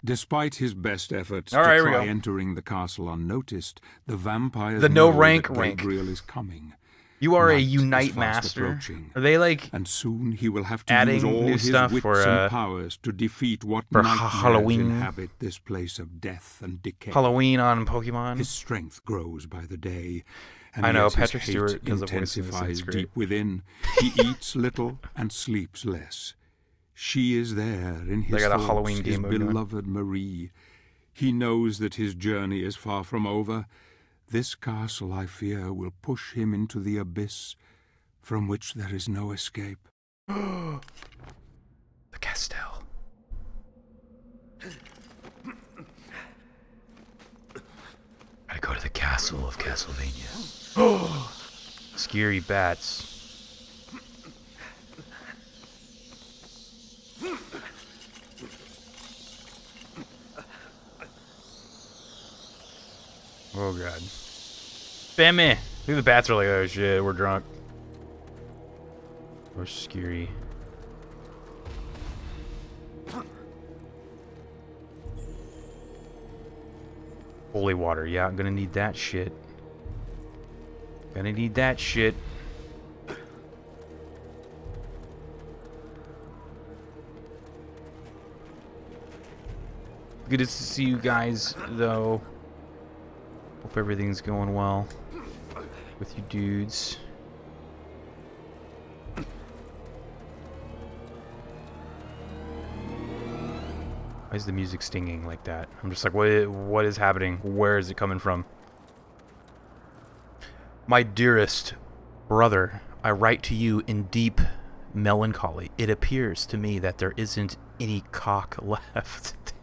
Despite his best efforts All right, to here we try go. entering the castle unnoticed, the vampires The no know rank that rank. Gabriel is coming. You are a Night is Unite fast master. approaching, Are they like and soon he will have to adding use all new his stuff wits for, and powers to defeat what for nightmares Halloween? inhabit this place of death and decay. Halloween on Pokemon? His strength grows by the day, and I know, yet Patrick his hate Stewart does a voice in this, intensifies it's great. deep within. He eats little and sleeps less. She is there in his They got a thoughts, Halloween his game mode going. beloved Marie. He knows that his journey is far from over. This castle, I fear, will push him into the abyss from which there is no escape. The Castel. Gotta go to the castle of Castlevania. Scary bats. Oh god. Spam me! I think the bats are like, oh shit, we're drunk. Or scary. Holy water, yeah, I'm gonna need that shit. Gonna need that shit. Good to see you guys, though. Hope everything's going well with you dudes. Why is the music stinging like that? I'm just like, what is happening? Where is it coming from? My dearest brother, I write to you in deep melancholy. It appears to me that there isn't any cock left.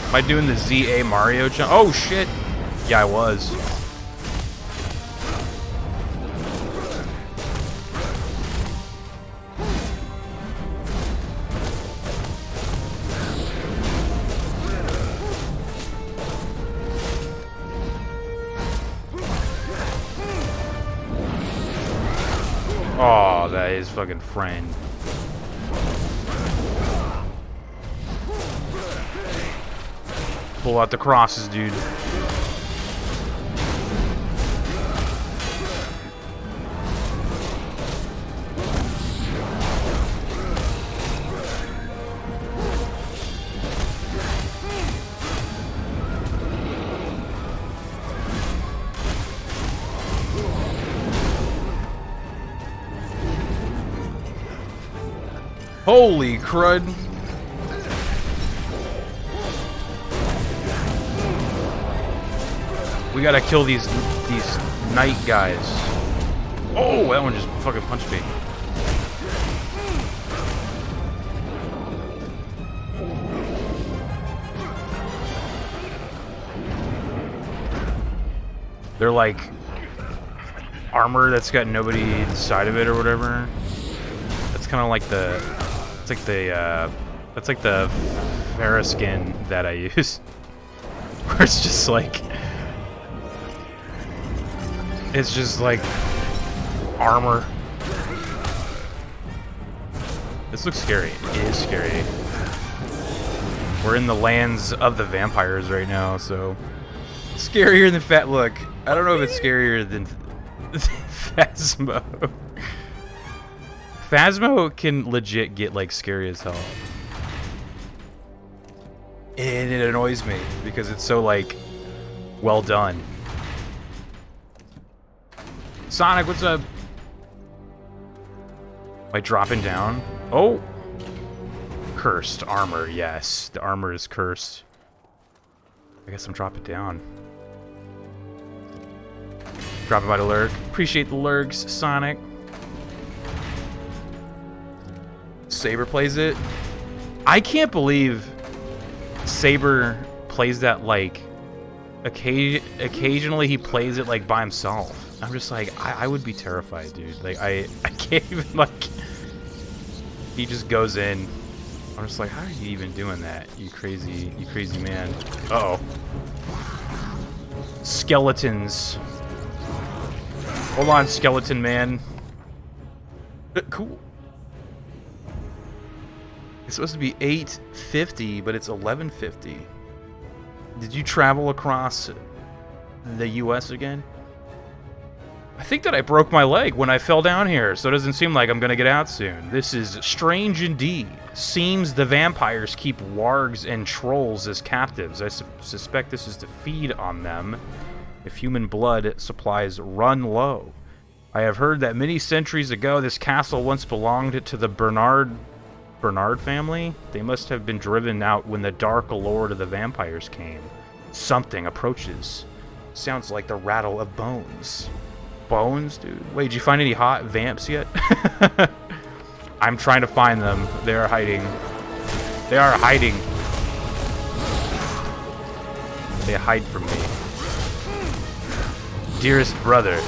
Am I doing the ZA Mario jump? Oh shit! Yeah, I was. Oh, that is fucking friend. Pull out the crosses, dude. Holy crud. We gotta kill these night guys. Oh, that one just fucking punched me. They're like armor that's got nobody inside of it or whatever. That's kind of like the, it's like the, that's like the Farah skin that I use. Where it's just like, it's just like armor. This looks scary. It is scary. We're in the lands of the vampires right now, so scarier than Fat. Look, I don't know if it's scarier than Phasmo. Phasmo can legit get like scary as hell, and it annoys me because it's so like well done. Sonic, what's up? Am I dropping down? Oh! Cursed armor, yes. The armor is cursed. I guess I'm dropping down. Dropping by the lurk. Appreciate the lurks, Sonic. Saber plays it. I can't believe Saber plays that like... Occasionally he plays it like by himself. I'm just like, I would be terrified, dude. Like, I can't even, like... He just goes in. I'm just like, how are you even doing that, you crazy man? Uh-oh. Skeletons. Hold on, skeleton man. Cool. It's supposed to be 8:50, but it's 11:50. Did you travel across the U.S. again? I think that I broke my leg when I fell down here, so it doesn't seem like I'm gonna get out soon. This is strange indeed. Seems the vampires keep wargs and trolls as captives. I suspect this is to feed on them if human blood supplies run low. I have heard that many centuries ago this castle once belonged to the Bernard family. They must have been driven out when the dark lord of the vampires came. Something approaches. Sounds like the rattle of bones. Bones, dude? Wait, did you find any hot vamps yet? I'm trying to find them. They are hiding. They are hiding. They hide from me. Dearest brother,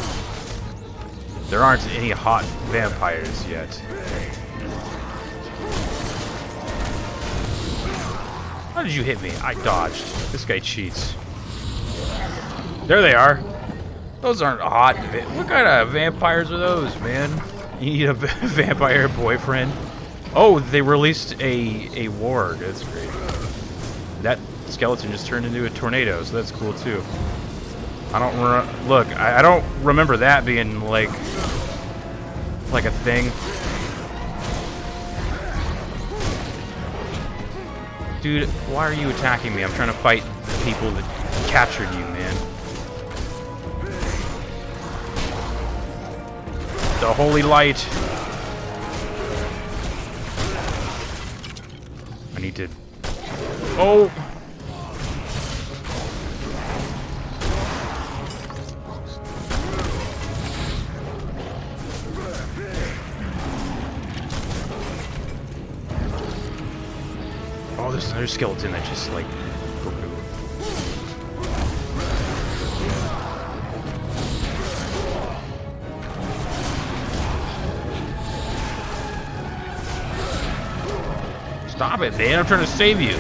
there aren't any hot vampires yet. How did you hit me? I dodged. This guy cheats. There they are. Those aren't hot. What kind of vampires are those, man? You need a vampire boyfriend. Oh, they released a warg. That's great. That skeleton just turned into a tornado, so that's cool too. I don't look. I don't remember that being like a thing. Dude, why are you attacking me? I'm trying to fight the people that captured you, man. The holy light. I need to... Oh! Oh, there's another skeleton that just, like... Stop it, man. I'm trying to save you.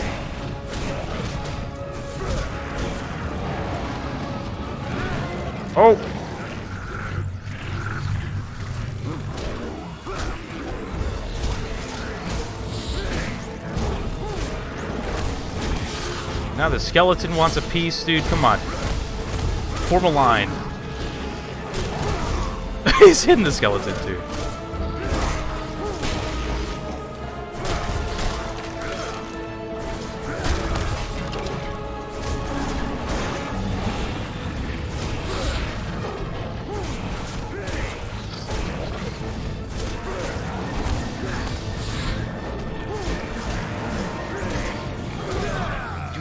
Oh! Now the skeleton wants a piece, dude. Come on. Form a line. He's hitting the skeleton, too.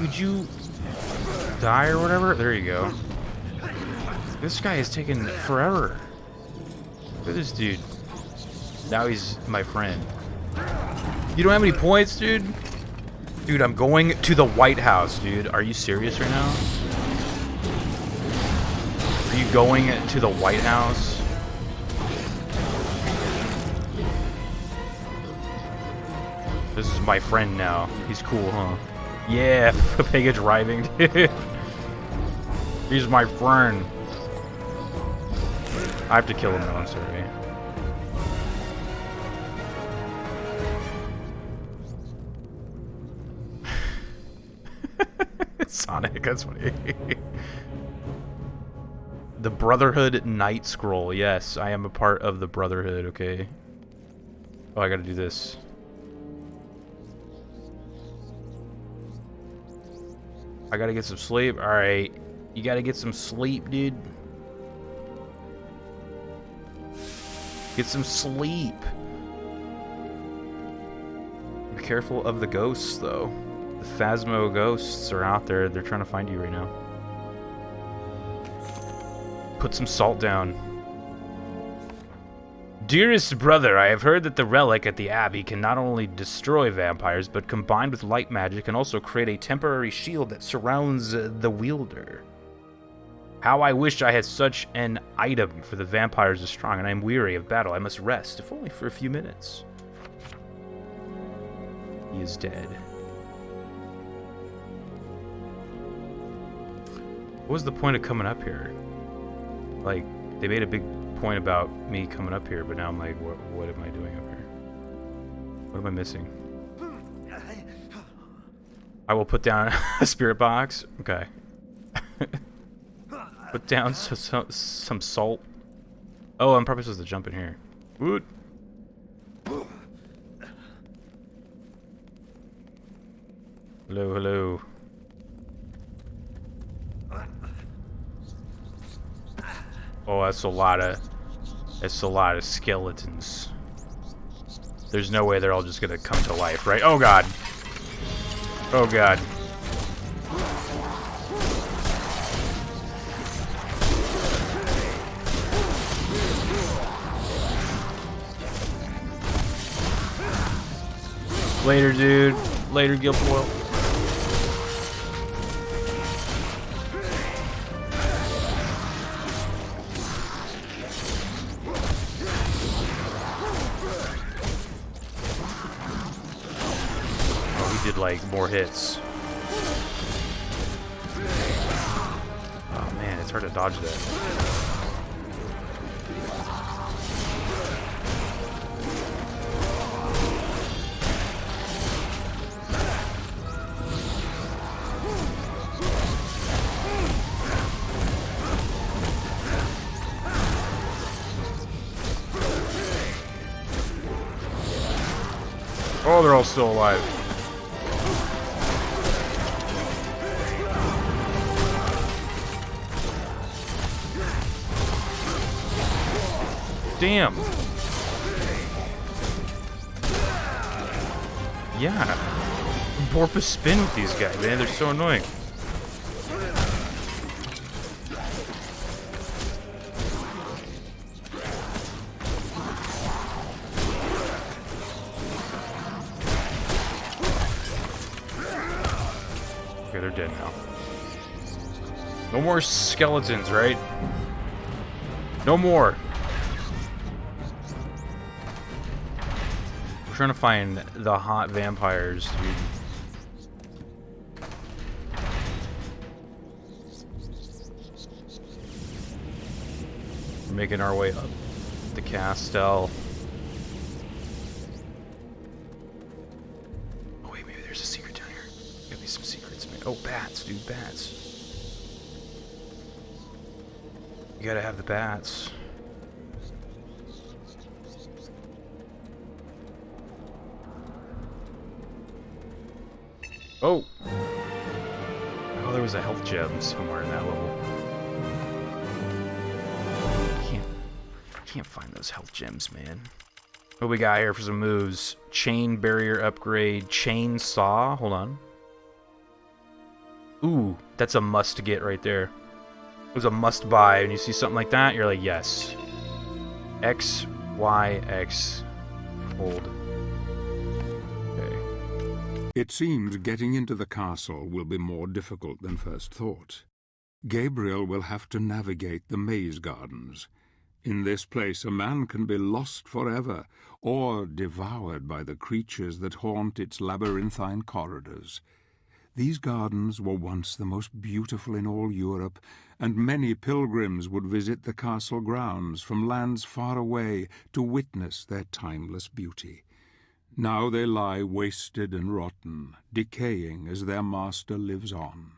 Did you die or whatever? There you go. This guy is taking forever. Look at this dude. Now he's my friend. You don't have any points, dude? Dude, I'm going to the White House, dude. Are you serious right now? Are you going to the White House? This is my friend now. He's cool, huh? Yeah, Pega driving, dude. He's my friend. I have to kill him though, I'm sorry. Sonic, that's funny. The Brotherhood Night Scroll. Yes, I am a part of the Brotherhood, okay. Oh, I gotta do this. I gotta get some sleep. Alright. You gotta get some sleep, dude. Get some sleep. Be careful of the ghosts, though. The Phasmo ghosts are out there. They're trying to find you right now. Put some salt down. Dearest brother, I have heard that the relic at the Abbey can not only destroy vampires, but combined with light magic can also create a temporary shield that surrounds the wielder. How I wish I had such an item, for the vampires are strong, and I am weary of battle. I must rest, if only for a few minutes. He is dead. What was the point of coming up here? Like, they made a big point about me coming up here, but now I'm like, what am I doing up here? What am I missing? I will put down a spirit box. Okay. Put down some salt. Oh, I'm probably supposed to jump in here. Woot. Hello, hello. Oh, that's a lot of skeletons. There's no way they're all just gonna come to life, right? Oh god. Oh god. Later, dude. Later, Guilfoyle. Oh, he did like more hits. Oh man, it's hard to dodge that. Oh, they're all still alive. Damn. Yeah. Porpoise spin with these guys, man. They're so annoying. Okay, they're dead now. No more skeletons, right? No more. We're trying to find the hot vampires, dude. We're making our way up the castle. Oh wait, maybe there's a secret down here. Gotta be some secrets, man. Oh, bats, dude, bats. You gotta have the bats. Oh! Oh, there was a health gem somewhere in that level. Can't find those health gems, man. What we got here for some moves? Chain barrier upgrade, chainsaw. Hold on. Ooh, that's a must get right there. It was a must buy, and you see something like that, you're like, yes. X, Y, X. Hold. Okay. It seems getting into the castle will be more difficult than first thought. Gabriel will have to navigate the maze gardens. In this place, a man can be lost forever, or devoured by the creatures that haunt its labyrinthine corridors. These gardens were once the most beautiful in all Europe, and many pilgrims would visit the castle grounds from lands far away to witness their timeless beauty. Now they lie wasted and rotten, decaying as their master lives on.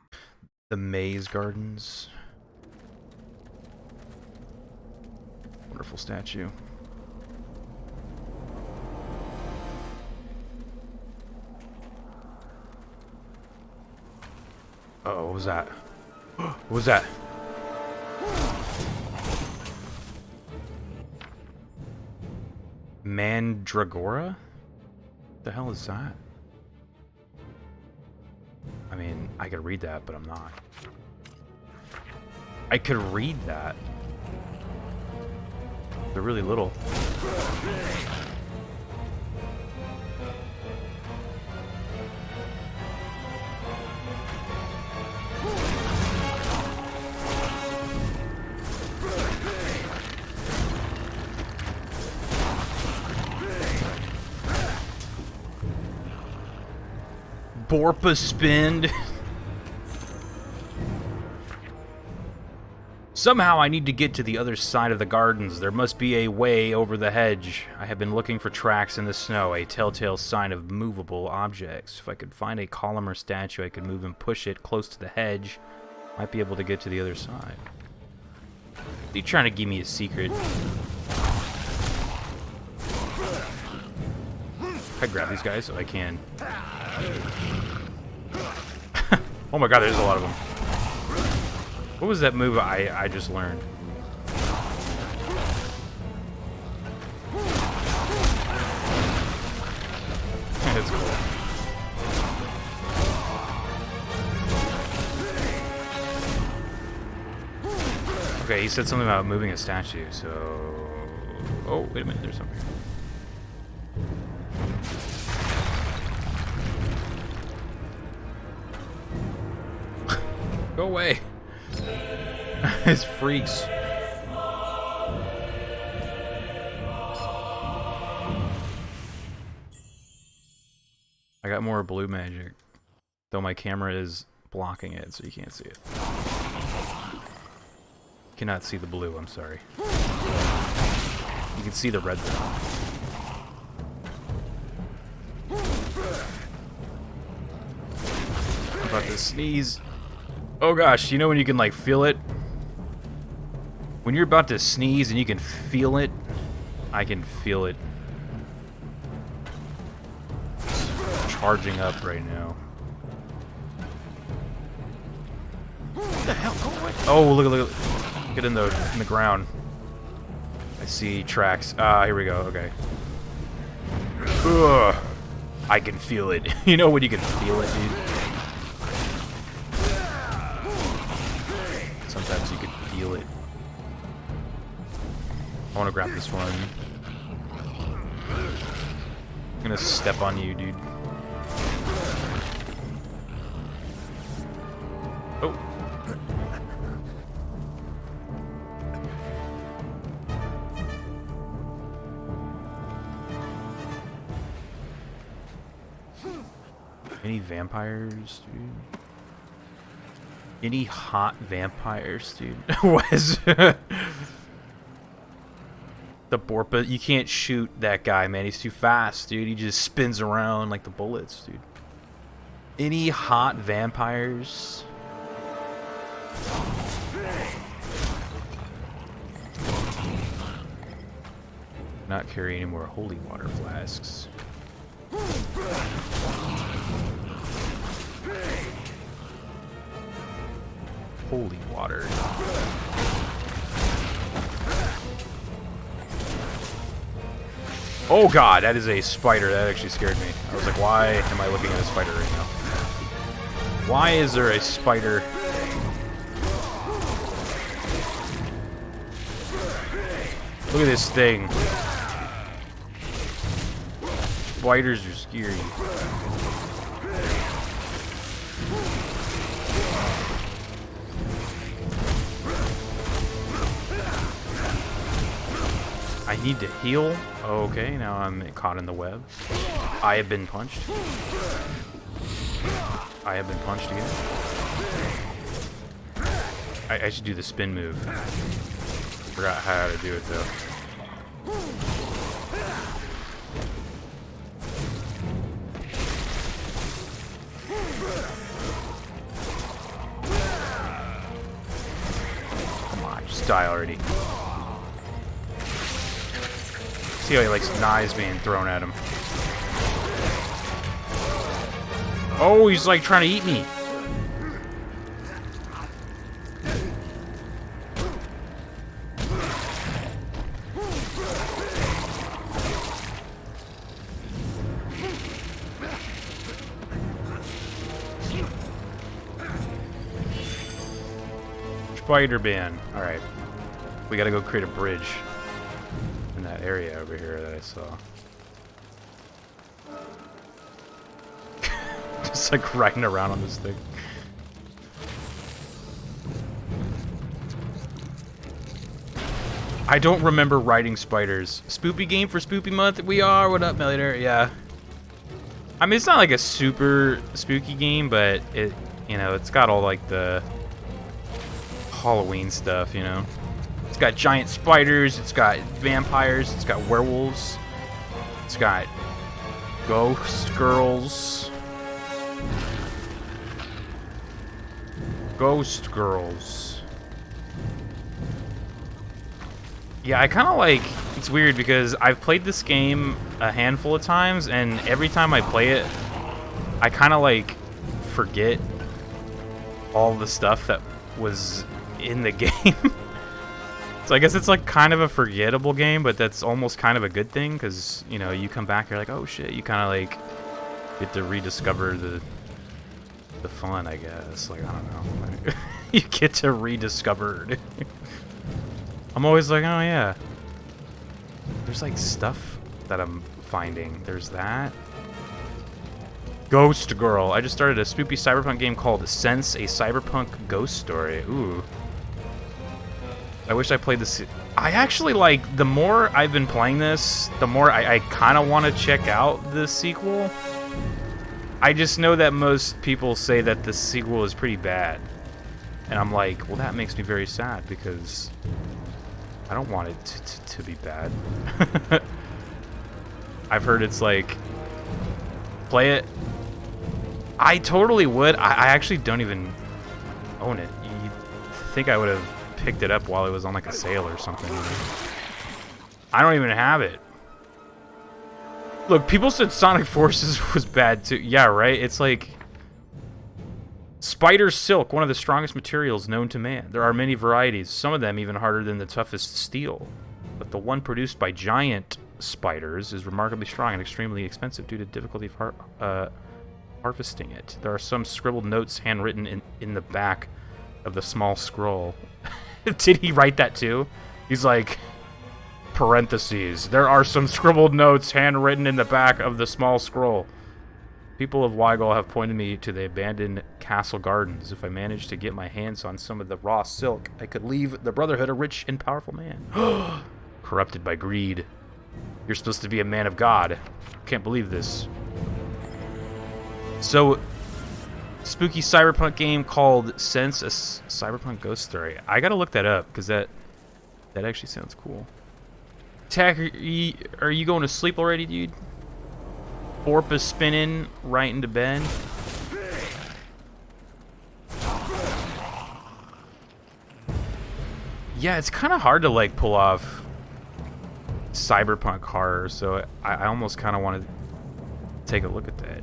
The maze gardens. Wonderful statue. Oh, what was that? What was that? Mandragora? What the hell is that? I mean, I could read that, but I'm not. I could read that. They're really little. Borpa spin. Somehow I need to get to the other side of the gardens. There must be a way over the hedge. I have been looking for tracks in the snow, a telltale sign of movable objects. If I could find a column or statue, I could move and push it close to the hedge. Might be able to get to the other side. Are you trying to give me a secret? I grab these guys so I can. Oh my god, there's a lot of them. What was that move I just learned? That's cool. Okay, he said something about moving a statue, so... Oh, wait a minute, there's something. Go away! His freaks. I got more blue magic, though my camera is blocking it, so you can't see it. Cannot see the blue, I'm sorry. You can see the red though. I'm about to sneeze. Oh gosh, you know when you can like feel it? When you're about to sneeze and you can feel it, I can feel it. Charging up right now. What the hell? Go away. Oh, look. Get in the ground. I see tracks. Ah, here we go. Okay. Ugh. I can feel it. You know when you can feel it, dude? Sometimes you can feel it. I want to grab this one. I'm gonna step on you, dude. Oh. Any vampires, dude? Any hot vampires, dude? What is the Borpa? You can't shoot that guy, man. He's too fast, dude. He just spins around like the bullets, dude. Any hot vampires? Not carry any more holy water flasks. Holy water. Oh god, that is a spider. That actually scared me. I was like, why am I looking at a spider right now? Why is there a spider? Look at this thing. Spiders are scary. I need to heal. Okay, now I'm caught in the web. I have been punched. I have been punched again. I should do the spin move. Forgot how to do it though. Come on, just die already. See how he likes knives being thrown at him. Oh, he's like trying to eat me. Spider ban. Alright. We gotta go create a bridge in that area over here that I saw. Just like riding around on this thing. I don't remember riding spiders. Spoopy game for Spoopy month? We are. What up, Millionaire? Yeah. I mean, it's not like a super spooky game, but it, you know, it's got all like the Halloween stuff, you know. It's got giant spiders, it's got vampires, it's got werewolves, it's got ghost girls. Ghost girls. Yeah, I kind of like... It's weird because I've played this game a handful of times, and every time I play it, I kind of like forget all the stuff that was in the game. So I guess it's like kind of a forgettable game, but that's almost kind of a good thing because, you know, you come back, you're like, oh shit, you kind of like get to rediscover the fun, I guess. Like, I don't know. You get to rediscover it. I'm always like, oh yeah. There's like stuff that I'm finding. There's that. Ghost Girl. I just started a spooky cyberpunk game called Sense, a cyberpunk ghost story. Ooh. I wish I played this. I actually like, the more I've been playing this, the more I kind of want to check out the sequel. I just know that most people say that the sequel is pretty bad. And I'm like, well, that makes me very sad because I don't want it to be bad. I've heard it's like, play it. I totally would. I actually don't even own it. You'd think I would have picked it up while it was on like a sale or something. I don't even have it. Look, people said Sonic Forces was bad too. Yeah, right? It's like spider silk, one of the strongest materials known to man. There are many varieties, some of them even harder than the toughest steel. But the one produced by giant spiders is remarkably strong and extremely expensive due to difficulty of harvesting it. There are some scribbled notes handwritten in the back of the small scroll. Did he write that too? He's like, parentheses, there are some scribbled notes handwritten in the back of the small scroll. People of Weigel have pointed me to the abandoned castle gardens. If I managed to get my hands on some of the raw silk, I could leave the Brotherhood a rich and powerful man. Corrupted by greed. You're supposed to be a man of God. Can't believe this. So, spooky cyberpunk game called Sense, a cyberpunk ghost story. I gotta look that up, because that actually sounds cool. Tack, are you going to sleep already, dude? Orp is spinning right into bed. Yeah, it's kind of hard to like pull off cyberpunk horror, so I almost kind of want to take a look at that.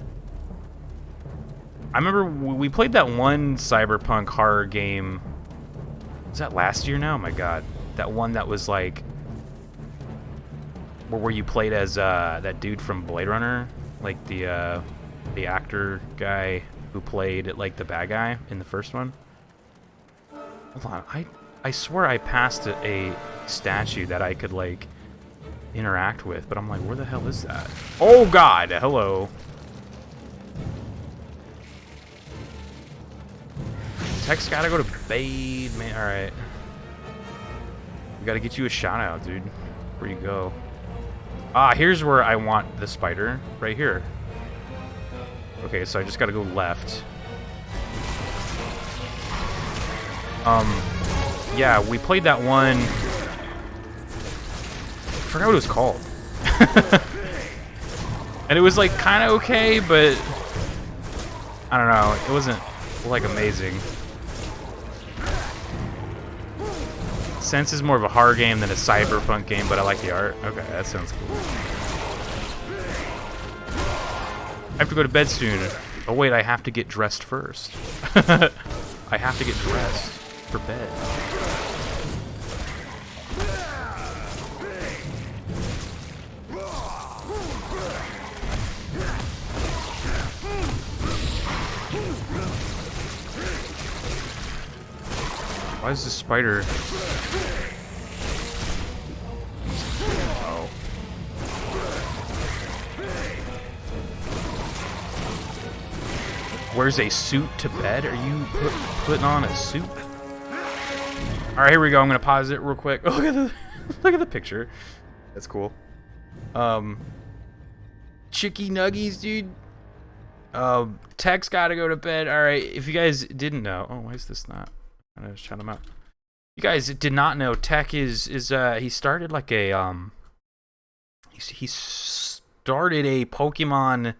I remember we played that one cyberpunk horror game. Was that last year now? Oh my god. That one that was like where you played as that dude from Blade Runner, like the actor guy who played like the bad guy in the first one. Hold on, I swear I passed a statue that I could like interact with, but I'm like, where the hell is that? Oh god, hello. Tech's gotta go to bed, man. Alright. We gotta get you a shout out, dude. Where you go? Ah, here's where I want the spider. Right here. Okay, so I just gotta go left. Yeah, we played that one. I forgot what it was called. And it was like kind of okay, but I don't know. It wasn't like amazing. Sense is more of a horror game than a cyberpunk game, but I like the art. Okay, that sounds cool. I have to go to bed soon. Oh wait, I have to get dressed first. I have to get dressed for bed. Why is this spider? Oh. Wears a suit to bed? Are you putting on a suit? All right, here we go. I'm gonna pause it real quick. Oh, look at the picture. That's cool. Chicky nuggies, dude. Tech's gotta go to bed. All right, if you guys didn't know, oh, why is this not? I'm gonna shut him up. You guys did not know Tech is he started like a he started a Pokemon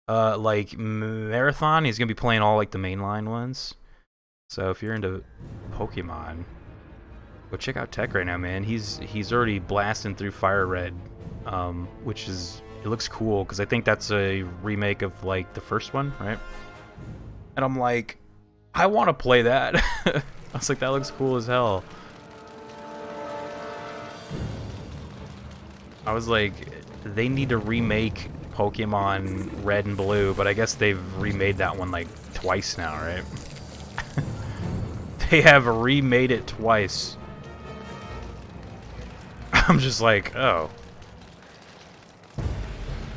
like marathon. He's gonna be playing all like the mainline ones. So if you're into Pokemon, go check out Tech right now, man. He's already blasting through Fire Red, which is, it looks cool because I think that's a remake of like the first one, right? And I'm like, I want to play that. I was like, that looks cool as hell. I was like, they need to remake Pokemon Red and Blue, but I guess they've remade that one like twice now, right? They have remade it twice. I'm just like, oh.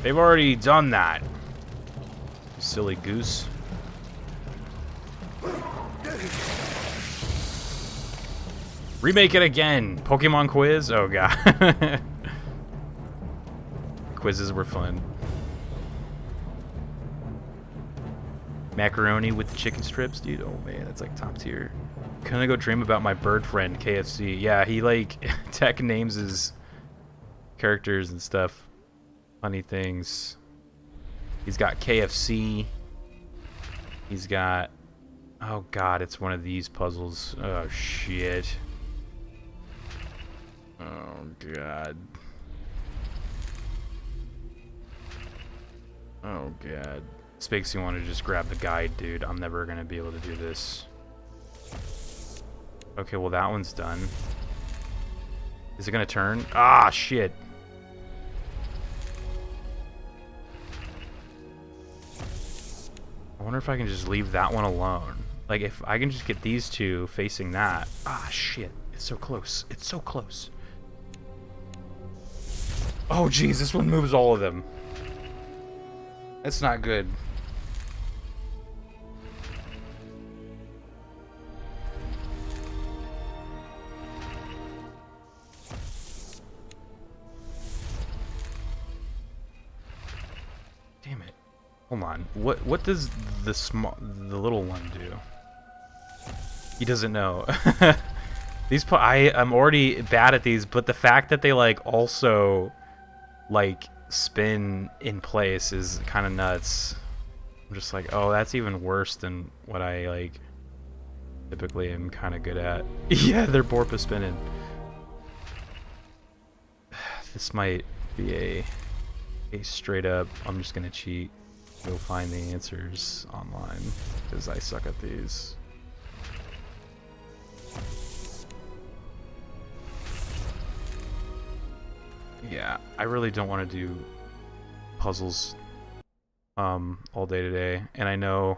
They've already done that. Silly goose. Remake it again. Pokemon quiz? Oh god. Quizzes were fun. Macaroni with the chicken strips, dude. Oh man, that's like top tier. Gonna go dream about my bird friend, KFC. Yeah, he like Tech names his characters and stuff. Funny things. He's got KFC. He's got, oh god, it's one of these puzzles. Oh shit. Oh god. Oh god. This makes me want to just grab the guide, dude. I'm never gonna be able to do this. Okay, well that one's done. Is it gonna turn? Ah, shit. I wonder if I can just leave that one alone. Like, if I can just get these two facing that. Ah, shit. It's so close. It's so close. Oh, jeez. This one moves all of them. That's not good. Damn it. Hold on. What does the little one do? He doesn't know. These I'm already bad at these, but the fact that they like also like spin in place is kind of nuts. I'm just like, oh, that's even worse than what I like typically am kind of good at. Yeah, they're porpoise spinning. This might be a straight up, I'm just gonna cheat, go find the answers online because I suck at these. Yeah, I really don't want to do puzzles all day today, and I know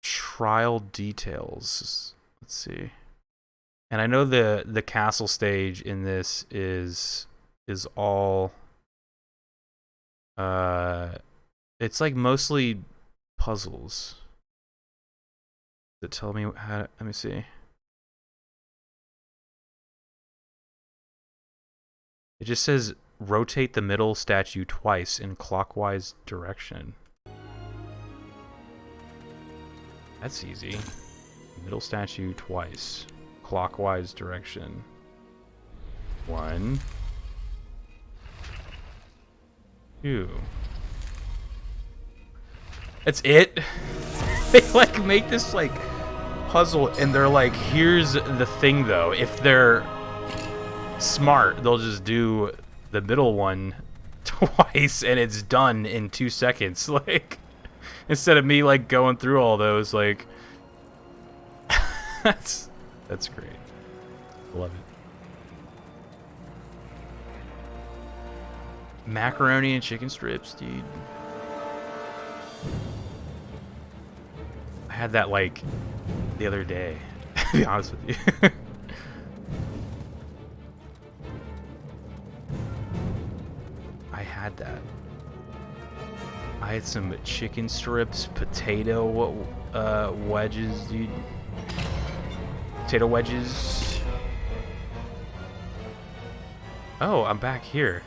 trial details. Let's see. And I know the castle stage in this is all it's like mostly puzzles. Does it tell me how to, let me see. It just says rotate the middle statue twice in clockwise direction. That's easy. Middle statue twice. Clockwise direction. 1, 2. That's it? They like make this like puzzle and they're like, here's the thing though, if they're smart, they'll just do the middle one twice and it's done in 2 seconds. Like, instead of me like going through all those, like that's great. Love it. Macaroni and chicken strips, dude. I had that like the other day, to be honest with you. I had that. I had some chicken strips, potato wedges, dude. Potato wedges. Oh, I'm back here.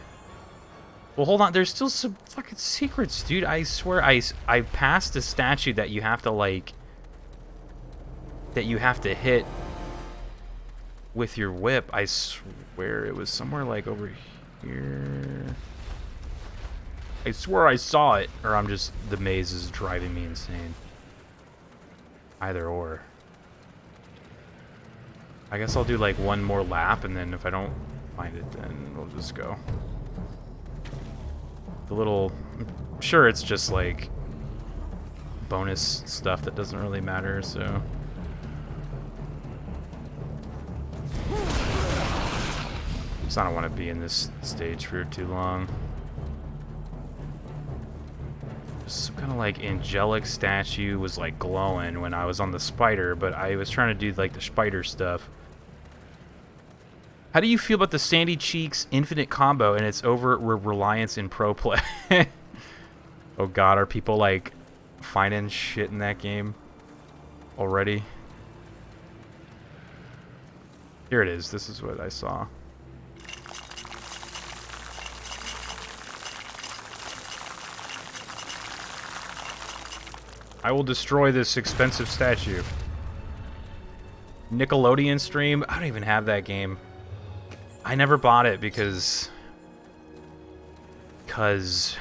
Well, hold on. There's still some fucking secrets, dude. I swear I passed a statue that you have to, like, that you have to hit with your whip. I swear it was somewhere like over here. I swear I saw it, or I'm just, the maze is driving me insane. Either or. I guess I'll do like one more lap, and then if I don't find it, then we'll just go. The little, I'm sure it's just like bonus stuff that doesn't really matter, so. I don't want to be in this stage for too long. Some kind of like angelic statue was like glowing when I was on the spider, but I was trying to do like the spider stuff. How do you feel about the Sandy Cheeks infinite combo and its over reliance in pro play? Oh god, are people like finding shit in that game already? Here it is. This is what I saw. I will destroy this expensive statue. Nickelodeon stream? I don't even have that game. I never bought it because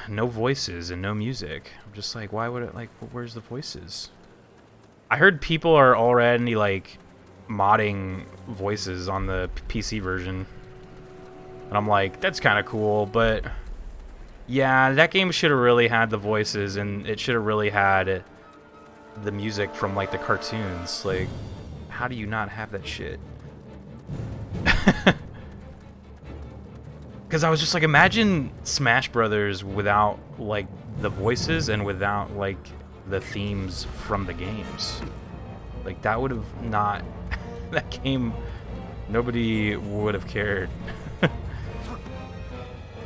no voices and no music. I'm just like, why would it, like, where's the voices? I heard people are already like modding voices on the PC version. And I'm like, that's kind of cool, but yeah, that game should have really had the voices, and it should have really had the music from like the cartoons. Like, how do you not have that shit? Because I was just like, imagine Smash Brothers without like the voices and without like the themes from the games. Like, that would have not, that game, nobody would have cared.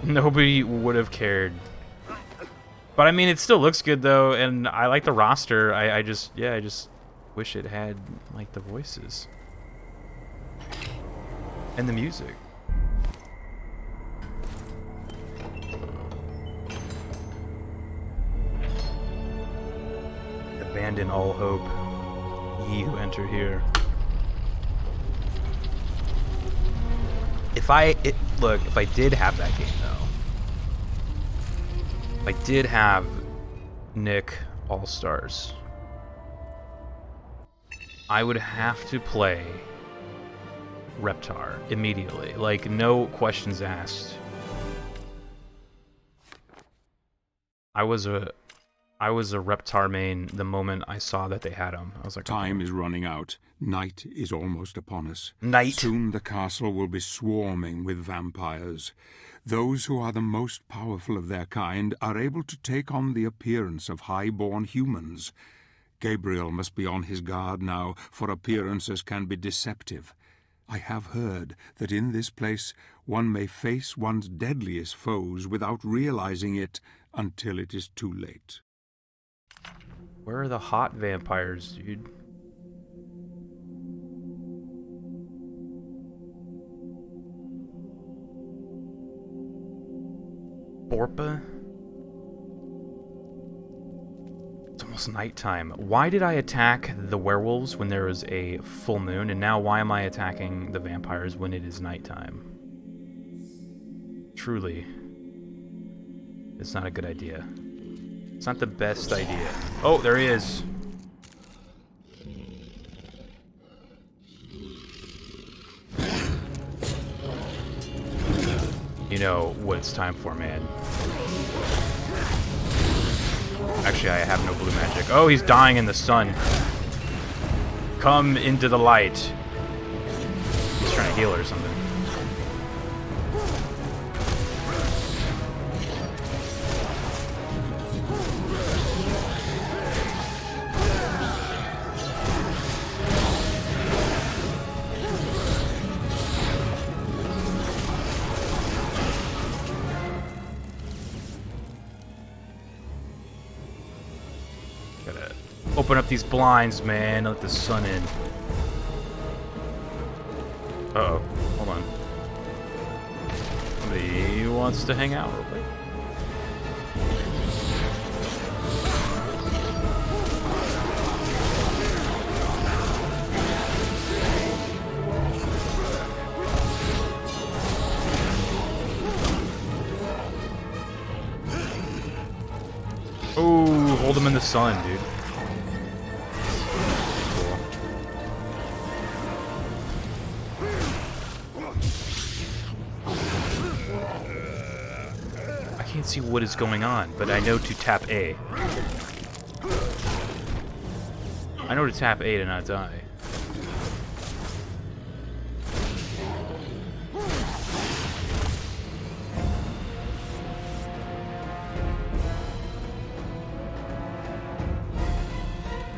Nobody would have cared. But I mean, it still looks good though, and I like the roster. I just wish it had like the voices and the music. Abandon all hope, ye who enter here. If I did have that game though, if I did have Nick All-Stars, I would have to play Reptar immediately. Like, no questions asked. I was a Reptar main the moment I saw that they had him. I was like, time is running out. Night is almost upon us. Night. Soon the castle will be swarming with vampires. Those who are the most powerful of their kind are able to take on the appearance of high-born humans. Gabriel must be on his guard now, for appearances can be deceptive. I have heard that in this place one may face one's deadliest foes without realizing it until it is too late. Where are the hot vampires, dude? Borpa? It's almost nighttime. Why did I attack the werewolves when there was a full moon, and now why am I attacking the vampires when it is nighttime? Truly, it's not a good idea. It's not the best idea. Oh, there he is. You know what it's time for, man. Actually, I have no blue magic. Oh, he's dying in the sun. Come into the light. He's trying to heal or something. Open up these blinds, man. Let the sun in. Uh-oh. Hold on. Somebody wants to hang out real quick. hold him in the sun, dude. Cool. I can't see what is going on, but I know to tap A. I know to tap A to not die.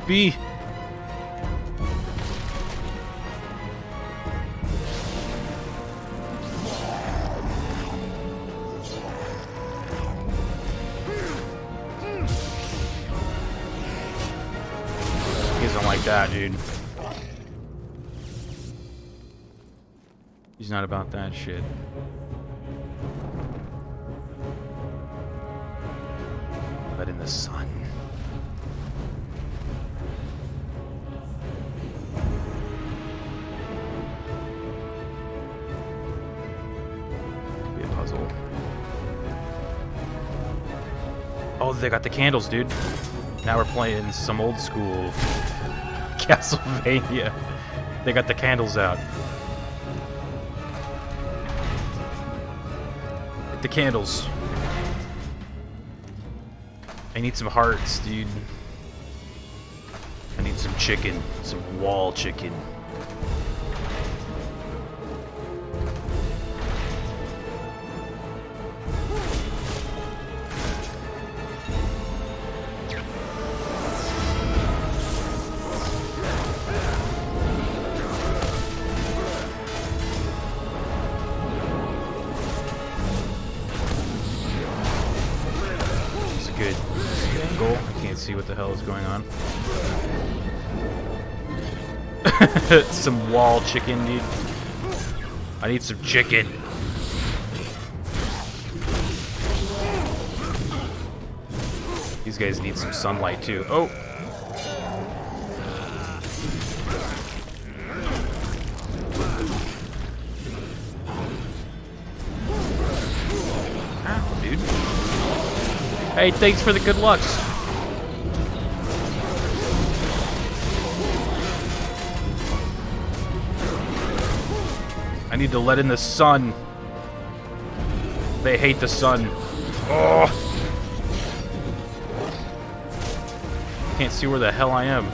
B. He doesn't like that, dude. He's not about that shit. But in the sun. Could be a puzzle. Oh, they got the candles, dude. Now we're playing some old school Castlevania. They got the candles out. Get the candles. I need some hearts, dude. I need some chicken. Some wall chicken. Good angle. I can't see what the hell is going on. Some wall chicken, dude. I need some chicken. These guys need some sunlight too. Oh! Ow, dude. Hey, thanks for the good lucks. I need to let in the sun. They hate the sun. Oh! Can't see where the hell I am.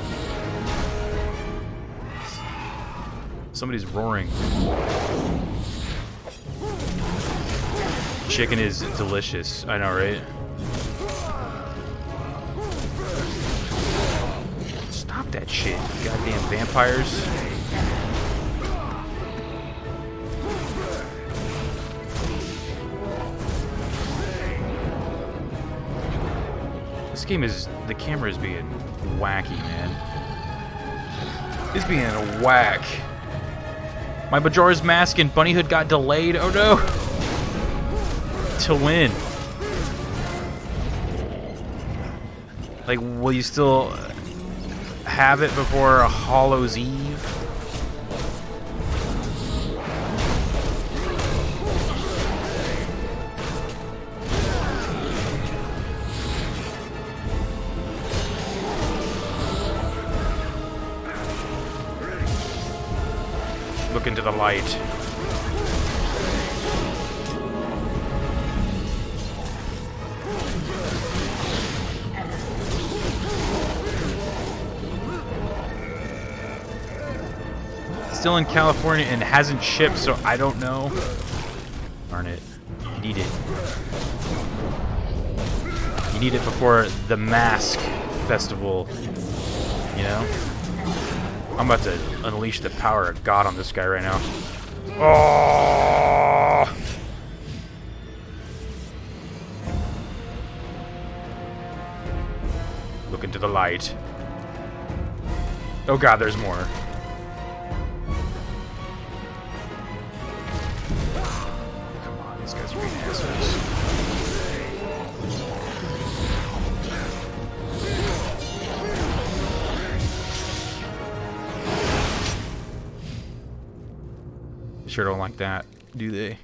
Somebody's roaring. Chicken is delicious. I know, right? Stop that shit, you goddamn vampires. This game is... the camera is being wacky, man. It's being a whack. My Majora's Mask and Bunnyhood got delayed. Oh no! To win. Like, will you still have it before Hollow's Eve? Look into the light. Still in California and hasn't shipped, so I don't know. Darn it. You need it. You need it before the Mask Festival. You know? I'm about to unleash the power of God on this guy right now. Oh! Look into the light. Oh God, there's more. Come on, these guys are being assholes. Sure don't like that, do they?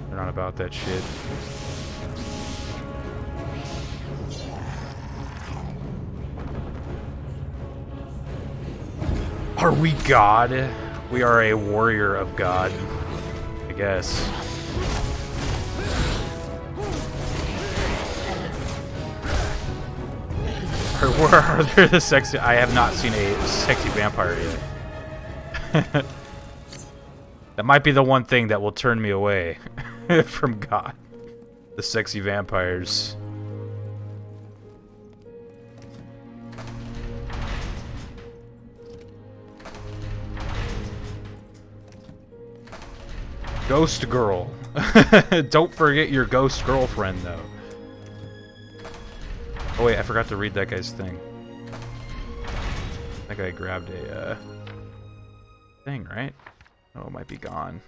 They're not about that shit. Are we God? We are a warrior of God, I guess. Where are there the sexy? I have not seen a sexy vampire yet. That might be the one thing that will turn me away from God. The sexy vampires. Ghost girl. Don't forget your ghost girlfriend, though. Oh wait, I forgot to read that guy's thing. That guy grabbed a thing, right? Oh, it might be gone.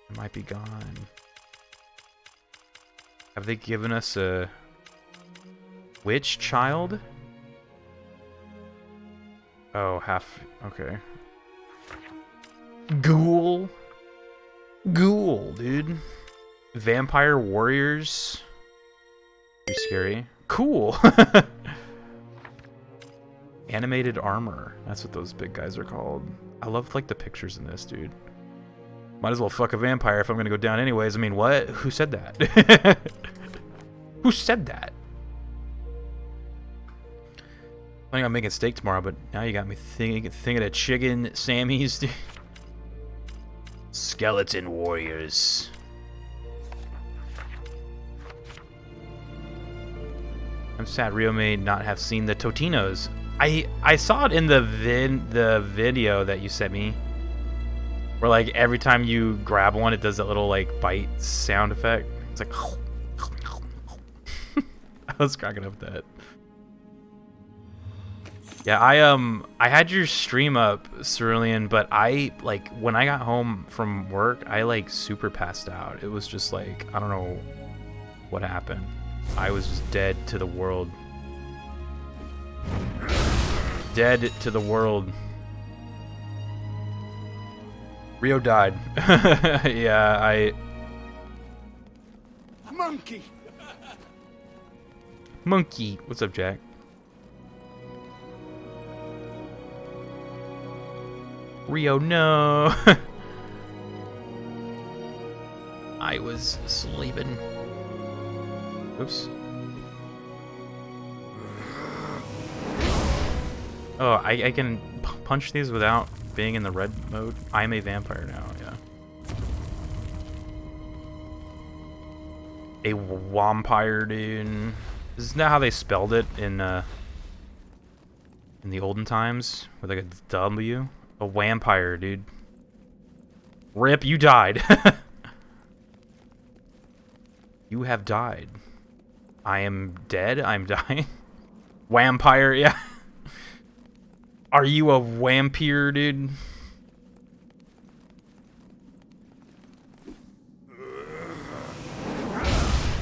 It might be gone. Have they given us a witch child? Oh, half. Okay. Ghoul. Ghoul, dude. Vampire warriors. Pretty scary. Cool. Animated armor. That's what those big guys are called. I love like the pictures in this, dude. Might as well fuck a vampire if I'm gonna go down anyways. I mean, what? Who said that? Who said that? Planning on making steak tomorrow, but now you got me thinking of chicken Sammy's, dude. Skeleton warriors. I'm sad Rio may not have seen the Totinos. I saw it in the video that you sent me, where like every time you grab one, it does that little like bite sound effect. It's like I was cracking up at that. Yeah, I had your stream up, Cerulean, but I like when I got home from work, I like super passed out. It was just like I don't know what happened. I was just dead to the world. Dead to the world. Rio died. Yeah, Monkey. Monkey. What's up, Jack? Rio, no. I was sleeping. Oops. Oh, I can punch these without being in the red mode. I'm a vampire now, yeah. A wampire, dude. Isn't that how they spelled it in the olden times? With like a W? A vampire, dude. Rip, you died. You have died. I am dead. I'm dying. Vampire, yeah. Are you a vampire, dude?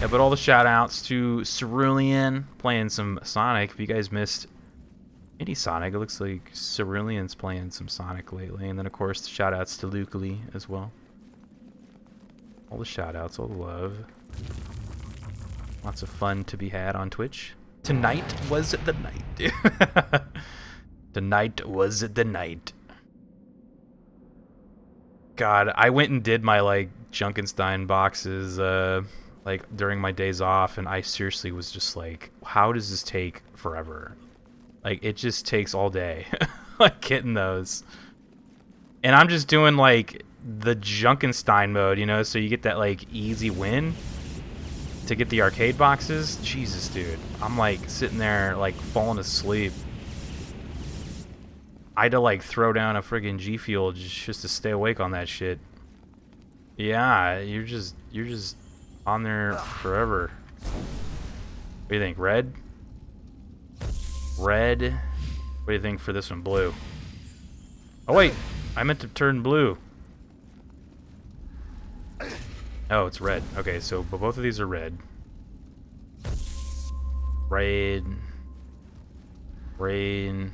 Yeah, but all the shout-outs to Cerulean playing some Sonic. If you guys missed any Sonic, it looks like Cerulean's playing some Sonic lately. And then, of course, the shout-outs to Luke Lee as well. All the shout-outs, all the love. Lots of fun to be had on Twitch. Tonight was the night, dude. Tonight was the night. God, I went and did my, like, Junkenstein boxes, like, during my days off, and I seriously was just like, how does this take forever? Like, it just takes all day, like, getting those. And I'm just doing, like, the Junkenstein mode, you know, so you get that, like, easy win to get the arcade boxes. Jesus, dude. I'm, like, sitting there, like, falling asleep. I had to, like, throw down a friggin' G Fuel just to stay awake on that shit. Yeah, you're just on there forever. What do you think? Red? Red? What do you think for this one? Blue. Oh, wait. I meant to turn blue. Oh, it's red. Okay, so but both of these are red. Red. Rain.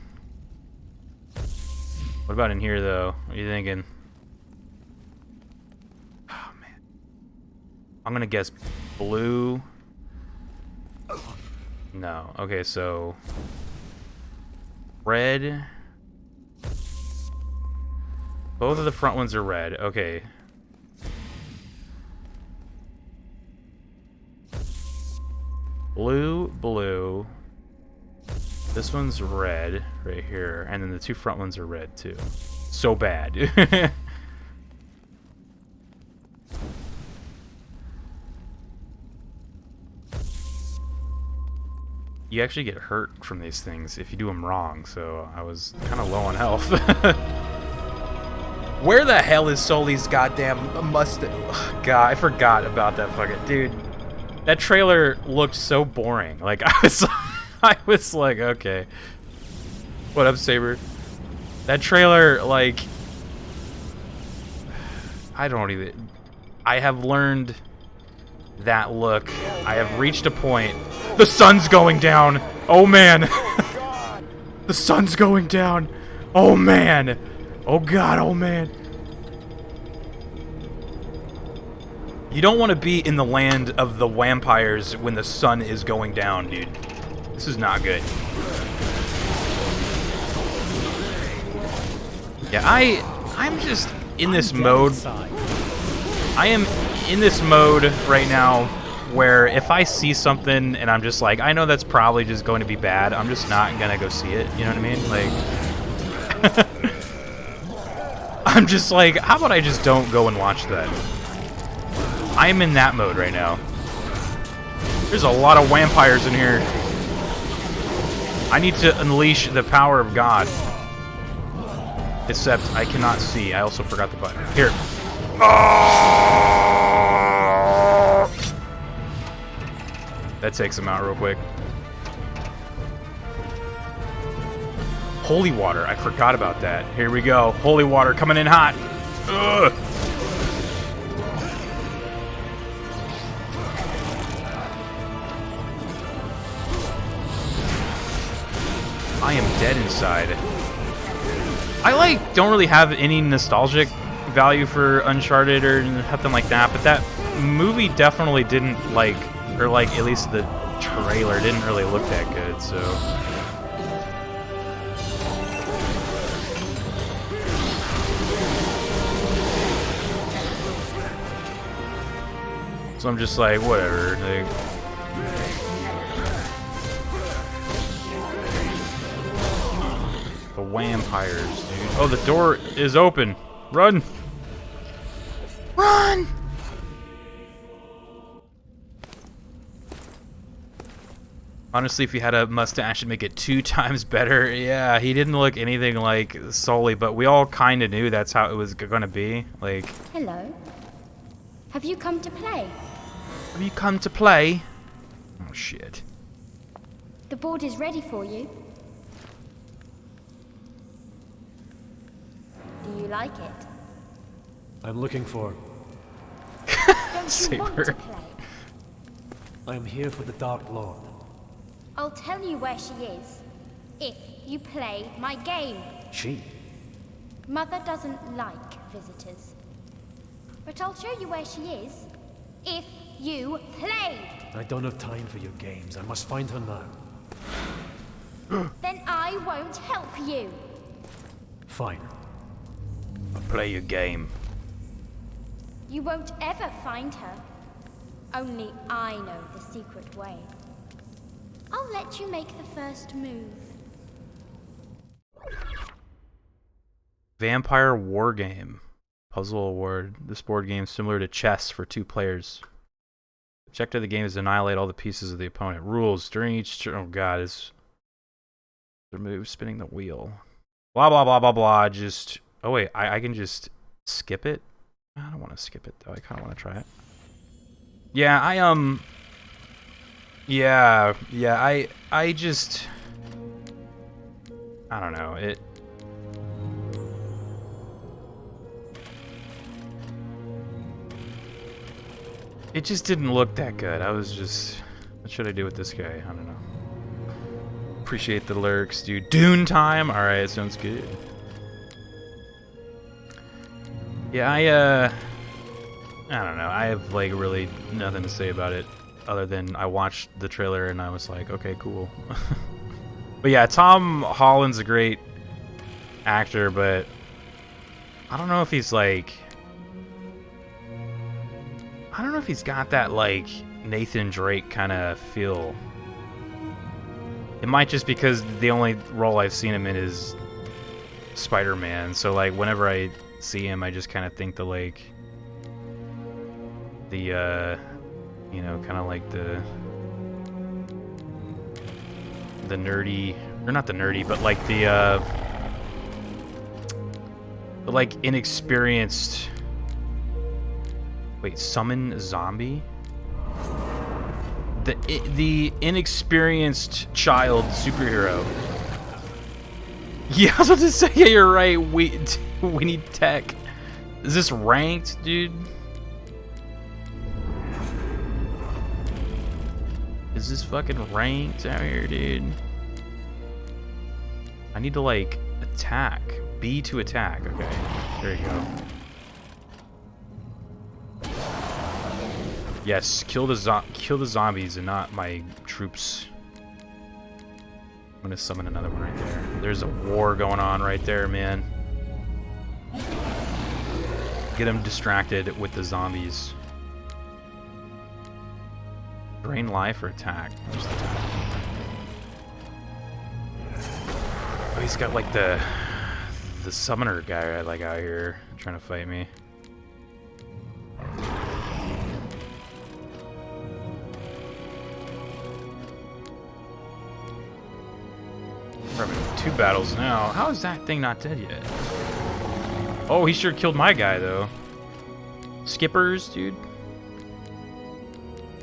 What about in here, though? What are you thinking? Oh, man. I'm gonna guess blue. No. Okay, so... Red. Both of the front ones are red. Okay. Blue, blue. This one's red right here, and then the two front ones are red too. So bad. You actually get hurt from these things if you do them wrong, so I was kind of low on health. Where the hell is Sully's goddamn mustache? God, I forgot about that fucking dude. That trailer looked so boring. Like I was like, okay. What up, Saber? That trailer, like, I have learned that look. I have reached a point. The sun's going down. Oh man. The sun's going down. Oh man. Oh god, oh man. You don't want to be in the land of the vampires when the sun is going down, dude. This is not good. Yeah, I'm just in this mode. I am in this mode right now where if I see something and I'm just like, I know that's probably just going to be bad, I'm just not gonna go see it, you know what I mean? Like, I'm just like, how about I just don't go and watch that? I'm in that mode right now. There's a lot of vampires in here. I need to unleash the power of God. Except I cannot see. I also forgot the button. Here. That takes him out real quick. Holy water. I forgot about that. Here we go. Holy water coming in hot. Ugh. I am dead inside. I don't really have any nostalgic value for Uncharted or nothing like that, but that movie definitely didn't or at least the trailer didn't really look that good, so. So I'm just like, whatever. The vampires, dude. Oh, the door is open. Run! Run! Honestly, if he had a mustache, it'd make it 2 times better. Yeah, he didn't look anything like Sully, but we all kind of knew that's how it was going to be. Like, hello. Have you come to play? Have you come to play? Oh, shit. The board is ready for you. Do you like it? I'm looking for... Don't you want to play? I am here for the Dark Lord. I'll tell you where she is, if you play my game. She? Mother doesn't like visitors. But I'll show you where she is, if you play. I don't have time for your games. I must find her now. Then I won't help you. Fine. Play your game. You won't ever find her. Only I know the secret way. I'll let you make the first move. Vampire War Game. Puzzle award. This board game is similar to chess for 2 players. The objective of the game is to annihilate all the pieces of the opponent. Rules. During each turn... Oh, God. Is the move spinning the wheel. Blah, blah, blah, blah, blah. Just... Oh, wait. I can just skip it? I don't want to skip it, though. I kind of want to try it. Yeah, Yeah, I just... I don't know. It just didn't look that good. I was just... What should I do with this guy? I don't know. Appreciate the lurks, dude. Dune time? Alright, sounds good. Yeah, I don't know. I have, really nothing to say about it other than I watched the trailer and I was like, okay, cool. But yeah, Tom Holland's a great actor, but I don't know if he's like... I don't know if he's got that, like, Nathan Drake kind of feel. It might just because the only role I've seen him in is Spider-Man, so, like, whenever I see him, I just kind of think the, like... The, you know, kind of like the nerdy... Or not the nerdy, but, like, the like, inexperienced... Wait, summon zombie? The inexperienced child superhero. Yeah, I was about to say, yeah, you're right. We need tech. Is this ranked, dude? Is this fucking ranked out here, dude? I need to, like, attack. B to attack. Okay, there you go. Yes, kill the zombies and not my troops. I'm gonna summon another one right there. There's a war going on right there, man. Get them distracted with the zombies. Drain life or attack? Just attack. Oh, he's got like the summoner guy like out here trying to fight me. We're having 2 battles now. How is that thing not dead yet? Oh, he sure killed my guy though. Skippers, dude.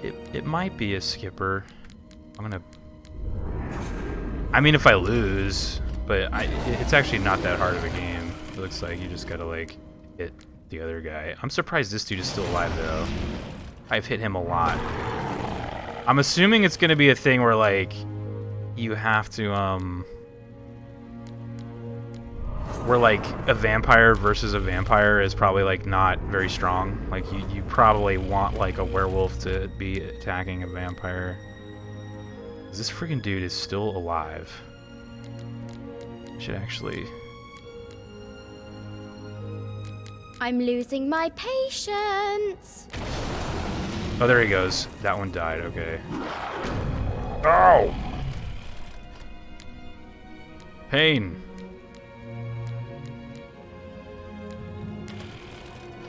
It might be a skipper. I mean, if I lose, but it's actually not that hard of a game. It looks like you just gotta like hit the other guy. I'm surprised this dude is still alive though. I've hit him a lot. I'm assuming it's gonna be a thing where like you have to where like a vampire versus a vampire is probably like not very strong. Like you probably want like a werewolf to be attacking a vampire. This freaking dude is still alive. I should actually... I'm losing my patience. Oh, there he goes. That one died, okay. Oh! Pain.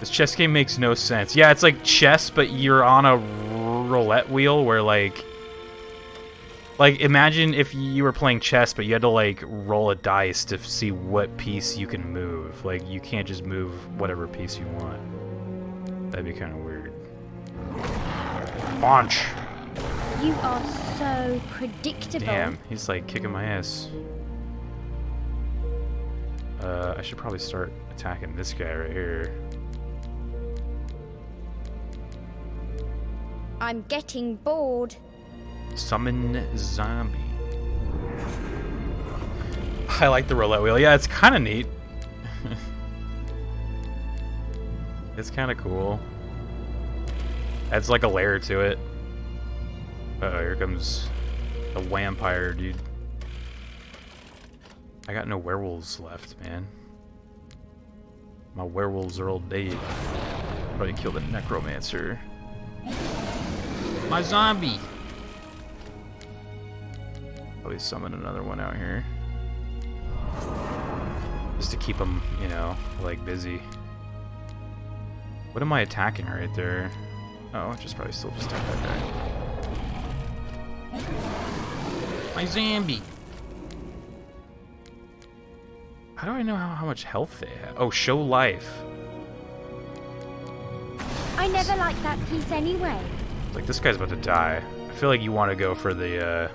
This chess game makes no sense. Yeah, it's like chess, but you're on a roulette wheel where like imagine if you were playing chess, but you had to like roll a dice to see what piece you can move. Like you can't just move whatever piece you want. That'd be kind of weird. Launch. You are so predictable. Damn, he's like kicking my ass. I should probably start attacking this guy right here. I'm getting bored. Summon zombie. I like the roulette wheel. Yeah, it's kind of neat. It's kind of cool. Adds like a layer to it. Uh-oh, here comes a vampire, dude. I got no werewolves left, man. My werewolves are all dead. Probably kill the necromancer. My zombie! Probably summon another one out here. Just to keep them, you know, like busy. What am I attacking right there? Oh, just probably still just attack that guy. My zombie! How do I know how much health they have? Oh, show life. I never liked that piece anyway. Like, this guy's about to die. I feel like you want to go for the,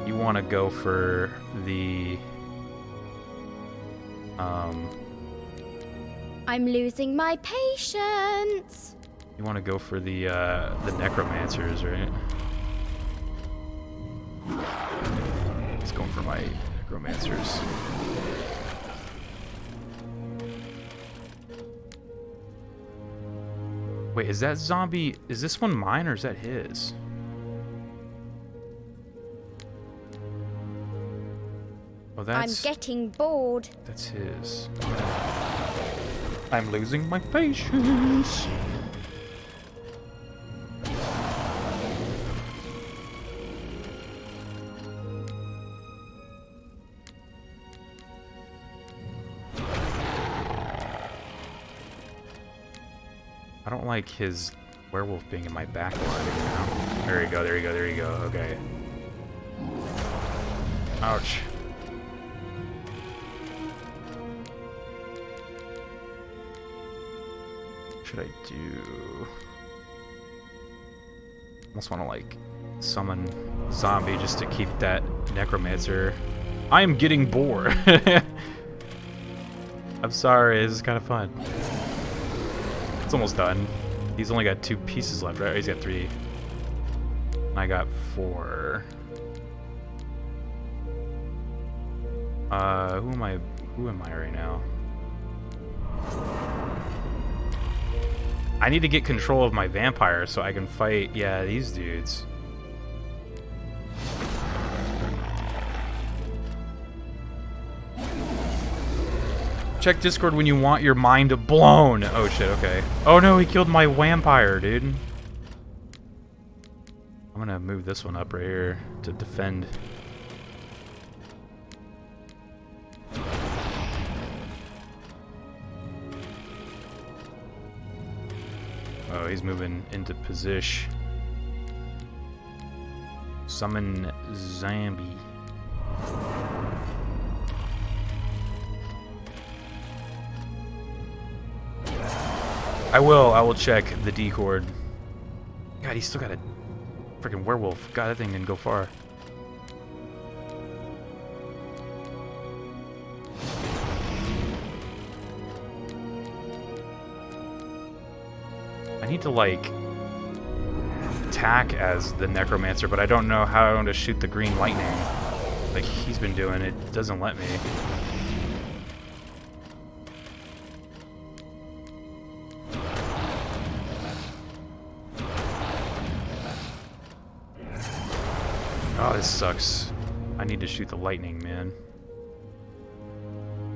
you want to go for the, I'm losing my patience. you want to go for the necromancers, right? It's going for my necromancers. Wait, is that zombie... Is this one mine or is that his? Well, I'm getting bored. That's his. I'm losing my patience. I don't like his werewolf being in my back line now. There you go, there you go, there you go. Okay. Ouch. What should I do? Almost want to like summon zombie just to keep that necromancer. I am getting bored. I'm sorry, this is kind of fun. It's almost done. He's only got 2 pieces left, right? He's got 3. And I got 4. Who am I right now? I need to get control of my vampire so I can fight, yeah, these dudes. Check Discord when you want your mind blown. Oh shit, okay. Oh no, he killed my vampire, dude. I'm gonna move this one up right here to defend. Oh, he's moving into position. Summon zombie. I will check the D cord. God, he's still got a freaking werewolf. God, that thing didn't go far. I need to, like, attack as the necromancer, but I don't know how to shoot the green lightning. Like he's been doing, it doesn't let me. Oh, this sucks. I need to shoot the lightning, man.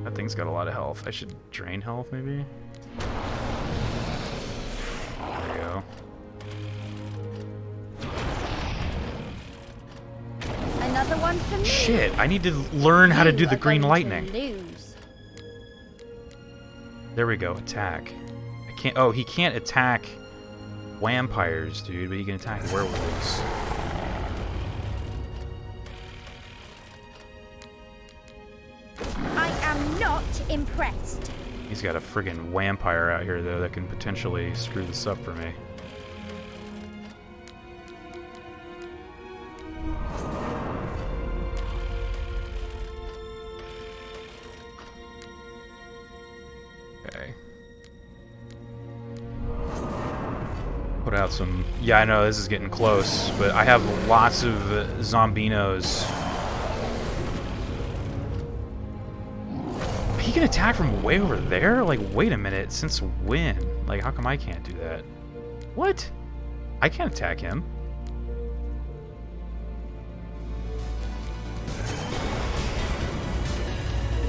That thing's got a lot of health. I should drain health, maybe? There we go. Another one for me. Shit, I need to learn how to do the green lightning. Lose. There we go, attack. I can't, oh, he can't attack vampires, dude, but he can attack werewolves. I am not impressed. He's got a friggin' vampire out here, though, that can potentially screw this up for me. Okay. Put out some... Yeah, I know, this is getting close, but I have lots of zombinos. He can attack from way over there? Like, wait a minute, since when? Like, how come I can't do that? What? I can't attack him.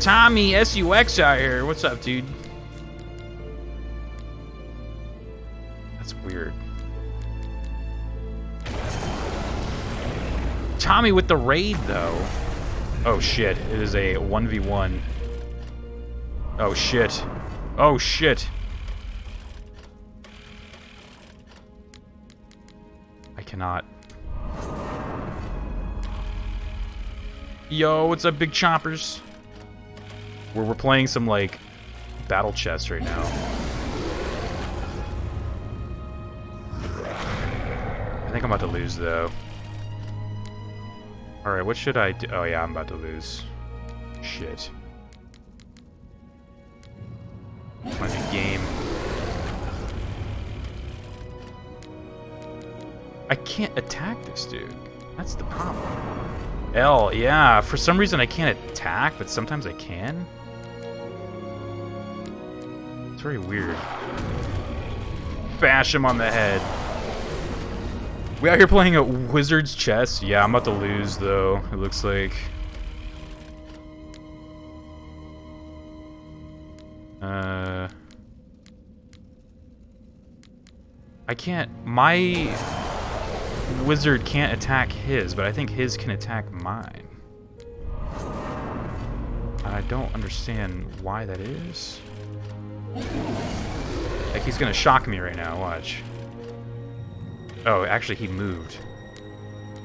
Tommy SUX out here. What's up, dude? That's weird. Tommy with the raid, though. Oh, shit. It is a 1v1. Oh, shit. Oh, shit. I cannot. Yo, what's up, big choppers? We're playing some, like, battle chess right now. I think I'm about to lose, though. Alright, what should I do? Oh, yeah, I'm about to lose. Shit. My new game. I can't attack this dude. That's the problem. L, yeah. For some reason I can't attack, but sometimes I can. It's very weird. Bash him on the head. We out here playing a wizard's chess? Yeah, I'm about to lose, though, it looks like. I can't... My wizard can't attack his, but I think his can attack mine. I don't understand why that is. Like, he's gonna shock me right now, watch. Oh, actually, he moved.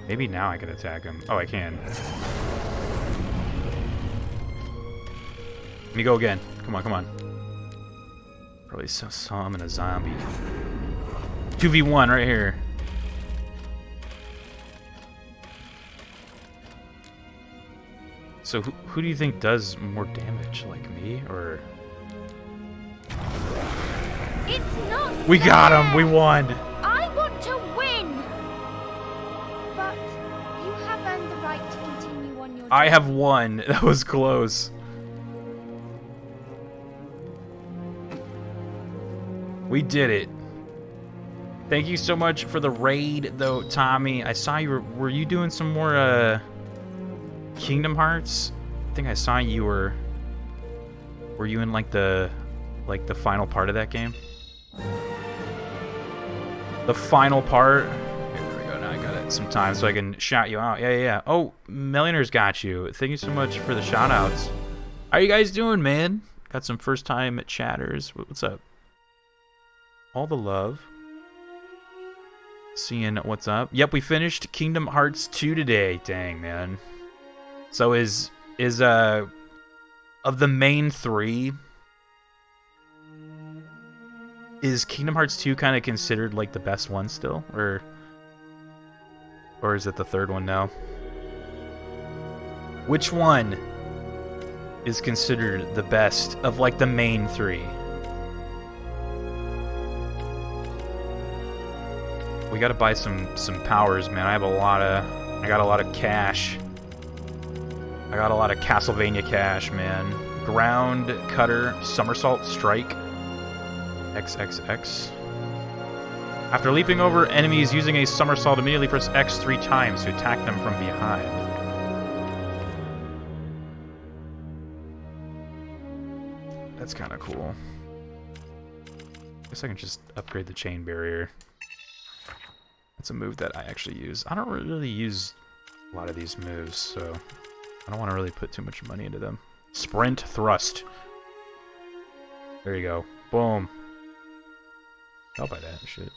Maybe now I can attack him. Oh, I can. Let me go again. Come on, come on. Probably summon a zombie. 2v1 right here. So who do you think does more damage, like me or? It's not We got fair. him. We won. I want to win. But you have earned the right to continue on your I journey. have won. That was close. We did it. Thank you so much for the raid, though, Tommy. I saw you were you doing some more Kingdom Hearts? I think I saw you were you in like the final part of that game? The final part. Okay, there we go. Now I got it some time so I can shout you out. Yeah. Oh, Millionaire's got you. Thank you so much for the shout outs. How you guys doing, man? Got some first time chatters. What's up? All the love. Seeing what's up. Yep, we finished Kingdom Hearts 2 today. Dang, man. So is of the main three, is Kingdom Hearts 2 kind of considered like the best one still, or is it the third one now? Which one is considered the best of like the main three? We gotta buy some powers, man. I got a lot of cash. I got a lot of Castlevania cash, man. Ground cutter, somersault strike. XXX. After leaping over enemies using a somersault, immediately press X 3 times to attack them from behind. That's kind of cool. Guess I can just upgrade the chain barrier. That's a move that I actually use. I don't really use a lot of these moves, so I don't want to really put too much money into them. Sprint thrust. There you go. Boom. I'll buy that shit.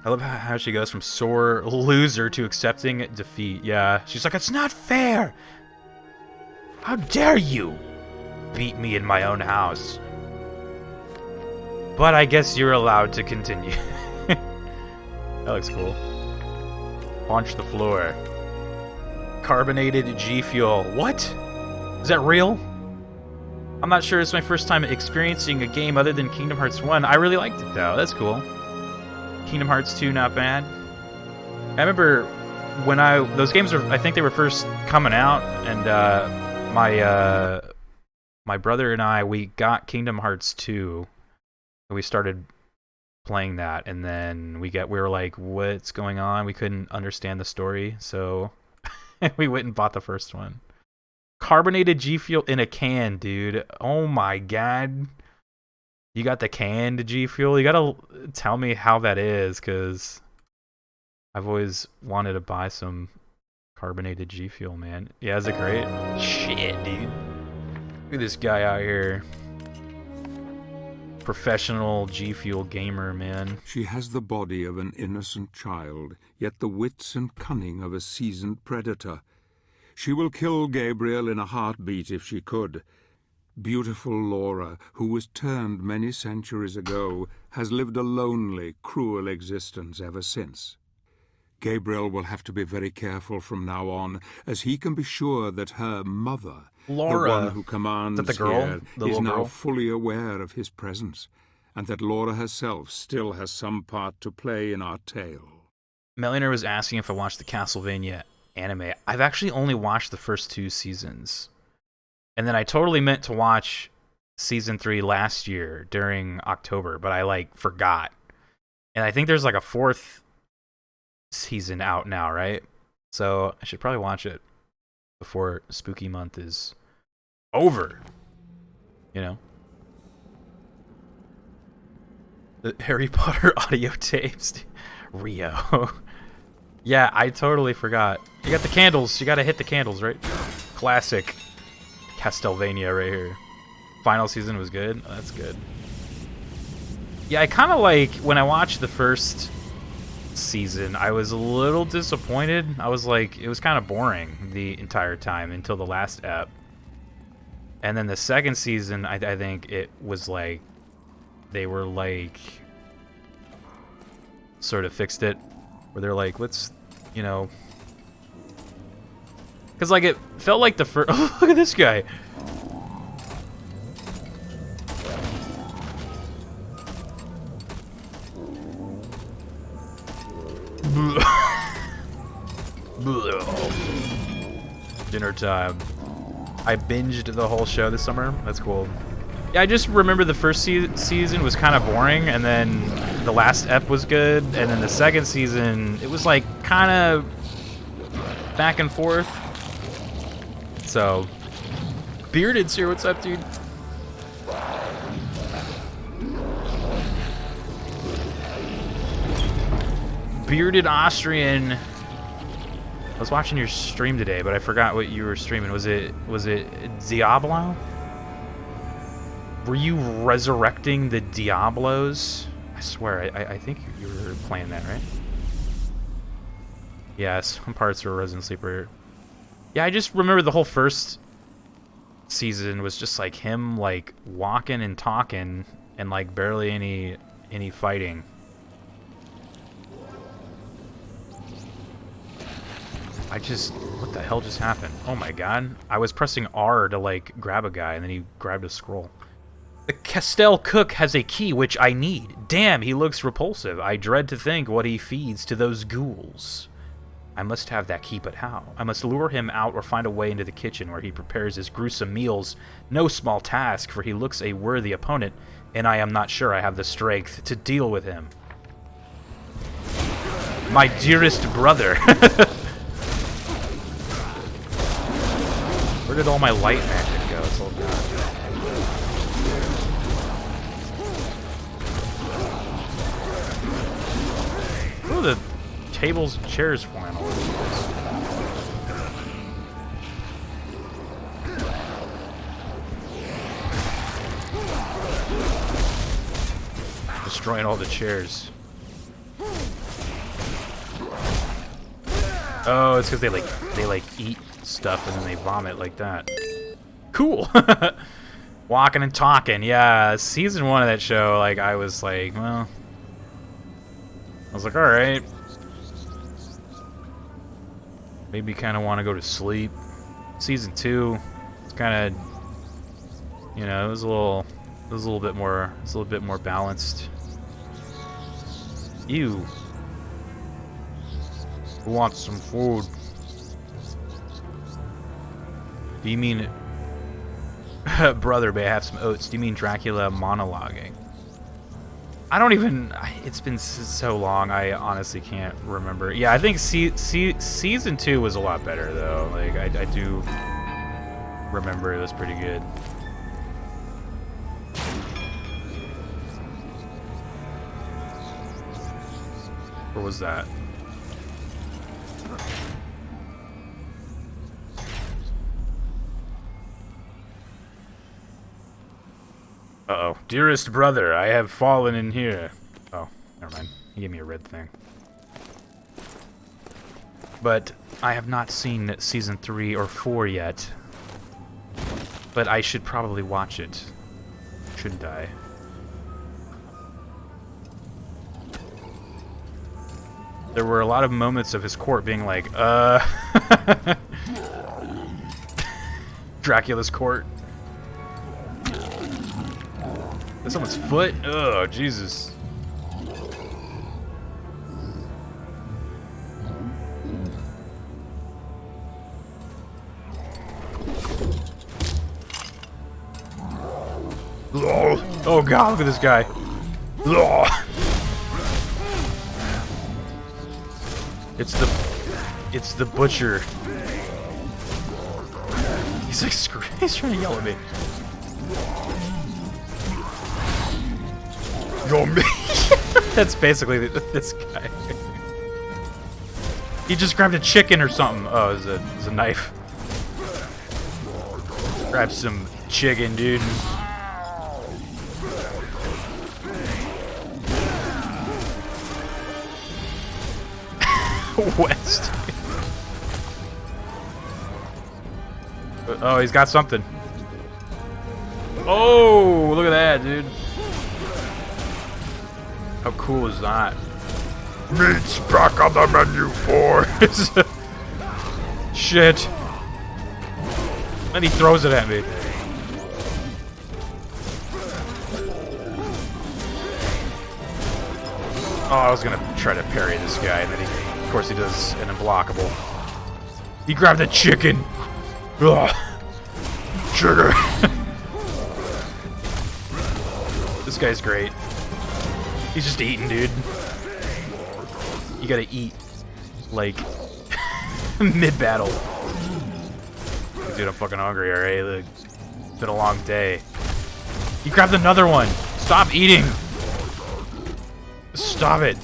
I love how she goes from sore loser to accepting defeat. Yeah, she's like, it's not fair! How dare you beat me in my own house? But I guess you're allowed to continue. That looks cool. Launch the floor. Carbonated G Fuel. What? Is that real? I'm not sure. It's my first time experiencing a game other than Kingdom Hearts 1. I really liked it, though. That's cool. Kingdom Hearts 2, not bad. I remember when those games were, I think they were first coming out, and my brother and I, we got Kingdom Hearts 2, and we started playing that, and then we were like, what's going on? We couldn't understand the story, so we went and bought the first one. Carbonated G Fuel in a can, dude. Oh my god. You got the canned G Fuel? You gotta tell me how that is, because I've always wanted to buy some carbonated G Fuel, man. Yeah, is it great? Shit, dude. Look at this guy out here. Professional G Fuel gamer, man. She has the body of an innocent child, yet the wits and cunning of a seasoned predator. She will kill Gabriel in a heartbeat if she could. Beautiful Laura, who was turned many centuries ago, has lived a lonely, cruel existence ever since. Gabriel will have to be very careful from now on, as he can be sure that her mother, Laura, the one who commands the girl? here, The is little now girl? fully aware of his presence, and that Laura herself still has some part to play in our tale. Millionaire was asking if I watched the Castlevania anime. I've actually only watched the first 2 seasons. And then I totally meant to watch season 3 last year during October, but I forgot. And I think there's a 4th season out now, right? So I should probably watch it before spooky month is over. You know? The Harry Potter audio tapes. Rio. Yeah, I totally forgot. You got the candles. You gotta hit the candles, right? Classic Castlevania right here. Final season was good. Oh, that's good. Yeah, I kind of like, when I watched the first season, I was a little disappointed. I was like, it was kind of boring the entire time until the last ep. And then the second season, I think it was like, they were like, sort of fixed it. Where they're like, let's, you know... Because, like, it felt like the first... Oh, look at this guy! Dinner time. I binged the whole show this summer. That's cool. Yeah, I just remember the first season was kind of boring, and then the last ep was good, and then the second season, it was like kind of back and forth. So, Bearded's here. What's up, dude? Bearded Austrian. I was watching your stream today, but I forgot what you were streaming. Was it Diablo? Were you resurrecting the Diablos? I swear, I think you were playing that, right? Yeah, some parts were Resident Sleeper. Yeah, I just remember the whole first season was just like him like walking and talking and like barely any fighting. What the hell just happened? Oh my god. I was pressing R to like grab a guy and then he grabbed a scroll. The Castell cook has a key which I need. Damn, he looks repulsive. I dread to think what he feeds to those ghouls. I must have that key, but how? I must lure him out or find a way into the kitchen where he prepares his gruesome meals. No small task, for he looks a worthy opponent, and I am not sure I have the strength to deal with him. My dearest brother. Where did all my light magic go? It's all gone. Oh, the tables and chairs flying all over the place. Destroying all the chairs. Oh, it's because they like eat stuff and then they vomit like that. Cool. Walking and talking. Yeah, season 1 of that show, like I was like, well, I was like, all right. Maybe kind of want to go to sleep. Season 2, it's kind of, you know, it was a little bit more balanced. Ew. Who wants some food? Do you mean... Brother, may I have some oats? Do you mean Dracula monologuing? I don't even... It's been so long, I honestly can't remember. Yeah, I think Season 2 was a lot better, though. Like, I do remember it was pretty good. Where was that? Uh-oh. Dearest brother, I have fallen in here. Oh, never mind. He gave me a red thing. But I have not seen Season 3 or 4 yet. But I should probably watch it. Shouldn't I? There were a lot of moments of his court being like, Dracula's court. That's someone's foot? Oh, Jesus. Oh god, look at this guy. It's the butcher. He's like, he's trying to yell at me. Yo, me. That's basically this guy. He just grabbed a chicken or something. Oh, it's a knife. Grab some chicken, dude. West. Oh, he's got something. Oh, look at that, dude. How cool is that? Meat's back on the menu, boys. Shit. Then he throws it at me. Oh, I was gonna try to parry this guy, and then of course he does an unblockable. He grabbed a chicken. Ugh. Sugar. This guy's great. He's just eating, dude. You gotta eat, like, mid-battle. Dude, I'm fucking hungry, alright? Look, it's been a long day. You grabbed another one. Stop eating. Stop it.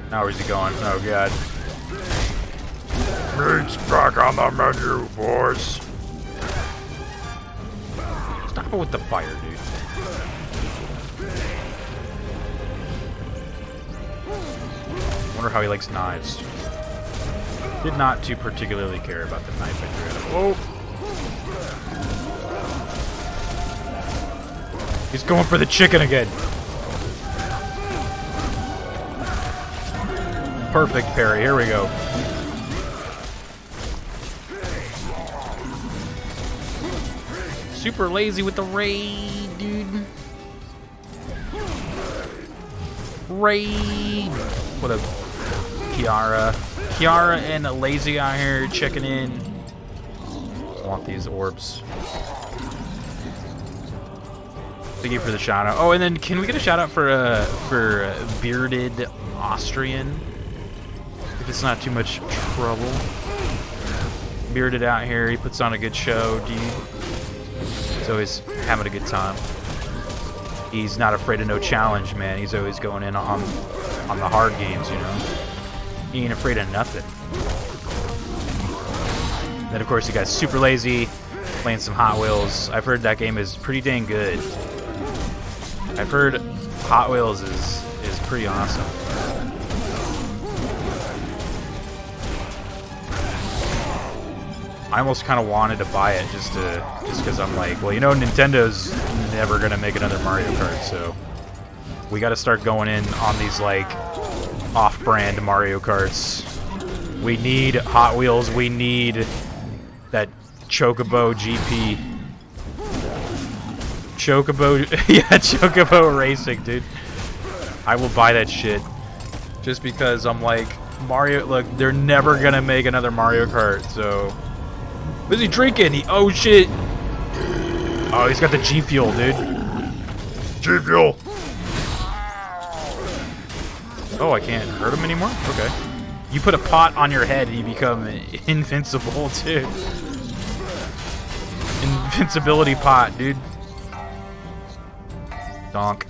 Now where's he going? Oh god. Meat's back on the menu, boys. Stop it with the fire, dude. Wonder how he likes knives. Did not too particularly care about the knife I threw at him. Oh! He's going for the chicken again. Perfect parry. Here we go. Super lazy with the raid, dude. Raid. What a Kiara. Kiara and Lazy out here checking in. I want these orbs. Thank you for the shout out. Oh, and then can we get a shout out for Bearded Austrian? If it's not too much trouble. Bearded out here, he puts on a good show, dude. He's always having a good time. He's not afraid of no challenge, man. He's always going in on the hard games, you know. He ain't afraid of nothing. Then of course you got Super Lazy playing some Hot Wheels. I've heard that game is pretty dang good. I've heard Hot Wheels is pretty awesome. I almost kind of wanted to buy it just because I'm like, well, you know, Nintendo's never gonna make another Mario Kart, so we got to start going in on these like off-brand Mario Karts. We need Hot Wheels. We need that Chocobo GP. Chocobo, yeah, Chocobo Racing, dude. I will buy that shit just because I'm like, Mario. Look, they're never gonna make another Mario Kart, so. What's he drinking? Oh shit! Oh, he's got the G Fuel, dude. G Fuel. Oh, I can't hurt him anymore? Okay. You put a pot on your head and you become invincible, too. Invincibility pot, dude. Donk.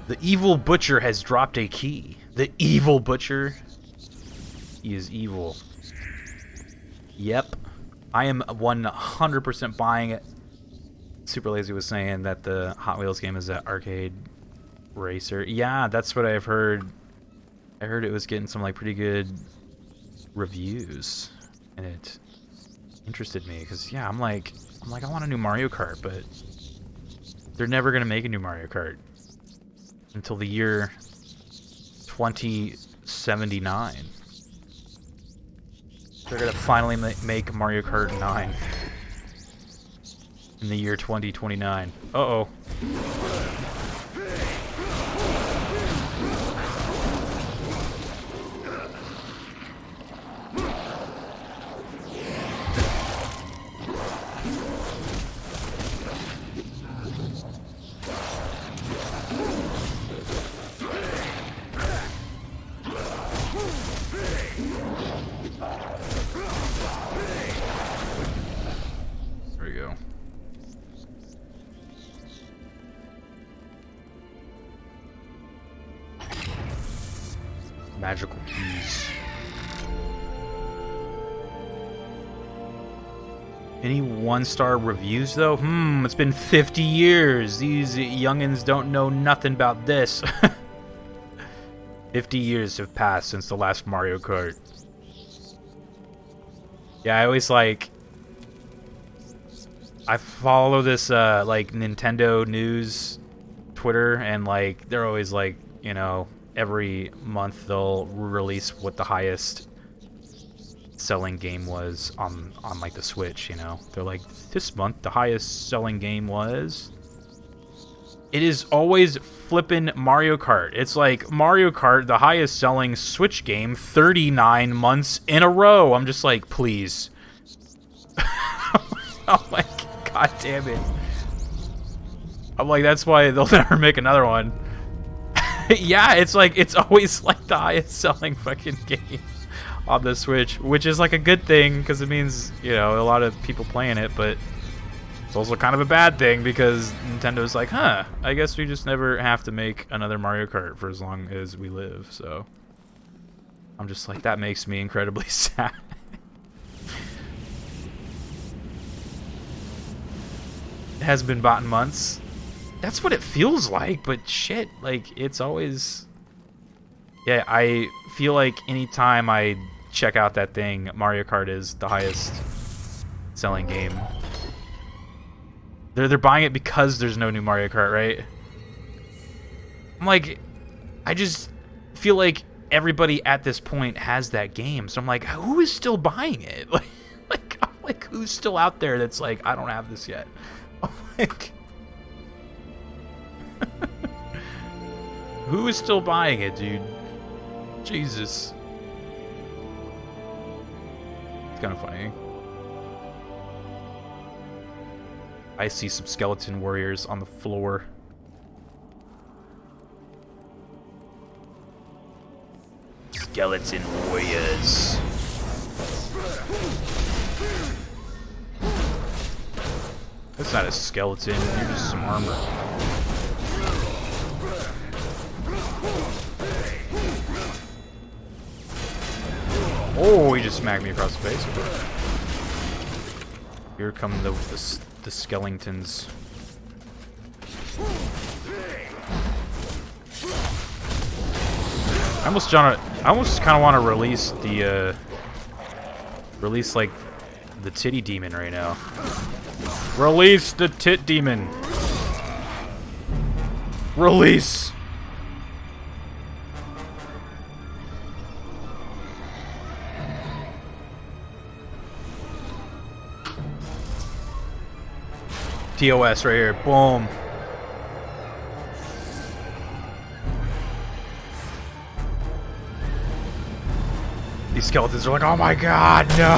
The evil butcher has dropped a key. The evil butcher? He is evil. Yep. I am 100% buying it. Super Lazy was saying that the Hot Wheels game is an arcade racer. Yeah, that's what I've heard. I heard it was getting some like pretty good reviews. And it interested me because yeah, I'm like I want a new Mario Kart, but they're never gonna make a new Mario Kart until the year 2079. They're gonna finally make Mario Kart 9 in the year 2029. Uh-oh. There we go. Magical keys. Any one-star reviews, though? It's been 50 years. These youngins don't know nothing about this. 50 years have passed since the last Mario Kart. Yeah, I always, like... I follow this, like, Nintendo news Twitter, and, like, they're always, like, you know... Every month they'll release what the highest selling game was on like the Switch, you know. They're like, this month the highest selling game was... It is always flippin' Mario Kart. It's like Mario Kart, the highest selling Switch game, 39 months in a row. I'm just like, please. I'm like, god damn it. I'm like, that's why they'll never make another one. Yeah, it's like, it's always like the highest selling fucking game on the Switch, which is like a good thing because it means, you know, a lot of people playing it, but it's also kind of a bad thing because Nintendo's like, I guess we just never have to make another Mario Kart for as long as we live, so I'm just like, that makes me incredibly sad. It hasn't been bought in months. That's what it feels like, but shit, like, it's always... Yeah, I feel like anytime I check out that thing, Mario Kart is the highest selling game. They're buying it because there's no new Mario Kart, right? I'm like, I just feel like everybody at this point has that game, so I'm like, who is still buying it? Like who's still out there that's like, I don't have this yet? I'm like... Who is still buying it, dude? Jesus. It's kind of funny. I see some skeleton warriors on the floor. Skeleton warriors. That's not a skeleton, you're just some armor. Oh, he just smacked me across the face. Here come the skeletons. I almost kind of want to release the like the titty demon right now. Release the tit demon. Release. TOS right here. Boom. These skeletons are like, oh my god, no.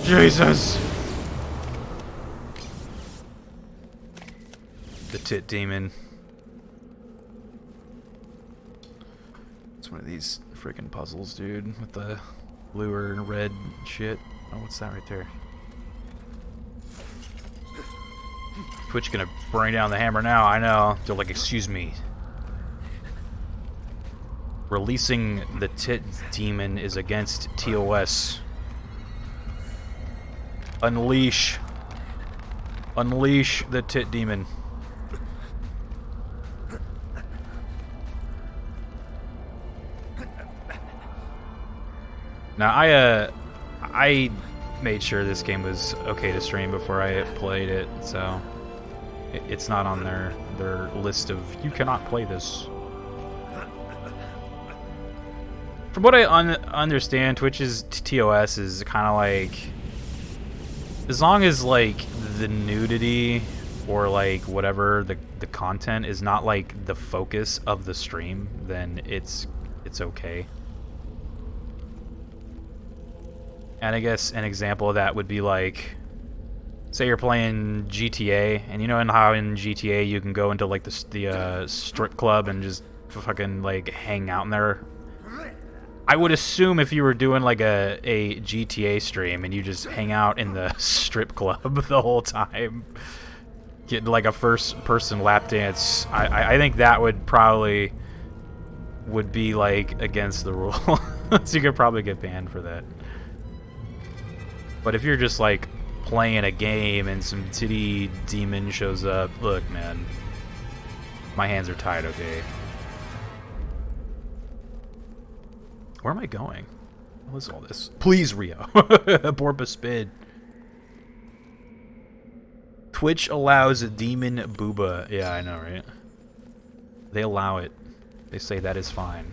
Jesus. The tit demon. It's one of these freaking puzzles, dude, with the blue or red shit. Oh, what's that right there? Twitch gonna bring down the hammer now, I know. They're like, excuse me. Releasing the tit demon is against TOS. Unleash. Unleash the tit demon. Now, I made sure this game was okay to stream before I played it, so it's not on their list of you cannot play this. From what I understand, Twitch's TOS is kind of like, as long as like the nudity or like whatever the content is not like the focus of the stream, then it's okay. And I guess an example of that would be like, say you're playing GTA, and you know how in GTA you can go into like the strip club and just fucking like hang out in there. I would assume if you were doing like a GTA stream and you just hang out in the strip club the whole time, getting like a first-person lap dance, I think that would be like against the rule. So you could probably get banned for that. But if you're just like playing a game and some titty demon shows up, look, man, my hands are tied, okay? Where am I going? What is all this? Please, Rio. Abort the spin. Twitch allows demon booba. Yeah, I know, right? They allow it. They say that is fine.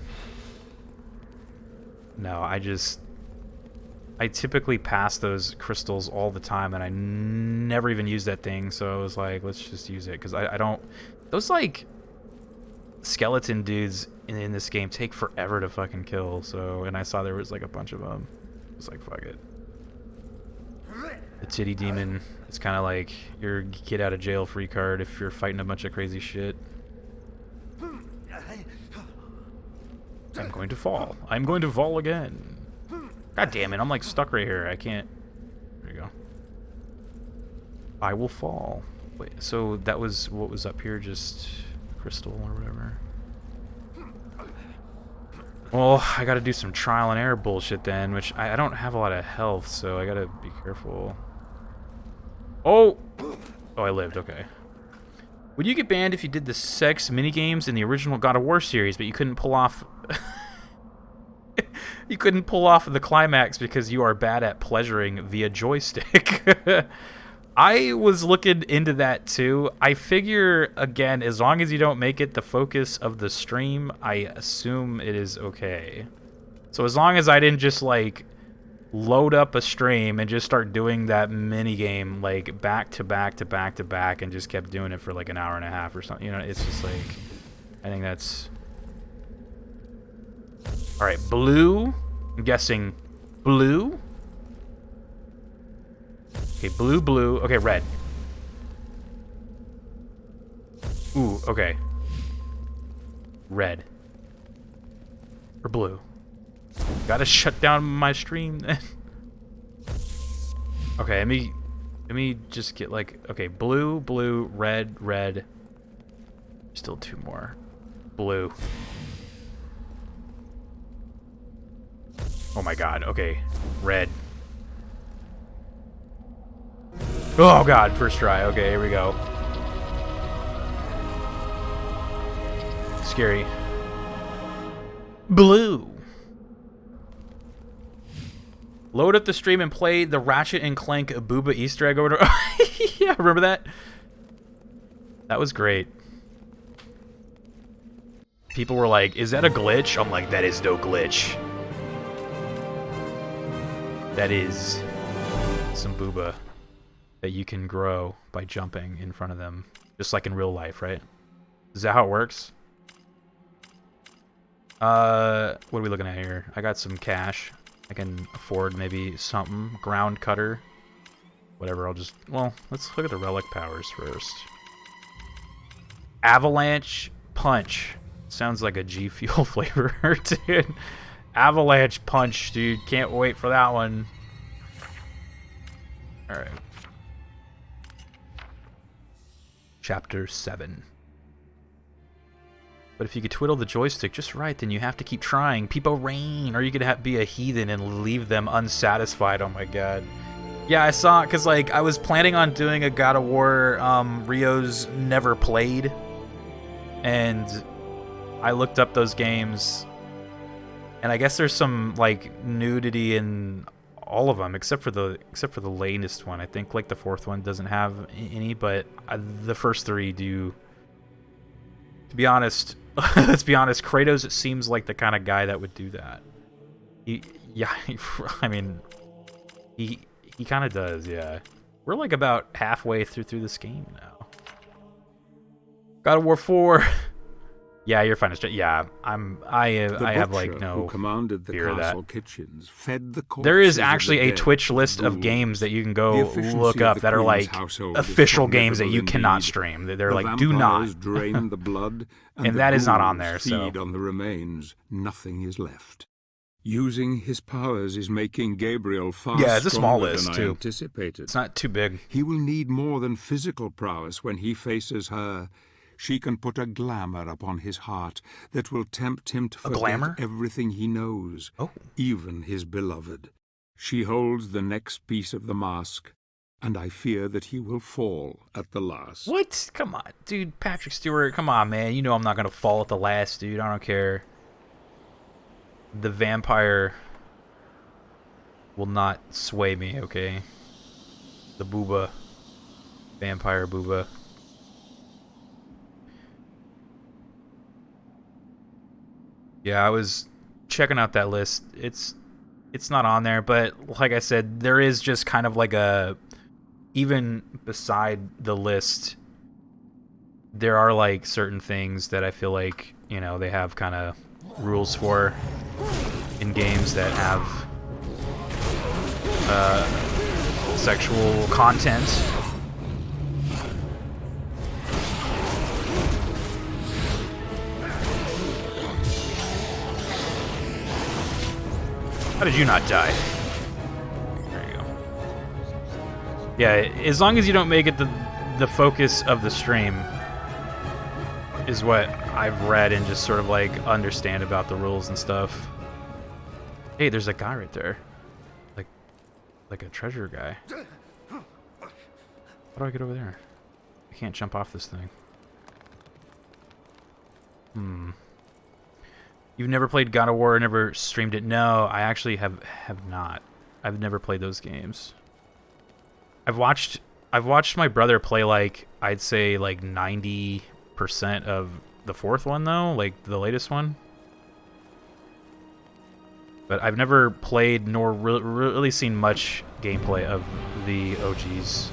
No, I typically pass those crystals all the time, and I never even use that thing, so I was like, let's just use it, because I don't... Those, like, skeleton dudes in this game take forever to fucking kill, so... And I saw there was, like, a bunch of them. I was like, fuck it. The titty demon, it's kind of like your get-out-of-jail-free card if you're fighting a bunch of crazy shit. I'm going to fall. I'm going to fall again. God damn it, I'm like stuck right here. I can't... There you go. I will fall. Wait, so that was what was up here, just crystal or whatever? Well, I gotta do some trial and error bullshit then, which I don't have a lot of health, so I gotta be careful. Oh! Oh, I lived, okay. Would you get banned if you did the sex minigames in the original God of War series, but you couldn't pull off... You couldn't pull off the climax because you are bad at pleasuring via joystick? I was looking into that too. I figure, again, as long as you don't make it the focus of the stream, I assume it is okay. So as long as I didn't just, like, load up a stream and just start doing that minigame, like, back to back to back to back, and just kept doing it for, like, an hour and a half or something, you know, it's just, like, I think that's... Alright, blue. I'm guessing blue. Okay, blue, blue. Okay, red. Ooh, okay. Red. Or blue. Gotta shut down my stream then. Okay, let me just get like... Okay, blue, blue, red, red. Still two more. Blue. Oh my god, okay. Red. Oh god, first try. Okay, here we go. Scary. Blue. Load up the stream and play the Ratchet and Clank Booba Easter egg order. Yeah, remember that? That was great. People were like, is that a glitch? I'm like, that is no glitch. That is some booba that you can grow by jumping in front of them. Just like in real life, right? Is that how it works? What are we looking at here? I got some cash. I can afford maybe something. Ground cutter. Whatever, I'll just... Well, let's look at the relic powers first. Avalanche Punch. Sounds like a G Fuel flavor, dude. Avalanche Punch, dude. Can't wait for that one. Alright. Chapter 7. But if you could twiddle the joystick just right, then you have to keep trying. People rain, or you could be a heathen and leave them unsatisfied. Oh my god. Yeah, I saw, because like, I was planning on doing a God of War Rio's Never Played. And I looked up those games, and I guess there's some like nudity in all of them except for the latest one. I think like the fourth one doesn't have any, but the first three do. To be honest, let's be honest, Kratos seems like the kind of guy that would do that. Yeah, I mean, he kind of does, yeah. We're like about halfway through this game now. God of War 4. Yeah, you're fine. Yeah, I have like no who commanded the fear of that. castle kitchens fed the There is corpses of actually the a dead Twitch to list of ghouls. games that you can The go efficiency look of up the that are Queen's like household is official games that you formidable cannot indeed. stream. They're The like, do not. vampires drain the blood, and the that is not on ghouls there, so. feed on the remains. Nothing is left. Using his powers is making Gabriel far Yeah, it's a small stronger list, than I too. anticipated. It's not too big. He will need more than physical prowess when he faces her. She can put a glamour upon his heart that will tempt him to forget glamour? everything he knows, Oh. even his beloved. She holds the next piece of the mask, and I fear that he will fall at the last. What? Come on, dude. Patrick Stewart, come on, man. You know I'm not going to fall at the last, dude. I don't care. The vampire will not sway me, okay? The booba. Vampire booba. Yeah, I was checking out that list. It's not on there, but like I said, there is just kind of like a... Even beside the list, there are like certain things that I feel like, you know, they have kind of rules for in games that have sexual content. How did you not die? There you go. Yeah, as long as you don't make it the focus of the stream is what I've read and just sort of like understand about the rules and stuff. Hey, there's a guy right there. Like a treasure guy. How do I get over there? I can't jump off this thing. You've never played God of War, never streamed it? No, I actually have not. I've never played those games. I've watched my brother play like, I'd say like 90% of the fourth one though, like the latest one. But I've never played nor really seen much gameplay of the OGs.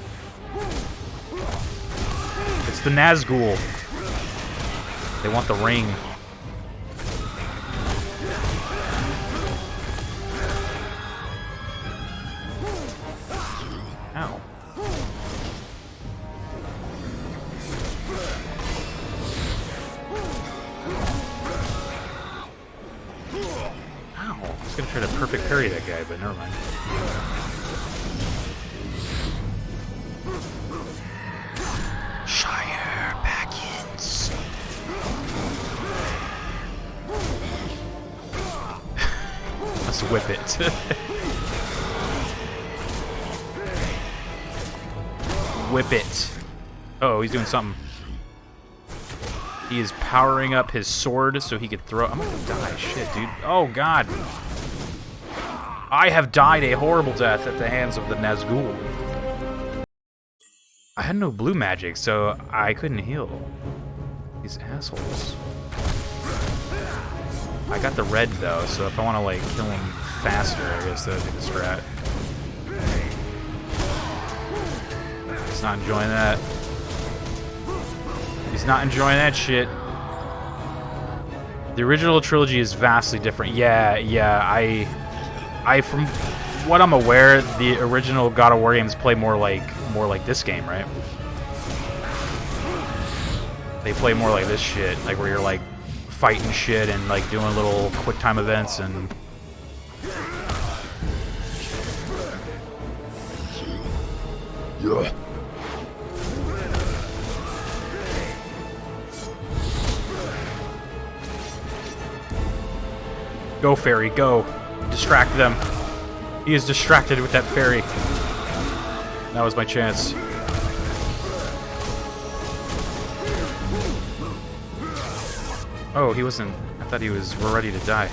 It's the Nazgul. They want the ring. Ow. Ow. I was gonna try to perfect parry that guy, but never mind. Shire Backins. Let's whip it. Whip it. Oh, he's doing something. He is powering up his sword so he could throw... I'm gonna die. Shit, dude. Oh, God. I have died a horrible death at the hands of the Nazgul. I had no blue magic, so I couldn't heal. These assholes. I got the red, though, so if I want to, like, kill him faster, I guess that would be the strat. He's not enjoying that. He's not enjoying that shit. The original trilogy is vastly different. Yeah, I from what I'm aware, the original God of War games play more like this game, right? They play more like this shit, like where you're like fighting shit and like doing little quick time events and yeah. Go, fairy, go. Distract them. He is distracted with that fairy. That was my chance. Oh, he wasn't... I thought he was ready to die.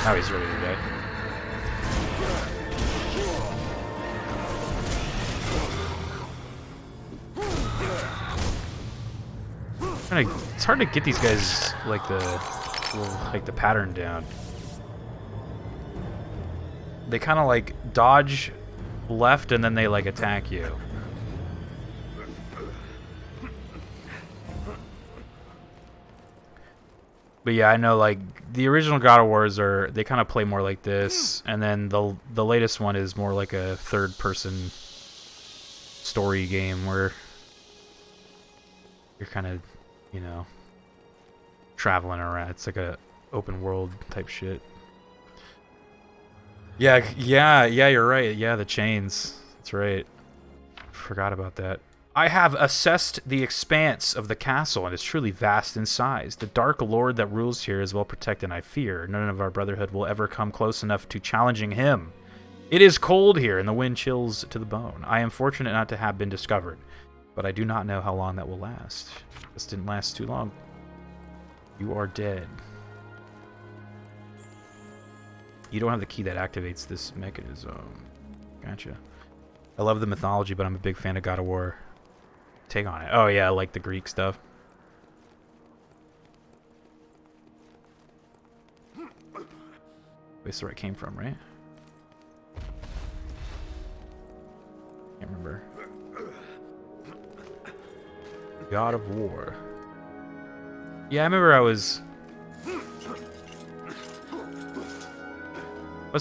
Now he's ready to die. It's hard to get these guys, like the pattern down. they kind of like dodge left and then they like attack you. But yeah, I know like the original God of Wars they kind of play more like this, and then the latest one is more like a third-person story game where you're kind of, you know, traveling around. It's like a open world type shit. Yeah, you're right. Yeah, the chains. That's right. Forgot about that. I have assessed the expanse of the castle, and it's truly vast in size. The Dark Lord that rules here is well protected, and I fear none of our Brotherhood will ever come close enough to challenging him. It is cold here, and the wind chills to the bone. I am fortunate not to have been discovered, but I do not know how long that will last. This didn't last too long. You are dead. You don't have the key that activates this mechanism. Gotcha. I love the mythology, but I'm a big fan of God of War. Take on it. Oh yeah, I like the Greek stuff. That's where it came from, right? Can't remember. God of War. Yeah, I remember I was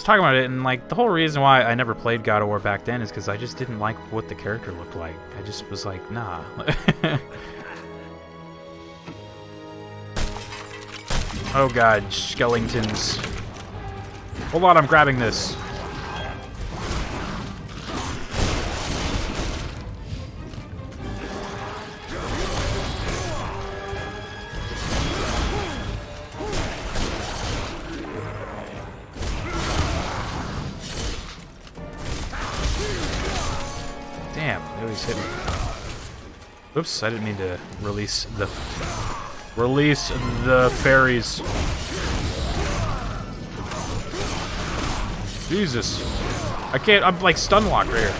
talking about it, and like the whole reason why I never played God of War back then is because I just didn't like what the character looked like. I just was like, nah. Oh god, skeletons. Hold on, I'm grabbing this. Oops, I didn't mean to release the fairies. Jesus. I can't, I'm like stun locked right here.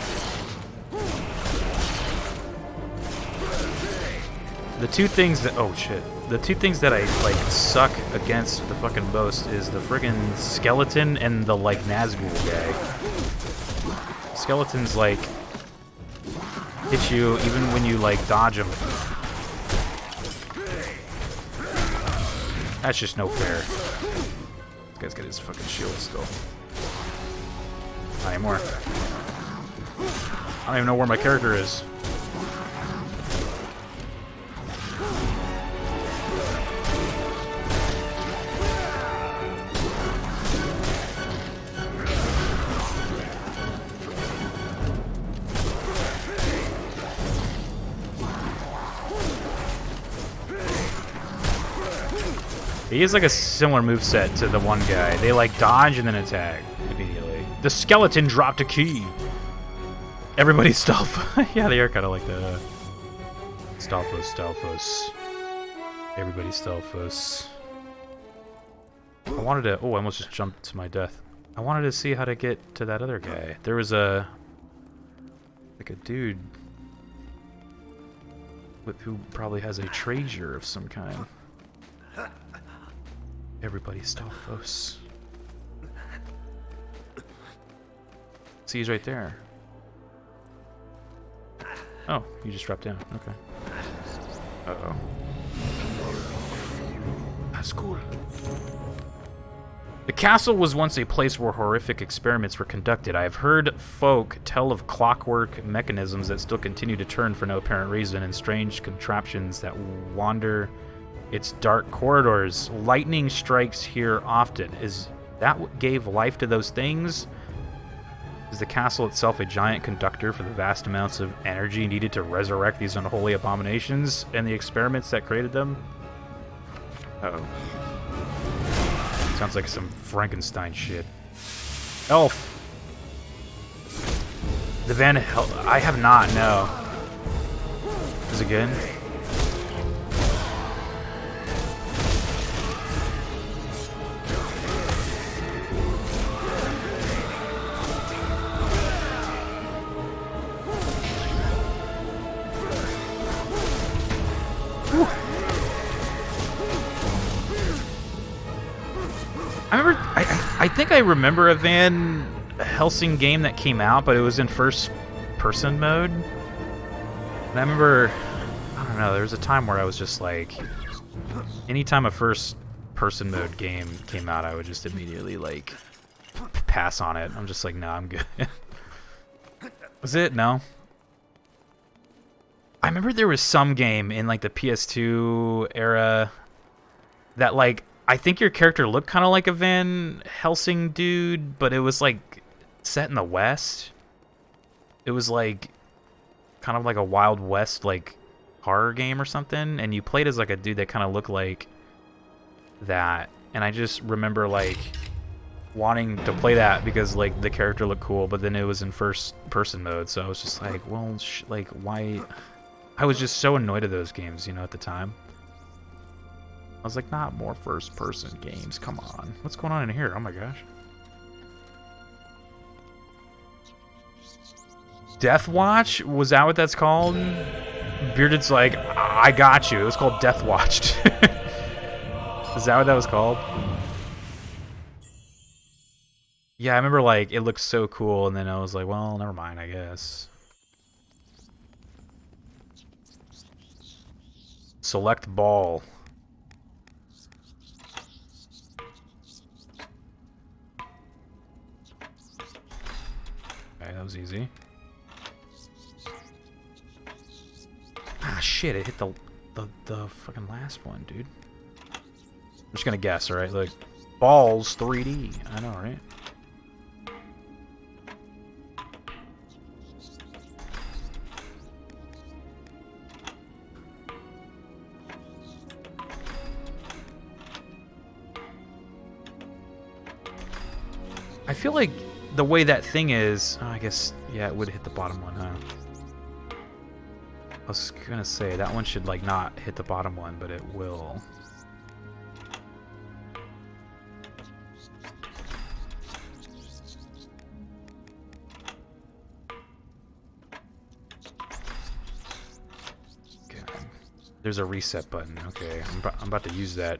The two things that, oh shit. The two things that I like suck against the fucking most is the friggin' skeleton and the like Nazgul guy. Skeleton's like hit you even when you like dodge them. That's just no fair. This guy's got his fucking shield still. Not anymore. I don't even know where my character is. He has like a similar moveset to the one guy. They like dodge and then attack immediately. The skeleton dropped a key. Everybody's stealth. Yeah, they are kind of like that. Stealthos. Everybody's stealthos. I wanted to... Oh, I almost just jumped to my death. I wanted to see how to get to that other guy. There was a... like a dude... who probably has a treasure of some kind. Everybody's stealthos. See, he's right there. Oh, you just dropped down. Okay. Uh-oh. That's cool. The castle was once a place where horrific experiments were conducted. I have heard folk tell of clockwork mechanisms that still continue to turn for no apparent reason, and strange contraptions that wander its dark corridors. Lightning strikes here often. Is that what gave life to those things? Is the castle itself a giant conductor for the vast amounts of energy needed to resurrect these unholy abominations and the experiments that created them? Uh-oh. Sounds like some Frankenstein shit. Elf! The Van Hel... I have not, no. Is it good? I think I remember a Van Hellsing game that came out, but it was in first-person mode. And I remember, I don't know, there was a time where I was just like, anytime a first-person mode game came out, I would just immediately, like, pass on it. I'm just like, no, I'm good. Was it? No. I remember there was some game in, like, the PS2 era that, like, I think your character looked kind of like a Van Helsing dude, but it was, like, set in the West. It was, like, kind of like a Wild West, like, horror game or something, and you played as, like, a dude that kind of looked like that. And I just remember, like, wanting to play that because, like, the character looked cool, but then it was in first-person mode, so I was just like, well, like, why... I was just so annoyed at those games, you know, at the time. I was like, not more first-person games, come on. What's going on in here? Oh my gosh. Death Watch? Was that what that's called? Bearded's like, I got you. It was called Death Watched. Is that what that was called? Yeah, I remember, like, it looked so cool, and then I was like, well, never mind, I guess. Select ball. Okay, that was easy. Ah, shit, it hit the fucking last one, dude. I'm just gonna guess, alright? Like, balls 3D. I know, right? I feel like the way that thing is... Oh, I guess, yeah, it would hit the bottom one, huh? I was gonna say, that one should, like, not hit the bottom one, but it will. Okay. There's a reset button. Okay, I'm about to use that.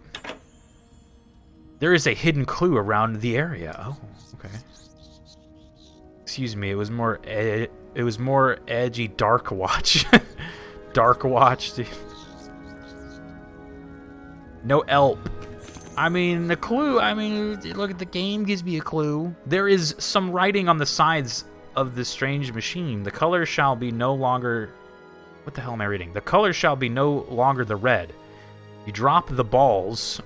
There is a hidden clue around the area. Oh, okay. Excuse me, it was more edgy Dark Watch. Dark Watch, dude. No help. I mean, the clue, I mean, look at the game gives me a clue. There is some writing on the sides of this strange machine. The color shall be no longer... What the hell am I reading? The color shall be no longer the red. You drop the balls...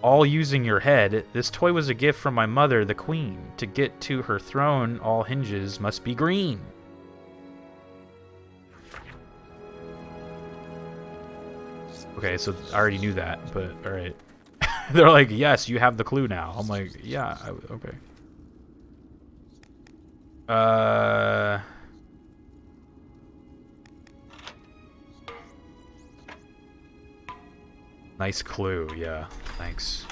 all using your head. This toy was a gift from my mother, the queen. To get to her throne, all hinges must be green. Okay, so I already knew that, but alright. They're like, yes, you have the clue now. I'm like, yeah, okay. Nice clue, yeah. Thanks.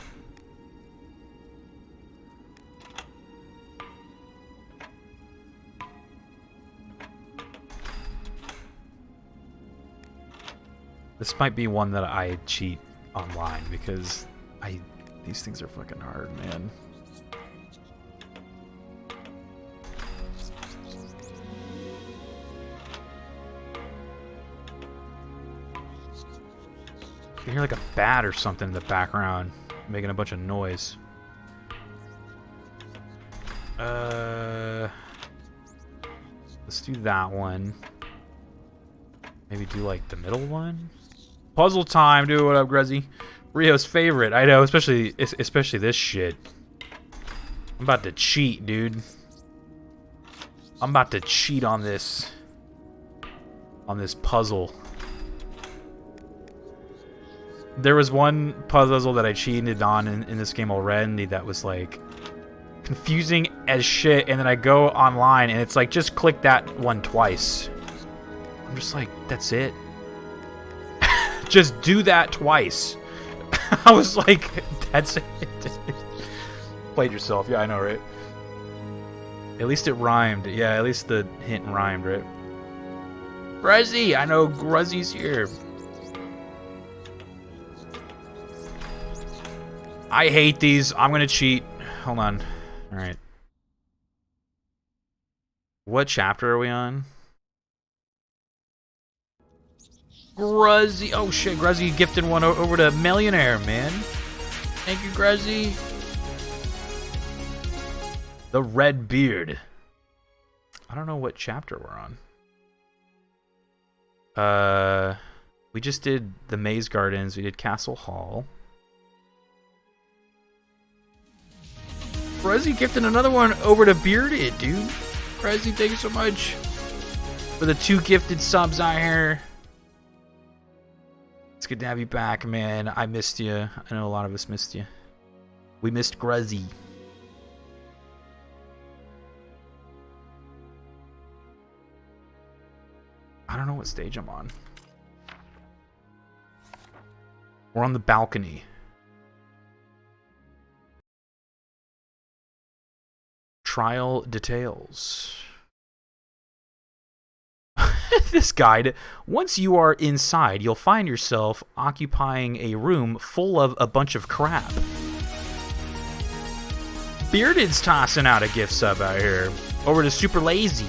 This might be one that I cheat online because these things are fucking hard, man. You hear like a bat or something in the background making a bunch of noise. Let's do that one. Maybe do like the middle one. Puzzle time, dude. What up, Gruzzy? Rio's favorite. I know, especially this shit. I'm about to cheat, dude. I'm about to cheat on this puzzle. There was one puzzle that I cheated on in this game already that was like confusing as shit, and then I go online and it's like, just click that one twice. I'm just like, that's it? Just do that twice. I was like, that's it. Played yourself. Yeah, I know, right? At least it rhymed. Yeah, at least the hint rhymed, right? Gruzzy! I know Gruzzy's here. I hate these. I'm gonna cheat. Hold on. Alright. What chapter are we on? Gruzzy. Oh shit, Gruzzy gifted one over to Millionaire, man. Thank you, Gruzzy. The Red Beard. I don't know what chapter we're on. We just did the Maze Gardens. We did Castle Hall. Gruzzy gifted another one over to Bearded, dude. Gruzzy, thank you so much for the 2 gifted subs out here. It's good to have you back, man. I missed you. I know a lot of us missed you. We missed Gruzzy. I don't know what stage I'm on. We're on the balcony. Trial details. This guide. Once you are inside, you'll find yourself occupying a room full of a bunch of crap. Bearded's tossing out a gift sub out here. Over to Super Lazy.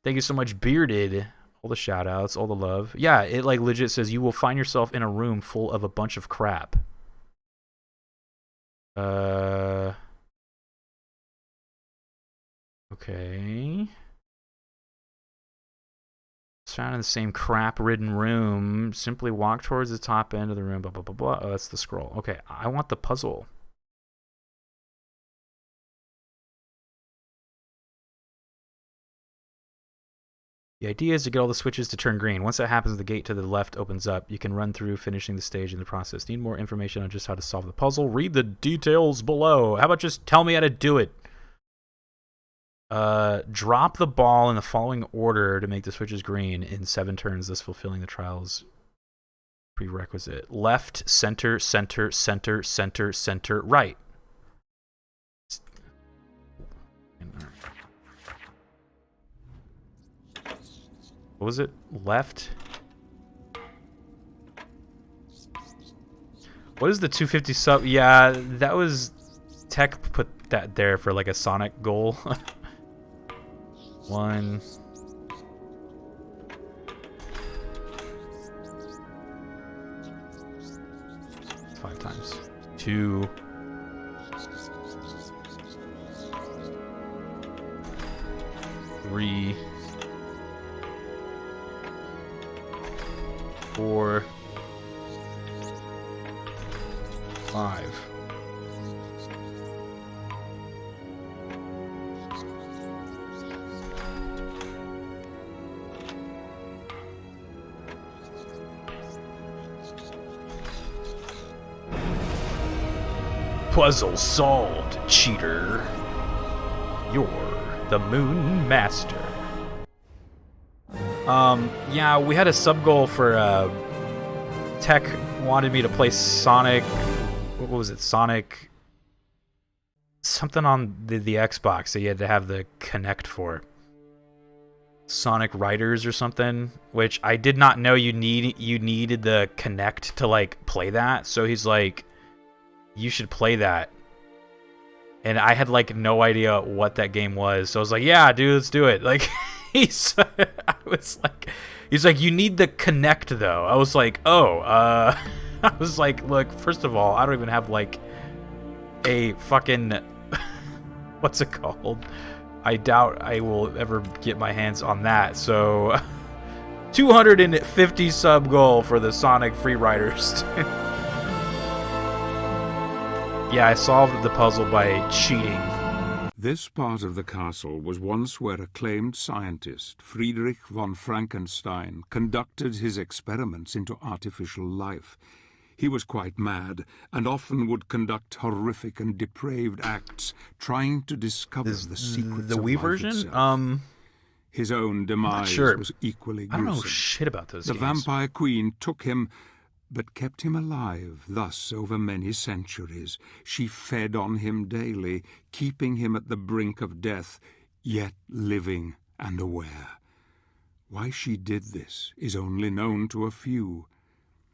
Thank you so much, Bearded. All the shout outs, all the love. Yeah, it like legit says you will find yourself in a room full of a bunch of crap. Okay. It's found in the same crap-ridden room. Simply walk towards the top end of the room. Blah, blah, blah, blah. Oh, that's the scroll. Okay, I want the puzzle. The idea is to get all the switches to turn green. Once that happens, the gate to the left opens up. You can run through, finishing the stage in the process. Need more information on just how to solve the puzzle? Read the details below. How about just tell me how to do it? Drop the ball in the following order to make the switches green in 7 turns, thus fulfilling the trial's prerequisite. Left, center, center, center, center, center, right. What was it? Left? What is the 250 sub? Yeah, that was... Tech put that there for like a Sonic goal. 1... 5 times. 2... 3... 4... 5. Puzzle solved, cheater. You're the Moon Master. Yeah, we had a sub goal for Tech wanted me to play Sonic. What was it? Sonic something on the Xbox that you had to have the Kinect for. Sonic Riders or something, which I did not know you needed the Kinect to like play that. So he's like, you should play that. And I had like no idea what that game was. So I was like, yeah, dude, let's do it. Like he's like, you need the Kinect though. I was like, oh, I was like, look, first of all, I don't even have like a fucking what's it called? I doubt I will ever get my hands on that. So 250 sub goal for the Sonic Free Riders. Yeah, I solved the puzzle by cheating. This part of the castle was once where acclaimed scientist Friedrich von Frankenstein conducted his experiments into artificial life. He was quite mad, and often would conduct horrific and depraved acts, trying to discover the secrets the of Wii life version? itself. His own demise was equally gruesome. I don't know shit about those games. The Vampire Queen took him, but kept him alive. Thus, over many centuries, she fed on him daily, keeping him at the brink of death, yet living and aware. Why she did this is only known to a few.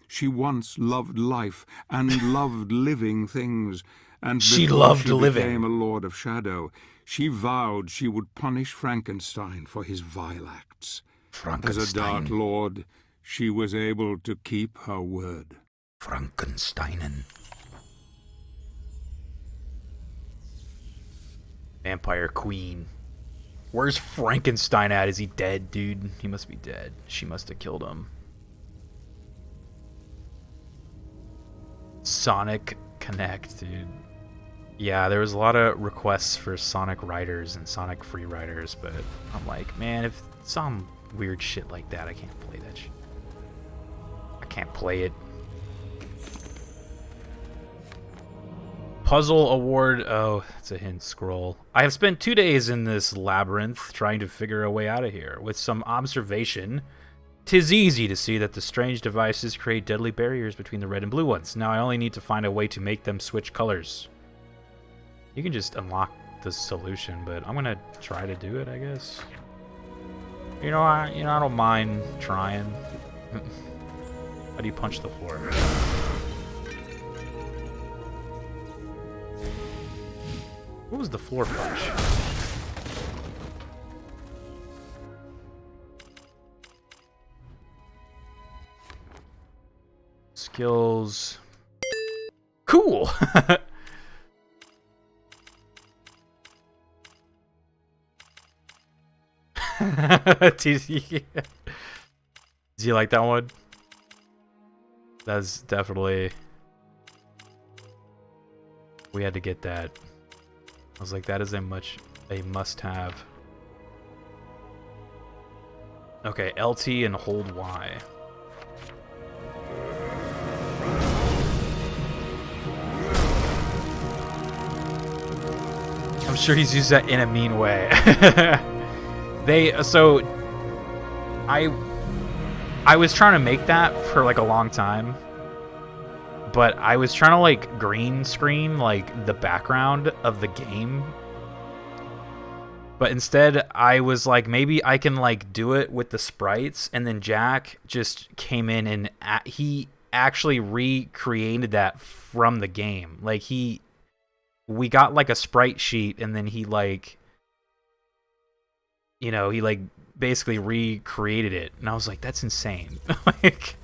She once loved life and loved living things, and She before loved she living. became a Lord of Shadow, she vowed she would punish Frankenstein for his vile acts. As a Dark Lord, she was able to keep her word. Frankensteinen. Vampire Queen. Where's Frankenstein at? Is he dead, dude? He must be dead. She must have killed him. Sonic Connect, dude. Yeah, there was a lot of requests for Sonic Riders and Sonic Free Riders, but I'm like, man, if some weird shit like that, I can't play that shit. I can't play it. Puzzle award. Oh, it's a hint scroll. I have spent 2 days in this labyrinth trying to figure a way out of here. With some observation, 'tis easy to see that the strange devices create deadly barriers between the red and blue ones. Now I only need to find a way to make them switch colors. You can just unlock the solution, but I'm gonna try to do it, I guess. I don't mind trying. How do you punch the floor? What was the floor punch? Skills. Cool! Do you like that one? That's definitely... We had to get that. I was like, that is a must-have. Okay, LT and hold Y. I'm sure he's used that in a mean way. I was trying to make that for like a long time. But I was trying to like green screen like the background of the game. But instead I was like, maybe I can like do it with the sprites, and then Jack just came in and he actually recreated that from the game. Like we got like a sprite sheet, and then he like, he like basically recreated it. And I was like, that's insane. Like,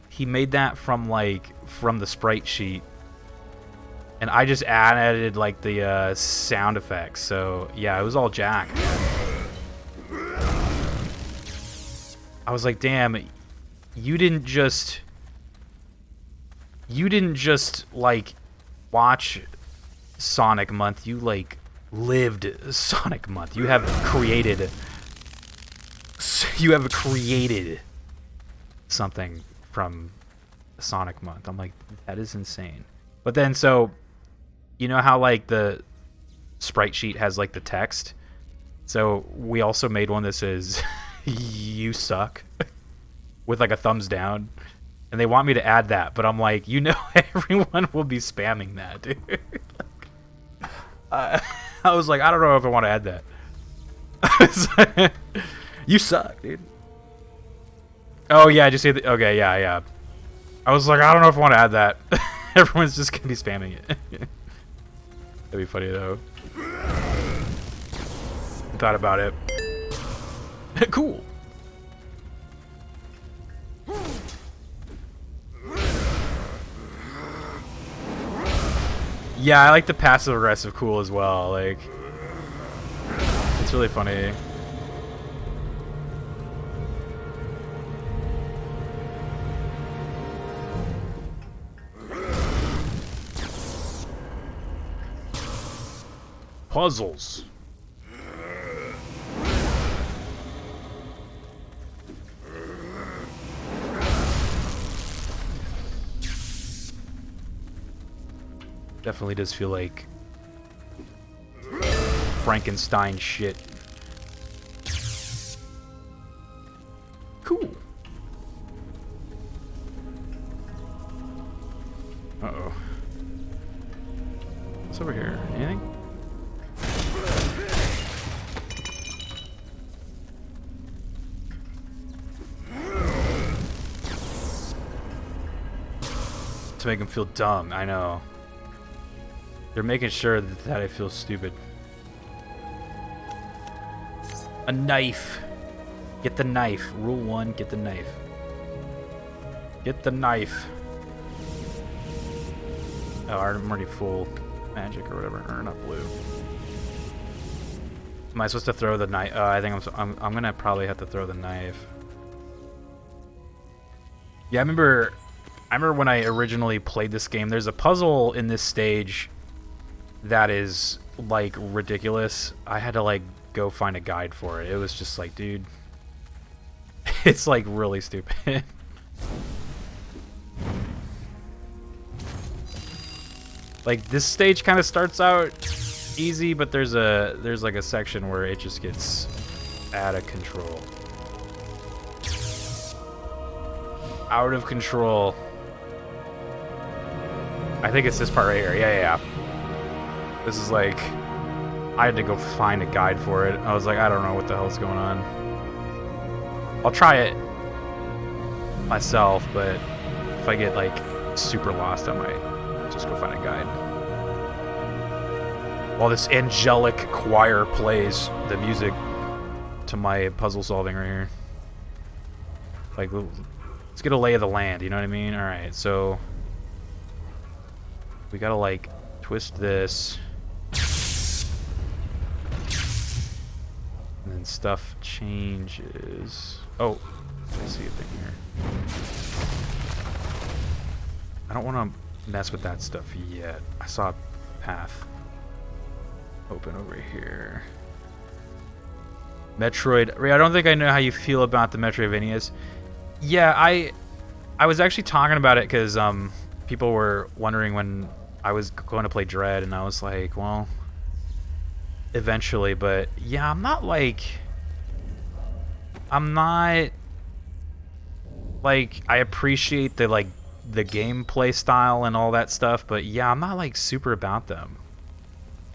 he made that from the sprite sheet, and I just added like the sound effects. So yeah, it was all Jack. I was like, damn, you didn't just like watch Sonic Month. You like lived Sonic Month. You have created something from Sonic Month. I'm like, that is insane. But then, so you know how like the sprite sheet has like the text? So we also made one that says you suck with like a thumbs down, and they want me to add that, but I'm like, everyone will be spamming that, dude. I was like, I don't know if I want to add that. You suck, dude. Oh yeah, I just say that. Okay, yeah. I was like, I don't know if I want to add that. Everyone's just gonna be spamming it. That'd be funny though. Thought about it. Cool. Yeah, I like the passive aggressive cool as well. Like, it's really funny. Puzzles. Definitely does feel like Frankenstein shit. Cool. Uh-oh. What's over here? Anything? To make them feel dumb, I know. They're making sure that I feel stupid. A knife. Get the knife. Rule 1, get the knife. Get the knife. Oh, I'm already full magic or whatever, or not blue. Am I supposed to throw the knife? I think I'm gonna probably have to throw the knife. Yeah, I remember when I originally played this game, there's a puzzle in this stage that is, like, ridiculous. I had to, like, go find a guide for it. It was just like, dude, it's, like, really stupid. Like, this stage kind of starts out easy, but there's like a section where it just gets out of control. Out of control. I think it's this part right here. Yeah. This is like, I had to go find a guide for it. I was like, I don't know what the hell's going on. I'll try it myself, but if I get like super lost, I might just go find a guide. While this angelic choir plays the music to my puzzle solving right here. Like, let's get a lay of the land, you know what I mean? Alright, so we gotta, like, twist this. And then stuff changes. Oh, I see a thing here. I don't want to mess with that stuff yet. I saw a path open over here. Metroid. I don't think I know how you feel about the Metroidvanias. Yeah, I was actually talking about it because people were wondering when I was going to play Dread, and I was like, well, eventually. But yeah, I'm not like I appreciate the gameplay style and all that stuff, but yeah, I'm not like super about them.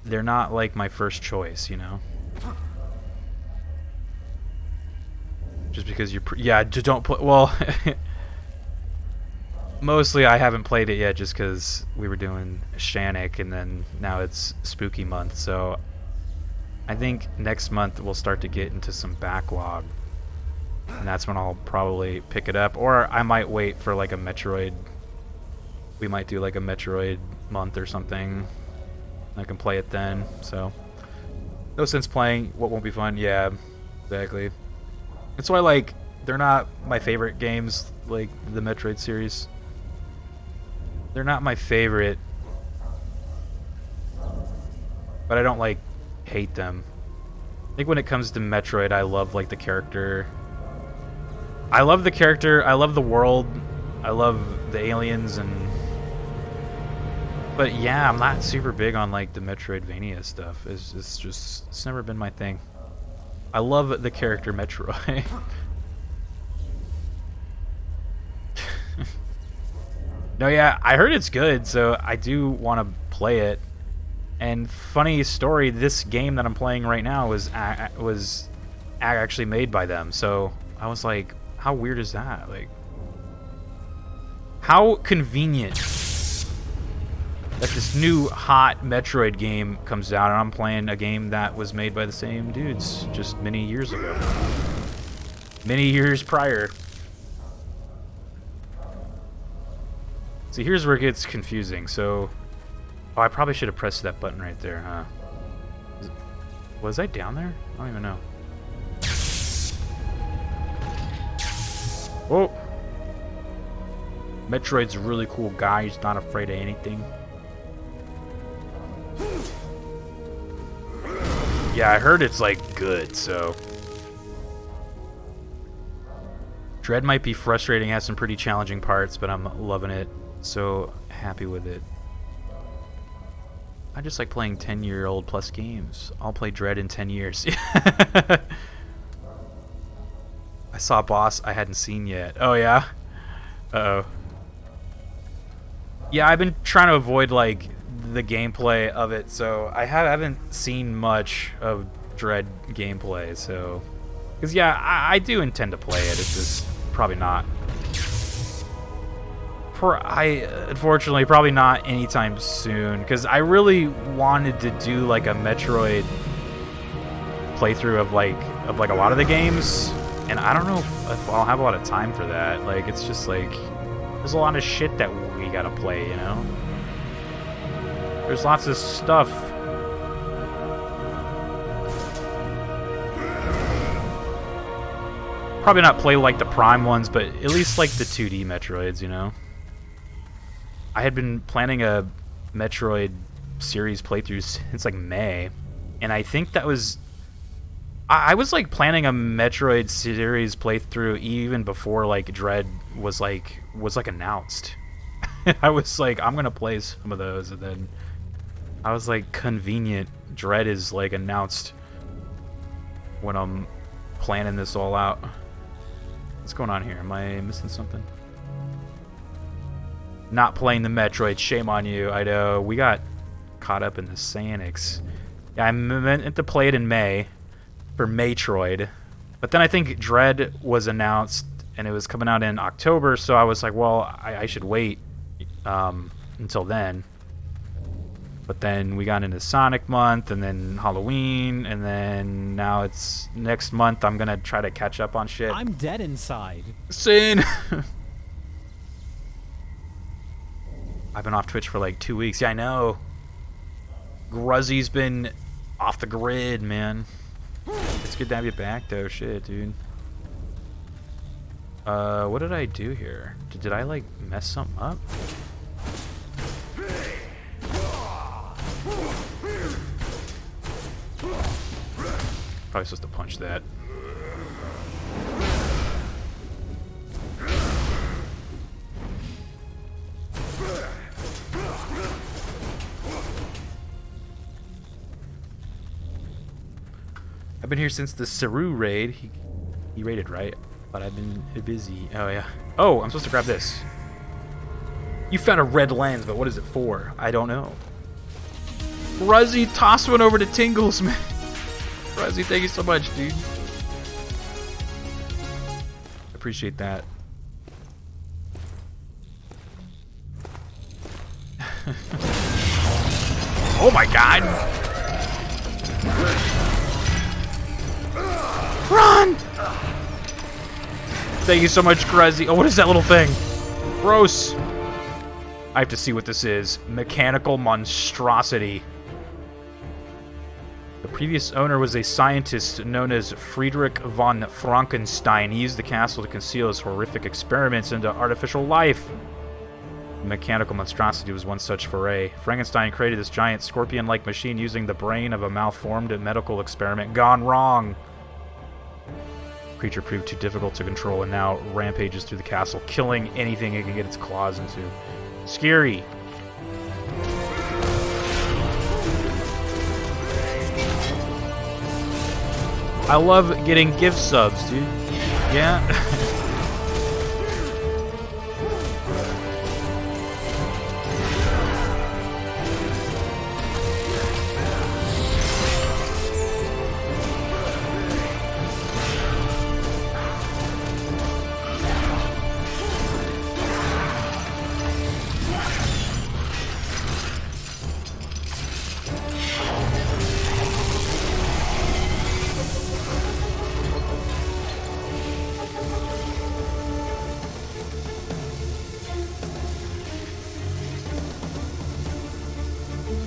They're not like my first choice, you know. Just because don't play. Well, mostly I haven't played it yet, just because we were doing Shannick, and then now it's spooky month. So I think next month we'll start to get into some backlog, and that's when I'll probably pick it up. Or I might wait for like a Metroid. We might do like a Metroid month or something. I can play it then. So no sense playing what won't be fun. Yeah, exactly. That's why, like, they're not my favorite games, like the Metroid series. They're not my favorite, but I don't like hate them. I think when it comes to Metroid, I love like the character. I love the character. I love the world. I love the aliens, but yeah, I'm not super big on like the Metroidvania stuff. It's never been my thing. I love the character Metroid. No, yeah, I heard it's good, so I do want to play it. And funny story, this game that I'm playing right now was actually made by them. So I was like, how weird is that? Like, how convenient that this new hot Metroid game comes out, and I'm playing a game that was made by the same dudes just many years ago. Many years prior. See, here's where it gets confusing. So, oh, I probably should have pressed that button right there, huh? Was I down there? I don't even know. Whoa! Metroid's a really cool guy. He's not afraid of anything. Yeah, I heard it's like good, so. Dread might be frustrating, has some pretty challenging parts, but I'm loving it. So happy with it. I just like playing 10-year-old plus games. I'll play Dread in 10 years. I saw a boss I hadn't seen yet. Oh yeah? Uh-oh. Yeah, I've been trying to avoid like the gameplay of it, so I haven't seen much of Dread gameplay, so. Because yeah, I do intend to play it, it's just probably not unfortunately probably not anytime soon, because I really wanted to do like a Metroid playthrough of like a lot of the games, and I don't know if I'll have a lot of time for that. Like, it's just like there's a lot of shit that we gotta play, you know? There's lots of stuff. Probably not play like the Prime ones, but at least like the 2D Metroids, you know? I had been planning a Metroid series playthrough since like May, and I think that was... I was like planning a Metroid series playthrough even before like Dread was like announced. I was like, I'm gonna play some of those, and then I was like, convenient. Dread is like announced when I'm planning this all out. What's going on here? Am I missing something? Not playing the Metroid. Shame on you. I know. We got caught up in the Sanix. Yeah, I meant to play it in May for Metroid. But then I think Dread was announced, and it was coming out in October, so I was like, well, I should wait until then. But then we got into Sonic month, and then Halloween, and then now it's next month. I'm gonna try to catch up on shit. I'm dead inside. Sin. I've been off Twitch for like 2 weeks. Yeah, I know. Gruzzy's been off the grid, man. It's good to have you back, though. Shit, dude. What did I do here? Did I like mess something up? Probably supposed to punch that. I've been here since the Saru raid. He raided, right? But I've been busy. Oh, yeah. Oh, I'm supposed to grab this. You found a red lens, but what is it for? I don't know. Ruzzy, toss one over to Tingles, man. Ruzzy, thank you so much, dude. Appreciate that. Oh my god! Run! Thank you so much, Gruzzy. Oh, what is that little thing? Gross. I have to see what this is. Mechanical Monstrosity. The previous owner was a scientist known as Friedrich von Frankenstein. He used the castle to conceal his horrific experiments into artificial life. The Mechanical Monstrosity was one such foray. Frankenstein created this giant scorpion-like machine using the brain of a malformed medical experiment gone wrong. The creature proved too difficult to control and now rampages through the castle, killing anything it can get its claws into. Scary. I love getting gift subs, dude. Yeah.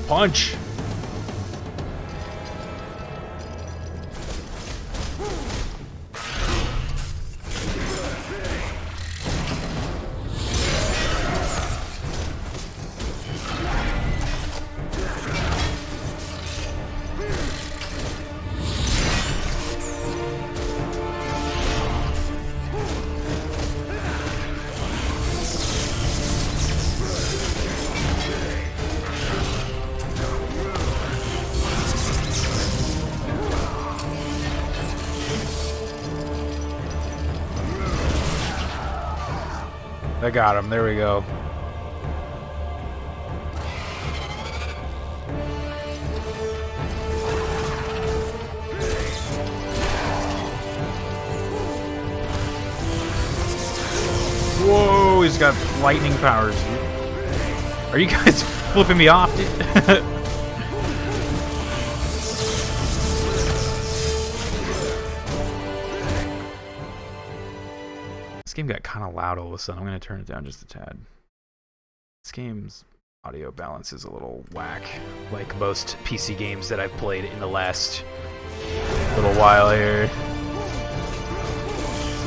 Punch! I got him. There we go. Whoa, always got lightning powers, dude. Are you guys flipping me off, dude? This game got kind of loud all of a sudden. I'm going to turn it down just a tad. This game's audio balance is a little whack, like most PC games that I've played in the last little while here.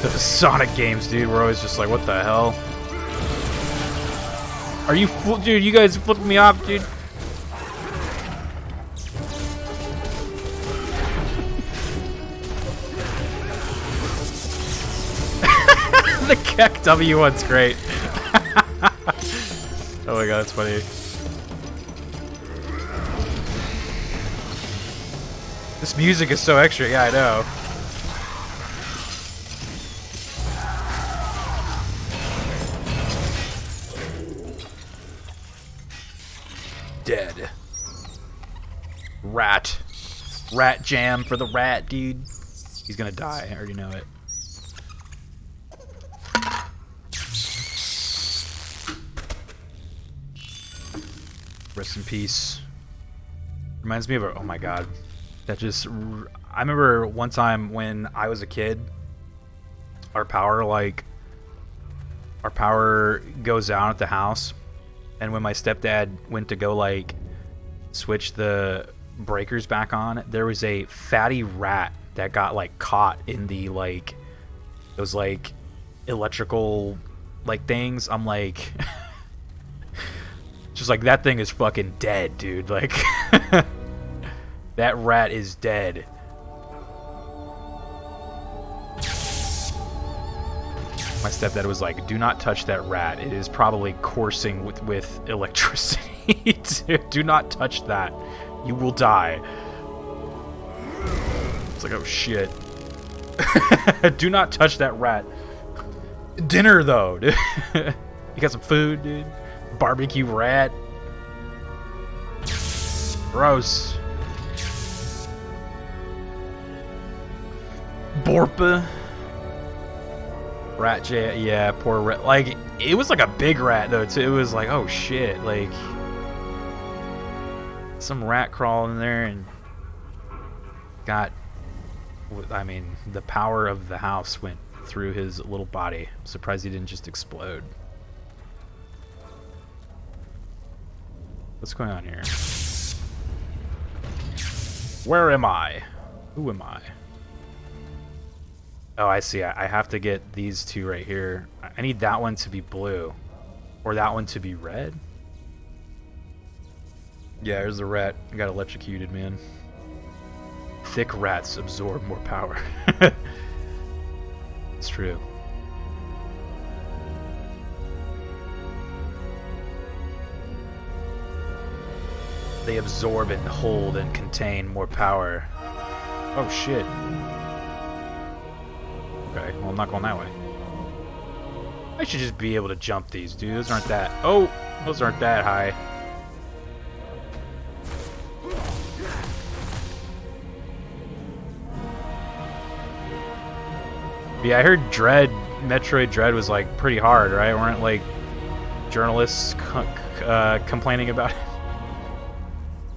The Sonic games, dude, we're always just like, what the hell? Are you dude, you guys flipping me off, dude? The Keck W one's great. Oh my god, that's funny. This music is so extra, yeah, I know. Dead. Rat. Rat jam for the rat, dude. He's gonna die, I already know it. Rest in peace. Reminds me of a, oh my god. That just, I remember one time when I was a kid, our power goes out at the house, and when my stepdad went to go like switch the breakers back on, there was a fatty rat that got like caught in the like those like electrical like things. I'm like just like, that thing is fucking dead, dude. Like that rat is dead. My stepdad was like, do not touch that rat. It is probably coursing with electricity. Do not touch that. You will die. It's like, oh shit. Do not touch that rat. Dinner though, dude. You got some food, dude? Barbecue rat. Gross. Borpa. Rat jam, yeah, poor rat. Like, it was like a big rat though too. It was like, oh shit, like some rat crawled in there and got, I mean, the power of the house went through his little body. I'm surprised he didn't just explode. What's going on here? Where am I? Who am I? Oh, I see. I have to get these two right here. I need that one to be blue. Or that one to be red. Yeah, there's the rat. I got electrocuted, man. Thick rats absorb more power. It's true. They absorb and hold and contain more power. Oh, shit. Okay, well, I'm not going that way. I should just be able to jump these, dude. Those aren't that... Oh! Those aren't that high. Yeah, I heard Metroid Dread was, like, pretty hard, right? Weren't, like, journalists complaining about it?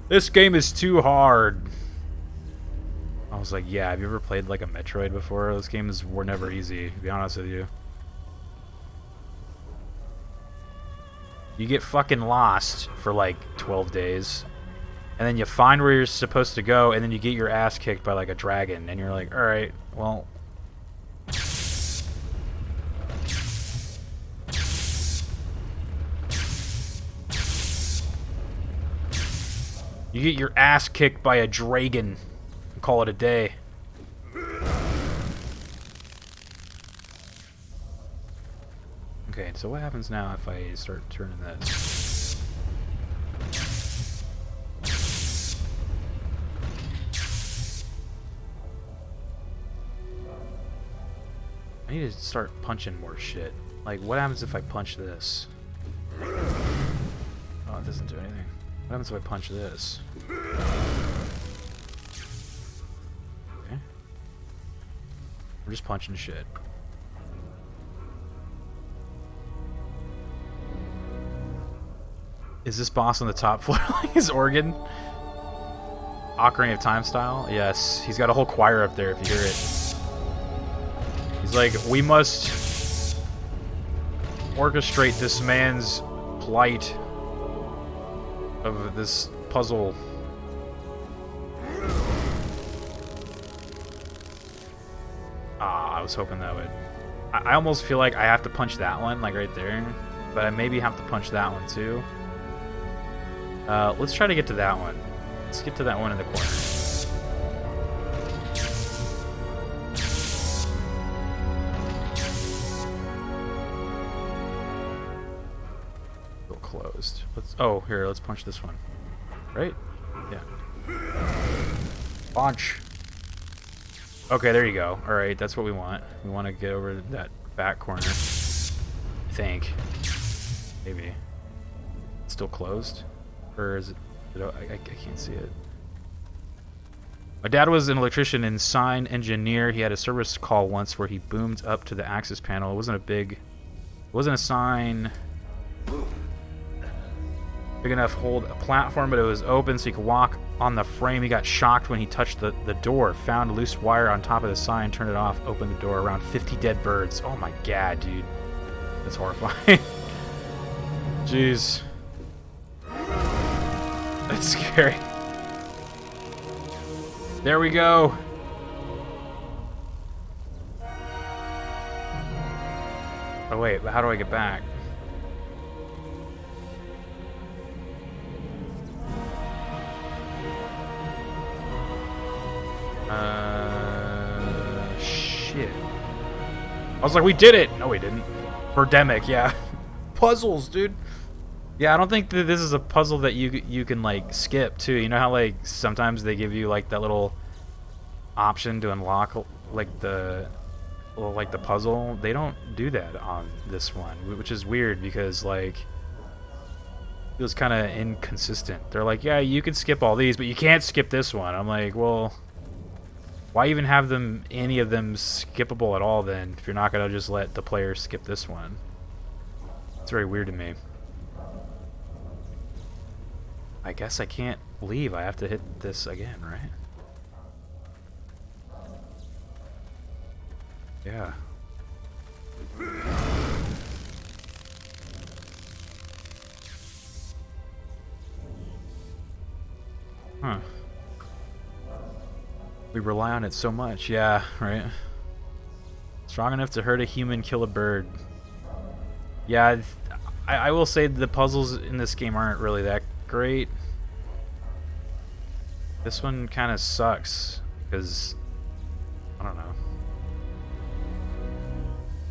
This game is too hard. I was like, yeah, have you ever played like a Metroid before? Those games were never easy, to be honest with you. You get fucking lost for like 12 days, and then you find where you're supposed to go, and then you get your ass kicked by like a dragon, and you're like, alright, well... You get your ass kicked by a dragon. Call it a day. Okay, so what happens now if I start turning this? I need to start punching more shit. Like, what happens if I punch this? Oh, it doesn't do anything. What happens if I punch this? Okay. We're just punching shit. Is this boss on the top floor like his organ? Ocarina of Time style? Yes. He's got a whole choir up there if you hear it. He's like, we must orchestrate this man's plight of this puzzle. Ah, I was hoping that would... I almost feel like I have to punch that one, like right there. But I maybe have to punch that one too. Let's try to get to that one. Let's get to that one in the corner. Still closed. Let's punch this one. Right? Yeah. Punch. Okay, there you go. Alright, that's what we want. We want to get over that back corner. I think. Maybe. It's still closed? Or is it... I can't see it. My dad was an electrician and sign engineer. He had a service call once where he boomed up to the access panel. It wasn't a sign big enough to hold a platform, but it was open so he could walk on the frame. He got shocked when he touched the door, found a loose wire on top of the sign, turned it off, opened the door. Around 50 dead birds. Oh my god, dude. That's horrifying. Jeez. That's scary. There we go. Oh wait, but how do I get back? Shit. I was like, we did it! No, we didn't. Birdemic, yeah. Puzzles, dude. Yeah, I don't think that this is a puzzle that you can, like, skip, too. You know how, like, sometimes they give you, like, that little option to unlock, like, the puzzle? They don't do that on this one, which is weird because, like, it feels kind of inconsistent. They're like, yeah, you can skip all these, but you can't skip this one. I'm like, well... why even have any of them skippable at all then, if you're not going to just let the player skip this one? It's very weird to me. I guess I can't leave. I have to hit this again, right? Yeah. Huh. We rely on it so much. Yeah, right? Strong enough to hurt a human, kill a bird. Yeah, I will say the puzzles in this game aren't really that great. This one kind of sucks because I don't know.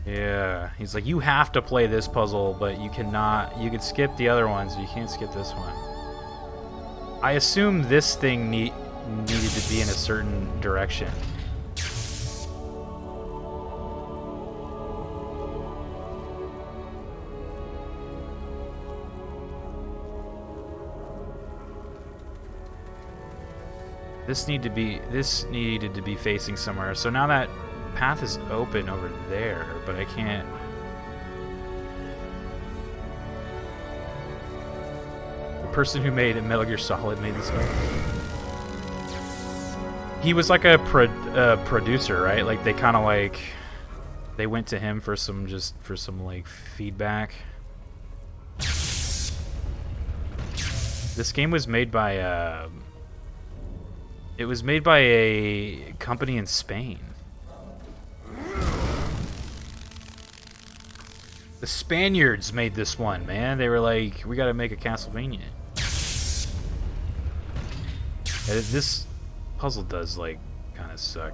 Yeah, he's like, you have to play this puzzle, but you cannot. You could skip the other ones, you can't skip this one. I assume this thing needed to be in a certain direction. This needed to be facing somewhere. So now that path is open over there, but I can't. The person who made Metal Gear Solid made this game. He was like a producer, right? Like they kind of like they went to him for some like feedback. This game was made by it was made by a company in Spain. The Spaniards made this one, man. They were like, we gotta make a Castlevania. This puzzle does, like, kind of suck.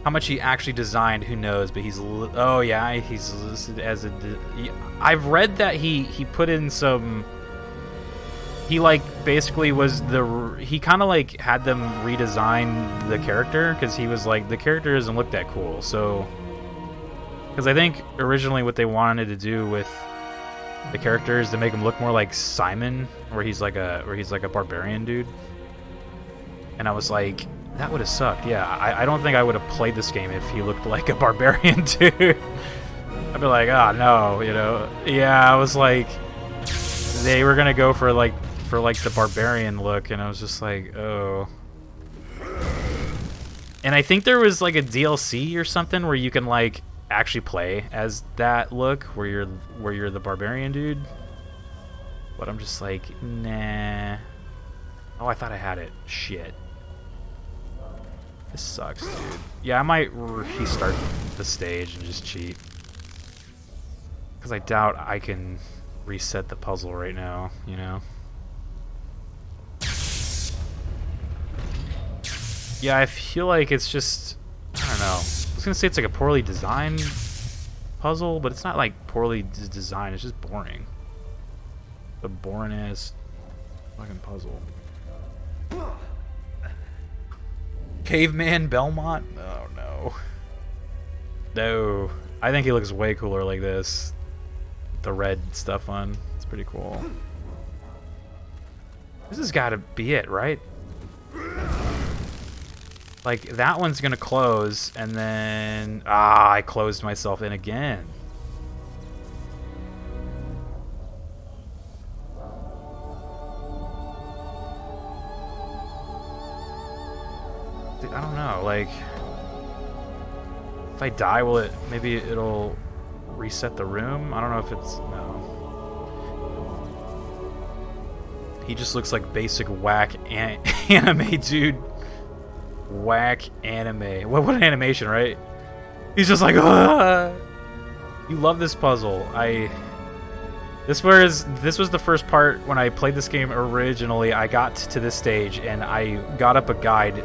How much he actually designed, who knows, but he's... oh, yeah, he's listed as a... I've read that he put in some... He, like, basically was the... He kind of, like, had them redesign the character, because he was like, the character doesn't look that cool, so... Because I think originally what they wanted to do with the character is to make him look more like Simon, where he's like a barbarian dude. And I was like... That would have sucked, yeah. I don't think I would have played this game if he looked like a barbarian, dude. I'd be like, oh no, you know. Yeah, I was like, they were gonna go for like the barbarian look, and I was just like, oh. And I think there was like a DLC or something where you can like actually play as that look, where you're the barbarian dude. But I'm just like, nah. Oh, I thought I had it. Shit. This sucks, dude. Yeah, I might restart the stage and just cheat. Because I doubt I can reset the puzzle right now, you know? Yeah, I feel like it's just... I don't know. I was going to say it's like a poorly designed puzzle, but it's not like poorly designed. It's just boring. The boring-ass fucking puzzle. Caveman Belmont? Oh, no. No. I think he looks way cooler like this. The red stuff on. It's pretty cool. This has got to be it, right? Like, that one's going to close, and then... Ah, I closed myself in again. I don't know, like... If I die, will it... Maybe it'll reset the room? I don't know if it's... No. He just looks like basic whack anime, dude. Whack anime. What an animation, right? He's just like, ah! You love this puzzle. This was the first part when I played this game originally. I got to this stage and I got up a guide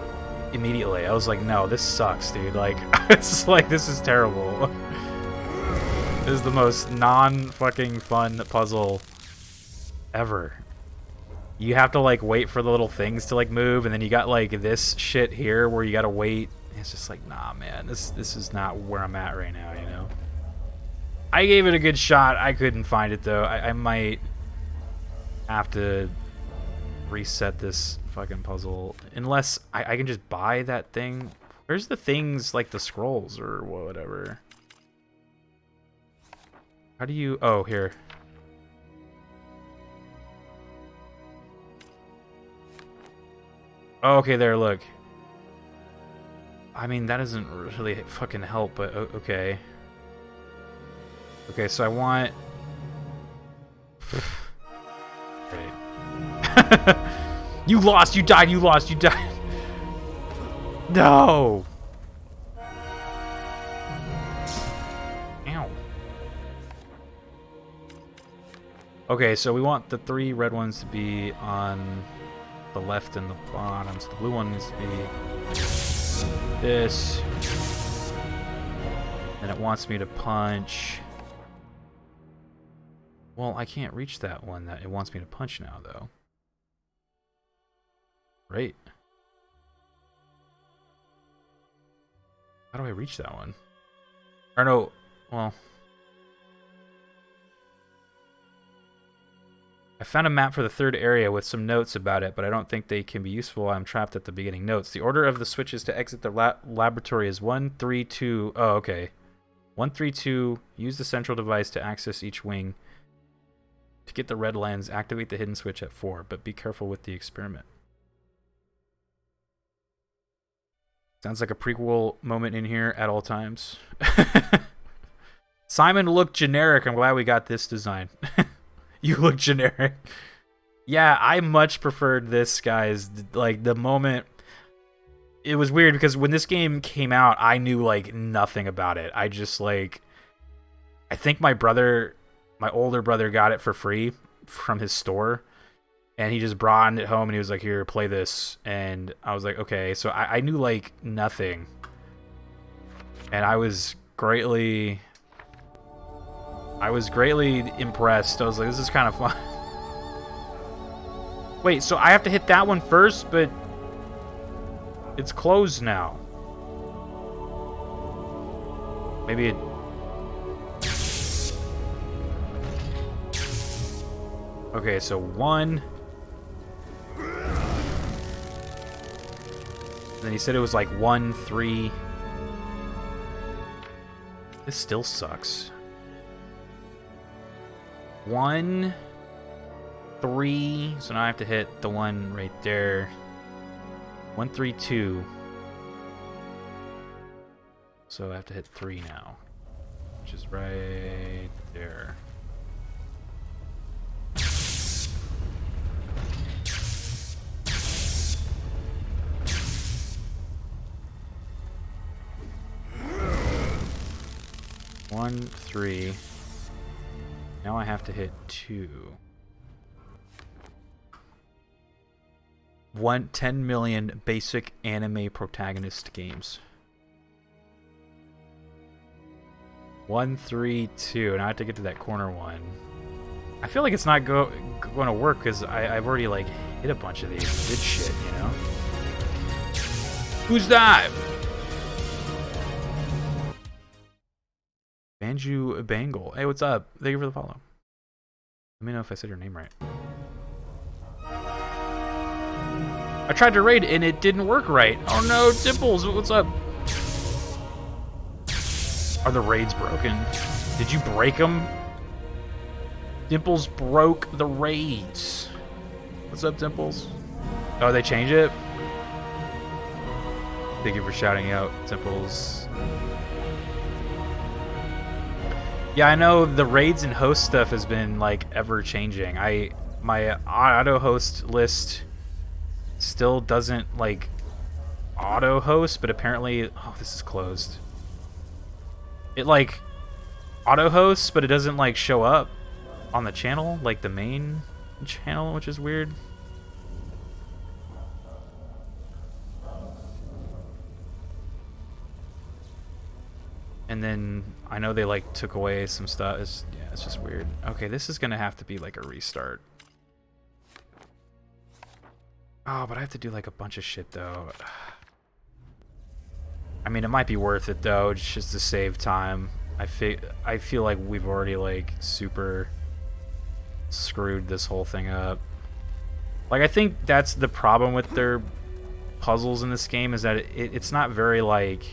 immediately. I was like, no, this sucks, dude. Like, it's like, this is terrible. This is the most non-fucking fun puzzle ever. You have to, like, wait for the little things to, like, move, and then you got, like, this shit here where you gotta wait. It's just like, nah, man, this is not where I'm at right now, you know? I gave it a good shot. I couldn't find it, though. I might have to reset this fucking puzzle. Unless I can just buy that thing. Where's the things, like the scrolls or whatever? How do you... Oh, here. Oh, okay, there, look. I mean, that doesn't really fucking help, but okay. Okay, so I want... Great. You lost, you died, you lost, you died. No! Ow. Okay, so we want the 3 red ones to be on the left and the bottom. So the blue one needs to be this. And it wants me to punch... Well, I can't reach that one that it wants me to punch now, though. Right. How do I reach that one? Or no, well... I found a map for the 3rd area with some notes about it, but I don't think they can be useful while I'm trapped at the beginning. Notes. The order of the switches to exit the laboratory is 1, 3, 2... Oh, okay. 1, 3, 2. Use the central device to access each wing. To get the red lens, activate the hidden switch at 4, but be careful with the experiment. Sounds like a prequel moment in here at all times. Simon looked generic. I'm glad we got this design. You look generic. Yeah, I much preferred this, guys. Like, the moment... It was weird because when this game came out, I knew, like, nothing about it. I just, like... I think my brother... My older brother got it for free from his store. And he just brought it home and he was like, here, play this. And I was like, okay. So I knew, like, nothing. And I was greatly impressed. I was like, this is kind of fun. Wait, so I have to hit that one first, but it's closed now. Maybe it... Okay, so 1... Then he said it was like 1, 3. This still sucks. 1, 3. So now I have to hit the one right there. 1, 3, 2. So I have to hit 3 now, which is right there. One, 3. Now I have to hit 2. 10 million basic anime protagonist games. 1, 3, 2. Now I have to get to that corner one. I feel like it's not going to work because I've already like hit a bunch of these. Did shit, you know? Who's that? Banju Bangle. Hey, what's up? Thank you for the follow. Let me know if I said your name right. I tried to raid and it didn't work right. Oh no, Dimples, what's up? Are the raids broken? Did you break them? Dimples broke the raids. What's up, Dimples? Oh, they changed it? Thank you for shouting out, Dimples. Yeah, I know the raids and host stuff has been like ever changing. My auto host list still doesn't like auto host, but apparently, oh, this is closed. It like auto hosts, but it doesn't like show up on the channel, like the main channel, which is weird. And then I know they like took away some stuff. It's just weird. Okay, this is gonna have to be like a restart. Oh, but I have to do like a bunch of shit though. I mean, it might be worth it though, just to save time. I feel like we've already like super screwed this whole thing up. Like, I think that's the problem with their puzzles in this game, is that it's not very like,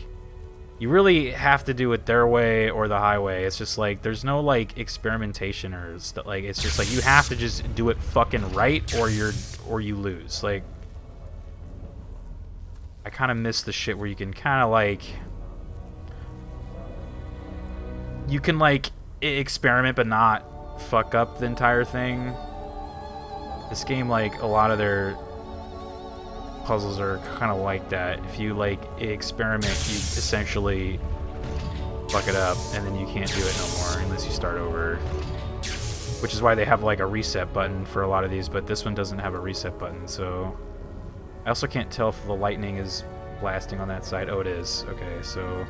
you really have to do it their way or the highway. It's just like there's no like experimentation or stuff. Like, it's just like you have to just do it fucking right or you lose. Like, I kind of miss the shit where you can kind of like, you can like experiment but not fuck up the entire thing. This game, like a lot of their puzzles are kind of like that. If you like experiment, you essentially fuck it up and then you can't do it no more unless you start over, which is why they have like a reset button for a lot of these, but this one doesn't have a reset button. So I also can't tell if the lightning is blasting on that side. Oh, it is. Okay, so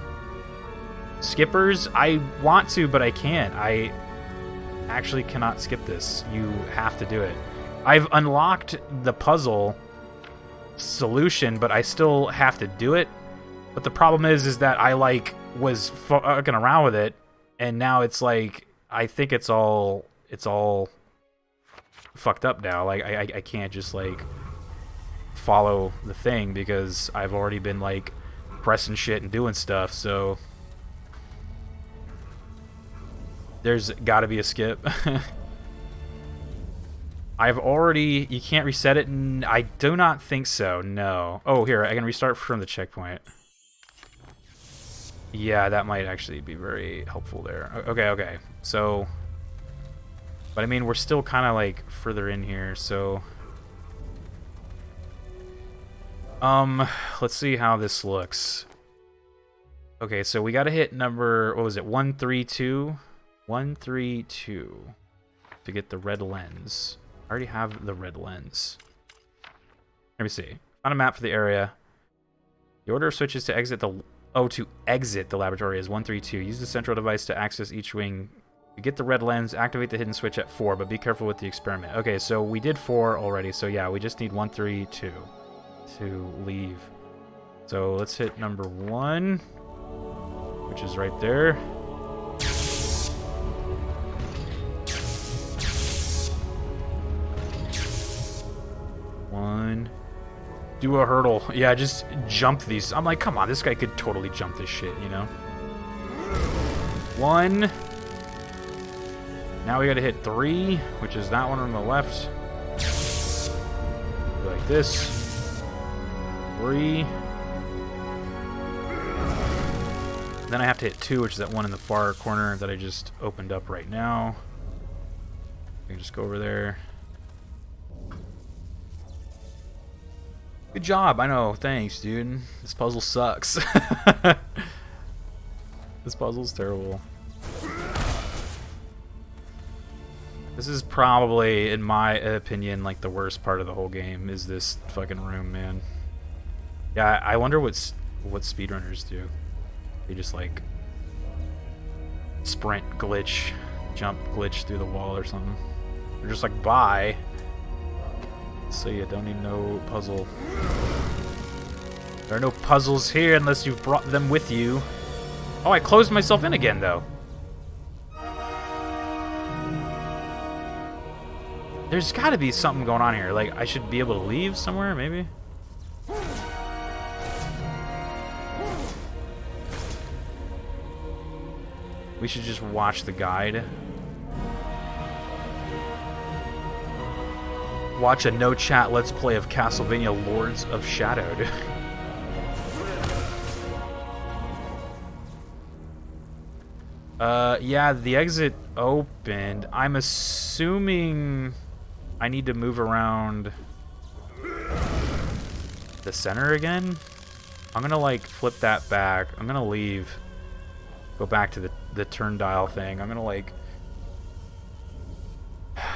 skippers, I want to, but I can't. I actually cannot skip this. You have to do it. I've unlocked the puzzle solution, but I still have to do it. But the problem is that I like was fucking around with it, and now it's like I think it's all fucked up now. Like I can't just like follow the thing because I've already been like pressing shit and doing stuff. So there's got to be a skip. I've already... You can't reset it? I do not think so, no. Oh, here, I can restart from the checkpoint. Yeah, that might actually be very helpful there. Okay. So... But I mean, we're still kind of like further in here, so... Let's see how this looks. Okay, so we gotta hit number... What was it? 132? 132. To get the red lens. I already have the red lens. Let me see. On a map for the area. The order of switches to exit the... Oh, to exit the laboratory is 132. Use the central device to access each wing. To get the red lens, activate the hidden switch at 4, but be careful with the experiment. Okay, so we did 4 already, so yeah, we just need 132 to leave. So let's hit number 1, which is right there. Do a hurdle. Yeah, just jump these. I'm like, come on, this guy could totally jump this shit, you know? 1. Now we gotta hit 3, which is that one on the left. Like this. 3. Then I have to hit 2, which is that one in the far corner that I just opened up right now. I can just go over there. Good job, I know, thanks, dude. This puzzle sucks. This puzzle's terrible. This is probably, in my opinion, like the worst part of the whole game, is this fucking room, man. Yeah, I wonder what speedrunners do. They just like sprint glitch, jump glitch through the wall or something. They're just like, bye. So you don't need no puzzle. There are no puzzles here unless you've brought them with you. Oh, I closed myself in again, though. There's got to be something going on here. Like, I should be able to leave somewhere, maybe? We should just watch the guide. Watch a no-chat let's play of Castlevania Lords of Shadowed. Yeah, the exit opened. I'm assuming I need to move around the center again. I'm gonna, like, flip that back. I'm gonna leave. Go back to the turn dial thing. I'm gonna, like,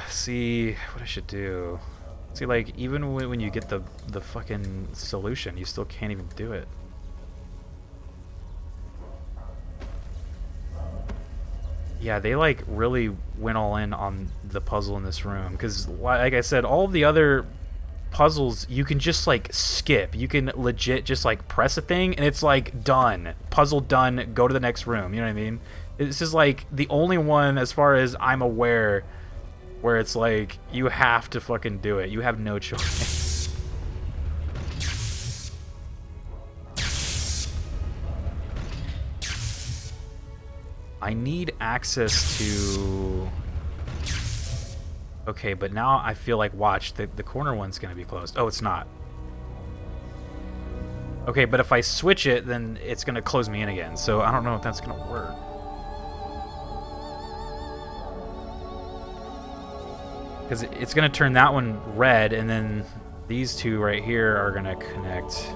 see what I should do. See, like, even when you get the fucking solution, you still can't even do it. Yeah, they, like, really went all in on the puzzle in this room. Because, like I said, all of the other puzzles, you can just, like, skip. You can legit just, like, press a thing, and it's, like, done. Puzzle done, go to the next room. You know what I mean? This is, like, the only one, as far as I'm aware, where it's like, you have to fucking do it. You have no choice. I need access to... Okay, but now I feel like, watch, the corner one's gonna be closed. Oh, it's not. Okay, but if I switch it, then it's gonna close me in again. So I don't know if that's gonna work. Because it's going to turn that one red, and then these two right here are going to connect.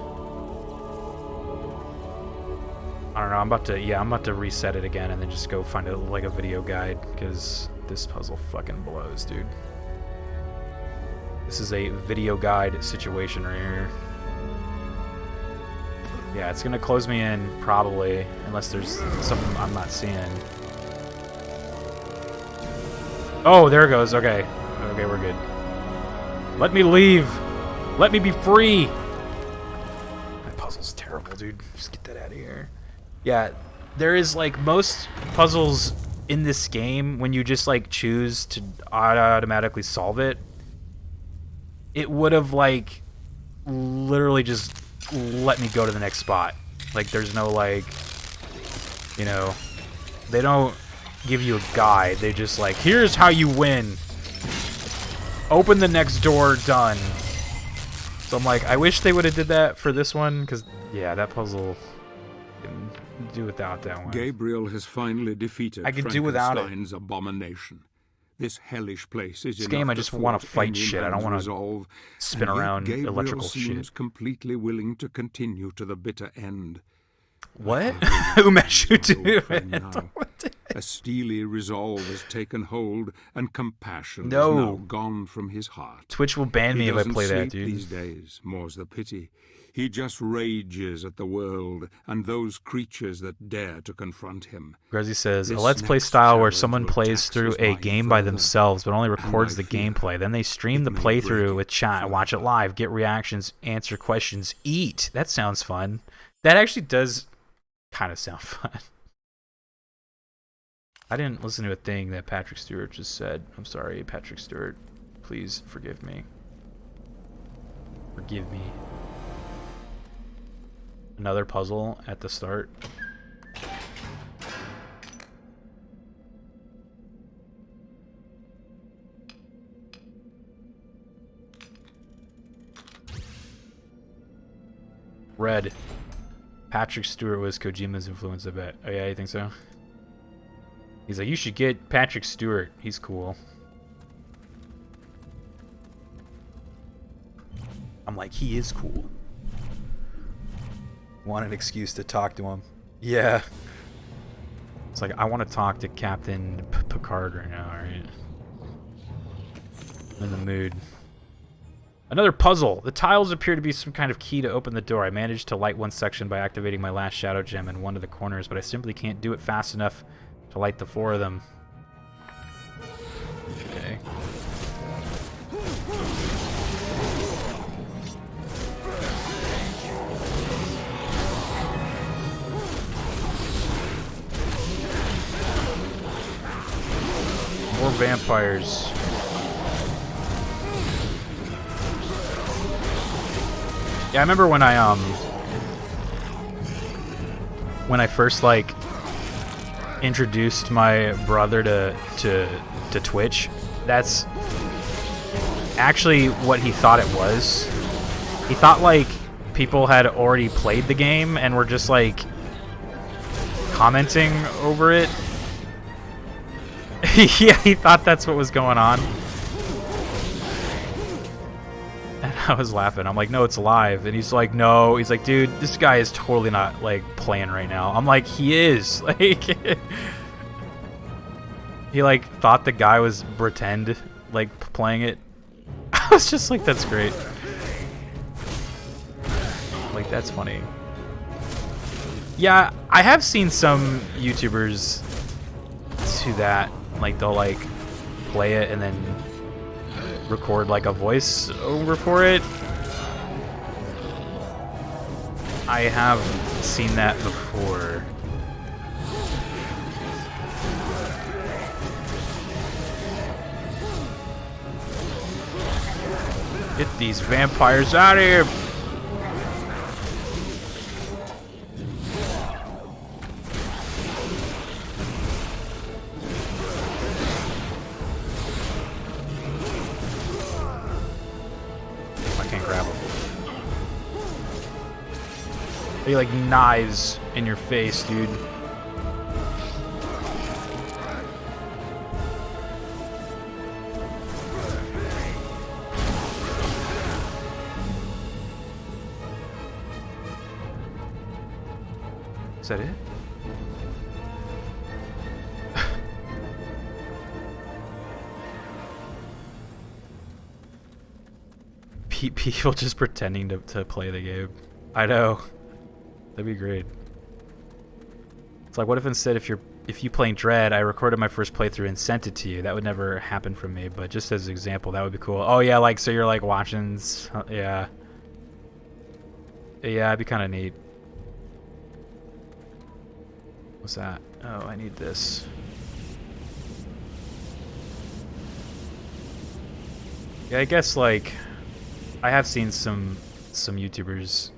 I don't know, I'm about to reset it again and then just go find a video guide, because this puzzle fucking blows, dude. This is a video guide situation right here. Yeah, it's going to close me in, probably, unless there's something I'm not seeing. Oh, there it goes, okay. Okay, we're good. Let me leave. Let me be free. That puzzle's terrible, dude. Just get that out of here. Yeah, there is, like, most puzzles in this game, when you just, like, choose to automatically solve it, it would have, like, literally just let me go to the next spot. Like, there's no, like, you know, they don't give you a guide. They just, like, here's how you win. Open the next door, done. So I'm like, I wish they would have did that for this one, because, yeah, that puzzle, I can do without that one. Gabriel has finally defeated Frankenstein's abomination. This hellish place is this game, I just want to fight shit. I don't want to spin around Gabriel electrical seems shit. completely willing to continue to the bitter end. What? Umeshu do A steely resolve has taken hold, and compassion is No. now gone from his heart. Twitch will ban me if I play that, He doesn't sleep dude. these days, more's the pity. He just rages at the world and those creatures that dare to confront him. Grezzy says, a This Let's Play next style where challenge someone will plays tax through his a mind game by further, themselves but only records the I fear gameplay. Then they stream the it may break playthrough it with chat, forever. watch it live, get reactions, answer questions, eat. That sounds fun. That actually does kind of sound fun. I didn't listen to a thing that Patrick Stewart just said. I'm sorry, Patrick Stewart. Please forgive me. Forgive me. Another puzzle at the start. Red. Patrick Stewart was Kojima's influence, I bet. Oh yeah, you think so? He's like, you should get Patrick Stewart. He's cool. I'm like, he is cool. Want an excuse to talk to him. Yeah. It's like, I want to talk to Captain Picard right now, alright? I'm in the mood. Another puzzle. The tiles appear to be some kind of key to open the door. I managed to light one section by activating my last shadow gem in one of the corners, but I simply can't do it fast enough to light the 4 of them. Okay. More vampires. Yeah, I remember when I first like introduced my brother to Twitch. That's actually what he thought it was. He thought like people had already played the game and were just like commenting over it. Yeah, he thought that's what was going on. And I was laughing. I'm like, no, it's live. And he's like, no. He's like, dude, this guy is totally not, like, playing right now. I'm like, he is. Like, he, like, thought the guy was pretend, like, playing it. I was just like, that's great. Like, that's funny. Yeah, I have seen some YouTubers do that. Like, they'll, like, play it and then record like a voice over for it. I have seen that before. Get these vampires out of here. They like knives in your face, dude. Is that it? People just pretending to play the game. I know. That'd be great. It's like, what if instead, if you playing Dread, I recorded my first playthrough and sent it to you? That would never happen from me, but just as an example, that would be cool. Oh yeah, like, so you're like watching, yeah. Yeah, it'd be kind of neat. What's that? Oh, I need this. Yeah, I guess, like, I have seen some YouTubers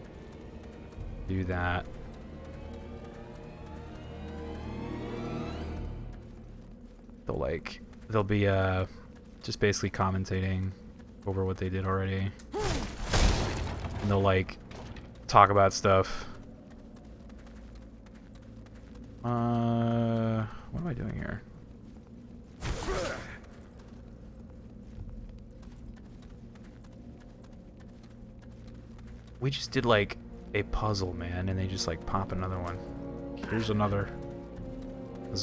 do that. They'll be just basically commentating over what they did already. And they'll like talk about stuff. What am I doing here? We just did like a puzzle, man, and they just like pop another one. Here's another.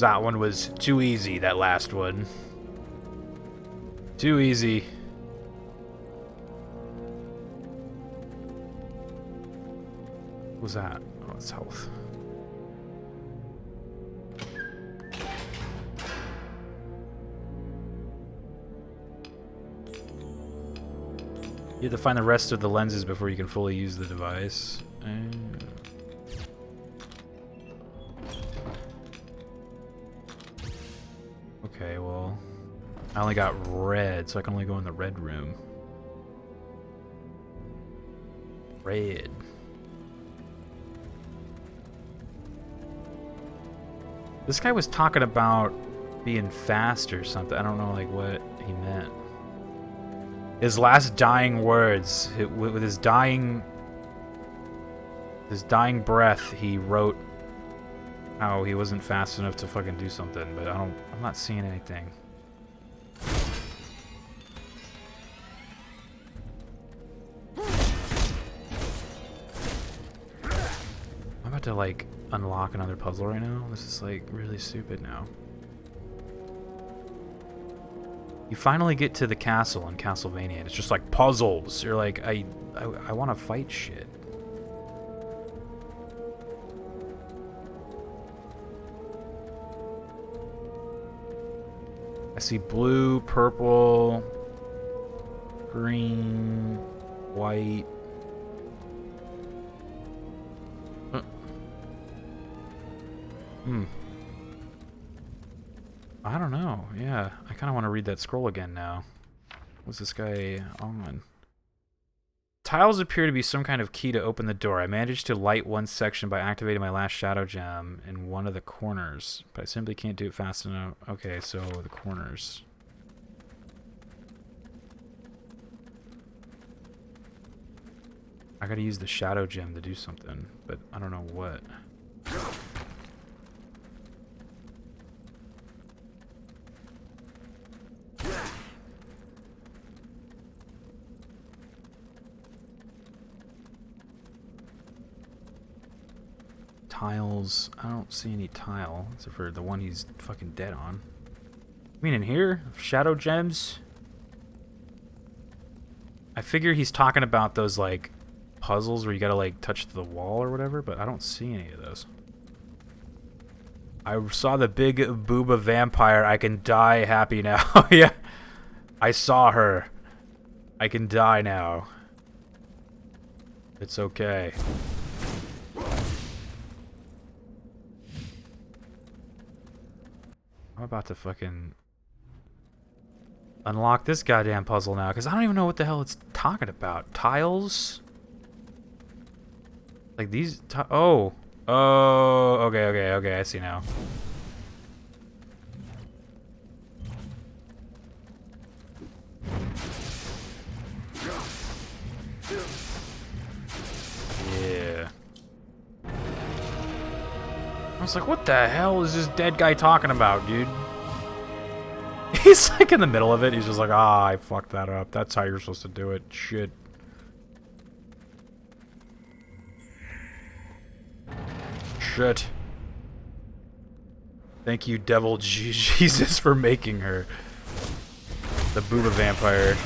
That one was too easy, that last one. Too easy. What was that? Oh, it's health. You have to find the rest of the lenses before you can fully use the device. Okay, well, I only got red, so I can only go in the red room. Red. This guy was talking about being fast or something. I don't know, like, what he meant. His last dying words, with his dying breath, he wrote how he wasn't fast enough to fucking do something, but I'm not seeing anything. I'm about to, like, unlock another puzzle right now. This is, like, really stupid now. You finally get to the castle in Castlevania, and it's just like puzzles. You're like, I want to fight shit. I see blue, purple, green, white. I don't know. Yeah, I kind of want to read that scroll again now. What's this guy on? Tiles appear to be some kind of key to open the door. I managed to light one section by activating my last shadow gem in one of the corners, but I simply can't do it fast enough. Okay, so the corners. I gotta use the shadow gem to do something, but I don't know what. Tiles. I don't see any tile, except for the one he's fucking dead on. I mean, in here? Shadow gems? I figure he's talking about those, like, puzzles where you gotta, like, touch the wall or whatever, but I don't see any of those. I saw the big booba vampire. I can die happy now. Yeah. I saw her. I can die now. It's okay. I'm about to fucking unlock this goddamn puzzle now, because I don't even know what the hell it's talking about. Tiles? Like these oh. Oh, okay, I see now. Yeah. I was like, what the hell is this dead guy talking about, dude? He's like in the middle of it. He's just like, ah, I fucked that up. That's how you're supposed to do it. Shit. Shit. Thank you, Devil Jesus, for making her. The booba vampire.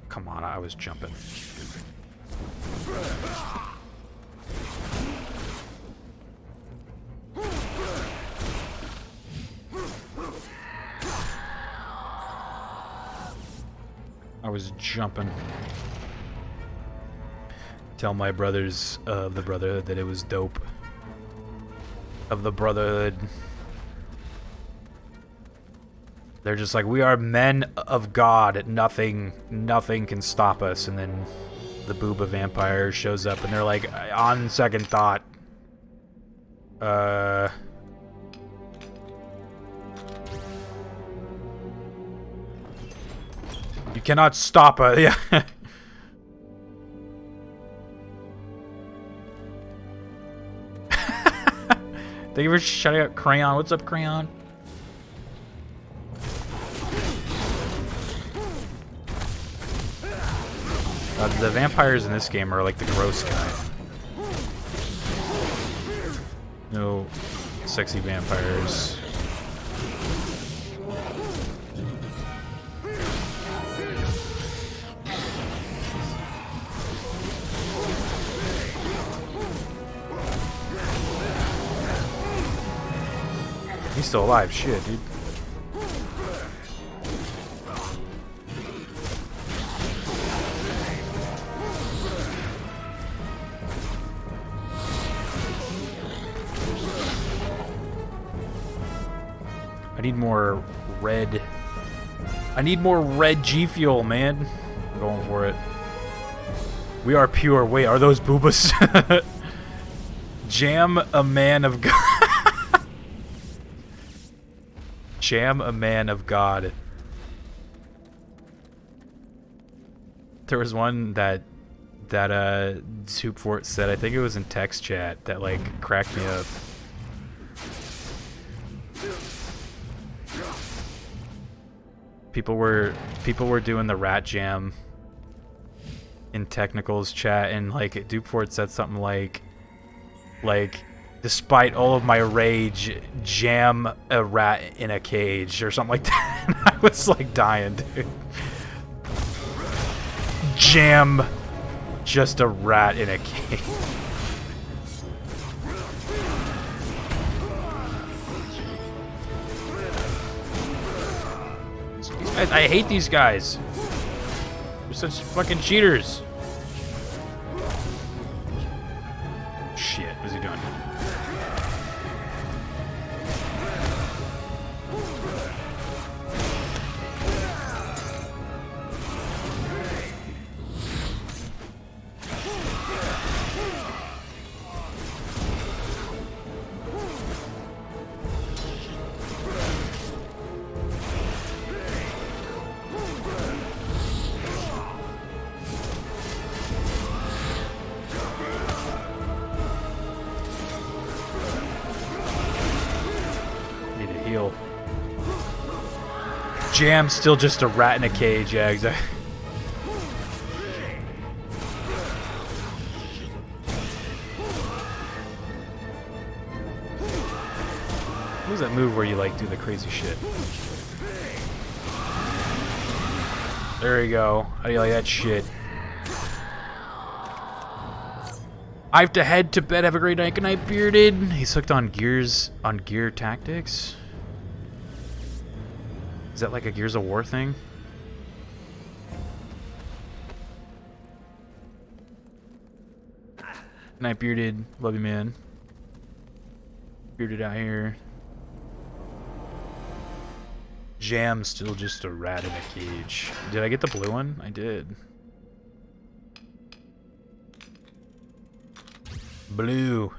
Come on, I was jumping. I was jumping. Tell my brothers of the Brotherhood that it was dope. Of the Brotherhood. They're just like, we are men of God. Nothing can stop us. And then the booba vampire shows up and they're like, on second thought. You cannot stop us. Yeah. Thank you for shouting out Crayon. What's up, Crayon? The vampires in this game are like the gross kind. No sexy vampires. He's still alive. Shit, dude. I need more red. I need more red G Fuel, man. I'm going for it. We are pure. Wait, are those boobas? Jam a man of God. Jam a man of God. There was one that Soup Fort said, I think it was in text chat, that like cracked me up. People were doing the rat jam in Technickle's chat, and like Dupefort said something like despite all of my rage, jam a rat in a cage or something like that. And I was like dying, dude. Jam just a rat in a cage. I hate these guys. They're such fucking cheaters. Shit, what's he doing? Jam's still just a rat in a cage, yeah, exactly. What was that move where you like do the crazy shit? There you go. How do you like that shit? I have to head to bed. Have a great night. Good night, Bearded. He's hooked on gear tactics. Is that like a Gears of War thing? Night, Bearded. Love you, man. Bearded out here. Jam's still just a rat in a cage. Did I get the blue one? I did. Blue.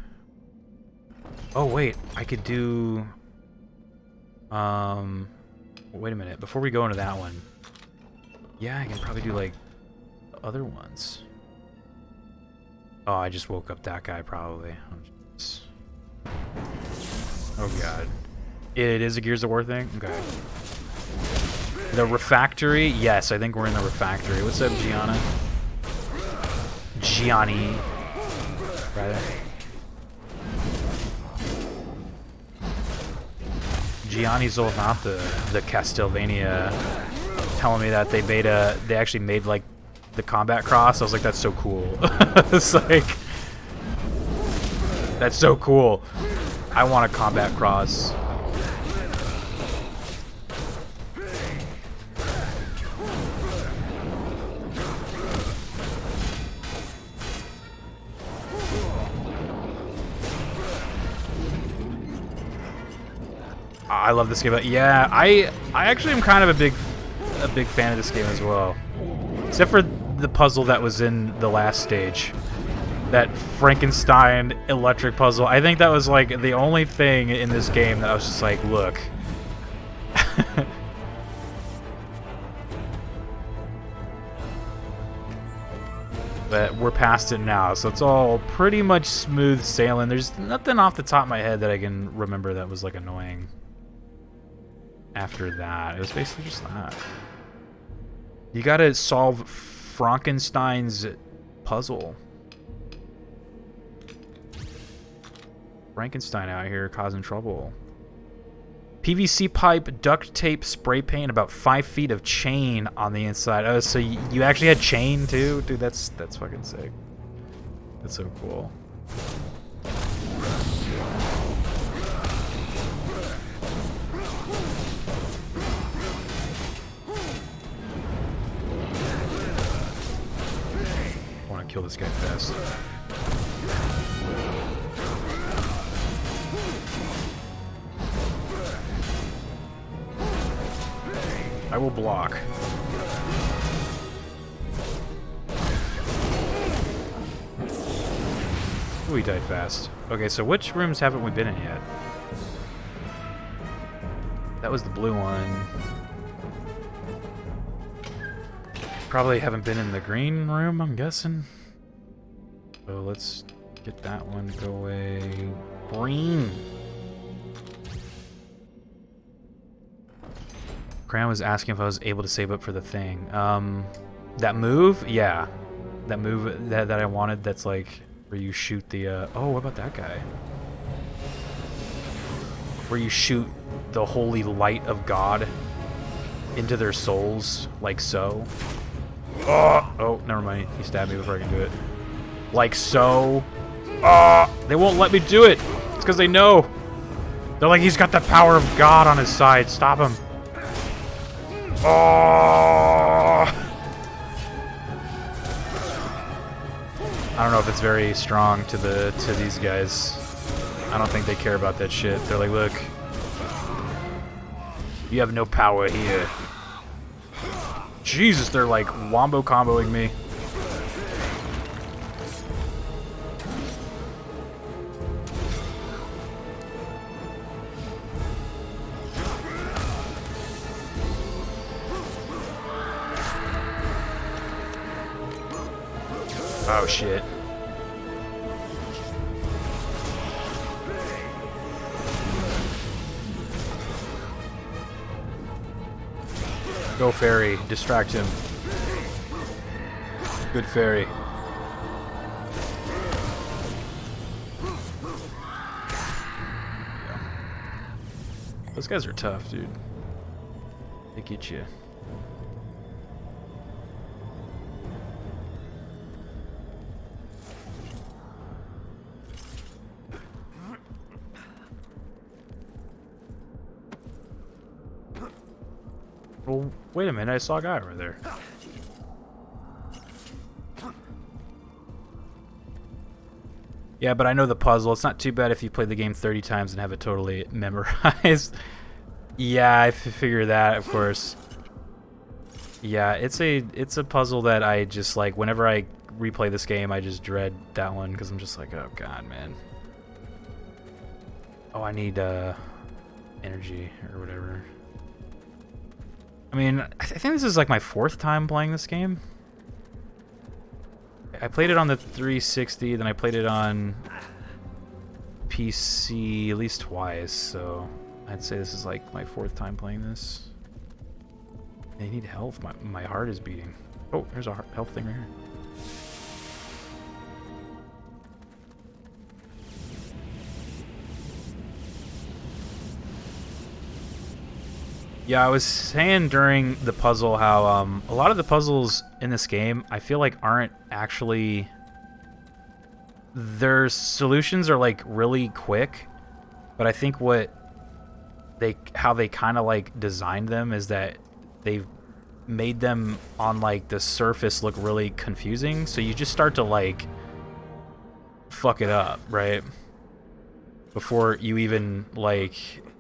Oh, wait. I could do... Wait a minute. Before we go into that one... Yeah, I can probably do, like, other ones. Oh, I just woke up that guy, probably. Oh, God. It is a Gears of War thing? Okay. The refactory? Yes, I think we're in the refactory. What's up, Gianna? Gianni. Rather. Gianni's old not the Castlevania telling me that they actually made like the combat cross. I was like, that's so cool. It's like, that's so cool. I want a combat cross. I love this game. Yeah, I actually am kind of a big fan of this game as well. Except for the puzzle that was in the last stage. That Frankenstein electric puzzle. I think that was like the only thing in this game that I was just like, look. But we're past it now, so it's all pretty much smooth sailing. There's nothing off the top of my head that I can remember that was like annoying. After that, it was basically just that. You gotta solve Frankenstein's puzzle. Frankenstein out here causing trouble. PVC pipe, duct tape, spray paint, about 5 feet of chain on the inside. Oh, so you actually had chain too? Dude, that's fucking sick. That's so cool. I want to kill this guy fast. I will block. Ooh, he died fast. Okay, so which rooms haven't we been in yet? That was the blue one. Probably haven't been in the green room, I'm guessing. So let's get that one to go away. Green. Cran was asking if I was able to save up for the thing. That move? Yeah. That move that I wanted, that's like where you shoot the, oh, what about that guy? Where you shoot the holy light of God into their souls, like so. Oh, never mind. He stabbed me before I can do it. Like so. They won't let me do it. It's because they know. They're like, he's got the power of God on his side. Stop him. I don't know if it's very strong to these guys. I don't think they care about that shit. They're like, look, you have no power here. Jesus, they're like wombo comboing me. Oh shit. Go fairy, distract him. Good fairy. Yeah. Those guys are tough, dude. They get you. Well, wait a minute, I saw a guy over there. Yeah, but I know the puzzle. It's not too bad if you play the game 30 times and have it totally memorized. Yeah, I figure that, of course. Yeah, it's a puzzle that I just like, whenever I replay this game, I just dread that one because I'm just like, oh god, man. Oh, I need energy or whatever. I mean, I think this is like my 4th time playing this game. I played it on the 360, then I played it on PC at least twice, so I'd say this is like my 4th time playing this. I need health. My heart is beating. Oh, there's a health thing right here. Yeah, I was saying during the puzzle how a lot of the puzzles in this game I feel like aren't actually, their solutions are like really quick, but I think how they kind of like designed them is that they've made them on like the surface look really confusing, so you just start to like fuck it up, right? Before you even like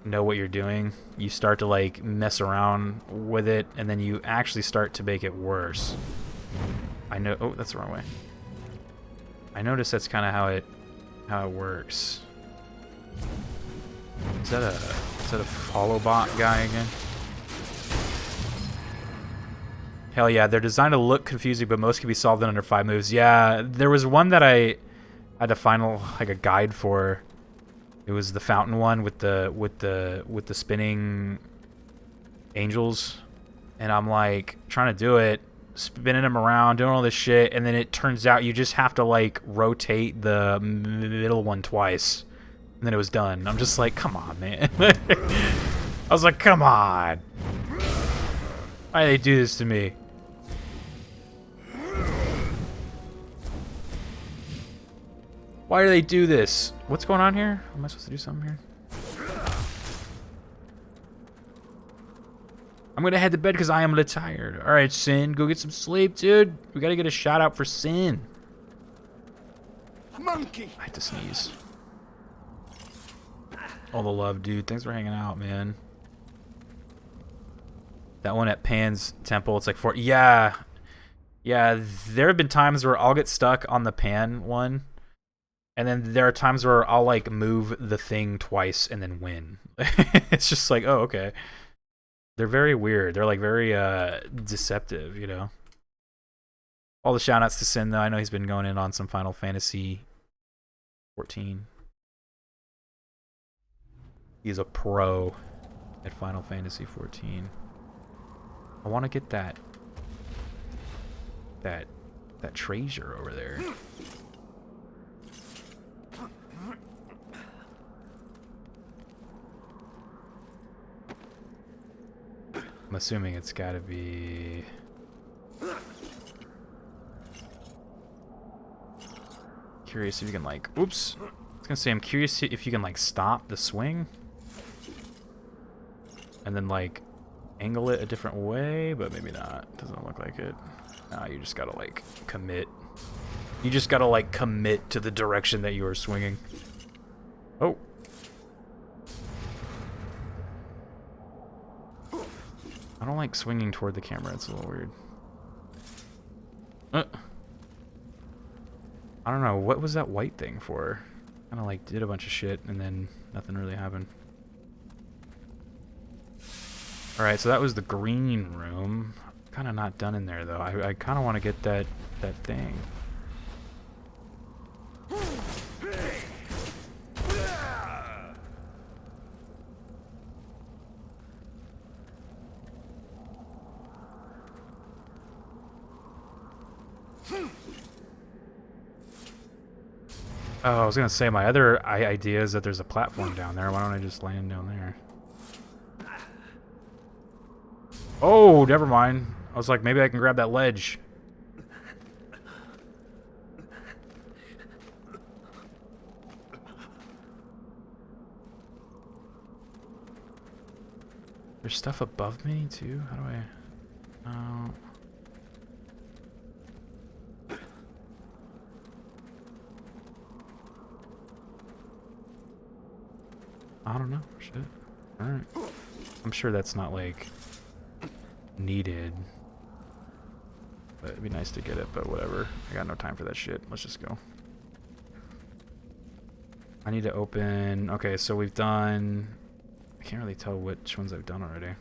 know what you're doing, you start to like mess around with it, and then you actually start to make it worse. I know. Oh, that's the wrong way. I noticed that's kind of how it works. Is that a follow bot guy again? Hell yeah, they're designed to look confusing, but most can be solved in under 5 moves. Yeah, there was one that I had to find like a guide for. It was the fountain one with the spinning angels, and I'm like trying to do it, spinning them around, doing all this shit, and then it turns out you just have to like rotate the middle one twice, and then it was done. I'm just like, come on, man. I was like, come on. Why do they do this to me? Why do they do this? What's going on here? Am I supposed to do something here? I'm gonna head to bed because I am a little tired. Alright, Sin, go get some sleep, dude. We gotta get a shout out for Sin. Monkey! I had to sneeze. All the love, dude. Thanks for hanging out, man. That one at Pan's Temple, it's like yeah. Yeah, there have been times where I'll get stuck on the Pan one, and then there are times where I'll like move the thing twice and then win. It's just like, oh, okay. They're very weird. They're like very deceptive, you know. All the shout outs to Sin though. I know he's been going in on some Final Fantasy 14. He's a pro at Final Fantasy 14. I want to get that treasure over there. I'm assuming it's got to be curious if you can like oops. I was gonna say I'm curious if you can like stop the swing and then like angle it a different way, but maybe not. Doesn't look like it. Nah, you just gotta like commit. You just gotta like commit to the direction that you are swinging. Oh. I don't like swinging toward the camera. It's a little weird. I don't know. What was that white thing for? Kind of like did a bunch of shit and then nothing really happened. Alright, so that was the green room. Kind of not done in there though. I kind of want to get that thing. Oh, I was gonna say my other idea is that there's a platform down there. Why don't I just land down there? Oh, never mind. I was like, maybe I can grab that ledge. There's stuff above me too. How do I? Oh. I don't know. Shit. Alright. I'm sure that's not like needed. But it'd be nice to get it, but whatever. I got no time for that shit. Let's just go. I need to open... Okay, so we've done... I can't really tell which ones I've done already.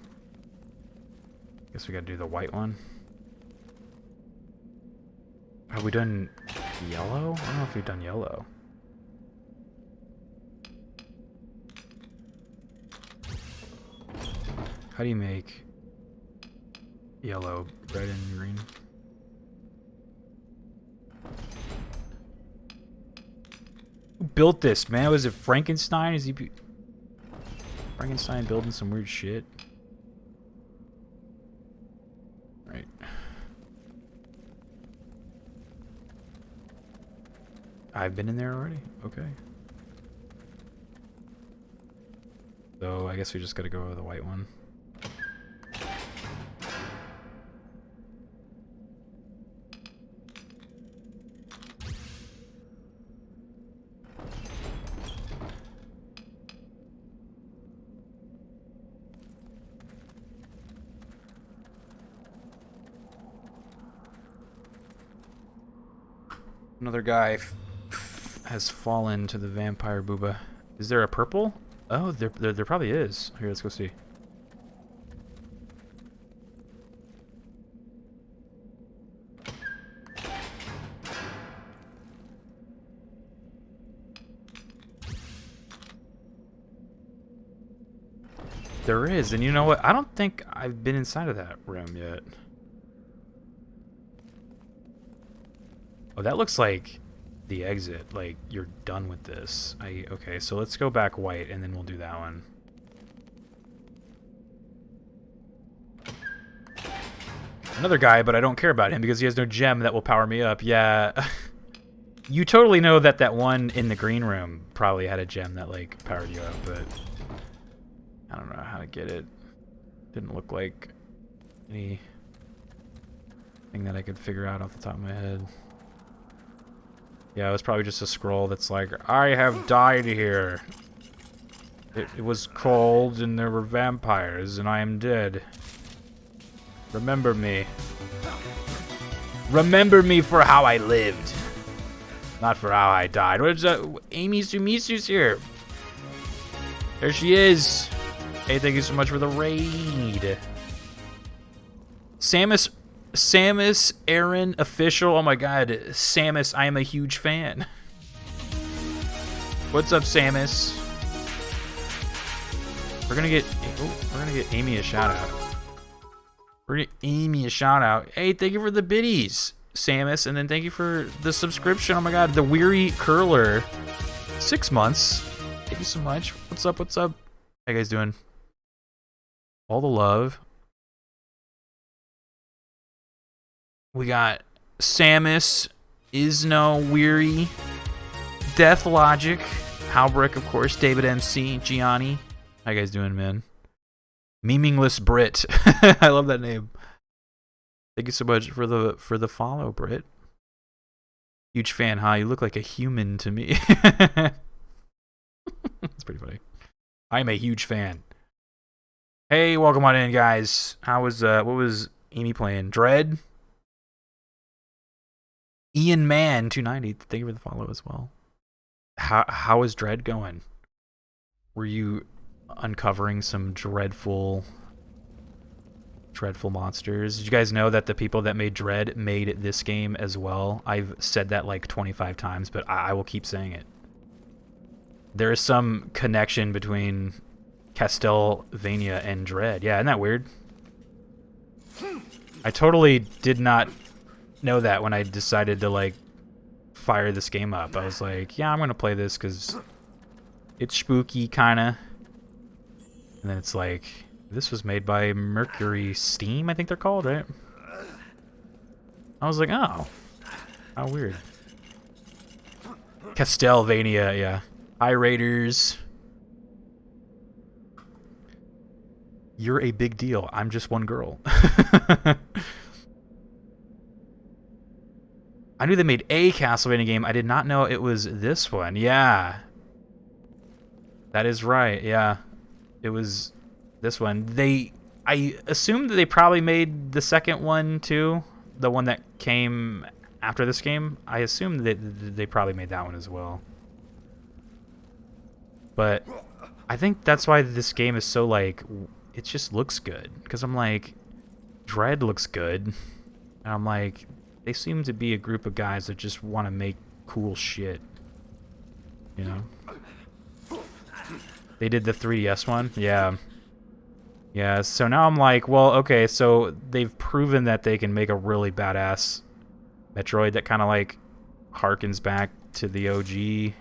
Guess we gotta do the white one. Have we done yellow? I don't know if we've done yellow. How do you make yellow, red, and green? Who built this, man? Was it Frankenstein? Is he Frankenstein building some weird shit? Right. I've been in there already? Okay. So I guess we just gotta go with the white one. Another guy has fallen to the vampire booba. Is there a purple? Oh, there probably is. Here, let's go see. There is, and you know what? I don't think I've been inside of that room yet. Oh, that looks like the exit. Like, you're done with this. Okay, so let's go back white, and then we'll do that one. Another guy, but I don't care about him because he has no gem that will power me up. Yeah. You totally know that that one in the green room probably had a gem that, like, powered you up, but I don't know how to get it. Didn't look like anything that I could figure out off the top of my head. Yeah, it was probably just a scroll that's like, I have died here. It was cold and there were vampires and I am dead. Remember me. Remember me for how I lived. Not for how I died. What is that? Amy Sumisu's here. There she is. Hey, thank you so much for the raid. Samus Aaron official. Oh my god. Samus, I am a huge fan. What's up, Samus? We're gonna get Amy a shout out. We're gonna Amy a shout out. Hey, thank you for the biddies, Samus, and then thank you for the subscription. Oh my god, the Weary Curler. 6 months. Thank you so much. What's up? What's up? How you guys doing? All the love. We got Samus, Isno, Weary, Death Logic, Halbrick, of course, David MC, Gianni. How you guys doing, man? Meaningless Brit. I love that name. Thank you so much for the follow, Brit. Huge fan, huh? You look like a human to me. That's pretty funny. I'm a huge fan. Hey, welcome on in, guys. How was what was Amy playing? Dread? Ian Man 290. Thank you for the follow as well. How is Dread going? Were you uncovering some dreadful monsters? Did you guys know that the people that made Dread made this game as well? I've said that like 25 times, but I will keep saying it. There is some connection between Castlevania and Dread. Yeah, isn't that weird? I totally did not know that when I decided to like fire this game up. I was like, yeah, I'm gonna play this because it's spooky kinda. And then it's like, this was made by Mercury Steam, I think they're called, right? I was like, oh, how weird. Castlevania, yeah. Hi, Raiders. You're a big deal. I'm just one girl. I knew they made a Castlevania game. I did not know it was this one. Yeah. That is right. Yeah. It was this one. I assumed that they probably made the second one too. The one that came after this game. I assumed that they probably made that one as well. But I think that's why this game is so like, it just looks good. Because I'm like, Dread looks good. And I'm like, they seem to be a group of guys that just want to make cool shit. You know? They did the 3DS one? Yeah. Yeah, so now I'm like, well, okay, so they've proven that they can make a really badass Metroid that kind of like harkens back to the OG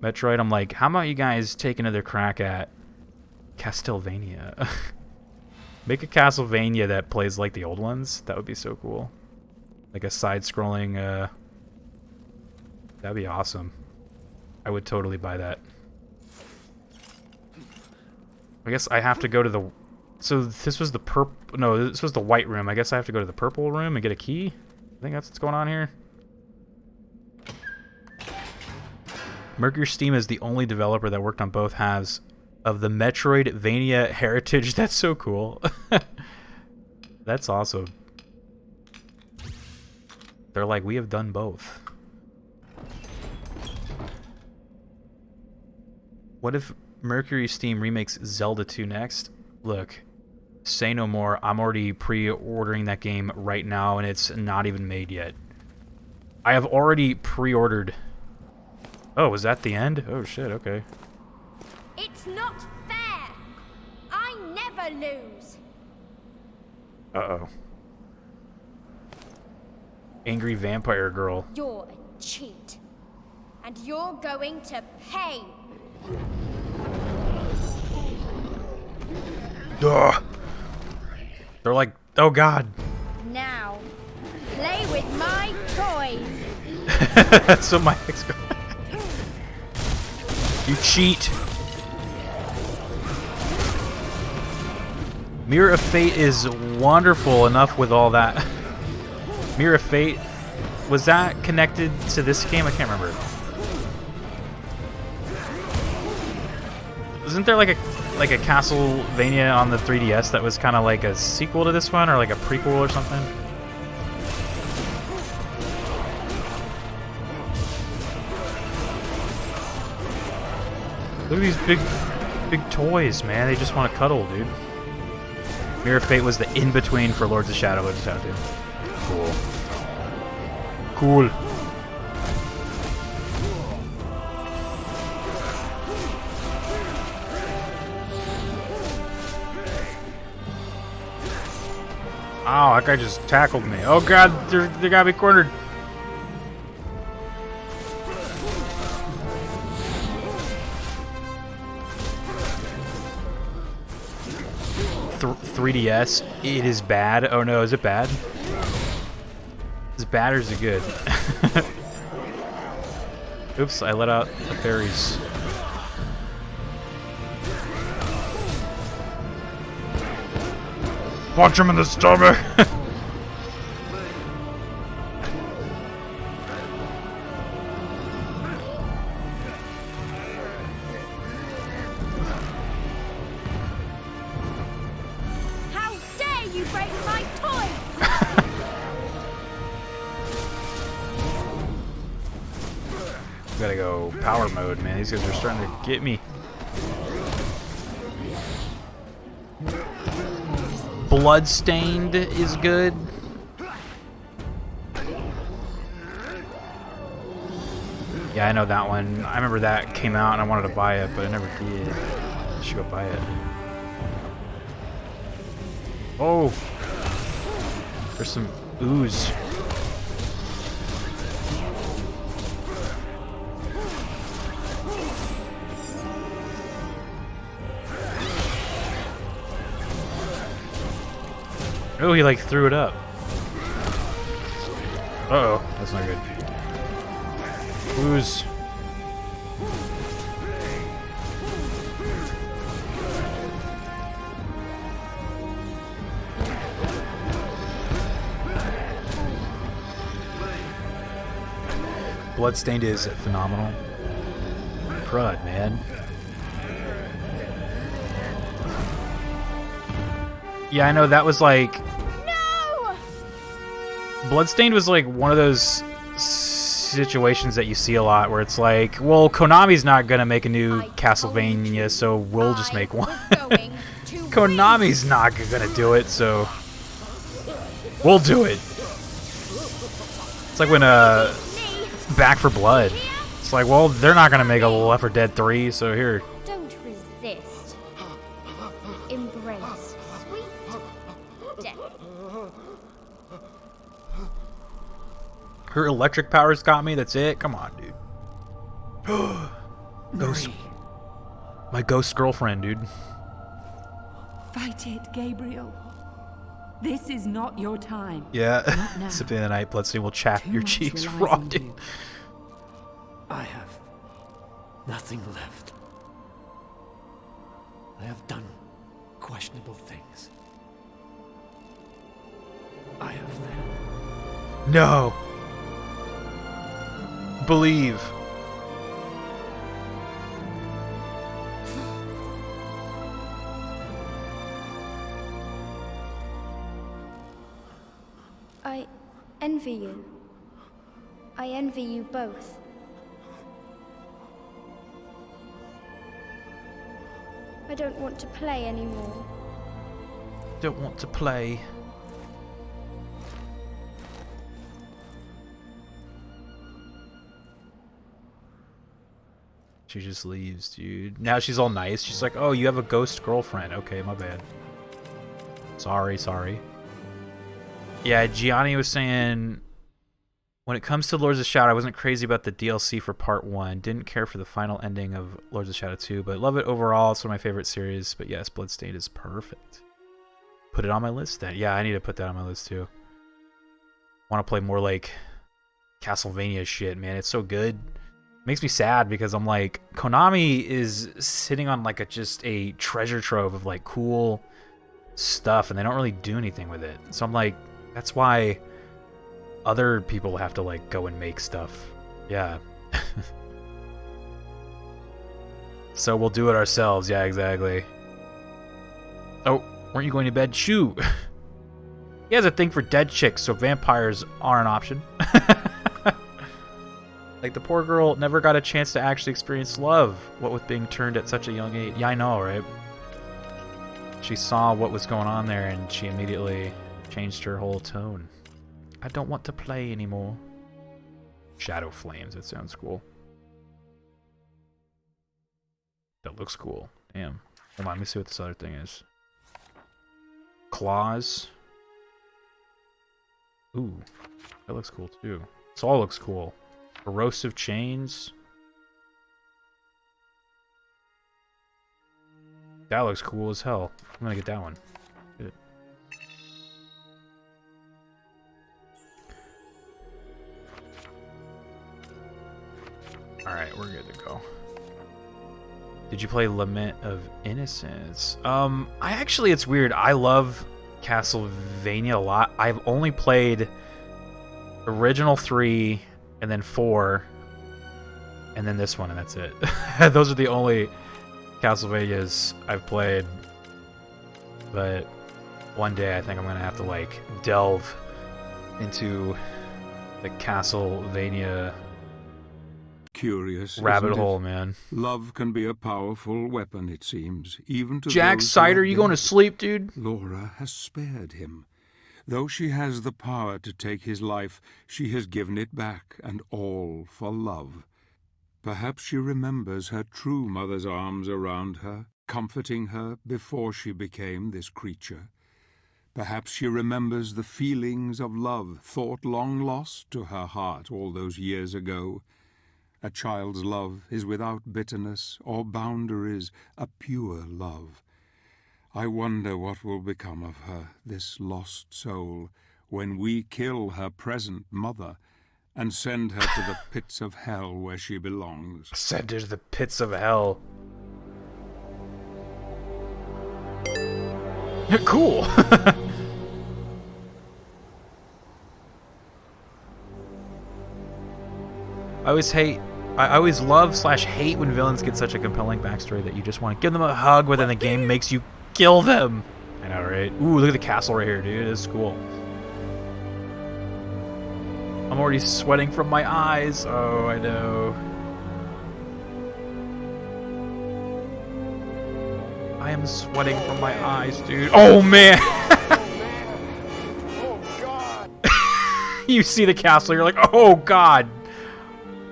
Metroid. I'm like, how about you guys take another crack at Castlevania? Make a Castlevania that plays like the old ones. That would be so cool. Like a side-scrolling, that'd be awesome. I would totally buy that. I guess I have to go to the... So this was the purple... No, this was the white room. I guess I have to go to the purple room and get a key? I think that's what's going on here. Mercury Steam is the only developer that worked on both halves of the Metroidvania heritage. That's so cool. That's awesome. They're like, we have done both. What if Mercury Steam remakes Zelda 2 next? Look, say no more. I'm already pre-ordering that game right now, and it's not even made yet. I have already pre-ordered. Oh, was that the end? Oh shit, okay. It's not fair. I never lose. Uh-oh. Angry vampire girl. You're a cheat. And you're going to pay. Duh. They're like, oh god. Now, play with my toys. That's what my ex go. You cheat. Mirror of Fate is wonderful enough with all that. Mirror of Fate, was that connected to this game? I can't remember. Wasn't there like a Castlevania on the 3DS that was kind of like a sequel to this one, or like a prequel or something? Look at these big toys, man. They just want to cuddle, dude. Mirror of Fate was the in-between for Lords of Shadow. Lords of Shadow 2. Cool. Cool. Oh, that guy just tackled me. Oh god, they got me cornered. Th 3DS, it is bad. Oh no, is it bad? Is it bad or is it good? Oops, I let out the fairies. Punch him in the stomach! How dare you break my toy! Gotta go power mode, man. These guys are starting to get me. Bloodstained is good. Yeah, I know that one. I remember that came out and I wanted to buy it, but I never did. I should go buy it. Oh! There's some ooze. Oh, he like threw it up. Uh-oh, that's not good. Ooze. Bloodstained is phenomenal. Crud, man. Yeah, I know that was like... No! Bloodstained was like one of those situations that you see a lot where it's like, well, Konami's not gonna make a new Castlevania, so we'll just make one. Konami's not gonna do it, so we'll do it. It's like when Back for Blood. It's like, well, they're not gonna make a Left 4 Dead 3, so here. Don't resist. Embrace sweet death. Her electric powers got me, that's it? Come on, dude. Ghost. My ghost girlfriend, dude. Fight it, Gabriel. This is not your time. Yeah. Not now. Sipping in the night, Bloodstain will chafe Too your much cheeks relies raw, on dude. you. I have nothing left. I have done questionable things. I have failed. No. Believe. I envy you. I envy you both. I don't want to play anymore. Don't want to play. She just leaves, dude. Now she's all nice. She's like, oh, you have a ghost girlfriend. Okay, my bad. Sorry. Yeah, Gianni was saying, when it comes to Lords of Shadow, I wasn't crazy about the DLC for Part 1. Didn't care for the final ending of Lords of Shadow 2, but love it overall. It's one of my favorite series. But yes, Bloodstained is perfect. Put it on my list then. Yeah, I need to put that on my list too. Want to play more like Castlevania shit, man. It's so good. Makes me sad because I'm like, Konami is sitting on like just a treasure trove of like cool stuff and they don't really do anything with it. So I'm like, that's why other people have to like go and make stuff. Yeah. So we'll do it ourselves. Yeah, exactly. Oh, weren't you going to bed? Shoot. He has a thing for dead chicks, so vampires are an option. Like, the poor girl never got a chance to actually experience love, what with being turned at such a young age. Yeah, I know, right? She saw what was going on there, and she immediately changed her whole tone. I don't want to play anymore. Shadow Flames, that sounds cool. That looks cool. Damn. Hold on, let me see what this other thing is. Claws. Ooh, that looks cool too. This all looks cool. Corrosive chains. That looks cool as hell. I'm gonna get that one. Good. Alright, we're good to go. Did you play Lament of Innocence? It's weird. I love Castlevania a lot. I've only played original 3 and then 4 and then this one, and that's it. Those are the only Castlevanias I've played. But one day I think I'm gonna have to like delve into the Castlevania Curious rabbit isn't it? hole, man. Love can be a powerful weapon, it seems, even to Jack those who Cider, are you going to dead. sleep, dude? Laura has spared him. Though she has the power to take his life, she has given it back, and all for love. Perhaps she remembers her true mother's arms around her, comforting her before she became this creature. Perhaps she remembers the feelings of love thought long lost to her heart all those years ago. A child's love is without bitterness or boundaries, a pure love. I wonder what will become of her, this lost soul, when we kill her present mother and send her to the pits of hell where she belongs. Send her to the pits of hell. Cool. I always love/hate when villains get such a compelling backstory that you just want to give them a hug, but then the game makes you kill them. I know, right? Ooh, look at the castle right here, dude. This is cool. I'm already sweating from my eyes. Oh, I know. I am sweating from my eyes, dude. Oh, man! You see the castle, you're like, oh, God!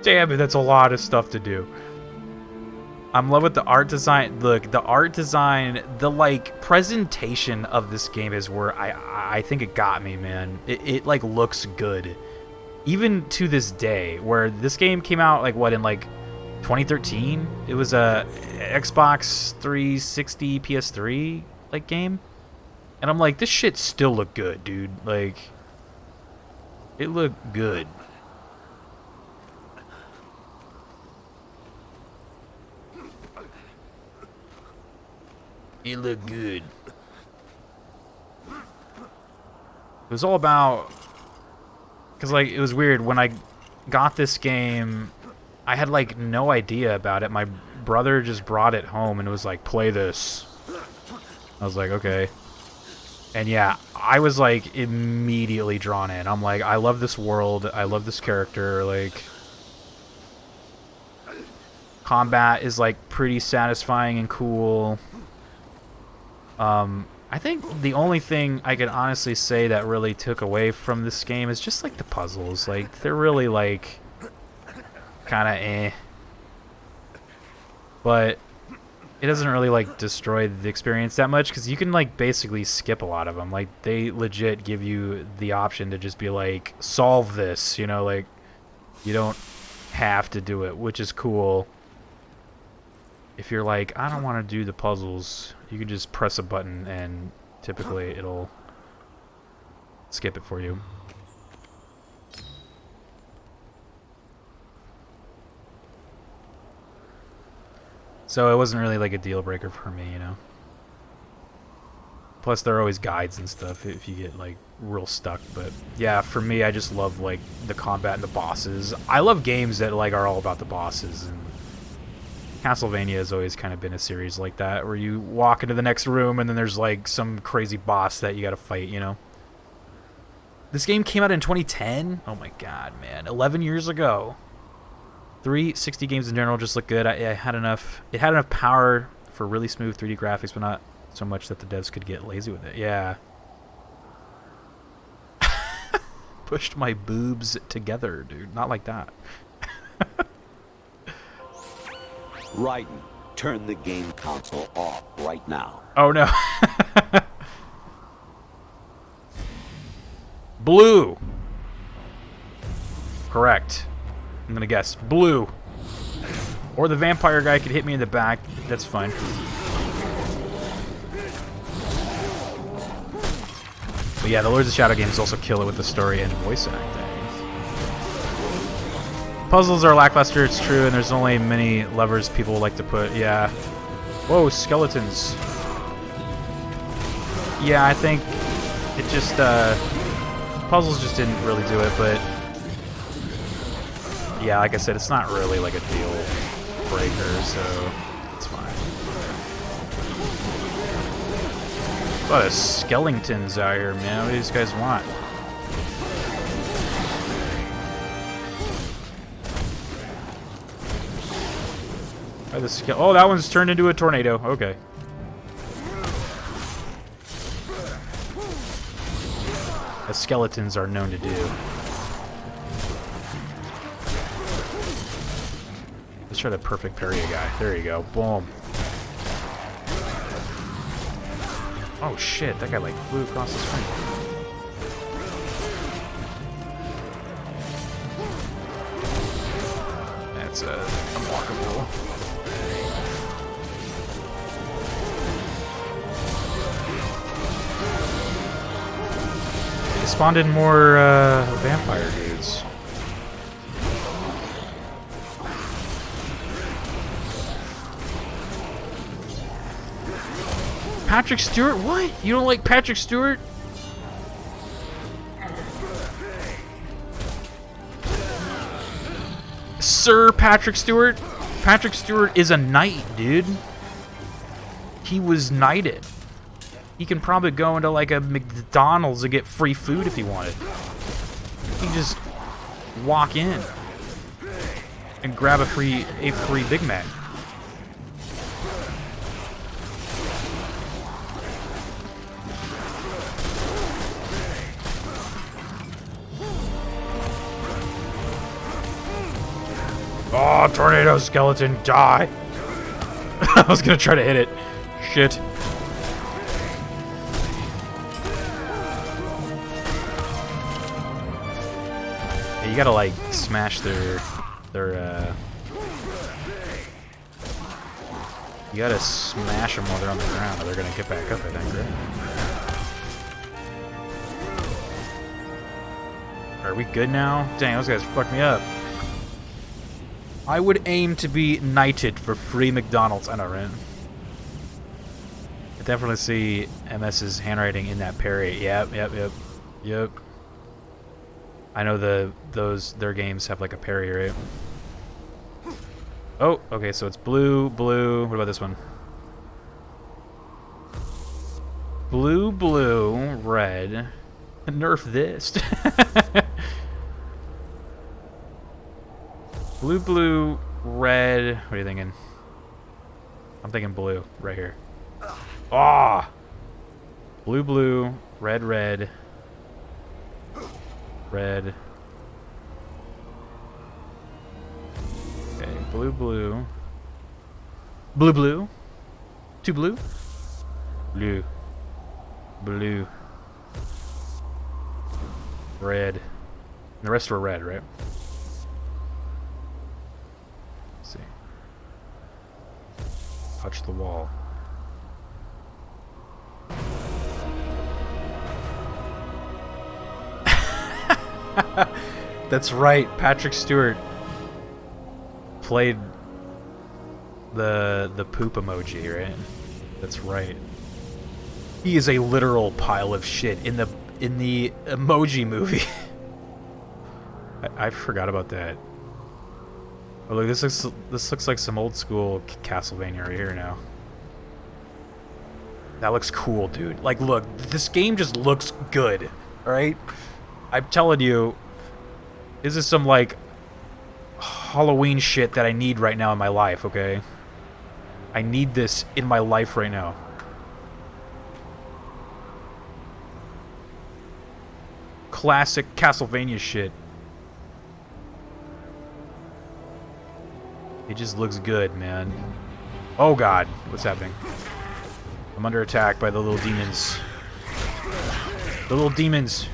Damn it, that's a lot of stuff to do. I'm in love with the art design. Look, the art design, the, like, presentation of this game is where I think it got me, man. It like, looks good. Even to this day, where this game came out, like, what, in, like, 2013? It was a Xbox 360, PS3, like, game. And I'm like, this shit still look good, dude. Like, it looked good. It looked good. It was all about... Because, like, it was weird. When I got this game, I had, like, no idea about it. My brother just brought it home and was like, play this. I was like, okay. And, yeah, I was, like, immediately drawn in. I'm like, I love this world. I love this character. Like... Combat is, like, pretty satisfying and cool. I think the only thing I can honestly say that really took away from this game is just, like, the puzzles. Like, they're really, like, kind of eh. But it doesn't really, like, destroy the experience that much, because you can, like, basically skip a lot of them. Like, they legit give you the option to just be like, solve this, you know, like, you don't have to do it, which is cool. If you're like, I don't want to do the puzzles, you can just press a button and typically it'll skip it for you. So it wasn't really like a deal breaker for me, you know. Plus there are always guides and stuff if you get like real stuck, but yeah, for me I just love like the combat and the bosses. I love games that like are all about the bosses, and Castlevania has always kind of been a series like that, where you walk into the next room and then there's like some crazy boss that you gotta fight, you know? This game came out in 2010? Oh my god, man. 11 years ago. 360 games in general just look good. It had enough power for really smooth 3D graphics, but not so much that the devs could get lazy with it. Yeah. Pushed my boobs together, dude. Not like that. Raiden, turn the game console off right now. Oh no. Blue. Correct. I'm gonna guess blue. Or the vampire guy could hit me in the back. That's fine. But yeah, the Lords of Shadow games also kill it with the story and voice acting. Puzzles are lackluster, it's true, and there's only many levers people like to put. Yeah. Whoa, skeletons. Yeah, I think it just, puzzles just didn't really do it, but yeah, like I said, it's not really like a deal breaker, so it's fine. A lot of skeletons out here, man. What do these guys want? Oh, that one's turned into a tornado. Okay. As skeletons are known to do. Let's try to perfect parry a guy. There you go. Boom. Oh shit, that guy like flew across the screen. That's unblockable. They spawned in more vampire dudes. Patrick Stewart? What? You don't like Patrick Stewart? Sir Patrick Stewart? Patrick Stewart is a knight, dude. He was knighted. He can probably go into like a McDonald's and get free food if he wanted. He can just walk in and grab a free Big Mac. Oh, tornado skeleton, die! I was gonna try to hit it. Shit. Yeah, you gotta like smash their you gotta smash them while they're on the ground or they're gonna get back up, I think, right? Are we good now? Dang, those guys fucked me up. I would aim to be knighted for free McDonald's. I know, right? I definitely see MS's handwriting in that parry. Yep. I know their games have like a parry, right? Oh, okay, so it's blue. What about this one? Blue, red. Nerf this. Blue, red. What are you thinking? I'm thinking blue, right here. Ah! Blue, red. Red. Okay, blue. Blue. Two blue? Blue. Red. And the rest were red, right? See. Touch the wall. That's right, Patrick Stewart played the poop emoji, right? That's right. He is a literal pile of shit in the Emoji Movie. I forgot about that. Oh look, this looks like some old school Castlevania right here now. That looks cool, dude. Like, look, this game just looks good. All right, I'm telling you, this is some like Halloween shit that I need right now in my life. Okay, I need this in my life right now. Classic Castlevania shit. It just looks good, man. Oh god, what's happening? I'm under attack by the little demons. The little demons.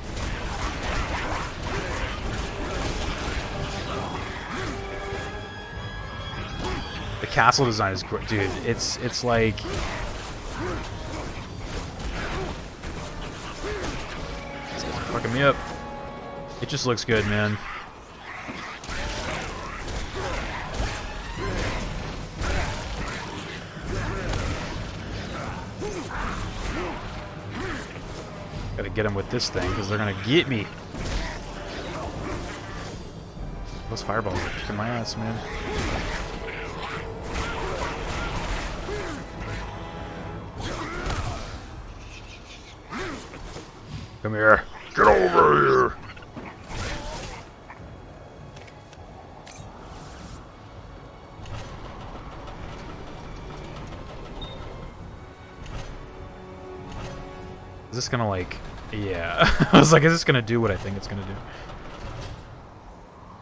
The castle design is great, dude. It's like it's fucking me up. It just looks good, man. Gotta get them with this thing, because they're gonna get me. Those fireballs are kicking my ass, man. Come here. Get over here! Is this gonna, like... Yeah. I was like, is this gonna do what I think it's gonna do?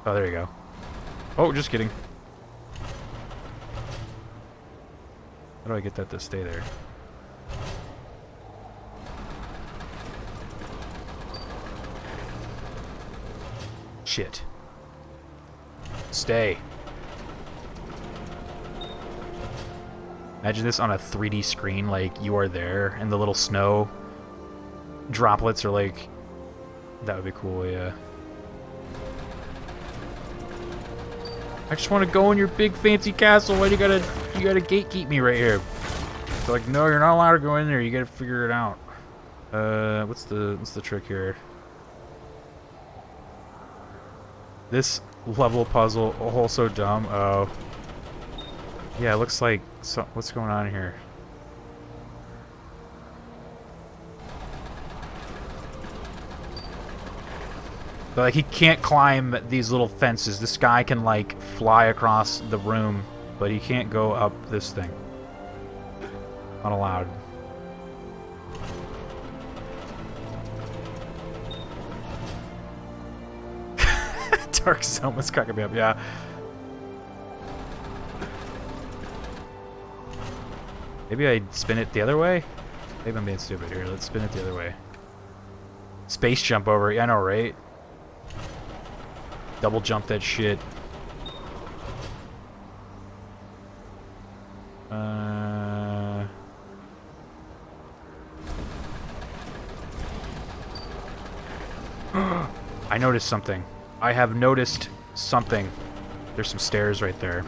Oh, there you go. Oh, just kidding. How do I get that to stay there? Shit. Stay. Imagine this on a 3D screen, like, you are there, and the little snow droplets are like... That would be cool, yeah. I just want to go in your big fancy castle. Why you gotta gatekeep me right here? They're like, no, you're not allowed to go in there. You gotta figure it out. What's the trick here? This level puzzle, oh, so dumb. Oh, yeah, it looks like what's going on here? But, like, he can't climb these little fences. This guy can, like, fly across the room, but he can't go up this thing. Not allowed. Dark Zone was cracking me up, yeah. Maybe I spin it the other way? Maybe I'm being stupid here. Let's spin it the other way. Space jump over. Yeah, I know, right? Double jump that shit. I noticed something. I have noticed something. There's some stairs right there.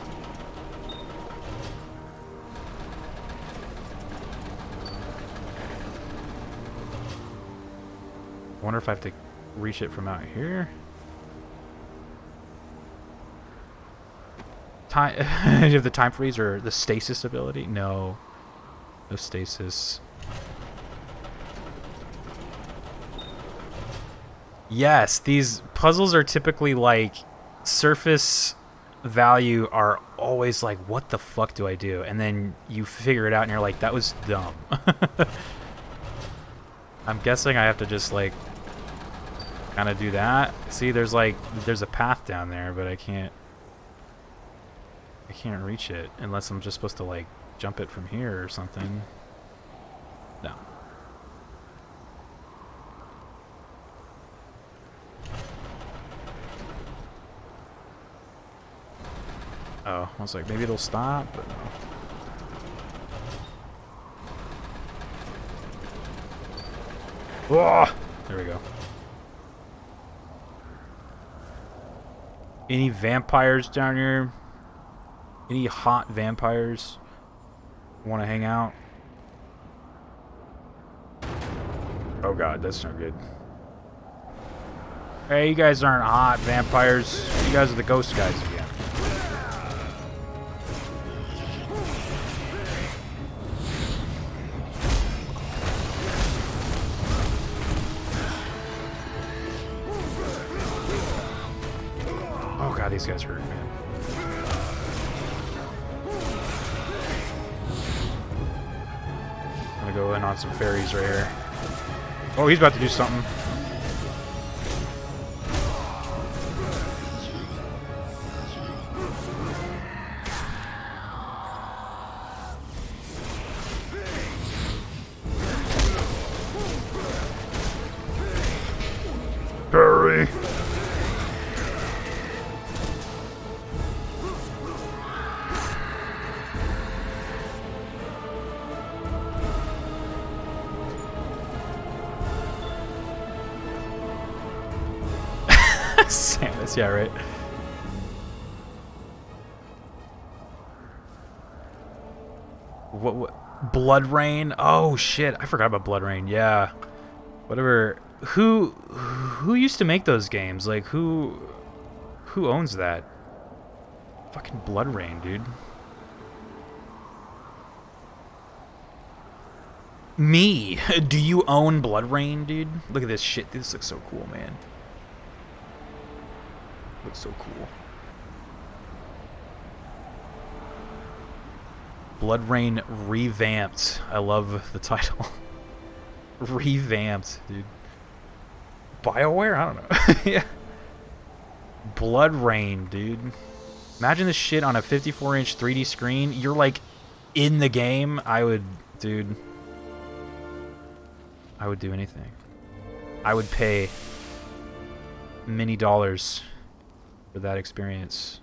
I wonder if I have to reach it from out here. Time. Do you have the time freeze or the stasis ability? No. No stasis. Yes, these puzzles are typically like surface value are always like, what the fuck do I do? And then you figure it out and you're like, that was dumb. I'm guessing I have to just like kind of do that. See, there's a path down there, but I can't reach it unless I'm just supposed to like jump it from here or something. No. Oh, I was like, maybe it'll stop, but no. Whoa! There we go. Any vampires down here? Any hot vampires want to hang out? Oh god, that's not good. Hey, you guys aren't hot vampires. You guys are the ghost guys again. these guys hurt, man. I'm gonna go in on some fairies right here. Oh, he's about to do something. Hurry! Samus, yeah, right. What? Blood Rain? Oh shit! I forgot about Blood Rain. Yeah. Whatever. Who used to make those games? Like who owns that? Fucking Blood Rain, dude. Me. Do you own Blood Rain, dude? Look at this shit. This looks so cool, man. Looks so cool. Blood Rain revamped. I love the title. Revamped, dude. BioWare? I don't know. Yeah. Blood Rain, dude. Imagine this shit on a 54-inch 3D screen. You're like in the game. I would do anything. I would pay many dollars for that experience.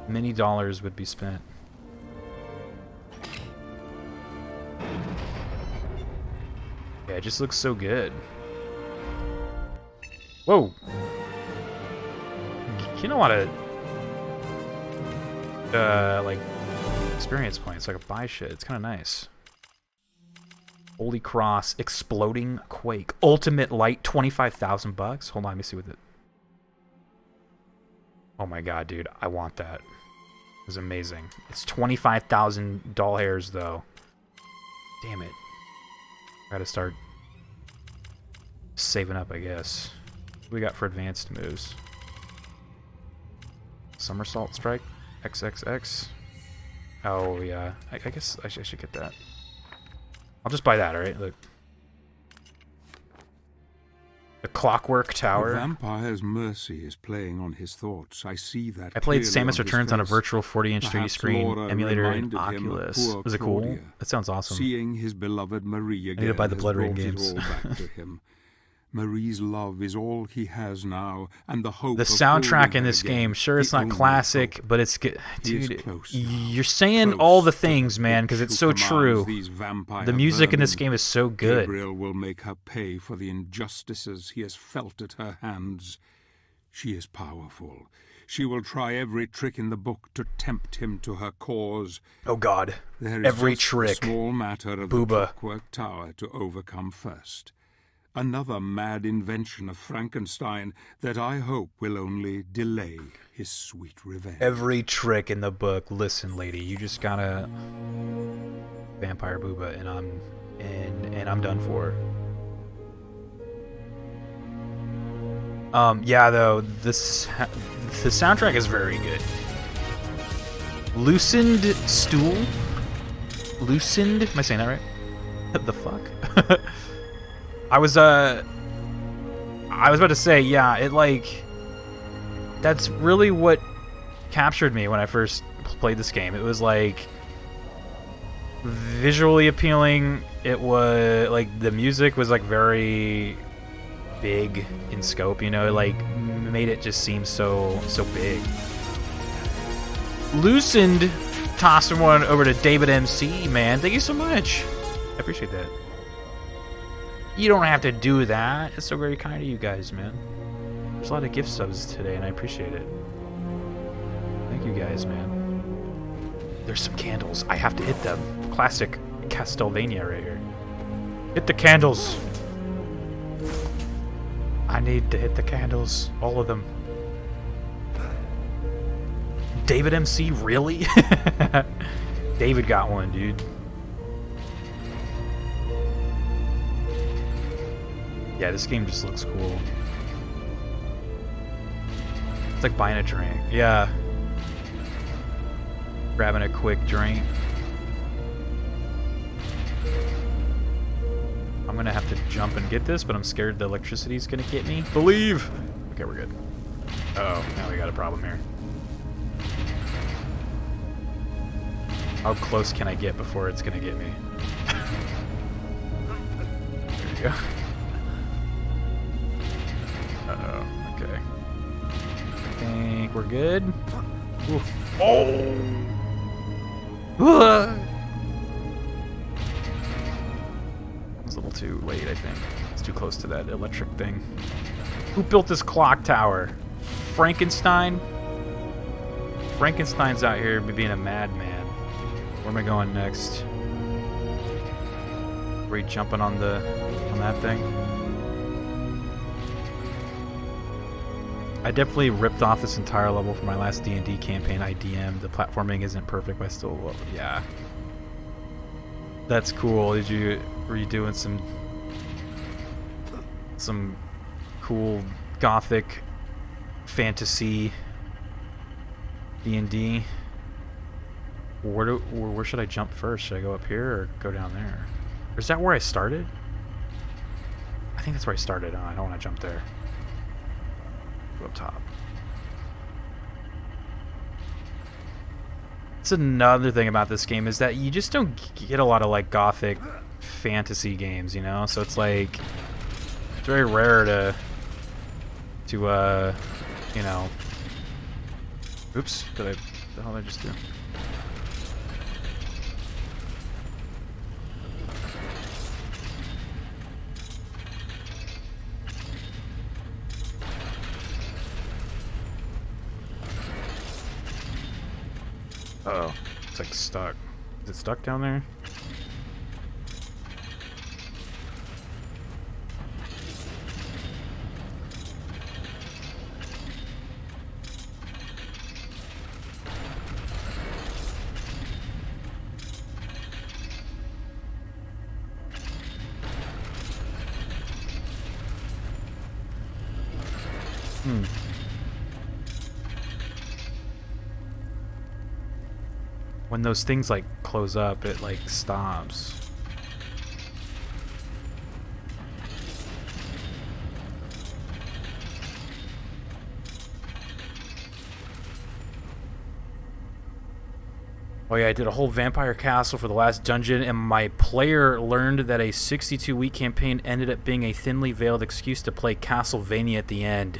Many dollars would be spent. Yeah, it just looks so good. Whoa! Getting a lot of like experience points, so I could buy shit. It's kind of nice. Holy Cross, Exploding Quake, Ultimate Light, $25,000. Hold on, let me see what it. Oh my god, dude, I want that. It's amazing. It's 25,000 doll hairs though. Damn it. Gotta start saving up, I guess. What do we got for advanced moves? Somersault Strike, XXX. Oh yeah, I guess I should get that. I'll just buy that, alright? Look. The Clockwork Tower. The vampire's mercy is playing on his thoughts. I see that. I played clearly Samus Returns on a virtual 40-inch 3D screen emulator in Oculus. Was it cool? Claudia. That sounds awesome. Seeing his beloved Marie again I need to buy the has Blood Rain brought it games. all back to him. Marie's love is all he has now, and the hope. The of soundtrack holding in her this again, game, sure, it's the not only classic, hope. but it's good. He is Dude, close now. you're saying Close all the to things, man, because it's so witch who true. commands these vampire The music in this vermin. game is so good. Gabriel will make her pay for the injustices he has felt at her hands. She is powerful. She will try every trick in the book to tempt him to her cause. Oh God, There is every just trick. a small matter of Booba. the Clockwork Tower to overcome first. Another mad invention of Frankenstein that I hope will only delay his sweet revenge. Every trick in the book. Listen, lady, you just gotta vampire Booba, and I'm done for. Yeah, though the soundtrack is very good. Loosened Stool. Loosened. Am I saying that right? What the fuck? I was about to say, yeah, it like that's really what captured me when I first played this game. It was like visually appealing. It was like the music was like very big in scope, you know, it like made it just seem so big. Loosened, tossing one over to David MC, man. Thank you so much. I appreciate that. You don't have to do that. It's so very kind of you guys, man. There's a lot of gift subs today, and I appreciate it. Thank you guys, man. There's some candles. I have to hit them. Classic Castlevania right here. Hit the candles. I need to hit the candles. All of them. David MC, really? David got one, dude. Yeah, this game just looks cool. It's like buying a drink. Yeah. Grabbing a quick drink. I'm gonna have to jump and get this, but I'm scared the electricity's gonna get me. Believe! Okay, we're good. Oh, now we got a problem here. How close can I get before it's gonna get me? There you go. Uh-oh, okay. I think we're good. Ooh. Oh! It was a little too late, I think. It's too close to that electric thing. Who built this clock tower? Frankenstein? Frankenstein's out here being a madman. Where am I going next? Were you jumping on that thing? I definitely ripped off this entire level for my last D&D campaign. I DM'd. The platforming isn't perfect, but I still love it. Yeah. That's cool. Were you doing some cool gothic fantasy D&D? Where should I jump first? Should I go up here or go down there? Or is that where I started? I think that's where I started. Oh, I don't want to jump there. Go up top. That's another thing about this game, is that you just don't get a lot of like gothic fantasy games, you know? So it's like it's very rare to you know. Oops, the hell did I just do? Uh-oh. It's like stuck. Is it stuck down there? When those things like close up, it like stops. Oh yeah, I did a whole vampire castle for the last dungeon, and my player learned that a 62-week campaign ended up being a thinly veiled excuse to play Castlevania at the end.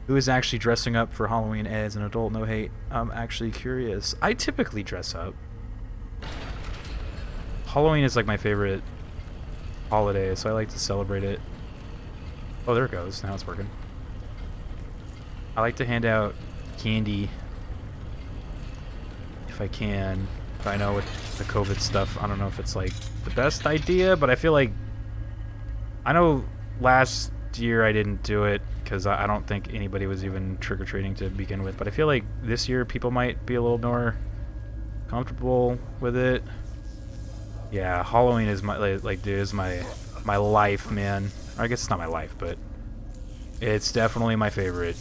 Who is actually dressing up for Halloween as an adult? No hate. I'm actually curious. I typically dress up. Halloween is like my favorite holiday, so I like to celebrate it. Oh, there it goes. Now it's working. I like to hand out candy if I can. But I know with the COVID stuff, I don't know if it's like the best idea, but I feel like... I know last year I didn't do it because I don't think anybody was even trick-or-treating to begin with, but I feel like this year people might be a little more comfortable with it. Yeah, Halloween is my like dude, is my life, man. I guess it's not my life, but it's definitely my favorite.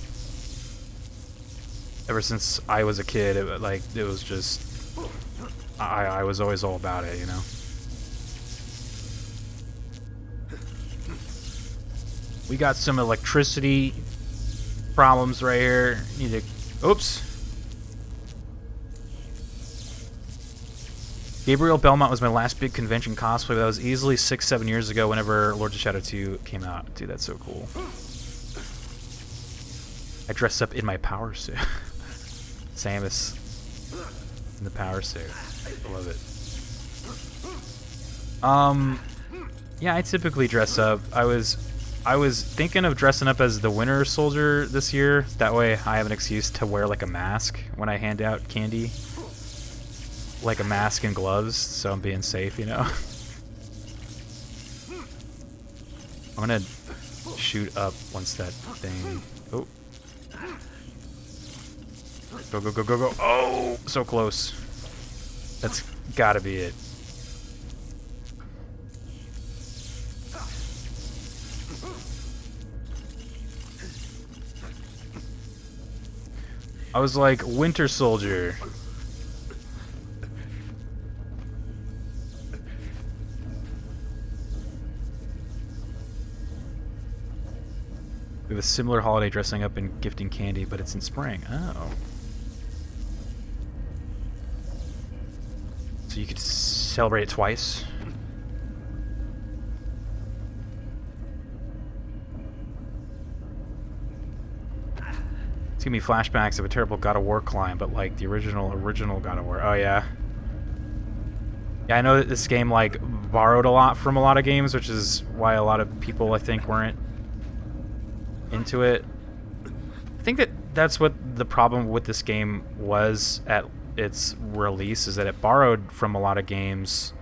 Ever since I was a kid, it was just I was always all about it, you know. We got some electricity problems right here. Need to... Oops. Gabriel Belmont was my last big convention cosplay. That was easily 6-7 years ago whenever Lords of Shadow 2 came out. Dude, that's so cool. I dressed up in my power suit. Samus in the power suit. I love it. Yeah, I typically dress up. I was thinking of dressing up as the Winter Soldier this year. That way I have an excuse to wear like a mask when I hand out candy. Like a mask and gloves, so I'm being safe, you know? I'm gonna shoot up once that thing... Oh. Go, go, go, go, go. Oh! So close. That's gotta be it. I was like, Winter Soldier. We have a similar holiday dressing up and gifting candy, but it's in spring. Oh. So you could celebrate it twice? It's gonna be flashbacks of a terrible God of War climb, but like the original God of War. Oh yeah. Yeah, I know that this game like borrowed a lot from a lot of games, which is why a lot of people I think weren't into it. I think that that's what the problem with this game was at its release, is that it borrowed from a lot of games,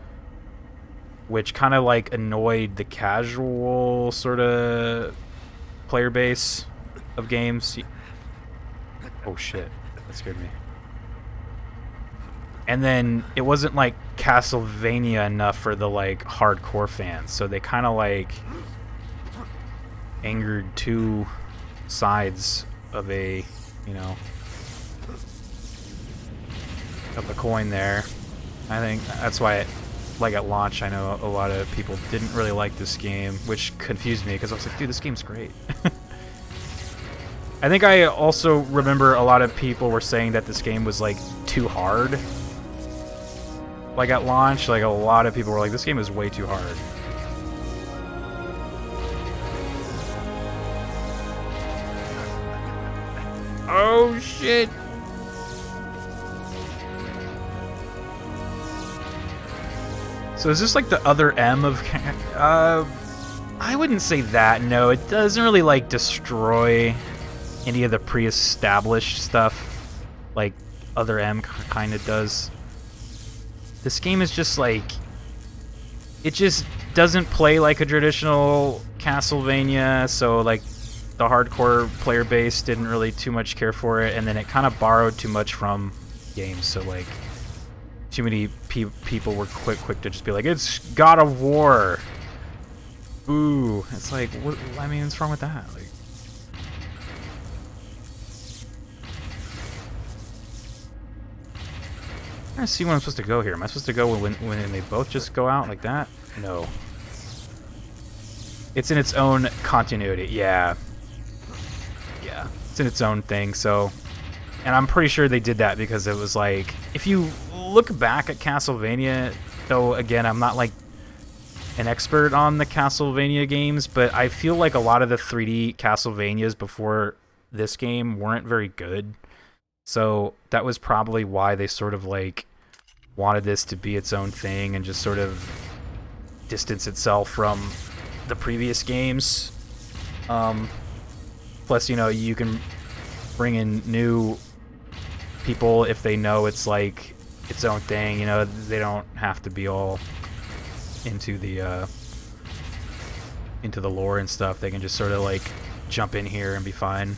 which kind of like annoyed the casual sort of player base of games. Oh shit, that scared me. And then it wasn't like Castlevania enough for the like hardcore fans, so they kind of like angered two sides of a, you know, of a coin there. I think that's why it, like at launch, I know a lot of people didn't really like this game, which confused me because I was like, dude, this game's great. I think I also remember a lot of people were saying that this game was like too hard. Like at launch, like a lot of people were like, this game is way too hard. Oh shit! So is this like the other M of... I wouldn't say that, no. It doesn't really like destroy any of the pre-established stuff like other M kind of does. This game is just like... It just doesn't play like a traditional Castlevania, so like the hardcore player base didn't really too much care for it, and then it kind of borrowed too much from games, so like too many people were quick to just be like, it's God of War. Ooh, it's like, what, I mean, what's wrong with that? Like, I'm trying to see when I'm supposed to go here. Am I supposed to go when they both just go out like that? No. It's in its own continuity. Yeah. Yeah. It's in its own thing, so... And I'm pretty sure they did that because it was like... If you look back at Castlevania, though, again, I'm not like an expert on the Castlevania games, but I feel like a lot of the 3D Castlevanias before this game weren't very good. So that was probably why they sort of like wanted this to be its own thing and just sort of distance itself from the previous games. Plus, you know, you can bring in new people if they know it's like its own thing. You know, they don't have to be all into the lore and stuff. They can just sort of like jump in here and be fine.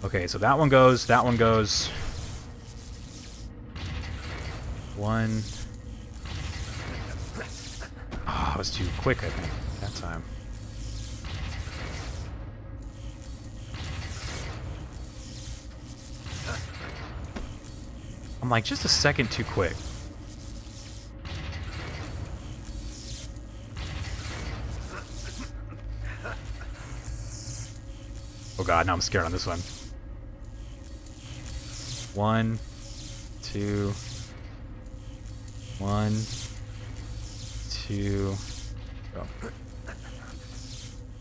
Okay, so that one goes, that one goes. One. Oh, I was too quick, I think, that time. I'm like just a second too quick. Oh god, now I'm scared on this one. 1, 2, 1, 2. Oh.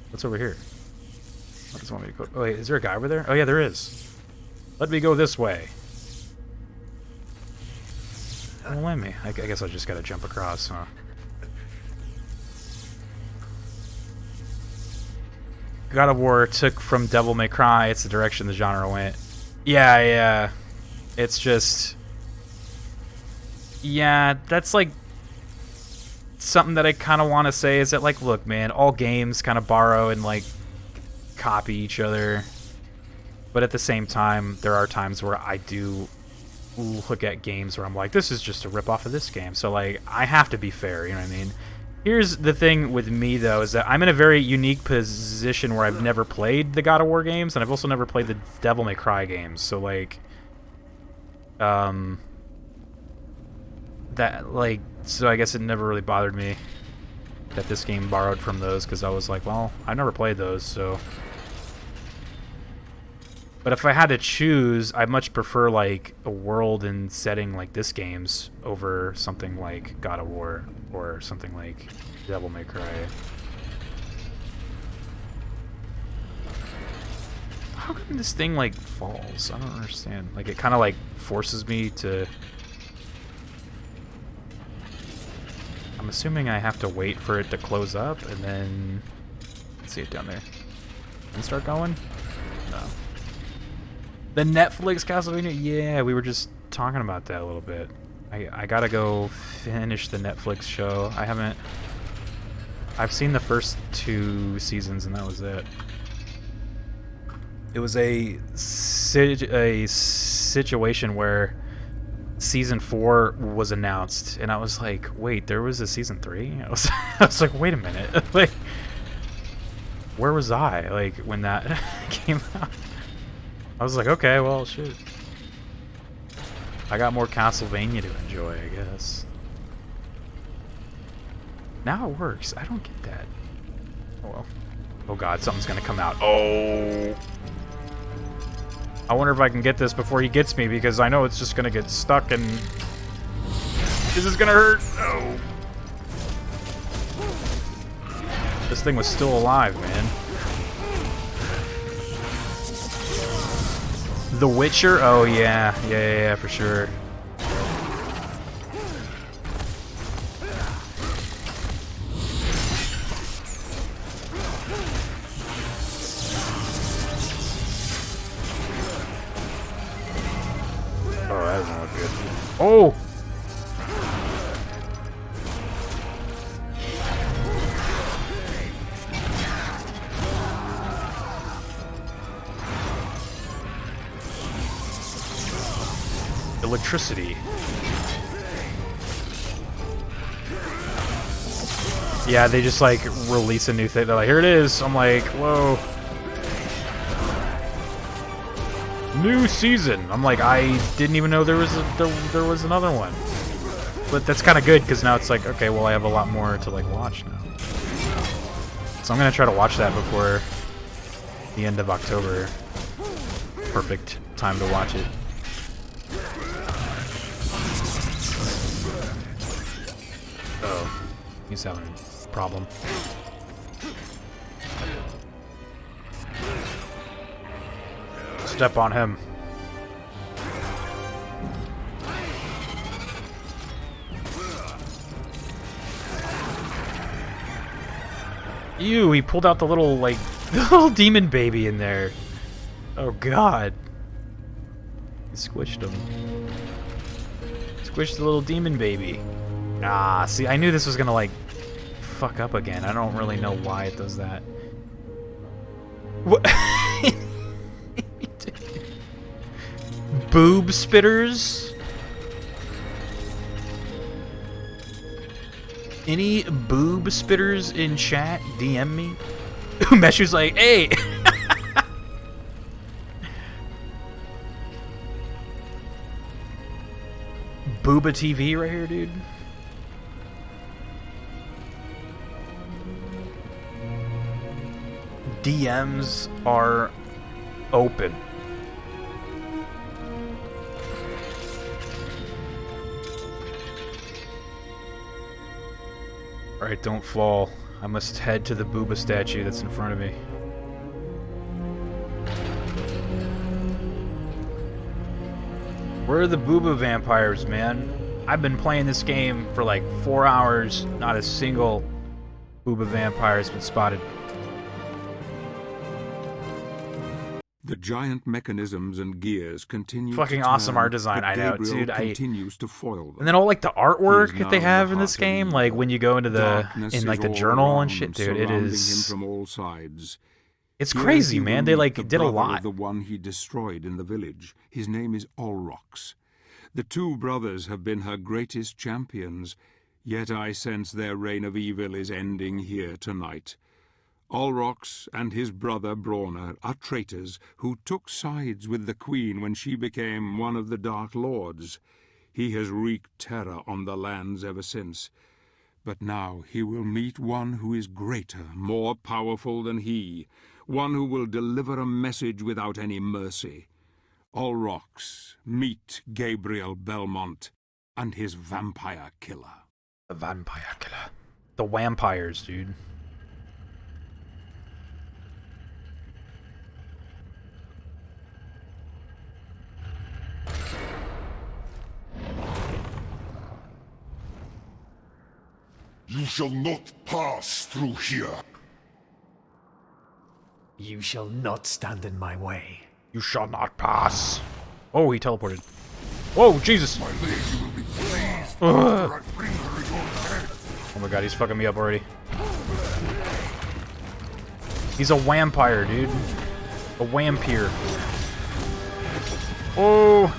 What's over here? I just want me to go. Oh wait, is there a guy over there? Oh yeah, there is. Let me go this way. Don't let me. I guess I just gotta jump across, huh? God of War took from Devil May Cry. It's the direction the genre went. Yeah, yeah. It's just... Yeah, that's like... Something that I kind of want to say is that, like, look, man, all games kind of borrow and, like, copy each other. But at the same time, there are times where I do look at games where I'm like, this is just a rip-off of this game. So, like, I have to be fair, you know what I mean? Here's the thing with me, though, is that I'm in a very unique position where I've never played the God of War games, and I've also never played the Devil May Cry games. So, like, so I guess it never really bothered me that this game borrowed from those, because I was like, well, I've never played those, so. But if I had to choose, I'd much prefer, like, a world and setting like this game's over something like God of War or something like Devil May Cry. How come this thing, like, falls? I don't understand. Like, it kind of, like, forces me to... I'm assuming I have to wait for it to close up, and then... Let's see it down there. And start going? No. The Netflix Castlevania? Yeah, we were just talking about that a little bit. I gotta go finish the Netflix show. I've seen the first 2 seasons, and that was it. It was a situation where season 4 was announced, and I was like, wait, there was a season 3? I was like, wait a minute. Like, where was I, like, when that came out? I was like, okay, well, shit. I got more Castlevania to enjoy, I guess. Now it works. I don't get that. Oh, well. Oh, God, something's gonna come out. Oh! I wonder if I can get this before he gets me, because I know it's just gonna get stuck and... This is gonna hurt! No! This thing was still alive, man. The Witcher? Oh, yeah. Yeah, for sure. Oh, that doesn't look good. Oh! Electricity. Yeah, they just like release a new thing. They're like, here it is. I'm like, whoa. New season. I'm like, I didn't even know there was another one. But that's kind of good, because now it's like, okay, well, I have a lot more to like watch now. So I'm gonna try to watch that before the end of October. Perfect time to watch it. Oh, he's having a problem. Step on him. Ew, he pulled out the little, like, little demon baby in there. Oh, God. He squished him. Squished the little demon baby. Ah, see, I knew this was gonna, like, fuck up again. I don't really know why it does that. What? Boob spitters? Any boob spitters in chat? DM me. Meshu's like, hey! Booba TV right here, dude. DMs are open. Alright, don't fall. I must head to the Booba statue that's in front of me. Where are the Booba vampires, man? I've been playing this game for like 4 hours. Not a single Booba vampire has been spotted. The giant mechanisms and gears continue. Fucking to awesome turn, art design, but I know, Gabriel dude. continues to foil them. And then all like the artwork He's that they now have in the this heart of game, evil. like when you go into the Darkness in like is the all journal around and shit, dude. It surrounding is. him from all sides. It's Here crazy, he man. will They meet like the did a brother lot. of the one he destroyed in the village. His name is Olrox. The two brothers have been her greatest champions, Yet I sense their reign of evil is ending here tonight. Olrox and his brother Brawner are traitors who took sides with the Queen when she became one of the Dark Lords. He has wreaked terror on the lands ever since. But now he will meet one who is greater, more powerful than he, one who will deliver a message without any mercy. Olrox, meet Gabriel Belmont and his vampire killer. The vampire killer. The vampires, dude. You shall not pass through here. You shall not stand in my way. You shall not pass. Oh, he teleported. Oh, Jesus. My lady will be pleased after I bring her your head. Oh my god, he's fucking me up already. He's a vampire, dude. A vampire. Oh.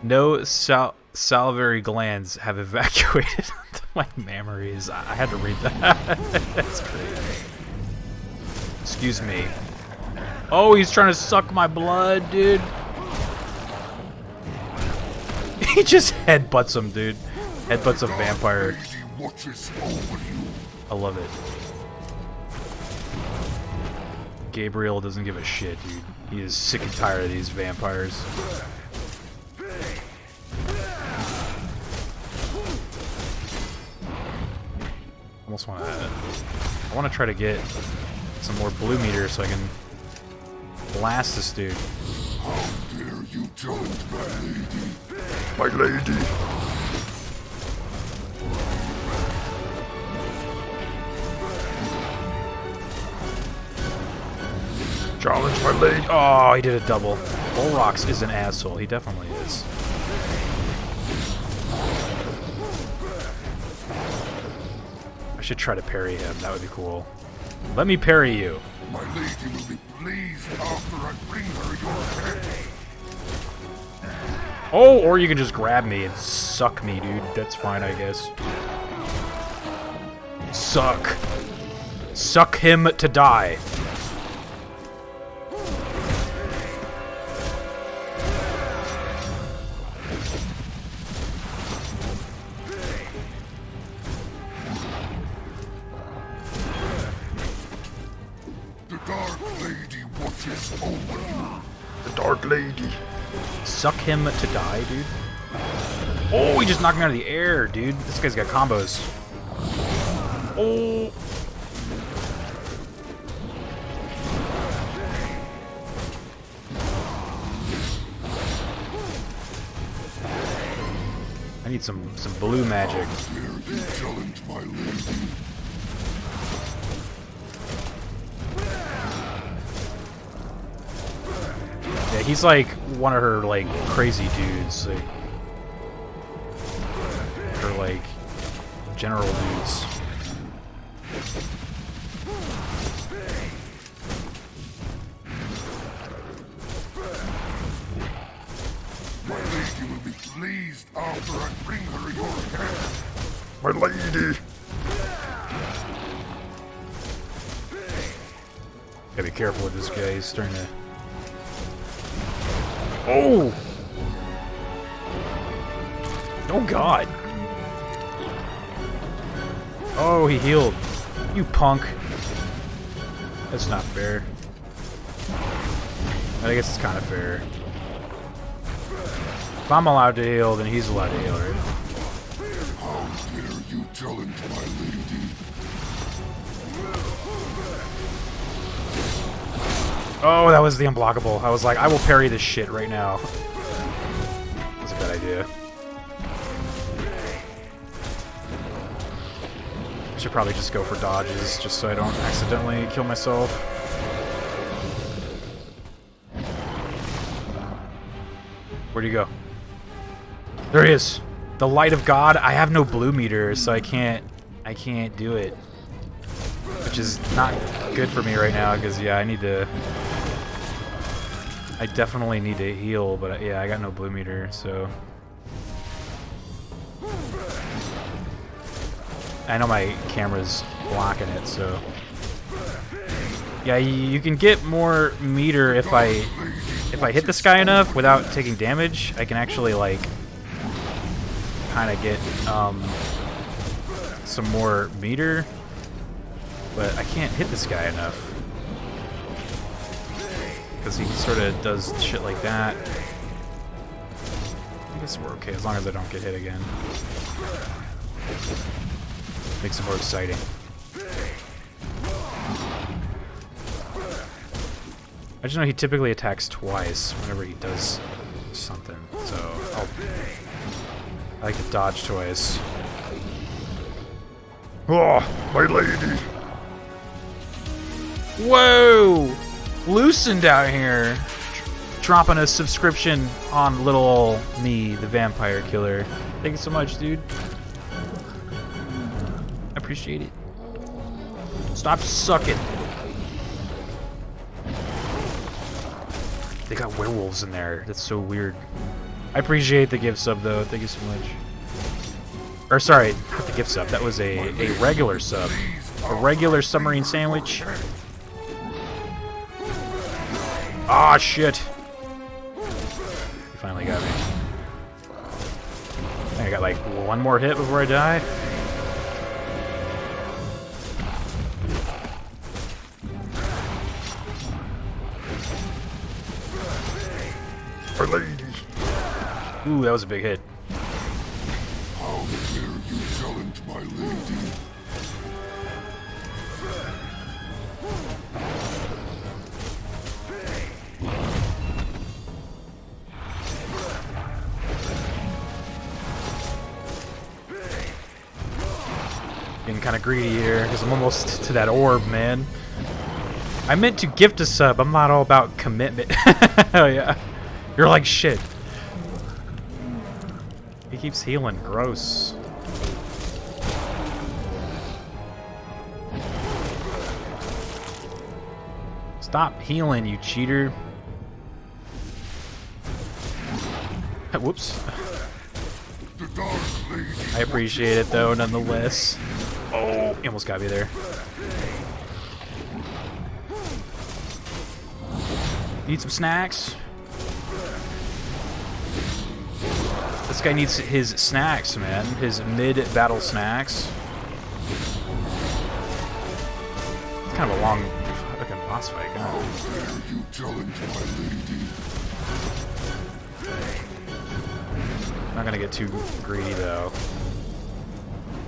No salivary glands have evacuated onto my mammaries. I had to read that. That's great. Excuse me. Oh, he's trying to suck my blood, dude. He just headbutts him, dude. Headbutts a vampire. I love it. Gabriel doesn't give a shit, dude. He is sick and tired of these vampires. Almost I want to try to get some more blue meter so I can blast this dude. How dare you challenge my lady? My lady! Challenge my lady! Oh, he did a double. Olrox is an asshole. He definitely is. I should try to parry him. That would be cool. Let me parry you. My lady will be pleased after I bring her your head. Oh, or you can just grab me and suck me, dude. That's fine, I guess. Suck. Suck him to die. Lady. Suck him to die, dude. Oh, he just knocked me out of the air, dude. This guy's got combos. Oh. I need some blue magic. You challenge my lady. Yeah, he's like one of her like crazy dudes, like, her like general dudes. My lady will be pleased after I bring her your head. My lady. Gotta be careful with this guy. He's starting to. Oh! Oh god! Oh, he healed. You punk. That's not fair. I guess it's kind of fair. If I'm allowed to heal, then he's allowed to heal, right? How dare you challenge my lady? Oh, that was the unblockable. I was like, I will parry this shit right now. That's a bad idea. I should probably just go for dodges, just so I don't accidentally kill myself. Where'd he go? There he is! The light of God. I have no blue meter, so I can't do it. which is not good for me right now because yeah, I definitely need to heal, but yeah, I got no blue meter, so I know my camera's blocking it, so yeah, you can get more meter if I hit this guy enough without taking damage. I can actually like kind of get some more meter, but I can't hit this guy enough because he sort of does shit like that. I guess we're okay as long as I don't get hit again. Makes it more exciting. I just know he typically attacks twice whenever he does something, so I like to dodge twice. Oh, my lady. Whoa! Loosened out here. Dropping a subscription on little ol' me, the vampire killer. Thank you so much, dude. I appreciate it. Stop sucking. They got werewolves in there. That's so weird. I appreciate the gift sub, though. Thank you so much. Or, sorry, not the gift sub. That was a regular sub. A regular submarine sandwich. Ah, shit. He finally got me. I think I got, like, one more hit before I die. My lady. Ooh, that was a big hit. How dare you challenge my lady? Getting kind of greedy here because I'm almost to that orb, man. I meant to gift a sub. I'm not all about commitment. Oh yeah. You're like shit. He keeps healing. Gross. Stop healing, you cheater. Whoops. I appreciate it though, nonetheless. Oh, he almost got me there. Need some snacks? This guy needs his snacks, man. His mid-battle snacks. It's kind of a long fucking boss fight, huh? How dare you challenge my lady? Not gonna get too greedy though.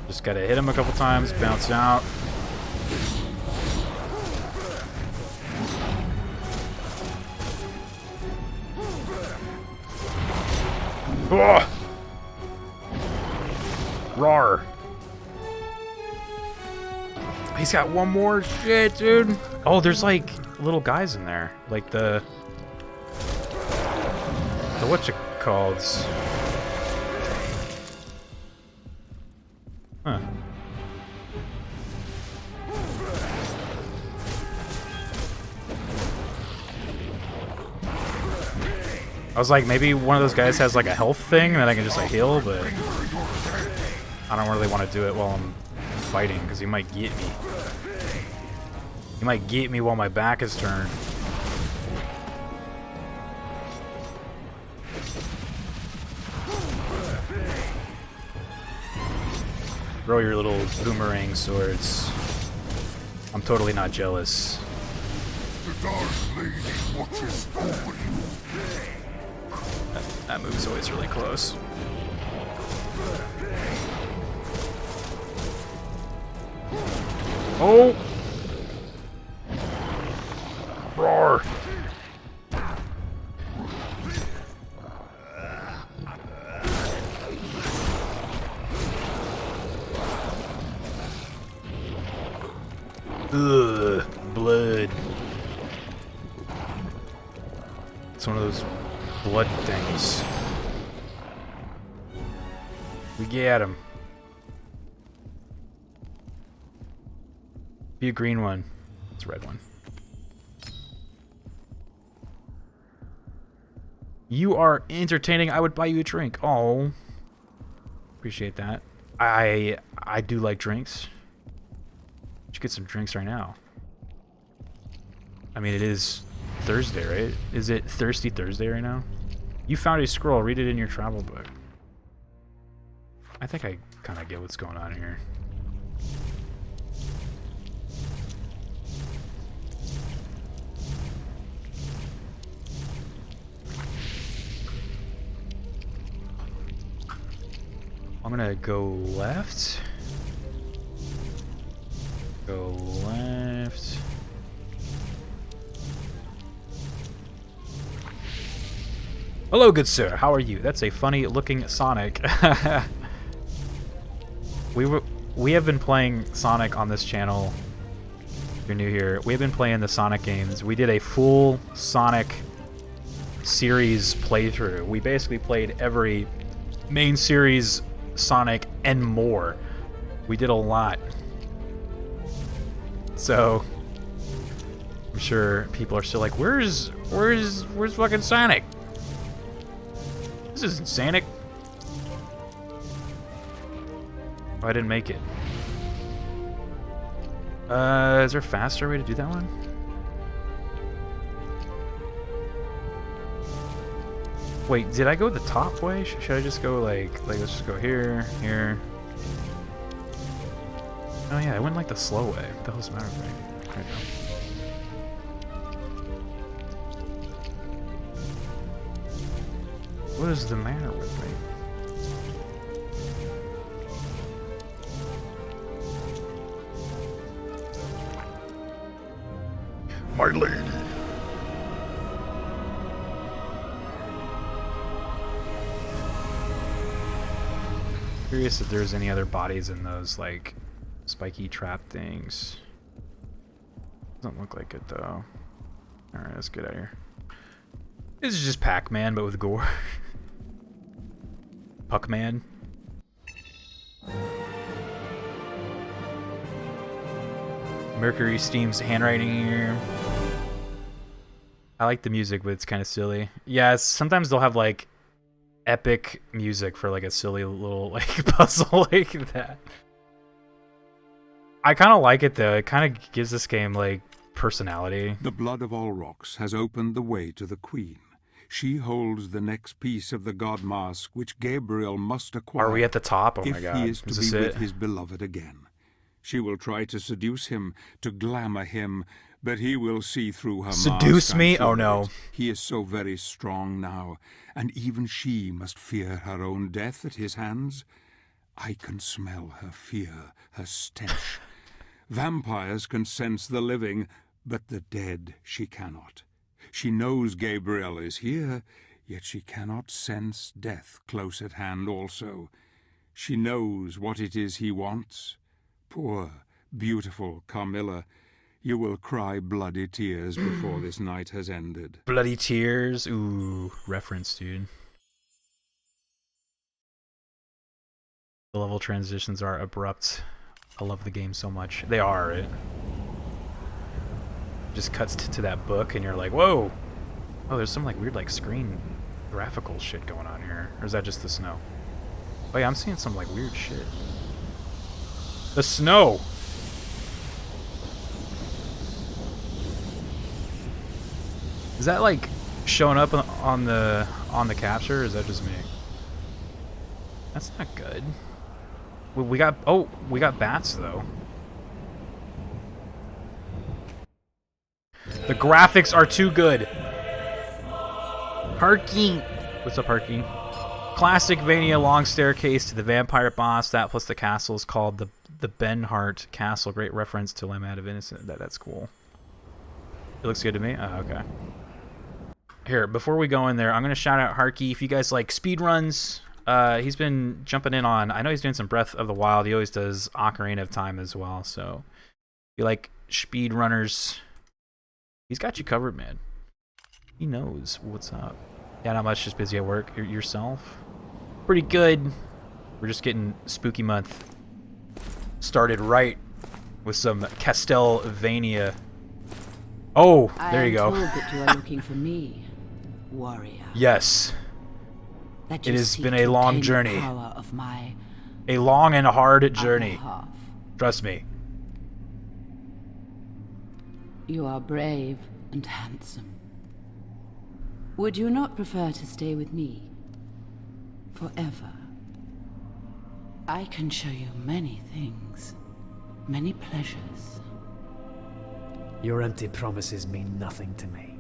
Just gotta hit him a couple times, bounce out. Oh! Rawr. He's got one more shit, dude. Oh, there's like little guys in there. Like the whatcha-calls. Huh. I was like, maybe one of those guys has like a health thing that I can just like heal, but I don't really want to do it while I'm fighting because he might get me. He might get me while my back is turned. Throw your little boomerang swords. I'm totally not jealous. The Dark Lady watches over you. That move's always really close. Oh! Roar! Ugh, blood. It's one of those blood things. We get him. Be a green one. It's a red one. You are entertaining. I would buy you a drink. Oh, appreciate that. I do like drinks. You should get some drinks right now. I mean, it is Thursday, right? Is it Thirsty Thursday right now? You found a scroll. Read it in your travel book. I think I kind of get what's going on here. I'm gonna go left. Go left. Hello, good sir. How are you? That's a funny-looking Sonic. We have been playing Sonic on this channel. If you're new here, we have been playing the Sonic games. We did a full Sonic series playthrough. We basically played every main series Sonic and more. We did a lot. So I'm sure people are still like, where's fucking Sonic? This isn't Sonic. Oh, I didn't make it. Is there a faster way to do that one? Wait, did I go the top way? Should I just go like let's just go here, here? Oh yeah, I went like the slow way. What the hell's the matter with me? There we go. What is the matter with me? My lady. Curious if there's any other bodies in those like spiky trap things. Doesn't look like it though. Alright, let's get out of here. This is just Pac-Man but with gore. Puck-Man. Mercury Steam's handwriting here. I like the music, but it's kind of silly. Yeah, sometimes they'll have like epic music for like a silly little like puzzle like that. I kind of like it though. It kind of gives this game like personality. The blood of all rocks has opened the way to the Queen. She holds the next piece of the god mask which Gabriel must acquire. Are we at the top? Oh my if god. he is to this be it? with his beloved again. She will try to seduce him, to glamour him, but he will see through her Seduce mask. me? I'm sure Oh of no. it. He is so very strong now, and even she must fear her own death at his hands. I can smell her fear, her stench. Vampires can sense the living, but the dead she cannot. She knows Gabriel is here, yet she cannot sense death close at hand also. She knows what it is he wants. Poor, beautiful Carmilla, you will cry bloody tears before this night has ended. Bloody tears? Ooh, reference, dude. The level transitions are abrupt. I love the game so much. They are, right? Just cuts to that book and you're like, whoa! Oh, there's some like weird like screen graphical shit going on here. Or is that just the snow? Oh yeah, I'm seeing some like weird shit. The snow! Is that like showing up on the capture, or is that just me? That's not good. We got bats though. The graphics are too good. Harky. What's up, Harky? Classic Vania long staircase to the vampire boss. That plus the castle is called the Benhart Castle. Great reference to Lamb of Innocent. That's cool. It looks good to me. Oh, okay. Here, before we go in there, I'm gonna shout out Harky. If you guys like speedruns, he's been jumping in on. I know he's doing some Breath of the Wild. He always does Ocarina of Time as well. So if you like speedrunners, he's got you covered, man. He knows what's up. Yeah, not much. Just busy at work. Yourself? Pretty good. We're just getting spooky month started right. with some Castlevania. Oh, there you go. I am told that you are looking for me, warrior. Yes. That It you has seek been to a long obtain the journey. power of my A long and hard upper journey. half. Trust me. You are brave and handsome. Would you not prefer to stay with me forever? I can show you many things, many pleasures. Your empty promises mean nothing to me.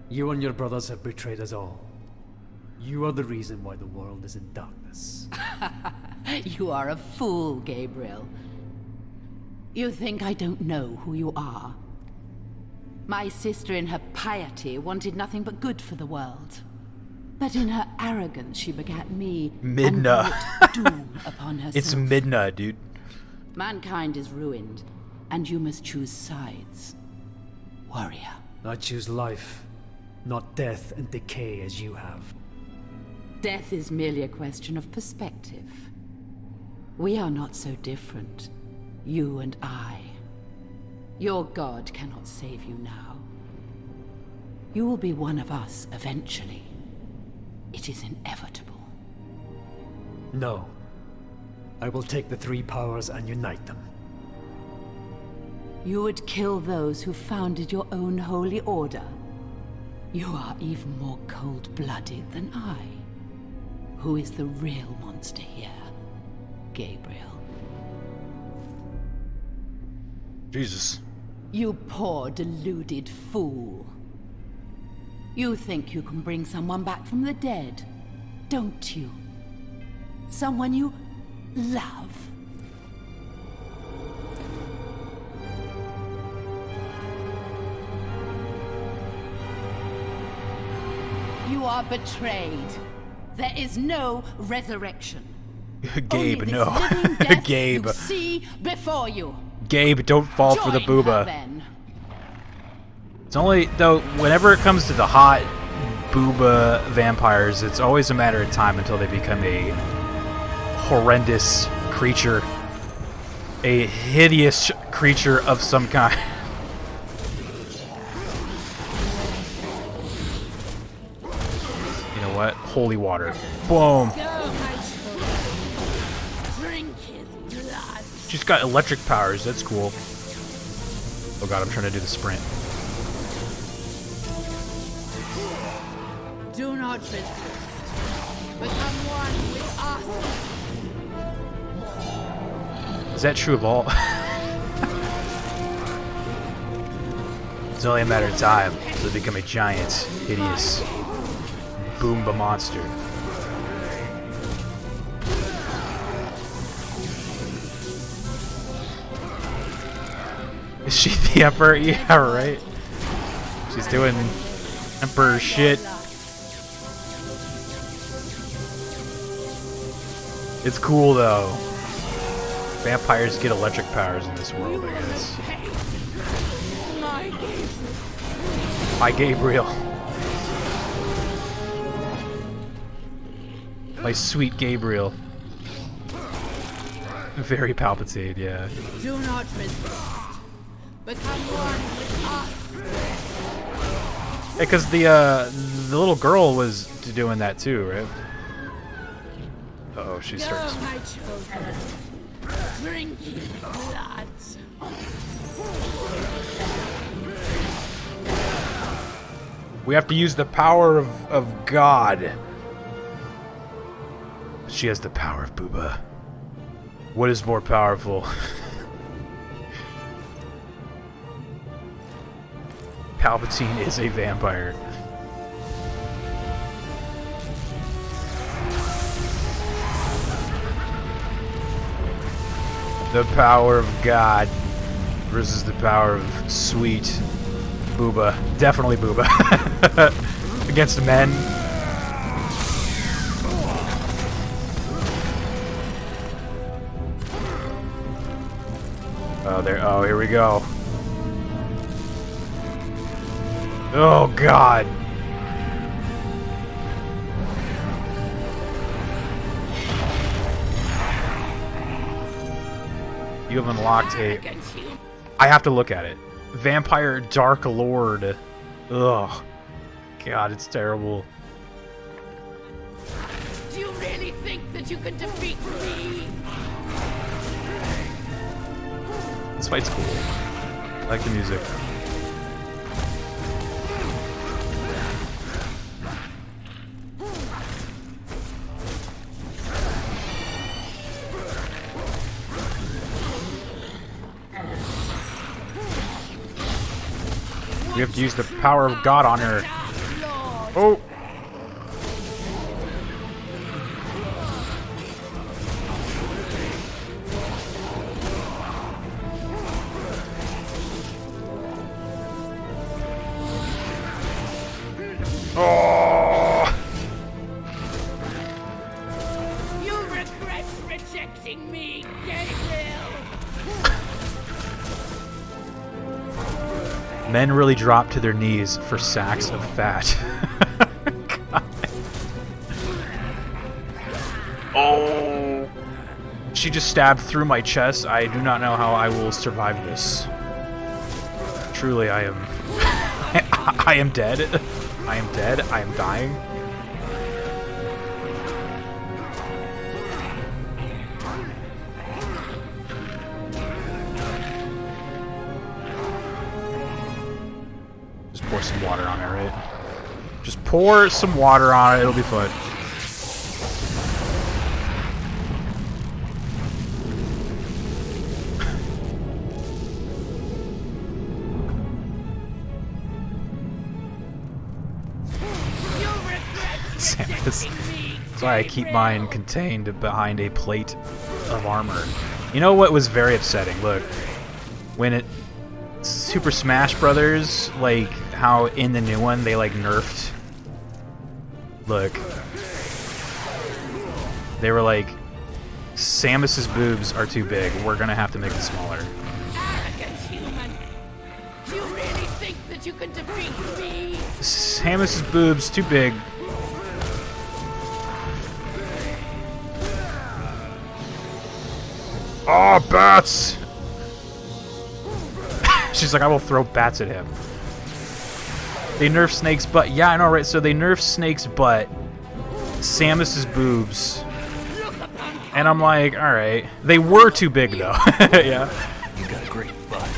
You and your brothers have betrayed us all. You are the reason why the world is in darkness. You are a fool, Gabriel. You think I don't know who you are? My sister in her piety wanted nothing but good for the world. But in her arrogance she begat me Midna. and brought doom upon herself. It's Midna, dude. Mankind is ruined, and you must choose sides. Warrior. I choose life, not death and decay as you have. Death is merely a question of perspective. We are not so different, you and I. Your god cannot save you now. You will be one of us eventually. It is inevitable. No. I will take the three powers and unite them. You would kill those who founded your own holy order. You are even more cold-blooded than I. Who is the real monster here, Gabriel? Jesus. You poor, deluded fool. You think you can bring someone back from the dead, don't you? Someone you love. You are betrayed. There is no resurrection. Gabe, Only this no. living death Gabe. You see before you. Gabe, don't fall for the Join her, booba. then. It's only, though, whenever it comes to the hot booba vampires, it's always a matter of time until they become a horrendous creature. A hideous creature of some kind. You know what? Holy water. Boom. Drink his blood. She's got electric powers. That's cool. Oh god, I'm trying to do the sprint. Do not resist. Become one with us. Is that true of all? It's only a matter of time until they become a giant, hideous Boomba monster. Is she the Emperor? Yeah, right. She's doing Emperor shit. It's cool though. Vampires get electric powers in this world, I guess. Hi, Gabriel. My sweet Gabriel. Very Palpatine, yeah. Do not resist. Become one with us. Because the little girl was doing that too, right? Uh oh, she starts. Go, my children. Drink his blood. We have to use the power of God. She has the power of Booba. What is more powerful? Palpatine is a vampire. The power of God versus the power of sweet Booba. Definitely Booba. Against men. Oh, there. Oh, here we go. Oh, God. You have unlocked a... I have to look at it. Vampire Dark Lord. Ugh. God, it's terrible. Do you really think that you can defeat me? This fight's cool. I like the music. We have to use the power of God on her. Oh! Oh! You regret rejecting me, Gabriel. Men really drop to their knees for sacks of fat. Oh! She just stabbed through my chest. I do not know how I will survive this. Truly, I am... I am dead. I am dead. I am dying. Just pour some water on it, right? Just pour some water on it. It'll be fun. That's why I keep mine contained behind a plate of armor. You know what was very upsetting? Look, when it Super Smash Brothers, like how in the new one they like nerfed. Look, they were like, Samus's boobs are too big. We're gonna have to make it smaller. Arrogant human. Do you really think that you can defeat me? Samus's boobs too big. Oh, bats! She's like, I will throw bats at him. They nerf Snake's butt. Yeah, I know, right? So they nerf Snake's butt, Samus's boobs, and I'm like, all right. They were too big, though. Yeah. You got a great butt.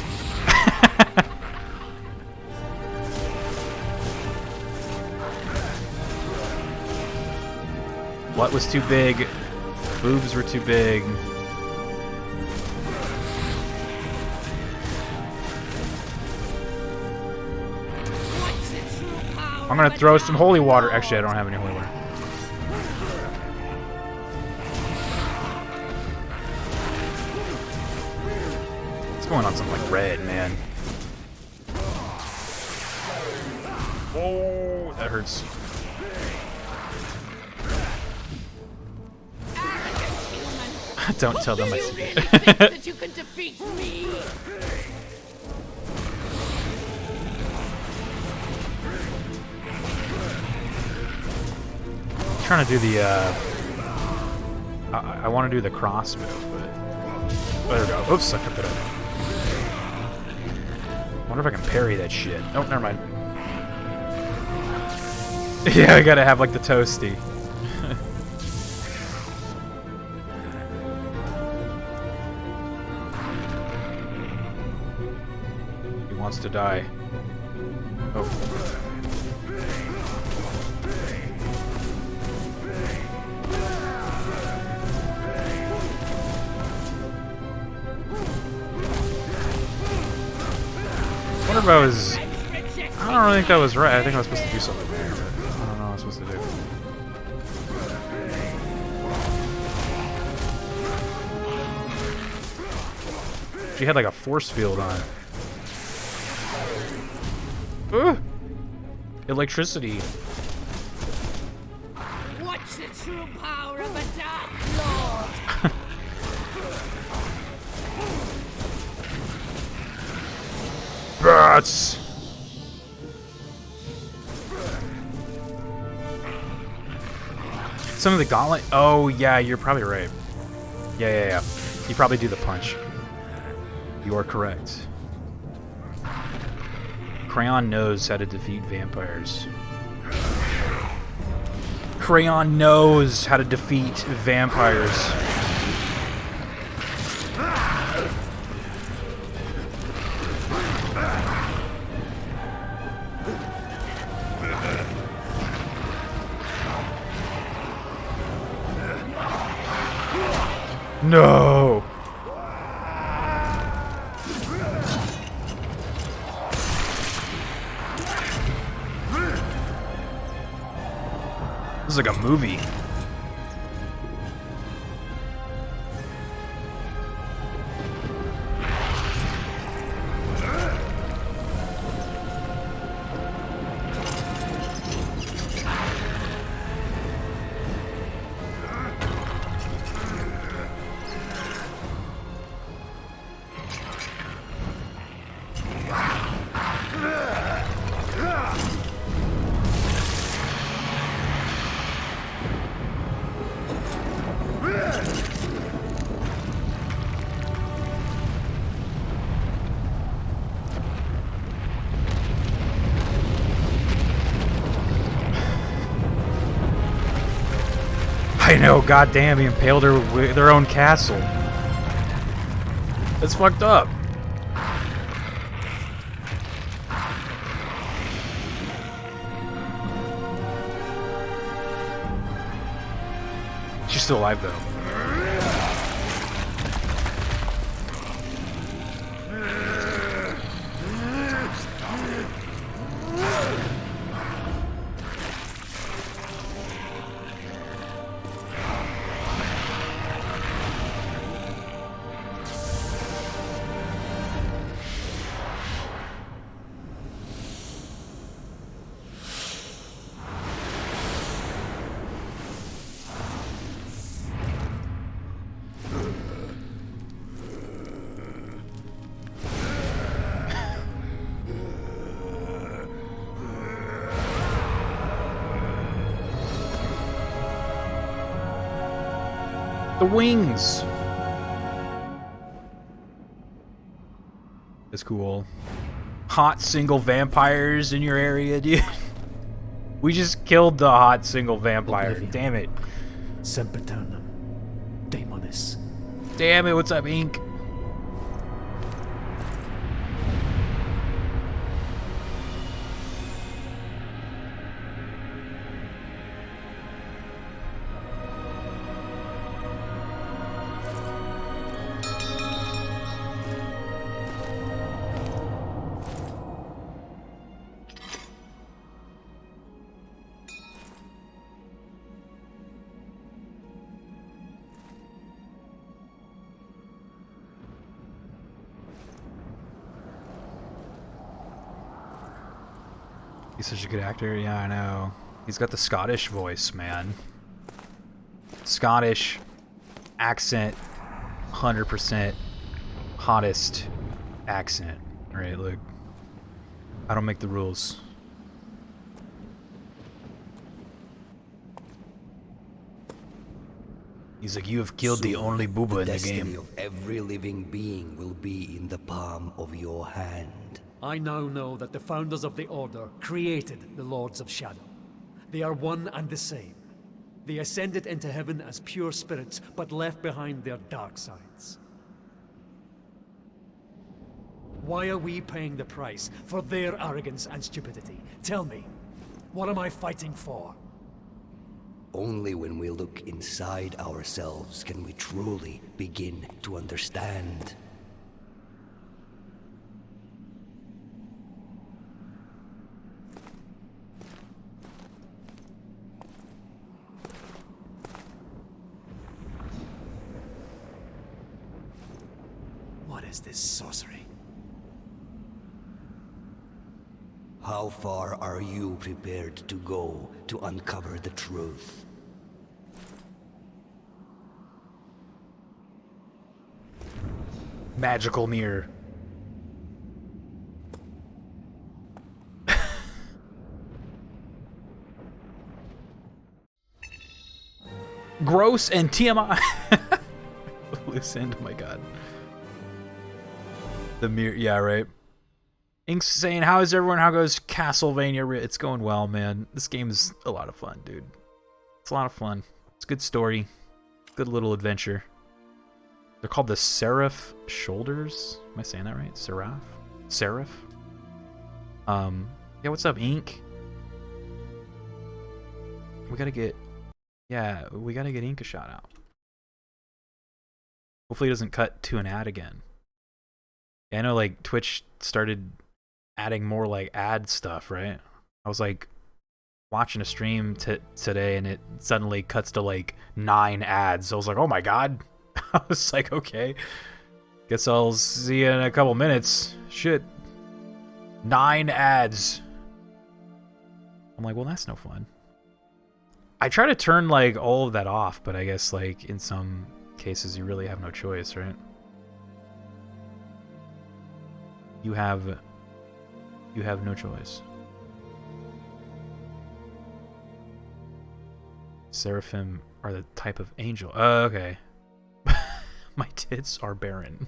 What was too big? Boobs were too big. I'm gonna throw some holy water. Actually, I don't have any holy water. What's going on? Something like red, man. Oh, that hurts. Don't tell them I see it. That you can defeat me. Trying to do the I want to do the cross move, but there we go. Oops, I fucked it up. Wonder if I can parry that shit. Oh, never mind. Yeah, I gotta have like the toasty. He wants to die. Oh. I wonder if I was... I don't really think that was right. I think I was supposed to do something there, but I don't know what I was supposed to do. She had like a force field on. Ugh! Electricity. Watch the true power of a Dark Lord. Bats! Some of the gauntlet. Oh yeah, you're probably right. Yeah. You probably do the punch. You are correct. Crayon knows how to defeat vampires. Crayon knows how to defeat vampires. No! This is like a movie. I know, goddamn, he impaled her with their own castle. That's fucked up. She's still alive, though. The wings! That's cool. Hot single vampires in your area, dude. We just killed the hot single vampire. Oblivion. Damn it. Sempiternum. Daemonis. Damn it, what's up, Ink? He's such a good actor. Yeah, I know. He's got the Scottish voice, man. Scottish accent, 100% hottest accent. All right, look. I don't make the rules. He's like, you have killed the only booba in the destiny game. of every living being will be in the palm of your hand. I now know that the founders of the Order created the Lords of Shadow. They are one and the same. They ascended into heaven as pure spirits, but left behind their dark sides. Why are we paying the price for their arrogance and stupidity? Tell me, what am I fighting for? Only when we look inside ourselves can we truly begin to understand. What is this sorcery? How far are you prepared to go to uncover the truth? Magical mirror. Gross and TMI. Loose end, oh my god. The mirror, yeah, right. Ink's saying, how is everyone? How goes Castlevania? It's going well, man. This game is a lot of fun, dude. It's a lot of fun. It's a good story. Good little adventure. They're called the Seraph Shoulders. Am I saying that right? Seraph? Seraph? Yeah, what's up, Ink? We gotta get... Yeah, we gotta get Ink a shout out. Hopefully it doesn't cut to an ad again. Yeah, I know, like, Twitch started adding more, like, ad stuff, right? I was, like, watching a stream today, and it suddenly cuts to, like, 9 ads. I was like, oh my god. I was like, okay. Guess I'll see you in a couple minutes. Shit. 9 ads. I'm like, well, that's no fun. I try to turn, like, all of that off, but I guess, like, in some cases you really have no choice, right? You have no choice. Seraphim are the type of angel. Oh, okay. My tits are barren.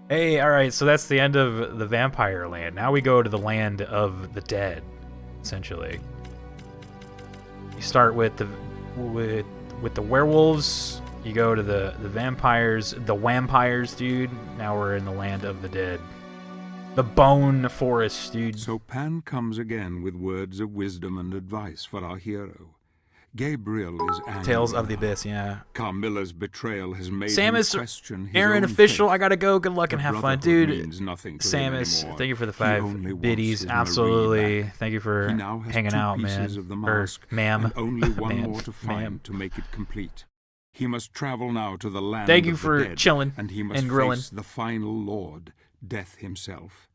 Hey, alright, so that's the end of the vampire land. Now we go to the land of the dead, essentially. You start with the werewolves, you go to the vampires, the wampires, dude. Now we're in the land of the dead. The bone forest, dude. So Pan comes again with words of wisdom and advice for our hero. Gabriel is angry. Tales of the Abyss, yeah. Carmilla's betrayal has made Samus, him question his Aaron own official, faith. I gotta go. Good luck and The have fun, Brotherhood dude. means nothing to him Samus, anymore. thank you for the He 5 only wants biddies. his Absolutely. Marie Thank you back. for He now has hanging 2 out, pieces man. of the Or mask, ma'am. and only one Ma'am. more to find Ma'am. to make it complete. He must travel now to the land Thank you of the for dead, chilling and he must and grilling. face the final lord, Death himself.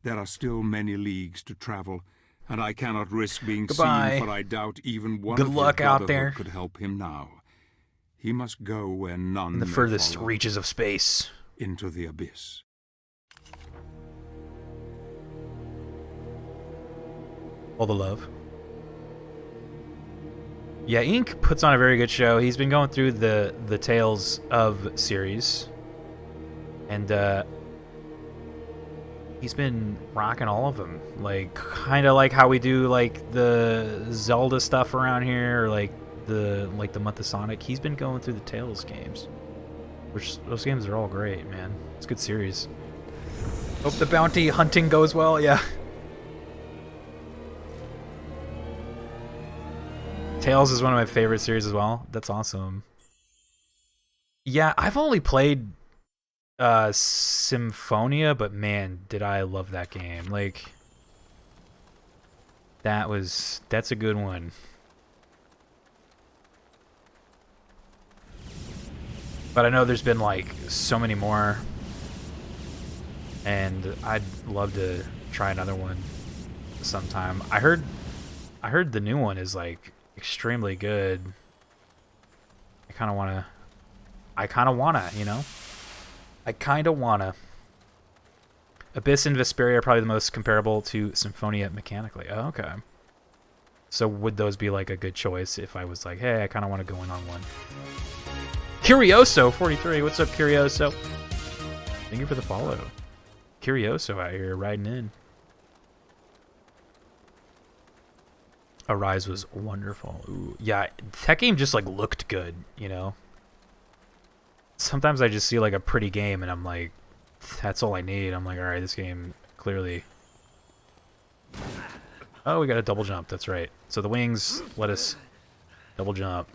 There are still many leagues to travel, and I cannot risk being Goodbye. seen, for I doubt even one Good of luck his out Brotherhood there. could help him now. He must go where none In the may furthest follow, reaches of space. into the abyss. All the love. Yeah, Ink puts on a very good show. He's been going through the Tales of series. And he's been rocking all of them. Like, kind of like how we do, like, the Zelda stuff around here, or like the month of Sonic. He's been going through the Tales games. Which, those games are all great, man. It's a good series. Hope the bounty hunting goes well, yeah. Tales is one of my favorite series as well. That's awesome. Yeah, I've only played Symphonia, but man, did I love that game. Like, that's a good one. But I know there's been like so many more, and I'd love to try another one sometime. I heard the new one is like extremely good. I kind of wanna, you know? I kind of wanna. Abyss and Vesperia are probably the most comparable to Symphonia mechanically. Oh, okay. So would those be like a good choice if I was like, hey, I kind of want to go in on one? Curioso 43, what's up, Curioso? Thank you for the follow. Curioso out here riding in. Arise was wonderful. Ooh, yeah, that game just like looked good, you know. Sometimes I just see like a pretty game and I'm like, that's all I need. I'm like, all right, this game clearly. Oh, we got a double jump. That's right. So the wings let us double jump.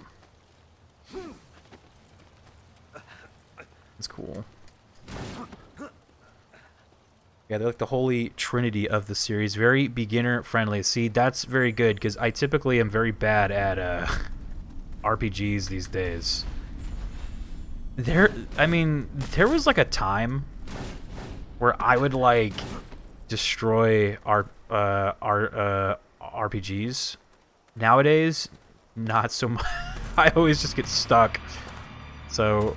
That's cool. Yeah, they're like the holy trinity of the series. Very beginner friendly. See, that's very good because I typically am very bad at RPGs these days. I mean, there was like a time where I would like destroy our RPGs. Nowadays, not so much. I always just get stuck. So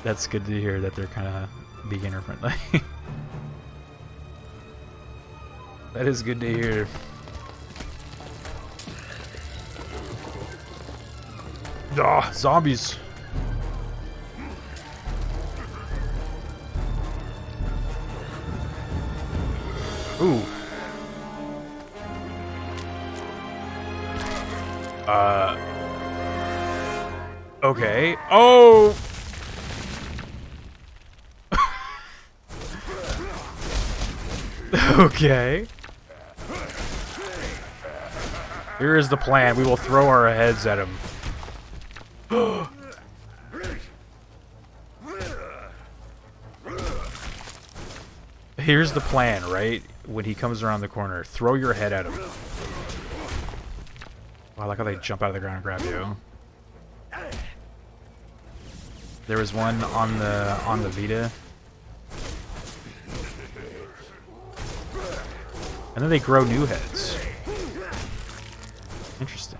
that's good to hear that they're kind of beginner friendly. That is good to hear. Ah, zombies. Ooh. Okay. Oh! Okay. Here is the plan. We will throw our heads at him. Here's the plan, right? When he comes around the corner, throw your head at him. Oh, I like how they jump out of the ground and grab you. There was one on the Vita. And then they grow new heads. Interesting.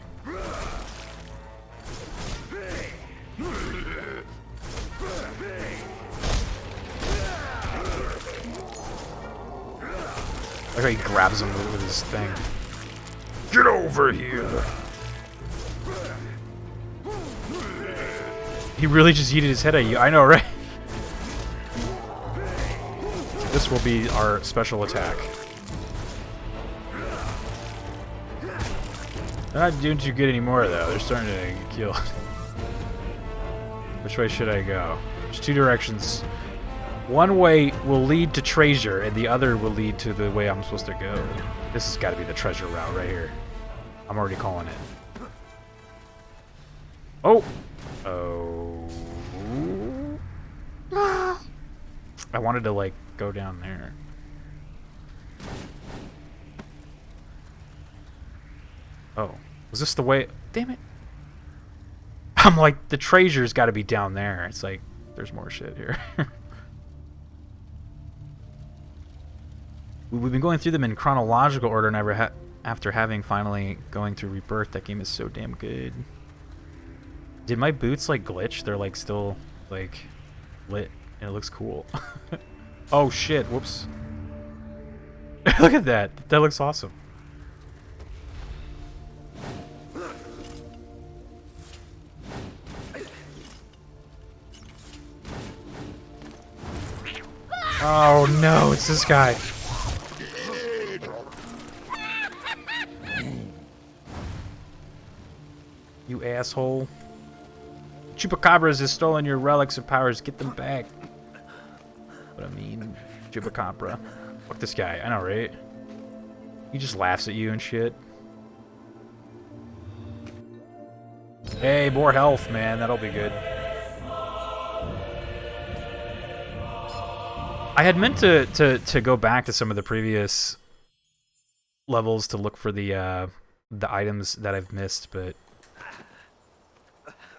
Like how he grabs him with his thing. Get over here! He really just yeeted his head at you. I know, right? This will be our special attack. They're not doing too good anymore, though. They're starting to get killed. Which way should I go? There's two directions. One way will lead to treasure, and the other will lead to the way I'm supposed to go. This has got to be the treasure route right here. I'm already calling it. Oh! Oh. I wanted to, like, go down there. Oh. Was this the way? Damn it. I'm like, the treasure's got to be down there. It's like, there's more shit here. We've been going through them in chronological order, and after having finally going through Rebirth, that game is so damn good. Did my boots, like, glitch? They're, like, still, like, lit, and it looks cool. Oh, shit. Whoops. Look at that. That looks awesome. Oh, no. It's this guy. You asshole. Chupacabras has stolen your relics of powers. Get them back. What I mean, Chupacabra. Fuck this guy. I know, right? He just laughs at you and shit. Hey, more health, man. That'll be good. I had meant to go back to some of the previous levels to look for the items that I've missed, but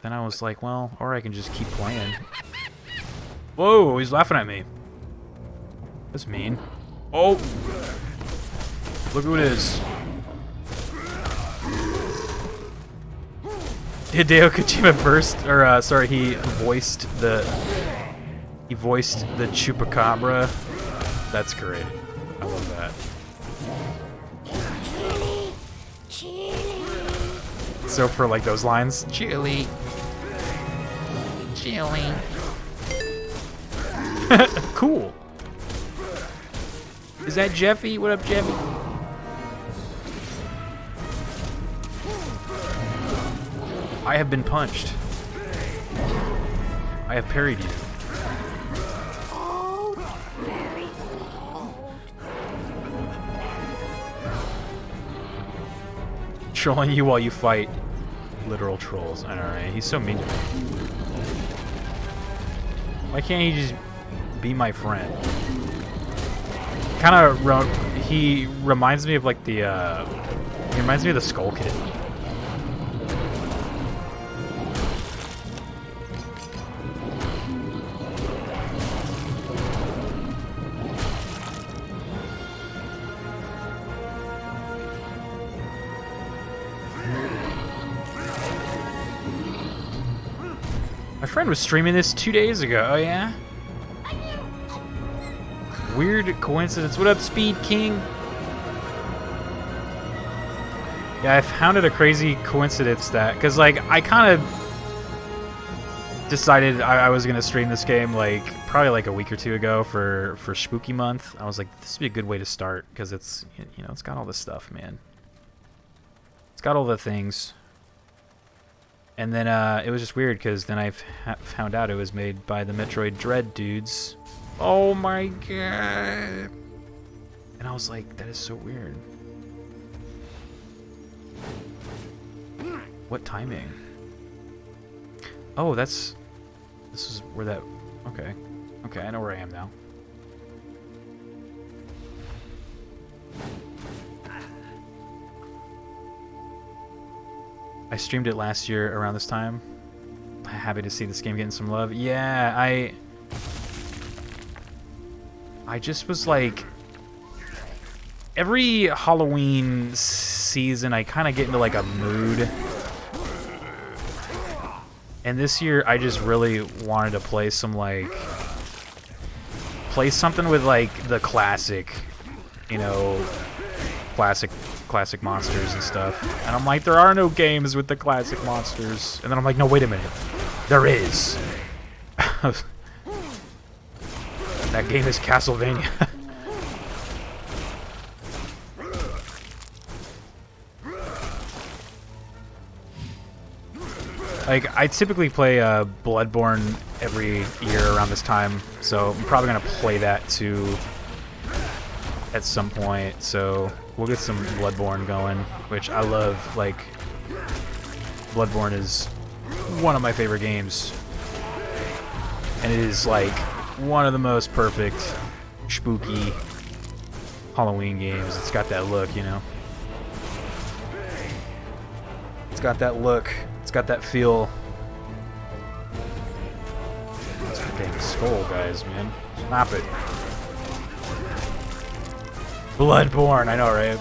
then I was like, well, or I can just keep playing. Whoa, he's laughing at me. That's mean. Oh! Look who it is. Hideo Kojima first, or sorry, he voiced the Chupacabra. That's great. I love that. So for like those lines, chili. Cool. Is that Jeffy? What up, Jeffy? I have been punched. I have parried you. Trolling you while you fight literal trolls. I know, right? He's so mean to me. Why can't he just be my friend? Kind of, he reminds me of like the, he reminds me of the Skull Kid. My friend was streaming this 2 days ago. Oh, yeah? Weird coincidence. What up, Speed King? Yeah, I found it a crazy coincidence that... Because, like, I kind of decided I was gonna stream this game like probably like a week or two ago for Spooky Month. I was like, this would be a good way to start because it's, you know, it's got all this stuff, man. It's got all the things. And then it was just weird because then I found out it was made by the Metroid Dread dudes. Oh my god! And I was like, that is so weird. What timing? Oh, this is where that... Okay. Okay, I know where I am now. I streamed it last year around this time. Happy to see this game getting some love. Yeah, I just was like... Every Halloween season, I kind of get into like a mood. And this year, I just really wanted to play some, like... Play something with, like, the classic, you know... Classic monsters and stuff. And I'm like, there are no games with the classic monsters. And then I'm like, no, wait a minute. There is. That game is Castlevania. Like, I typically play Bloodborne every year around this time, so I'm probably going to play that too at some point, so we'll get some Bloodborne going, which I love. Like, Bloodborne is one of my favorite games, and it is, like, one of the most perfect, spooky Halloween games. It's got that look, you know? It's got that look. It's got that feel. That's a dang skull, guys, man. Stop it. Bloodborne, I know, right?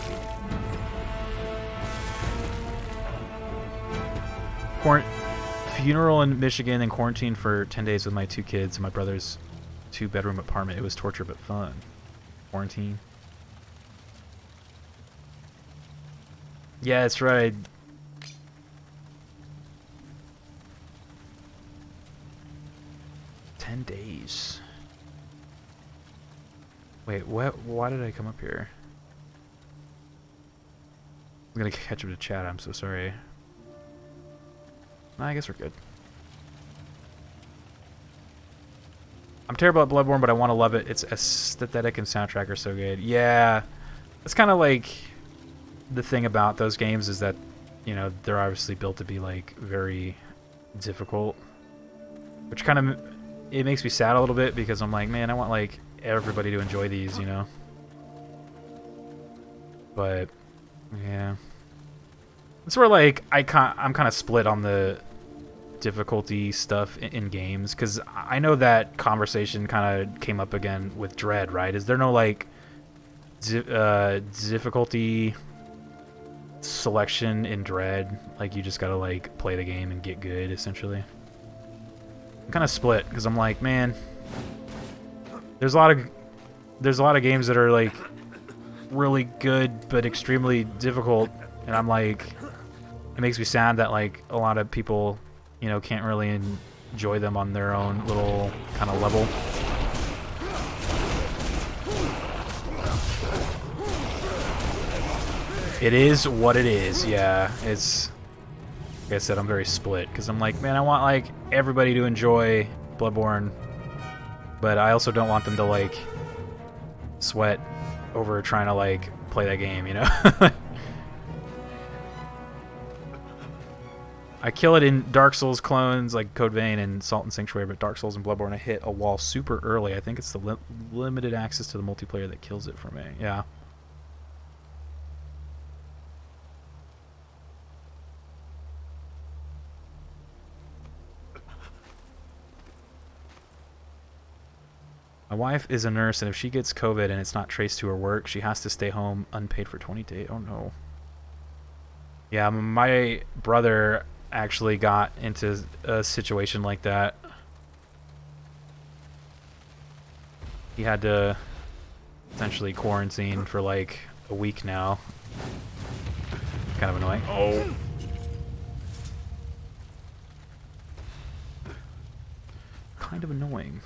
Funeral in Michigan and quarantine for 10 days with my 2 kids in my brother's 2-bedroom apartment. It was torture but fun. Quarantine. Yeah, that's right. Days. Wait, what? Why did I come up here? I'm gonna catch up to chat. I'm so sorry. Nah, I guess we're good. I'm terrible at Bloodborne, but I want to love it. Its aesthetic and soundtrack are so good. Yeah, it's kind of like the thing about those games is that, you know, they're obviously built to be like very difficult, which kind of it makes me sad a little bit because I'm like, man, I want like everybody to enjoy these, you know. But yeah, it's where like I'm kind of split on the difficulty stuff in games because I know that conversation kind of came up again with Dread, right? Is there no like difficulty selection in Dread? Like you just gotta like play the game and get good, essentially. I'm kind of split because I'm like, man, there's a lot of games that are like really good but extremely difficult, and I'm like, it makes me sad that like a lot of people, you know, can't really enjoy them on their own little kind of level. It is what it is. Yeah, it's like I said, I'm very split because I'm like, man, I want like everybody to enjoy Bloodborne, but I also don't want them to like sweat over trying to like play that game, you know. I kill it in Dark Souls clones like Code Vein and Salt and Sanctuary, but Dark Souls and Bloodborne I hit a wall super early. I think it's the limited access to the multiplayer that kills it for me. Yeah. My wife is a nurse, and if she gets COVID and it's not traced to her work, she has to stay home unpaid for 20 days. Oh, no. Yeah, my brother actually got into a situation like that. He had to essentially quarantine for like a week now. Kind of annoying. Oh. kind of annoying.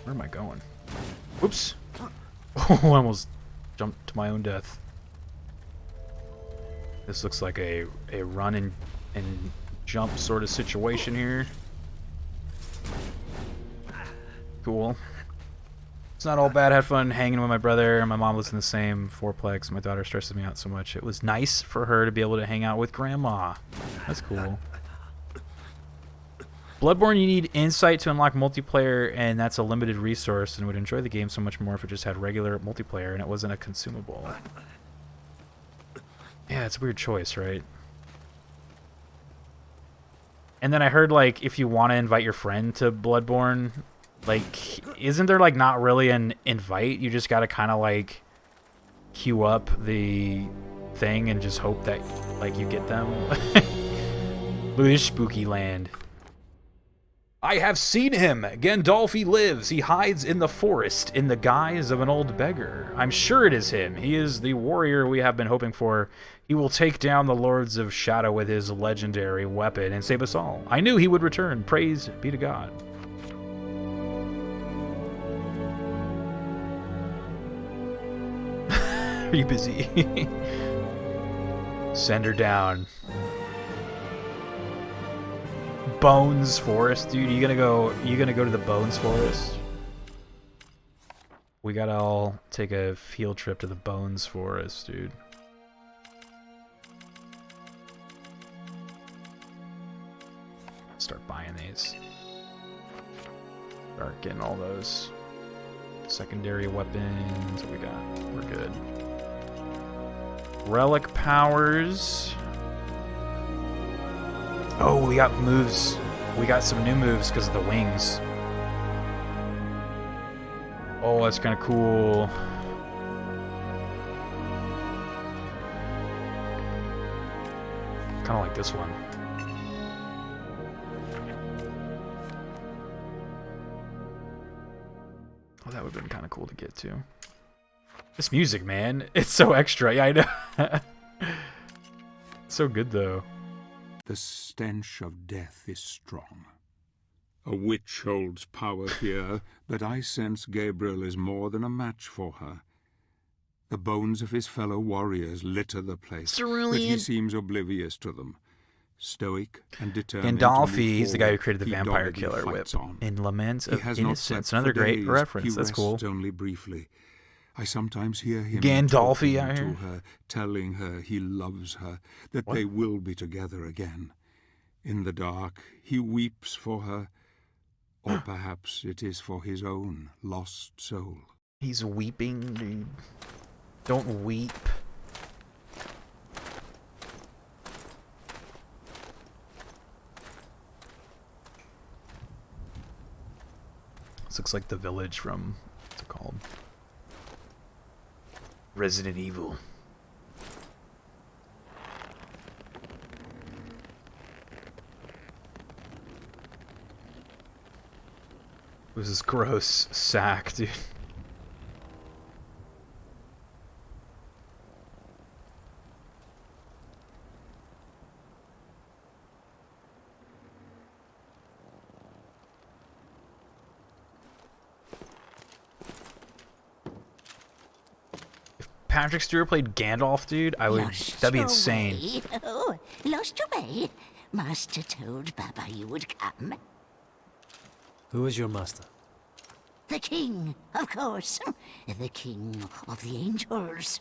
Where am I going? Whoops! Oh, I almost jumped to my own death. This looks like a run and jump sort of situation here. Cool. It's not all bad. I had fun hanging with my brother. My mom lives in the same fourplex. My daughter stresses me out so much. It was nice for her to be able to hang out with Grandma. That's cool. Bloodborne, you need insight to unlock multiplayer, and that's a limited resource, and would enjoy the game so much more if it just had regular multiplayer and it wasn't a consumable. Yeah, it's a weird choice, right? And then I heard, like, if you want to invite your friend to Bloodborne, like, isn't there, like, not really an invite? You just gotta kind of, like, queue up the thing and just hope that, like, you get them. Look at this spooky land. I have seen him! Gandalfi lives! He hides in the forest in the guise of an old beggar. I'm sure it is him. He is the warrior we have been hoping for. He will take down the Lords of Shadow with his legendary weapon and save us all. I knew he would return. Praise be to God. Are you busy? Send her down. Bones Forest, dude. You gonna go to the Bones Forest? We gotta all take a field trip to the Bones Forest, dude. Start buying these. Start getting all those secondary weapons. What we got? We're good. Relic powers. Oh, we got moves. We got some new moves because of the wings. Oh, that's kind of cool. Kind of like this one. Oh, that would have been kind of cool to get to. This music, man. It's so extra. Yeah, I know. It's so good, though. The stench of death is strong. A witch holds power here, but I sense Gabriel is more than a match for her. The bones of his fellow warriors litter the place, but he seems oblivious to them. Stoic and determined. Gandalfi, he's the guy who created the vampire killer whip in Lament of Innocence. Another great reference. That's cool. Only briefly. I sometimes hear him Gandalfi talking out here. to her, telling her he loves her, that they will be together again. In the dark, he weeps for her, or perhaps it is for his own lost soul. He's weeping, dude. Don't weep. This looks like the village from, what's it called? Resident Evil. It was this gross sack, dude. Patrick Stewart played Gandalf, dude, that'd be insane. Oh, lost your way? Master told Baba you would come. Who is your master? The king, of course. The king of the angels.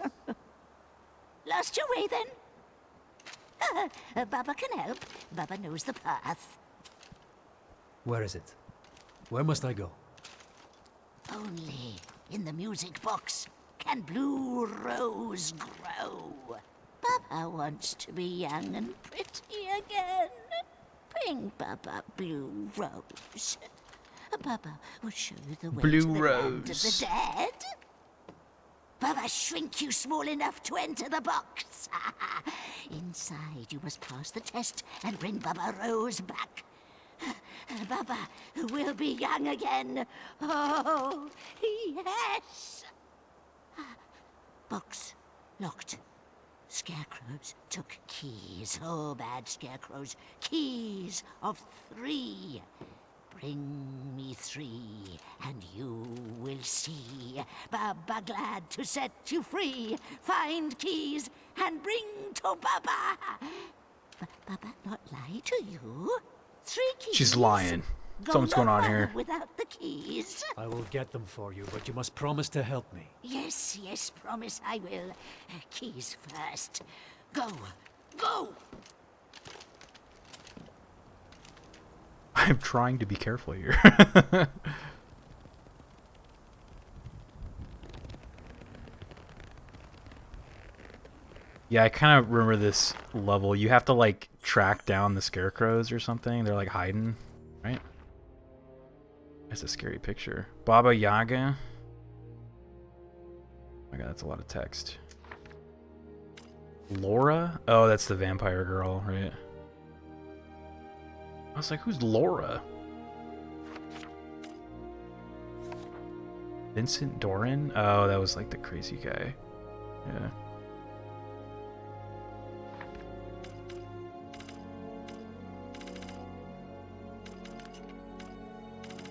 Lost your way, then? Baba can help. Baba knows the path. Where is it? Where must I go? Only in the music box can Blue Rose grow. Baba wants to be young and pretty again. Bring Baba Blue Rose. Baba will show you the way Blue to the land of Rose. the dead. Baba shrink you small enough to enter the box. Inside you must pass the test and bring Baba Rose back. Baba will be young again. Oh, yes. Box locked. Scarecrows took keys. Oh, bad scarecrows. Keys of 3. Bring me 3, and you will see. Baba glad to set you free. Find keys and bring to Baba. Baba not lie to you. 3 keys. She's lying. Something's going on here. Without the keys. I will get them for you, but you must promise to help me. Yes, yes, promise I will. Keys first. Go, go! I'm trying to be careful here. Yeah, I kind of remember this level. You have to, like, track down the scarecrows or something. They're, like, hiding, right? That's a scary picture. Baba Yaga. Oh my god, that's a lot of text. Laura? Oh, that's the vampire girl, right? I was like, who's Laura? Vincent Doran? Oh, that was like the crazy guy. Yeah.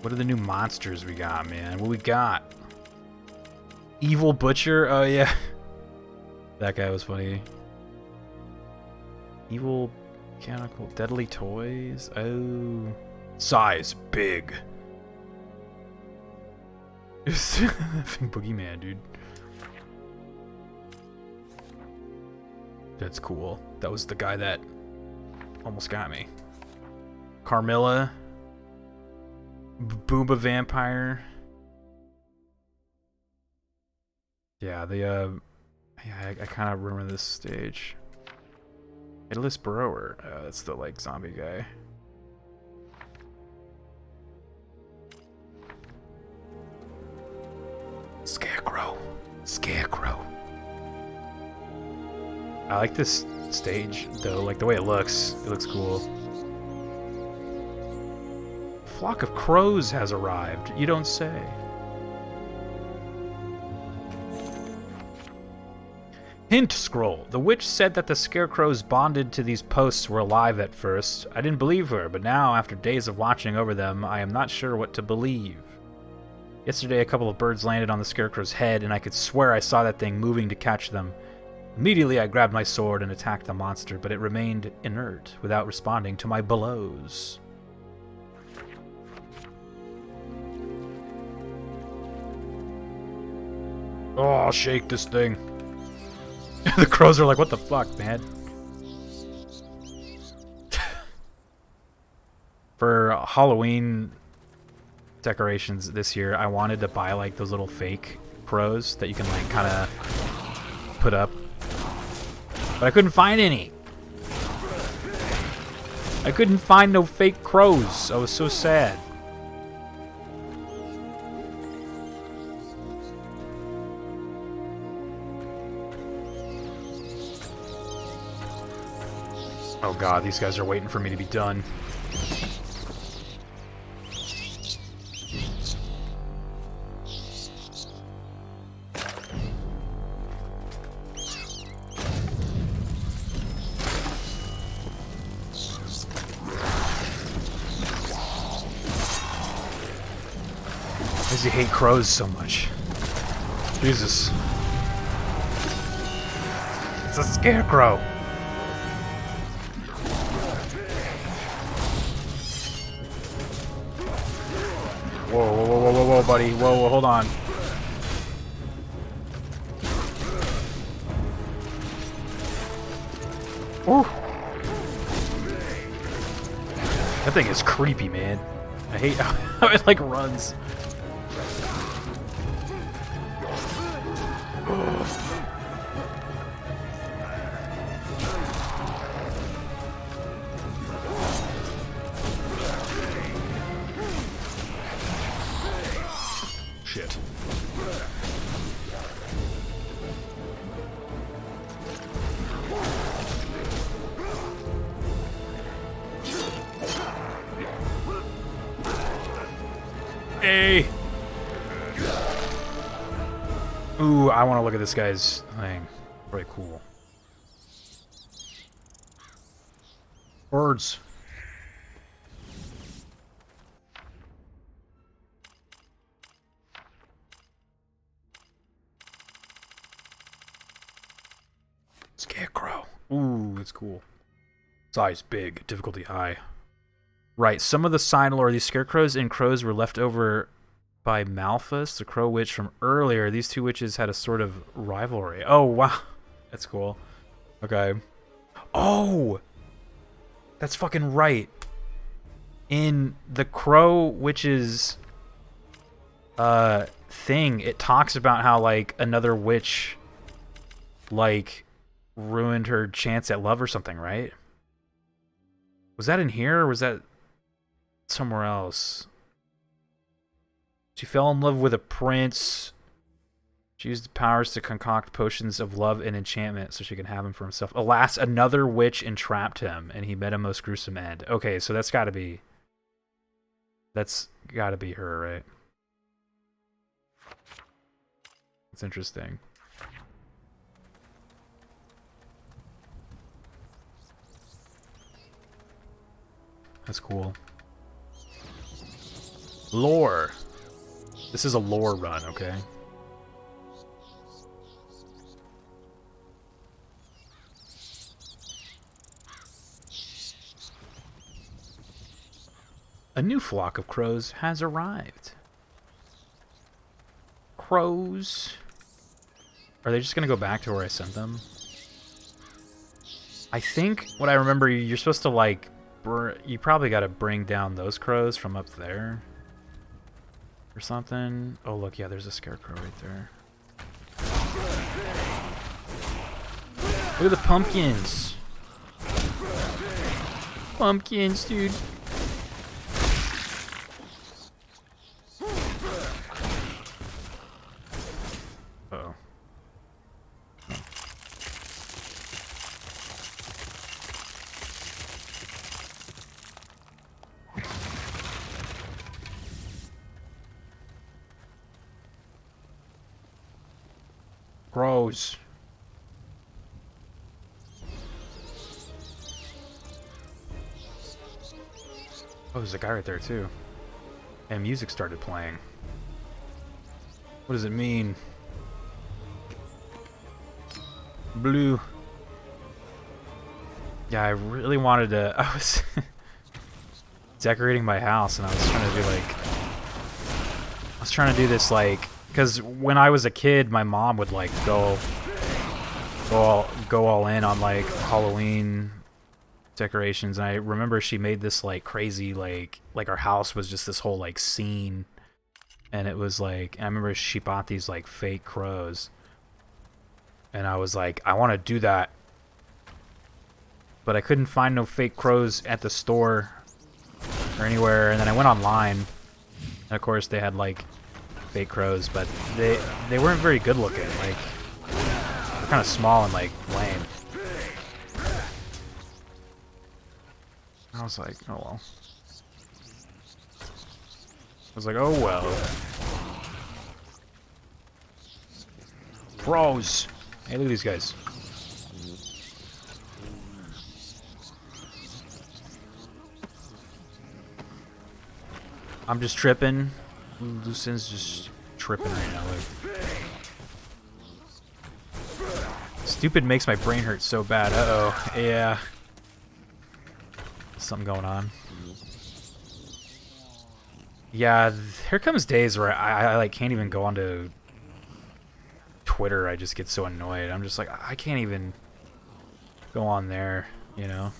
What are the new monsters we got, man? What we got? Evil Butcher? Oh, yeah. That guy was funny. Evil Mechanical Deadly Toys? Oh. Size. Big. Boogeyman, dude. That's cool. That was the guy that almost got me. Carmilla. Booba Vampire. Yeah, the yeah, I kind of remember this stage. Headless Burrower. That's the like zombie guy. Scarecrow. Scarecrow. I like this stage though, like the way it looks. It looks cool. Flock of crows has arrived. You don't say. Hint scroll. The witch said that the scarecrows bonded to these posts were alive at first. I didn't believe her, but now, after days of watching over them, I am not sure what to believe. Yesterday, a couple of birds landed on the scarecrow's head, and I could swear I saw that thing moving to catch them. Immediately, I grabbed my sword and attacked the monster, but it remained inert, without responding to my blows. Oh, I'll shake this thing. The crows are like, what the fuck, man? For Halloween decorations this year, I wanted to buy like those little fake crows that you can like kind of put up. But I couldn't find any. I couldn't find no fake crows. I was so sad. Oh god, these guys are waiting for me to be done. Why does he hate crows so much? Jesus. It's a scarecrow. Whoa, whoa, whoa, whoa, whoa, buddy. Whoa, whoa, hold on. Ooh. That thing is creepy, man. I hate how it, like, runs. Shit. Hey! Ooh, I want to look at this guy's thing. Very cool. Birds. Scarecrow. Ooh, it's cool. Size big, difficulty high. Right, some of the sign lore, these scarecrows and crows were left over by Malphus, the crow witch from earlier. These two witches had a sort of rivalry. Oh, wow. That's cool. Okay. Oh! That's fucking right. In the crow witch's thing, it talks about how, like, another witch, like, ruined her chance at love or something, right? Was that in here, or was that somewhere else? She fell in love with a prince. She used the powers to concoct potions of love and enchantment so she can have him for himself. Alas, another witch entrapped him, and he met a most gruesome end. Okay, so that's gotta be... That's gotta be her, right? That's interesting. That's cool. Lore. This is a lore run, okay? A new flock of crows has arrived. Crows. Are they just gonna go back to where I sent them? I think what I remember, you're supposed to, like, you probably gotta bring down those crows from up there. Or something. Oh, look, yeah, there's a scarecrow right there. Look at the pumpkins. Pumpkins, dude. Uh-oh. Crows. Oh, there's a guy right there, too. And music started playing. What does it mean? Blue. Yeah, I really wanted to... I was decorating my house, and I was trying to do, like... I was trying to do this, like... Because when I was a kid, my mom would, like, go all in on, like, Halloween decorations, and I remember she made this, like, crazy, like our house was just this whole, like, scene, and it was, like, I remember she bought these, like, fake crows, and I was like, I want to do that, but I couldn't find no fake crows at the store or anywhere, and then I went online, and of course they had, like, fake crows, but they weren't very good looking. Like, they're kind of small and, like, lame. I was like, oh well. I was like, oh well. Crows. Hey, look at these guys. I'm just tripping. Lucin's just tripping right now. Like. Stupid makes my brain hurt so bad. Uh-oh. Yeah. Something going on. Yeah, here comes days where I like can't even go onto Twitter. I just get so annoyed. I'm just like, I can't even go on there, you know?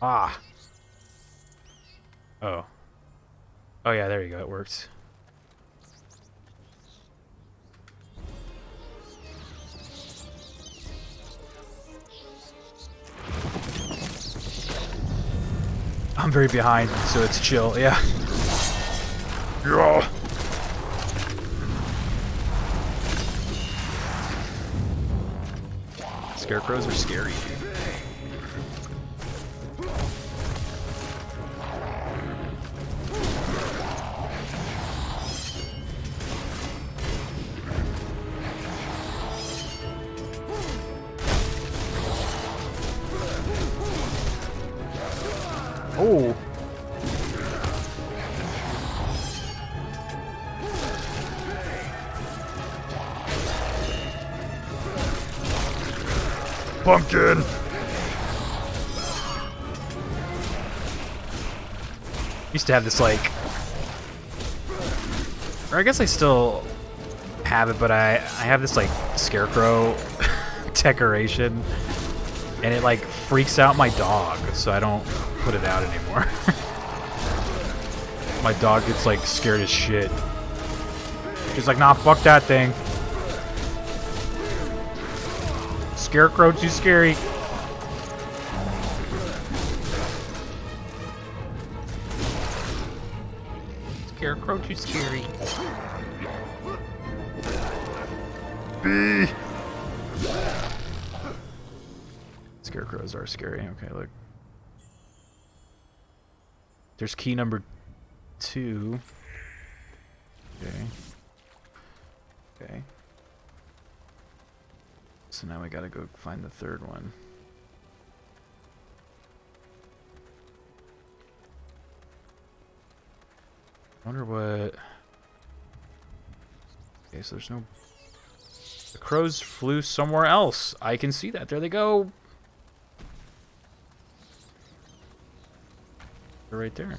Ah. Oh. Oh yeah, there you go. It worked. I'm very behind, so it's chill. Yeah. Yeah. Scarecrows are scary, dude. Oh. Pumpkin! Used to have this, like... Or I guess I still have it, but I have this, like, scarecrow decoration. And it, like, freaks out my dog, so I don't put it out anymore. My dog gets, like, scared as shit. She's like, nah, fuck that thing. Scarecrow too scary. Scarecrow too scary. B. Scarecrows are scary. Okay, look. There's key number 2. Okay. Okay. So now we gotta go find the third one. I wonder what... Okay, so there's no... The crows flew somewhere else. I can see that. There they go. They're right there.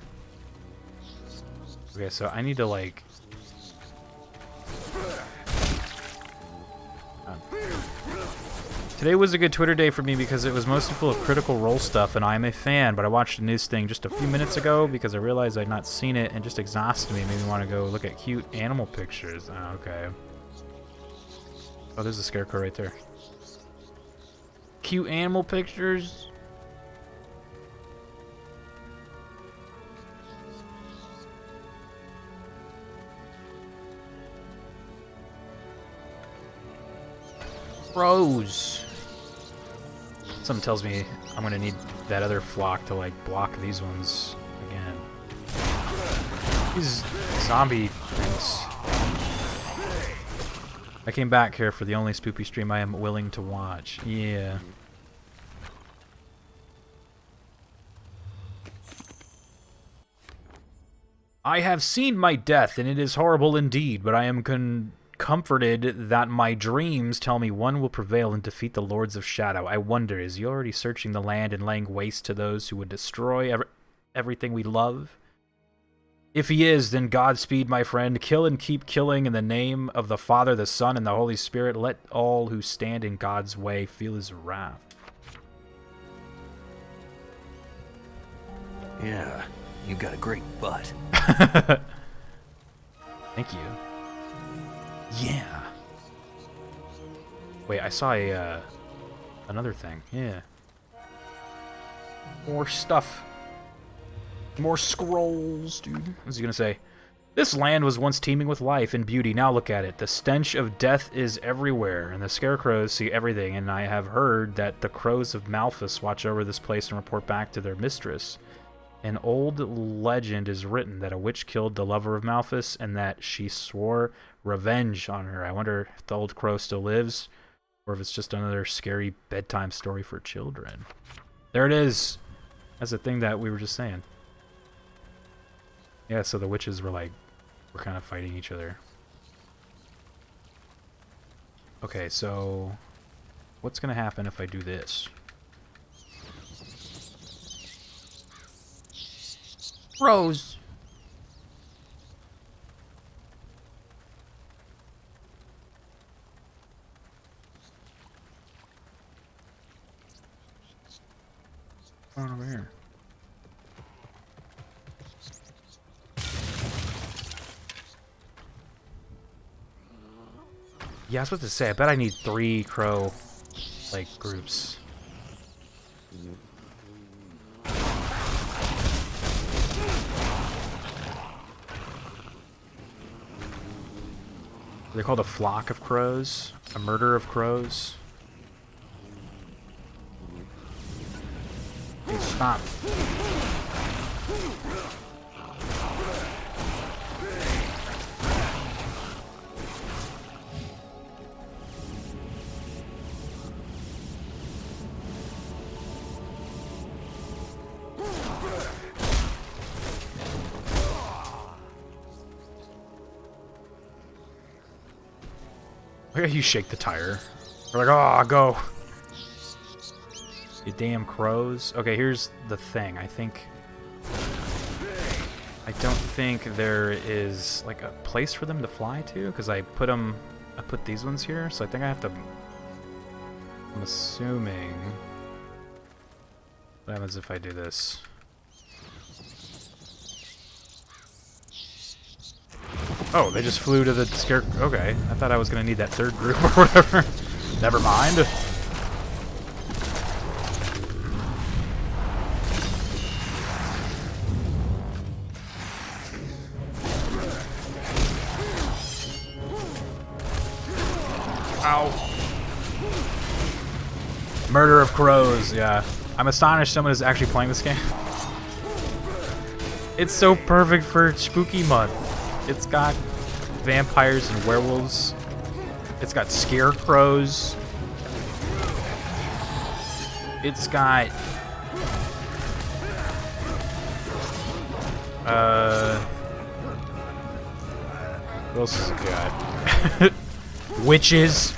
Okay, so I need to, like... Today was a good Twitter day for me because it was mostly full of Critical Role stuff, and I'm a fan, but I watched a news thing just a few minutes ago because I realized I'd not seen it and just exhausted me. Made me want to go look at cute animal pictures. Oh, okay. Oh, there's a scarecrow right there. Cute animal pictures? Crows. Something tells me I'm gonna need that other flock to like block these ones again. These zombie things. I came back here for the only spoopy stream I am willing to watch. Yeah. I have seen my death, and it is horrible indeed, but I am comforted that my dreams tell me one will prevail and defeat the Lords of Shadow. I wonder, is he already searching the land and laying waste to those who would destroy everything we love? If he is, then Godspeed, my friend. Kill and keep killing in the name of the Father, the Son, and the Holy Spirit. Let all who stand in God's way feel his wrath. Yeah, you got a great butt. Thank you. Yeah. Wait, I saw a another thing. Yeah. More stuff. More scrolls, dude. What was he gonna say? This land was once teeming with life and beauty. Now look at it. The stench of death is everywhere, and the scarecrows see everything. And I have heard that the crows of Malphas watch over this place and report back to their mistress. An old legend is written that a witch killed the lover of Malphas and that she swore revenge on her. I wonder if the old crow still lives or if it's just another scary bedtime story for children. There it is. That's the thing that we were just saying. Yeah, so the witches were kind of fighting each other. Okay, so what's going to happen if I do this? Rose. What's going on over here? Yeah, I was about to say, I bet I need 3 crow, groups. They're called a flock of crows, a murder of crows. Stop. Look how you shake the tire. We're like, oh, go. You damn crows. Okay, here's the thing. I don't think there is like a place for them to fly to, because I put these ones here, so I think I have to. I'm assuming. What happens if I do this? Oh, they just flew to the scare. Okay, I thought I was gonna need that third group or whatever. Never mind. Ow. Murder of crows, yeah. I'm astonished someone is actually playing this game. It's so perfect for spooky month. It's got vampires and werewolves. It's got scarecrows. It's got what else has it got? Witches.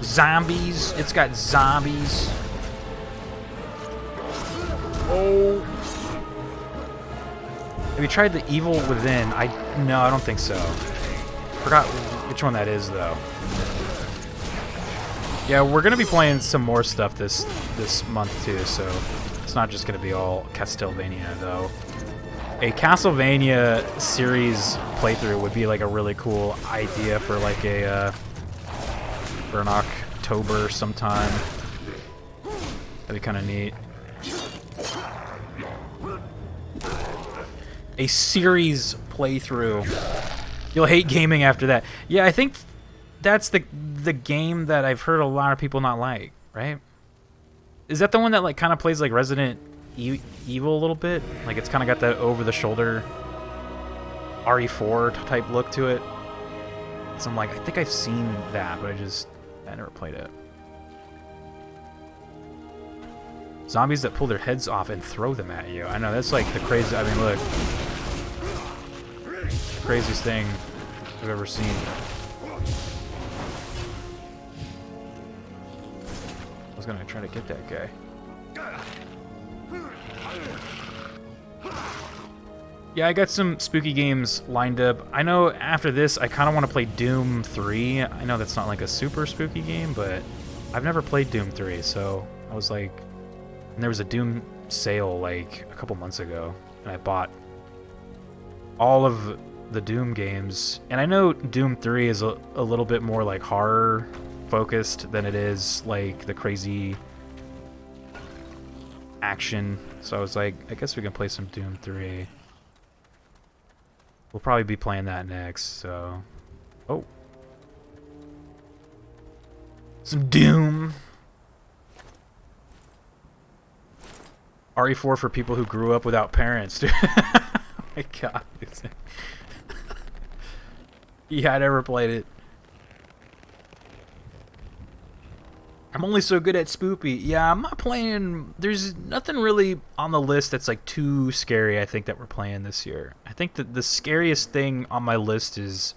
Zombies. It's got zombies. Oh. Have you tried the Evil Within? No, I don't think so. Forgot which one that is though. Yeah, we're gonna be playing some more stuff this month too, so it's not just gonna be all Castlevania though. A Castlevania series playthrough would be like a really cool idea for like a for an October sometime. That'd be kind of neat. A series playthrough. You'll hate gaming after that. Yeah, I think that's the game that I've heard a lot of people not like, right? Is that the one that like kind of plays like Resident Evil a little bit? Like it's kind of got that over-the-shoulder RE4 type look to it. So I'm like, I think I've seen that, but I never played it. Zombies that pull their heads off and throw them at you. I know, that's like the crazy, I mean, look. The craziest thing I've ever seen. I was gonna try to get that guy. Yeah, I got some spooky games lined up. I know after this, I kind of want to play Doom 3. I know that's not like a super spooky game, but I've never played Doom 3, so I was like... And there was a Doom sale like a couple months ago, and I bought all of the Doom games. And I know Doom 3 is a little bit more like horror focused than it is like the crazy action. So I was like, I guess we can play some Doom 3. We'll probably be playing that next, so... Oh. Some Doom! RE4 for people who grew up without parents, dude. Oh my god. Yeah, I never played it. I'm only so good at spoopy. Yeah, I'm not playing... There's nothing really on the list that's like too scary, I think, that we're playing this year. I think that the scariest thing on my list is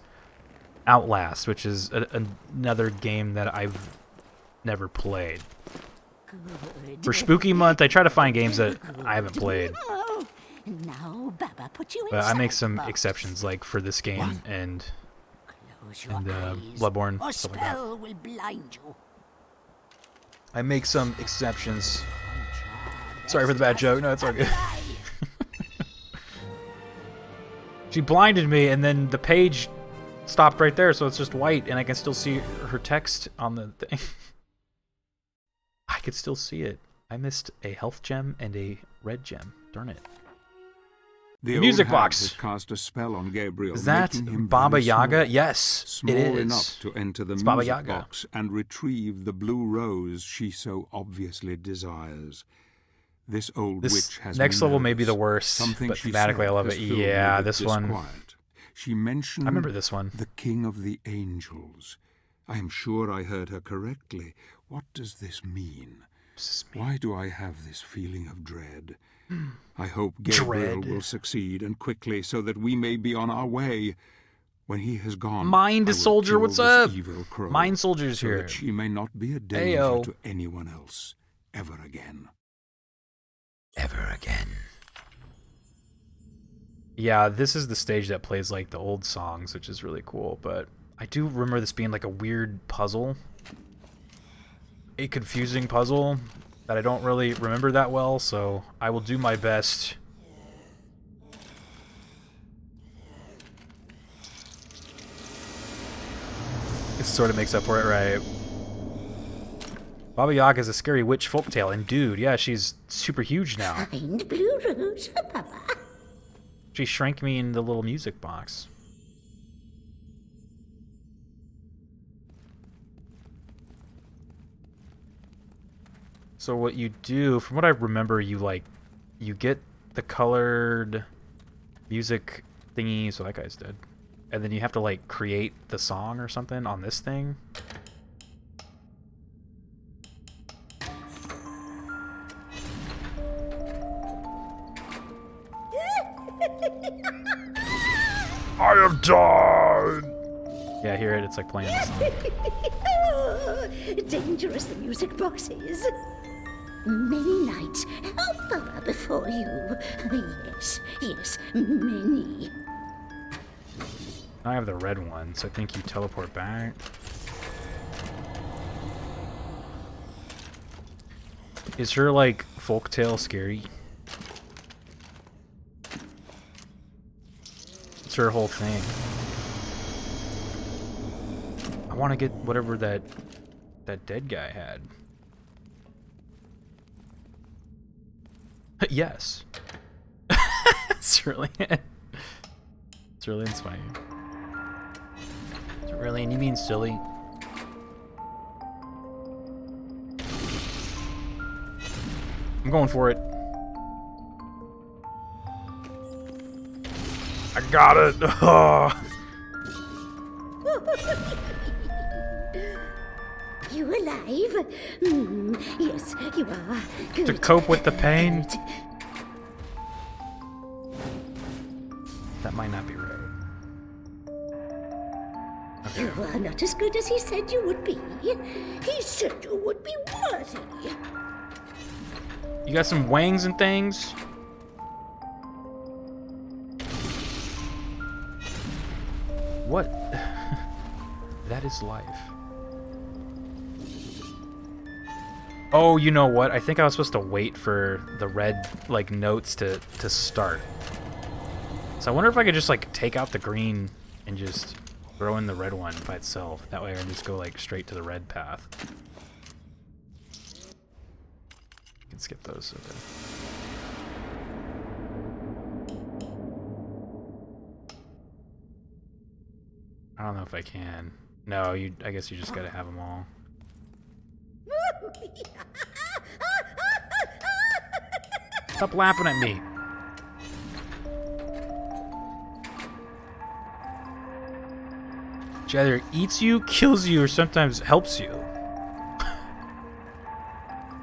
Outlast, which is another game that I've never played. For Spooky Month, I try to find games that I haven't played. Now, Baba, put you But I make some exceptions, like for this game and Bloodborne, stuff like that. Will blind you. I make some exceptions. Sorry for the bad joke. No, it's all good. She blinded me, and then the page stopped right there, so it's just white, and I can still see her text on the thing. I could still see it. I missed a health gem and a red gem. Darn it. The music old hag box. has cast a spell on Gabriel, Is that making him Baba very Yaga? small, Yes, small it is. enough to enter the It's Baba music Yaga. box and retrieve the blue rose she so obviously desires. This old witch has next me level may be the nervous. worst, Something but she thematically said I love has it. filled me Yeah, with this one. disquiet. She mentioned I remember this one. the king of the angels. I am sure I heard her correctly. What does this mean? Why do I have this feeling of dread? I hope Gabriel will succeed, and quickly, so that we may be on our way. When he has gone, Mind I will Soldier, kill what's this up? evil crow, Mind Soldier's so here. that she may not be a danger Ayo. to anyone else ever again. Ever again. Yeah, this is the stage that plays like the old songs, which is really cool, but I do remember this being like a weird puzzle. A confusing puzzle that I don't really remember that well, so I will do my best. It sort of makes up for it, right? Baba Yaga is a scary witch folktale, and dude, yeah, she's super huge now. Find blue rose for Papa. She shrank me in the little music box. So what you do, from what I remember, you get the colored music thingy, so that guy's dead. And then you have to like create the song or something on this thing. I have died! Yeah, hear it, it's like playing the song. Oh, dangerous the music box is. Many nights I'll bow before you. Yes, yes, many. I have the red one, so I think you teleport back. Is her, like, folktale scary? It's her whole thing. I want to get whatever that dead guy had. Yes. Cerulean. Cerulean's funny. Cerulean, you mean silly? I'm going for it. I got it. Oh. You alive? Yes, you are. Good. To cope with the pain? Good. That might not be right. Okay. You are not as good as he said you would be. He said you would be worthy. You got some wangs and things? What? That is life. Oh, you know what? I think I was supposed to wait for the red, like, notes to start. So I wonder if I could just, like, take out the green and just throw in the red one by itself. That way I can just go, like, straight to the red path. You can skip those. Okay. I don't know if I can. No, I guess you just gotta have them all. Stop laughing at me. Which either eats you, kills you, or sometimes helps you.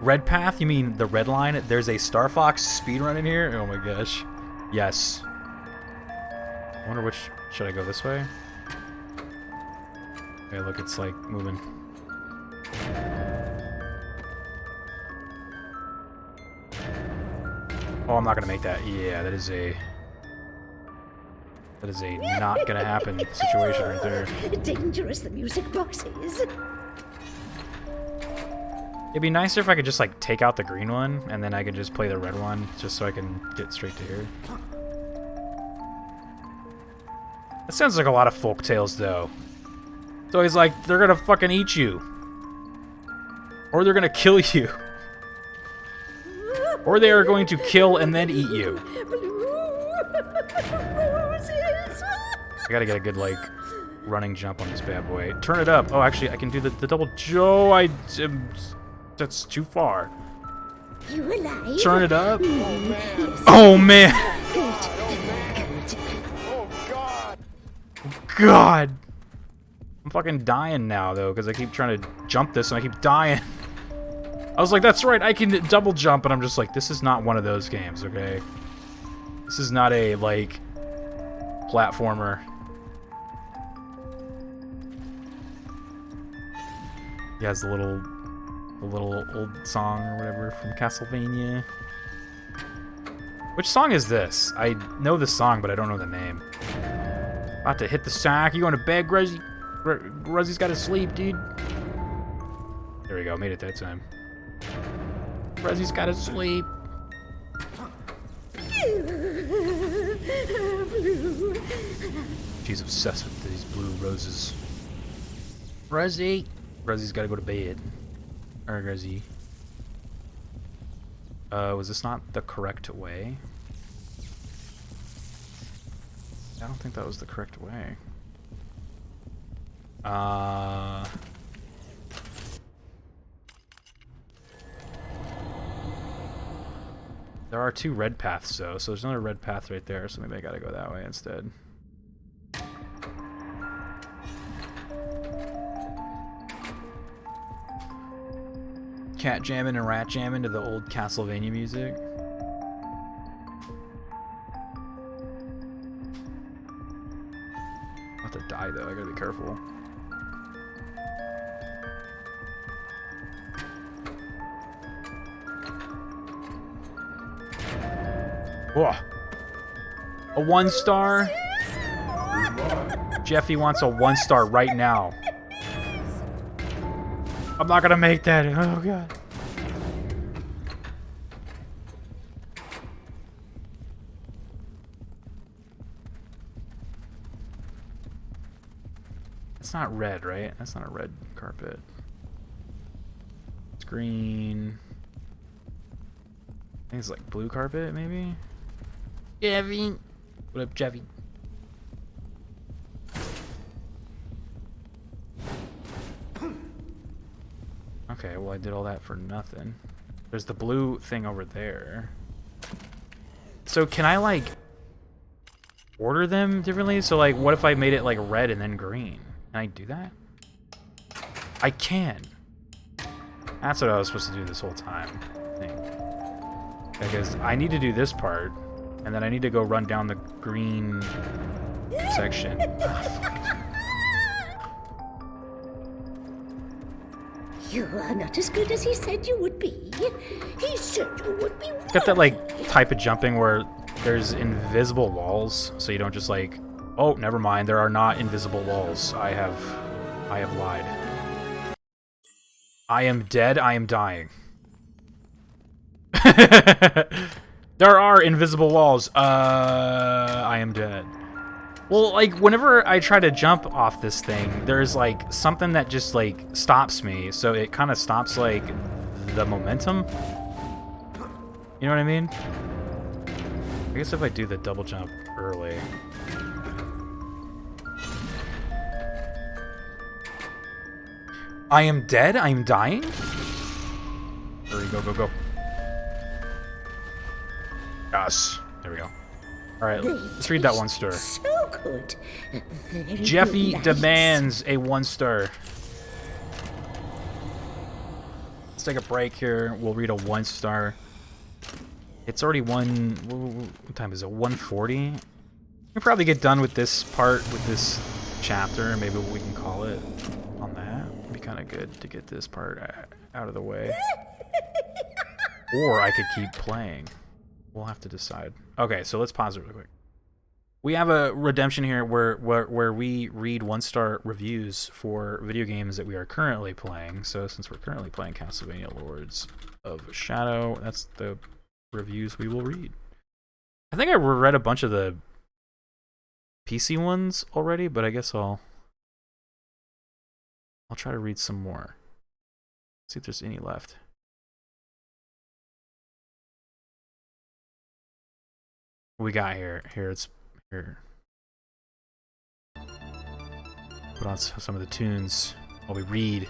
Red path? You mean the red line? There's a Star Fox speedrun in here? Oh my gosh. Yes. I wonder which... Should I go this way? Okay, look, it's like moving. Oh, I'm not gonna make that. Yeah, that is a not gonna happen situation right there. Dangerous the music box is. It'd be nicer if I could just like take out the green one and then I could just play the red one just so I can get straight to here. That sounds like a lot of folk tales though. It's always like they're gonna fucking eat you. Or they're gonna kill you. Or they are going to kill and then eat you. I gotta get a good, like, running jump on this bad boy. Turn it up. Oh, actually, I can do the double... Joe, that's too far. You alive? Turn it up. Oh, man. God. I'm fucking dying now, though, because I keep trying to jump this and I keep dying. I was like, that's right, I can double jump, and I'm just like, this is not one of those games, okay? This is not a, like, platformer. He has the little old song or whatever from Castlevania. Which song is this? I know the song, but I don't know the name. About to hit the sack. You going to bed, Gruzzy? Gruzzy's got to sleep, dude. There we go. Made it that time. Gruzzy's got to sleep. She's obsessed with these blue roses. Gruzzy. Gruzzy's got to go to bed. Alright, Gruzzy. Was this not the correct way? I don't think that was the correct way. There are 2 red paths, though, so there's another red path right there, so maybe I gotta go that way instead. Cat jamming and rat jamming to the old Castlevania music. I'm about to die, though. I gotta be careful. Whoa. A 1-star? Jeffy wants a 1-star right now. I'm not gonna make that. Oh, God. It's not red, right? That's not a red carpet. It's green. I think it's like blue carpet, maybe? Jeffy. What up, Jeffy? Okay, well, I did all that for nothing. There's the blue thing over there. So can I, like, order them differently? So, like, what if I made it, like, red and then green? Can I do that? I can. That's what I was supposed to do this whole time, I think. Because I need to do this part, and then I need to go run down the green section. You are not as good as he said you would be. He said you would be. Got that, like, type of jumping where there's invisible walls, so you don't just, like, oh, never mind, there are not invisible walls. I have lied. I am dead, I am dying. There are invisible walls. I am dead. Well, like, whenever I try to jump off this thing, there's, like, something that just, like, stops me. So it kind of stops, like, the momentum. You know what I mean? I guess if I do the double jump early. I am dead? I am dying? Hurry, go, go, go. Yes. There we go. Alright, let's read that 1-star. So good. Very Jeffy nice. demands a 1-star. Let's take a break here. We'll read a 1-star. It's already what time is it? 1:40? We'll probably get done with this part, with this chapter. Maybe we can call it on that. It'd be kind of good to get this part out of the way. Or I could keep playing. We'll have to decide. Okay, so let's pause it real quick. We have a redemption here where we read 1-star reviews for video games that we are currently playing. So since we're currently playing Castlevania Lords of Shadow, that's the reviews we will read. I think I read a bunch of the PC ones already, but I guess I'll try to read some more. See if there's any left. What we got here? It's here. Put on some of the tunes while we read.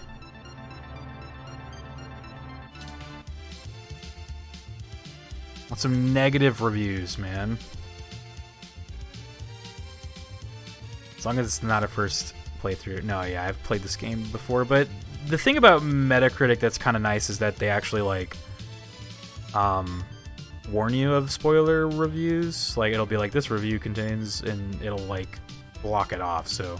Want some negative reviews, man. As long as it's not a first playthrough. No, yeah, I've played this game before, but the thing about Metacritic that's kind of nice is that they actually, like, warn you of spoiler reviews. Like, it'll be like, this review contains, and it'll, like, block it off, so...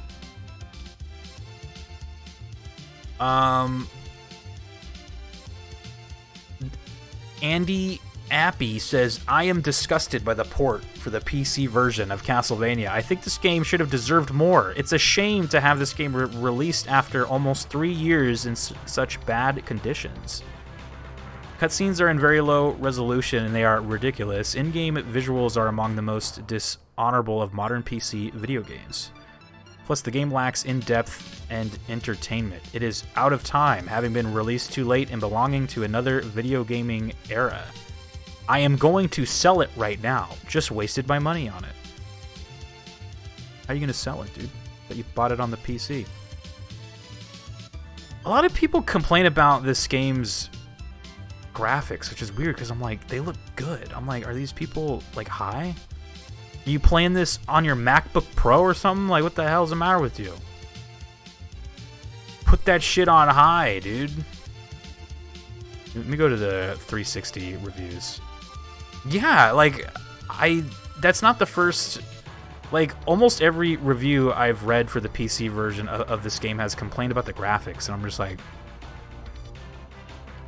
Andy Appy says, I am disgusted by the port for the PC version of Castlevania. I think this game should have deserved more. It's a shame to have this game released after almost 3 years in such bad conditions. Cutscenes are in very low resolution and they are ridiculous. In-game visuals are among the most dishonorable of modern PC video games. Plus, the game lacks in-depth and entertainment. It is out of time, having been released too late and belonging to another video gaming era. I am going to sell it right now. Just wasted my money on it. How are you going to sell it, dude? That you bought it on the PC. A lot of people complain about this game's graphics, which is weird because I'm like, they look good. I'm like, are these people, like, high? Are you playing this on your MacBook Pro or something? Like, what the hell's the matter with you? Put that shit on high, dude. Let me go to the 360 reviews. Yeah, like, that's not the first... Like, almost every review I've read for the PC version of this game has complained about the graphics, and I'm just, like,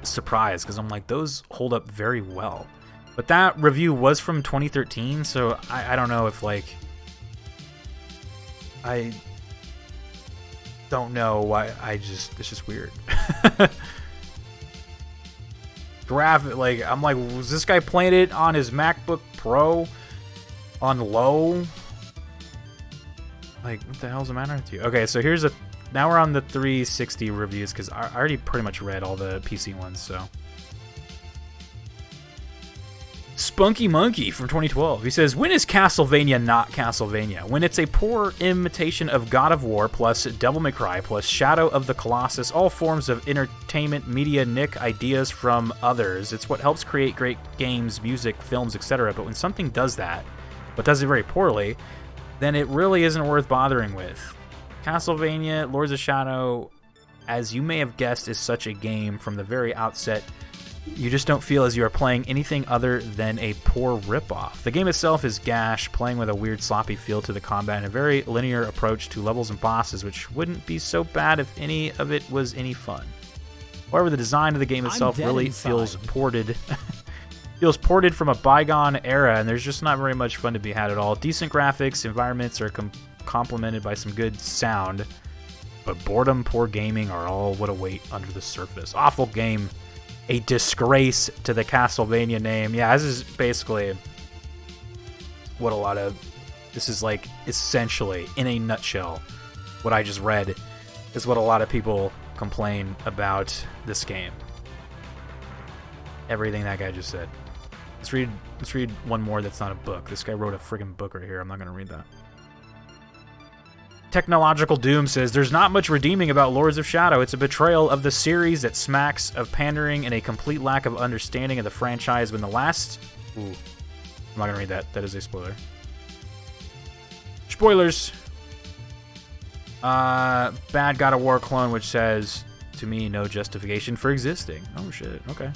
surprised, because I'm like, those hold up very well. But that review was from 2013, so I don't know if, like... I don't know why. It's just weird. Graphic, like, I'm like, was this guy playing it on his MacBook Pro on low? Like, what the hell's the matter with you? Okay, so here's now we're on the 360 reviews, because I already pretty much read all the PC ones, so... Spunky Monkey from 2012. He says, when is Castlevania not Castlevania? When it's a poor imitation of God of War plus Devil May Cry plus Shadow of the Colossus, all forms of entertainment, media, nick ideas from others. It's what helps create great games, music, films, etc. But when something does that, but does it very poorly, then it really isn't worth bothering with. Castlevania, Lords of Shadow, as you may have guessed, is such a game from the very outset. You just don't feel as you are playing anything other than a poor ripoff. The game itself is gash, playing with a weird sloppy feel to the combat and a very linear approach to levels and bosses, which wouldn't be so bad if any of it was any fun. However, the design of the game itself really feels ported from a bygone era, and there's just not very much fun to be had at all. Decent graphics, environments are complemented by some good sound, but boredom, poor gaming are all what await under the surface. Awful game. A disgrace to the Castlevania name. Yeah, this is basically what this is like, essentially, in a nutshell, what I just read is what a lot of people complain about this game. Everything that guy just said. Let's read one more that's not a book. This guy wrote a friggin' book right here. I'm not going to read that. Technological Doom says, there's not much redeeming about Lords of Shadow. It's a betrayal of the series that smacks of pandering and a complete lack of understanding of the franchise when the last... Ooh, I'm not going to read that. That is a spoiler. Spoilers! Bad God of War clone, which says, to me, no justification for existing. Oh, shit. Okay.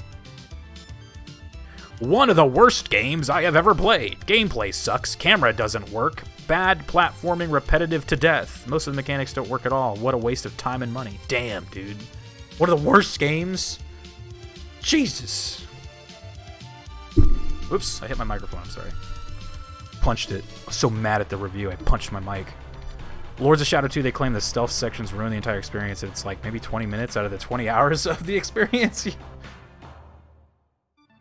One of the worst games I have ever played. Gameplay sucks. Camera doesn't work. Bad platforming, repetitive to death. Most of the mechanics don't work at all. What a waste of time and money. Damn, dude. One of the worst games? Jesus. Oops, I hit my microphone. I'm sorry. Punched it. I was so mad at the review, I punched my mic. Lords of Shadow 2, they claim the stealth sections ruin the entire experience, and it's like maybe 20 minutes out of the 20 hours of the experience.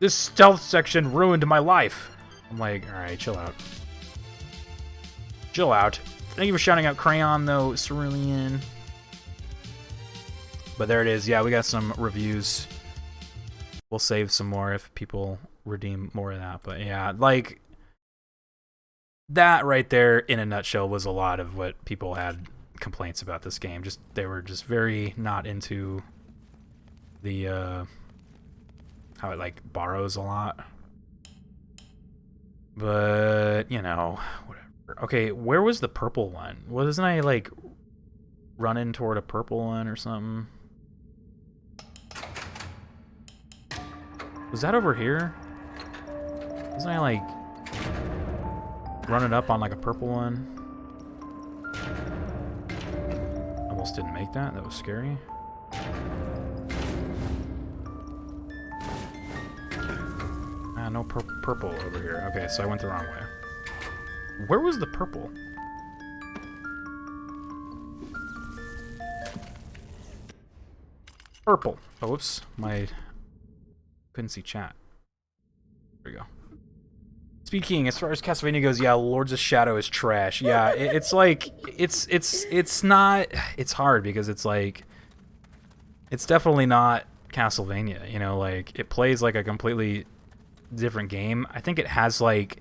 This stealth section ruined my life. I'm like, alright, chill out. Chill out. Thank you for shouting out Crayon, though, Cerulean. But there it is. Yeah, we got some reviews. We'll save some more if people redeem more of that. But yeah, like, that right there, in a nutshell, was a lot of what people had complaints about this game. Just they were just very not into the how it like borrows a lot. But you know, whatever. Okay, where was the purple one? Wasn't I like running toward a purple one or something? Was that over here? Wasn't I like running up on like a purple one? Almost didn't make that. That was scary. Ah, no purple over here. Okay, so I went the wrong way. Where was the purple? Purple. Oh, whoops. Couldn't see chat. There we go. Speaking, as far as Castlevania goes, yeah, Lords of Shadow is trash. Yeah, it's like, it's not, it's hard because it's like, it's definitely not Castlevania, you know, like, it plays like a completely different game. I think it has like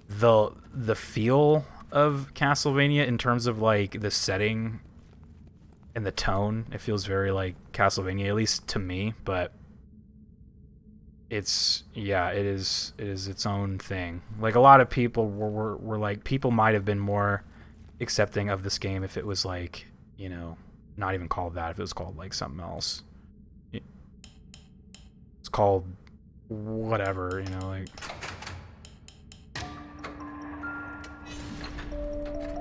the feel of Castlevania in terms of like the setting and the tone. It feels very like Castlevania, at least to me, but it's, yeah, it is its own thing. Like, a lot of people were like, people might have been more accepting of this game if it was like, you know, not even called that, if it was called like something else. It's called whatever, you know, like,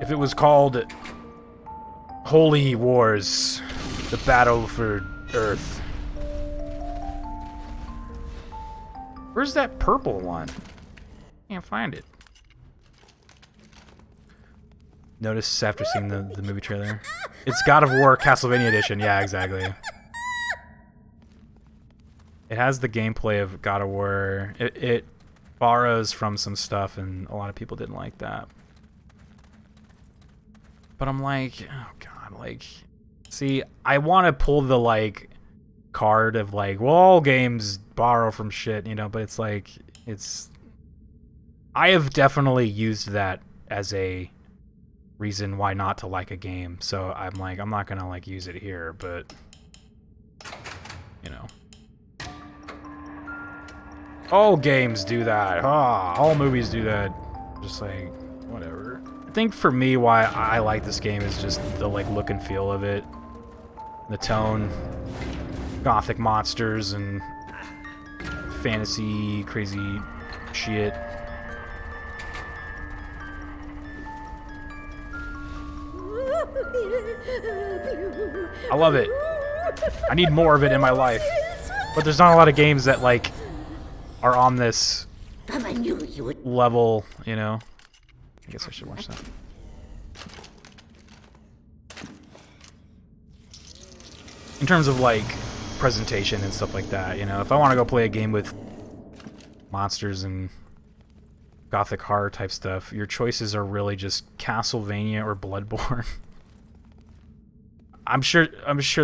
if it was called Holy Wars, the Battle for Earth. Where's that purple one? Can't find it. Notice after seeing the movie trailer. It's God of War Castlevania Edition. Yeah, exactly. It has the gameplay of God of War. It borrows from some stuff, and a lot of people didn't like that. But I'm like, oh god, like, see, I want to pull the like card of like, well, all games borrow from shit, you know, but it's like, I have definitely used that as a reason why not to like a game. So I'm like, I'm not gonna like use it here, but you know, all games do that. All movies do that. Just like, whatever. I think for me, why I like this game is just the like look and feel of it, the tone, gothic monsters and fantasy crazy shit. I love it. I need more of it in my life. But there's not a lot of games that like are on this level, you know. I guess I should watch that. In terms of like presentation and stuff like that, you know, if I want to go play a game with monsters and gothic horror type stuff, your choices are really just Castlevania or Bloodborne. I'm sure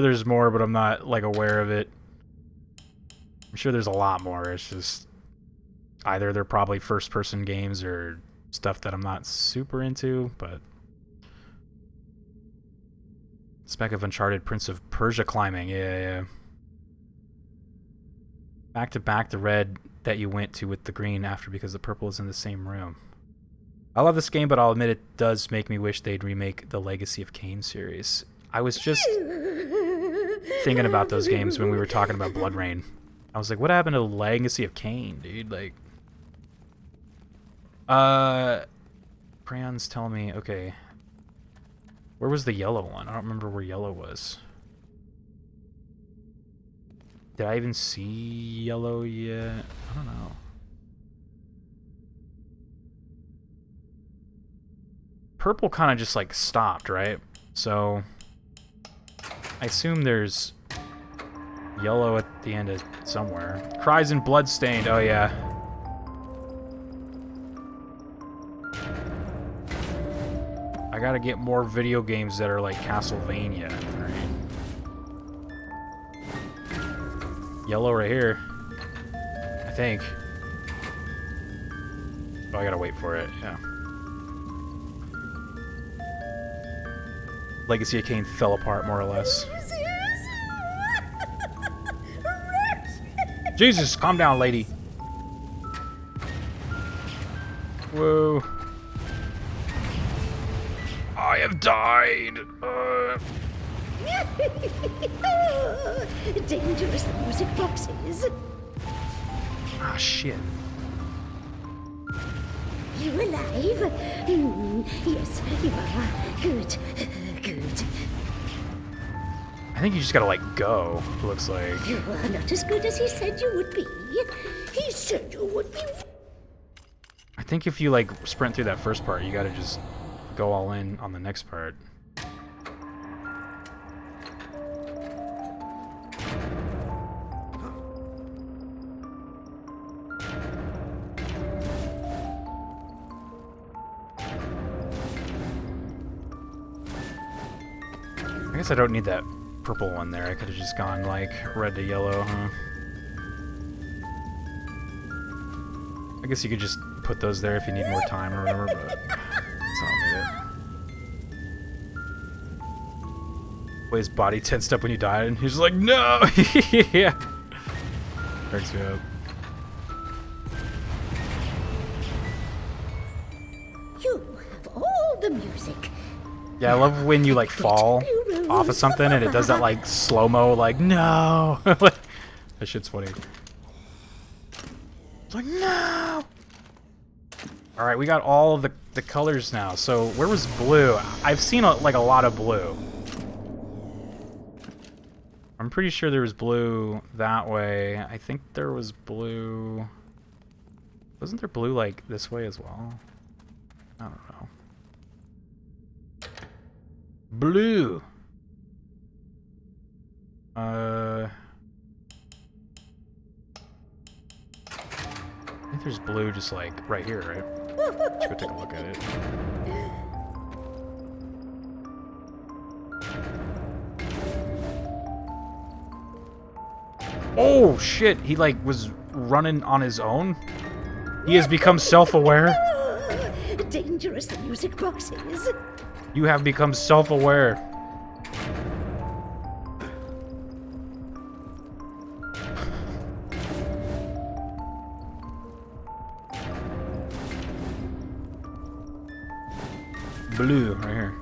there's more, but I'm not like aware of it. I'm sure there's a lot more. It's just either they're probably first person games or stuff that I'm not super into, but spec of Uncharted, Prince of Persia climbing, yeah. Back to back the red that you went to with the green after because the purple is in the same room. I love this game, but I'll admit it does make me wish they'd remake the Legacy of Kain series. I was just thinking about those games when we were talking about Blood Rain. I was like, what happened to the Legacy of Kain, dude? Like, Crayon's telling me, okay. Where was the yellow one? I don't remember where yellow was. Did I even see yellow yet? I don't know. Purple kind of just like stopped, right? So I assume there's yellow at the end of somewhere. Cries and Bloodstained. Oh yeah. I gotta get more video games that are like Castlevania. Right. Yellow right here. I think. Oh, I gotta wait for it. Yeah. Legacy of Kain fell apart more or less. Jesus, calm down, lady. Whoa. I have died. Dangerous music boxes. Ah, shit. You alive? Yes, you are. Good. Good. I think you just gotta, like, go, it looks like. You are not as good as he said you would be. He said you would be. I think if you, like, sprint through that first part, you gotta just go all in on the next part. I guess I don't need that purple one there. I could have just gone, like, red to yellow, huh? I guess you could just put those there if you need more time or whatever, but that's not need it. Way his body tensed up when you died, and he's like, no! Yeah. Cracks me up. You have all the music. Yeah, I love when you, like, fall off of something and it does that, like, slow-mo, like, no! That shit's funny. It's like, no! Alright, we got all of the colors now. So, where was blue? I've seen, like, a lot of blue. I'm pretty sure there was blue that way. I think there was blue... Wasn't there blue, like, this way as well? I don't know. Blue. I think there's blue just like right here, right? Let's go take a look at it. Oh shit, he like was running on his own? He has become self-aware? Dangerous music boxes. You have become self-aware. Blue, right here.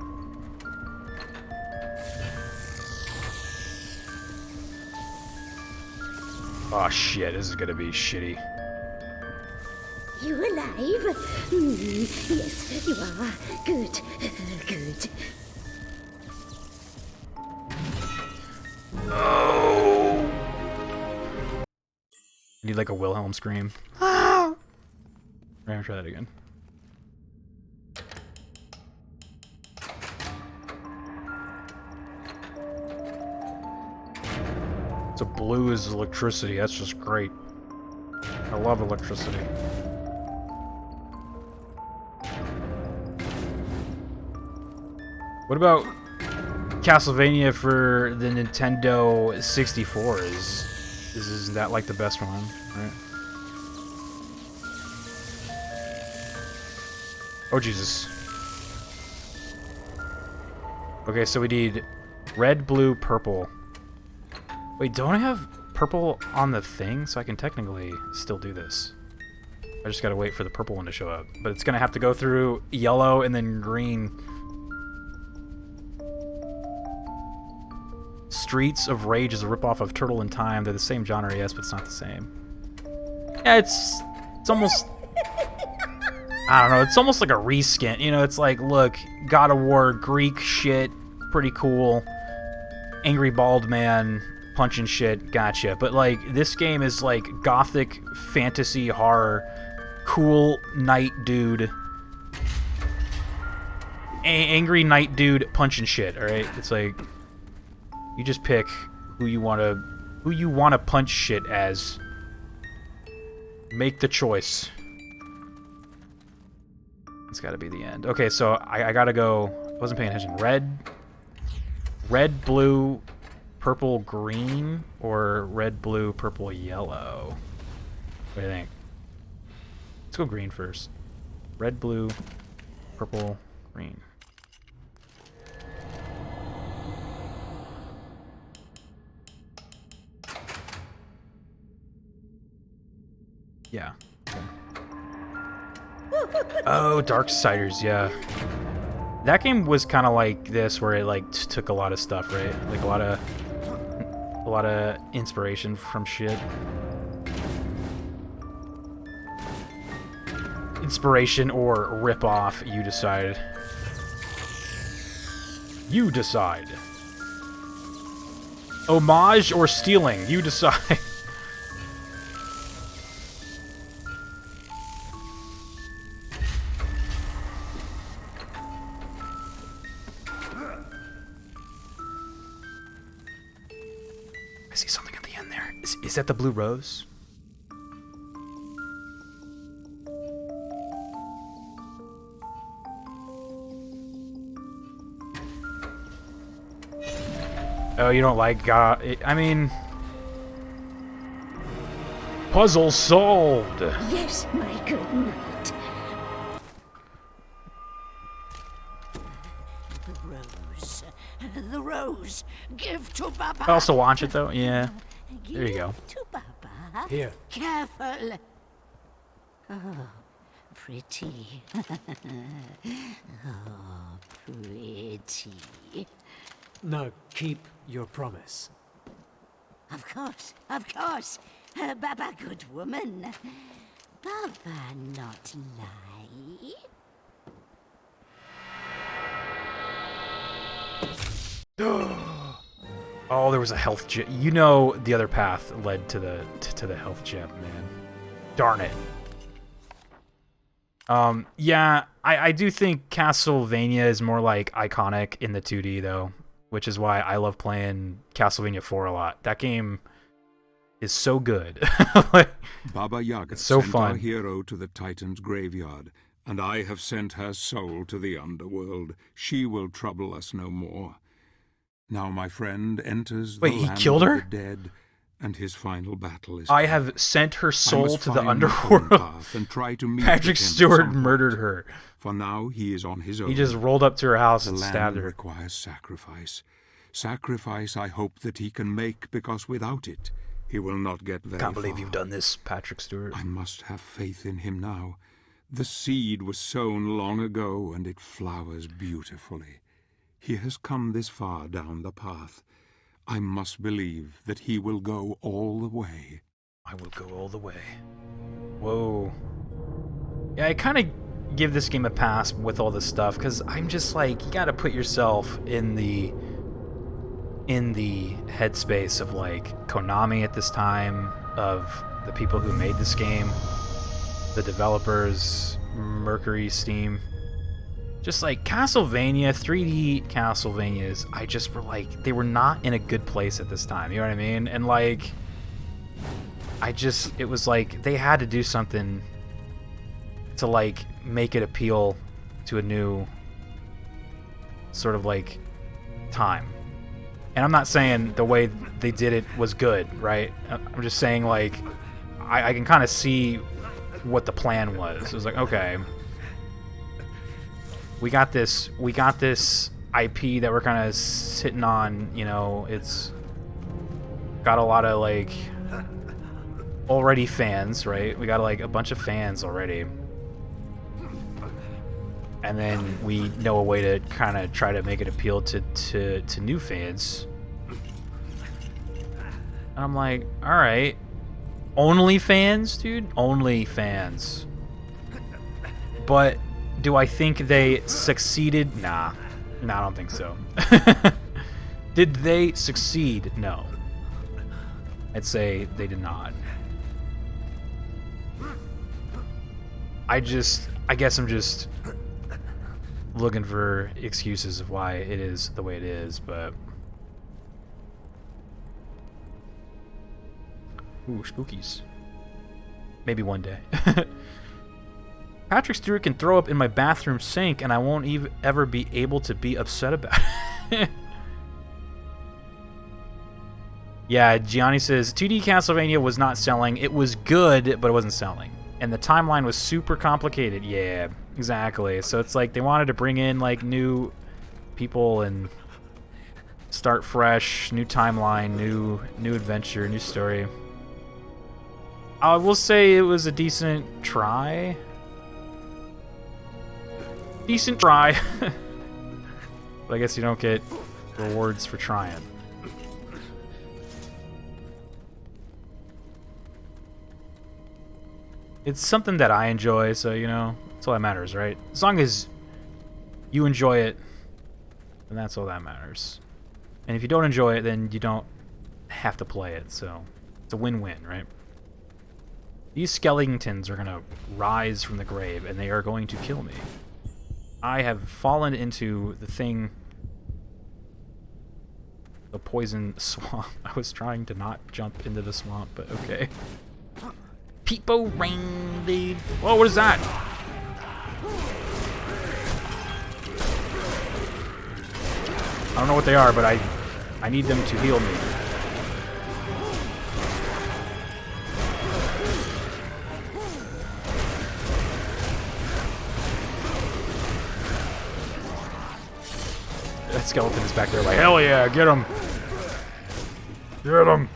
Oh shit, this is gonna be shitty. You alive? Yes, you are. Good. Good. Oh! Need like a Wilhelm scream. Ah! I'm gonna try that again. So blue is electricity. That's just great. I love electricity. What about Castlevania for the Nintendo 64? Is that like the best one, right? Oh Jesus. Okay, so we need red, blue, purple. Wait, don't I have purple on the thing? So I can technically still do this. I just gotta wait for the purple one to show up. But it's gonna have to go through yellow and then green. Streets of Rage is a ripoff of Turtle in Time. They're the same genre, yes, but it's not the same. Yeah, it's almost... I don't know, it's almost like a reskin. You know, it's like, look, God of War, Greek shit, pretty cool. Angry Bald Man, punching shit, gotcha. But, like, this game is, like, gothic fantasy horror, cool knight dude. Angry knight dude punching shit, alright? It's like... You just pick who you wanna punch shit as. Make the choice. It's gotta be the end. Okay, so I gotta go. Wasn't paying attention. Red, blue, purple, green, or red, blue, purple, yellow. What do you think? Let's go green first. Red, blue, purple, green. Yeah. Okay. Oh, Darksiders, yeah. That game was kind of like this, where it like took a lot of stuff, right? Like a lot of inspiration from shit. Inspiration or rip off, you decide. You decide. Homage or stealing, you decide. I see something at the end there. Is that the blue rose? Oh, you don't like God? I mean, puzzle solved. Yes, my good knight. The rose. Give to Baba. I also watch it though. Yeah. There you go. To Baba. Here. Careful. Oh, pretty. Oh, pretty. Now keep your promise. Of course, of course. Baba, good woman. Baba, not lie. Oh, there was a health gem. You know, the other path led to the health gem, man. Darn it. Yeah, I do think Castlevania is more like iconic in the 2D though, which is why I love playing Castlevania 4 a lot. That game is so good. Like, Baba Yaga it's so sent fun. our hero to the Titan's graveyard, and I have sent her soul to the underworld. She will trouble us no more. Now my friend enters Wait, the he land killed of her? the dead, and his final battle is I come. have sent her I soul must to the find underworld. path and try to meet Patrick with him at Stewart some murdered point. her. For now he is on his own. He just rolled up to her house The and land stabbed her. requires sacrifice. Sacrifice I hope that he can make, because without it, he will not get very Can't believe far. you've done this, Patrick Stewart. I must have faith in him now. The seed was sown long ago, and it flowers beautifully. He has come this far down the path. I must believe that he will go all the way. I will go all the way. Whoa. Yeah, I kind of give this game a pass with all this stuff, because I'm just like, you gotta put yourself in the headspace of like Konami at this time, of the people who made this game, the developers, Mercury Steam. Just like Castlevania, 3D Castlevanias, I just were like, they were not in a good place at this time, you know what I mean? And like, it was like, they had to do something to like make it appeal to a new sort of like time. And I'm not saying the way they did it was good, right? I'm just saying like, I can kind of see what the plan was. It was like, okay, we got this IP that we're kind of sitting on, you know, it's got a lot of like already fans, right? We got like a bunch of fans already. And then we know a way to kind of try to make it appeal to new fans. And I'm like, all right, only fans, dude, only fans. But do I think they succeeded? Nah, I don't think so. Did they succeed? No. I'd say they did not. I guess I'm just looking for excuses of why it is the way it is, but... Ooh, spookies. Maybe one day. Patrick Stewart can throw up in my bathroom sink and I won't ever be able to be upset about it. Yeah, Gianni says, 2D Castlevania was not selling. It was good, but it wasn't selling. And the timeline was super complicated. Yeah, exactly. So it's like they wanted to bring in like new people and start fresh, new timeline, new adventure, new story. I will say it was a decent try. Decent try. But I guess you don't get rewards for trying. It's something that I enjoy, so, you know, that's all that matters, right? As long as you enjoy it, then that's all that matters. And if you don't enjoy it, then you don't have to play it, so it's a win-win, right? These skeletons are going to rise from the grave, and they are going to kill me. I have fallen into the thing... the poison swamp. I was trying to not jump into the swamp, but okay. Peepo ring, dude. Whoa, what is that? I don't know what they are, but I need them to heal me. That skeleton is back there like, hell yeah, get him. Get him.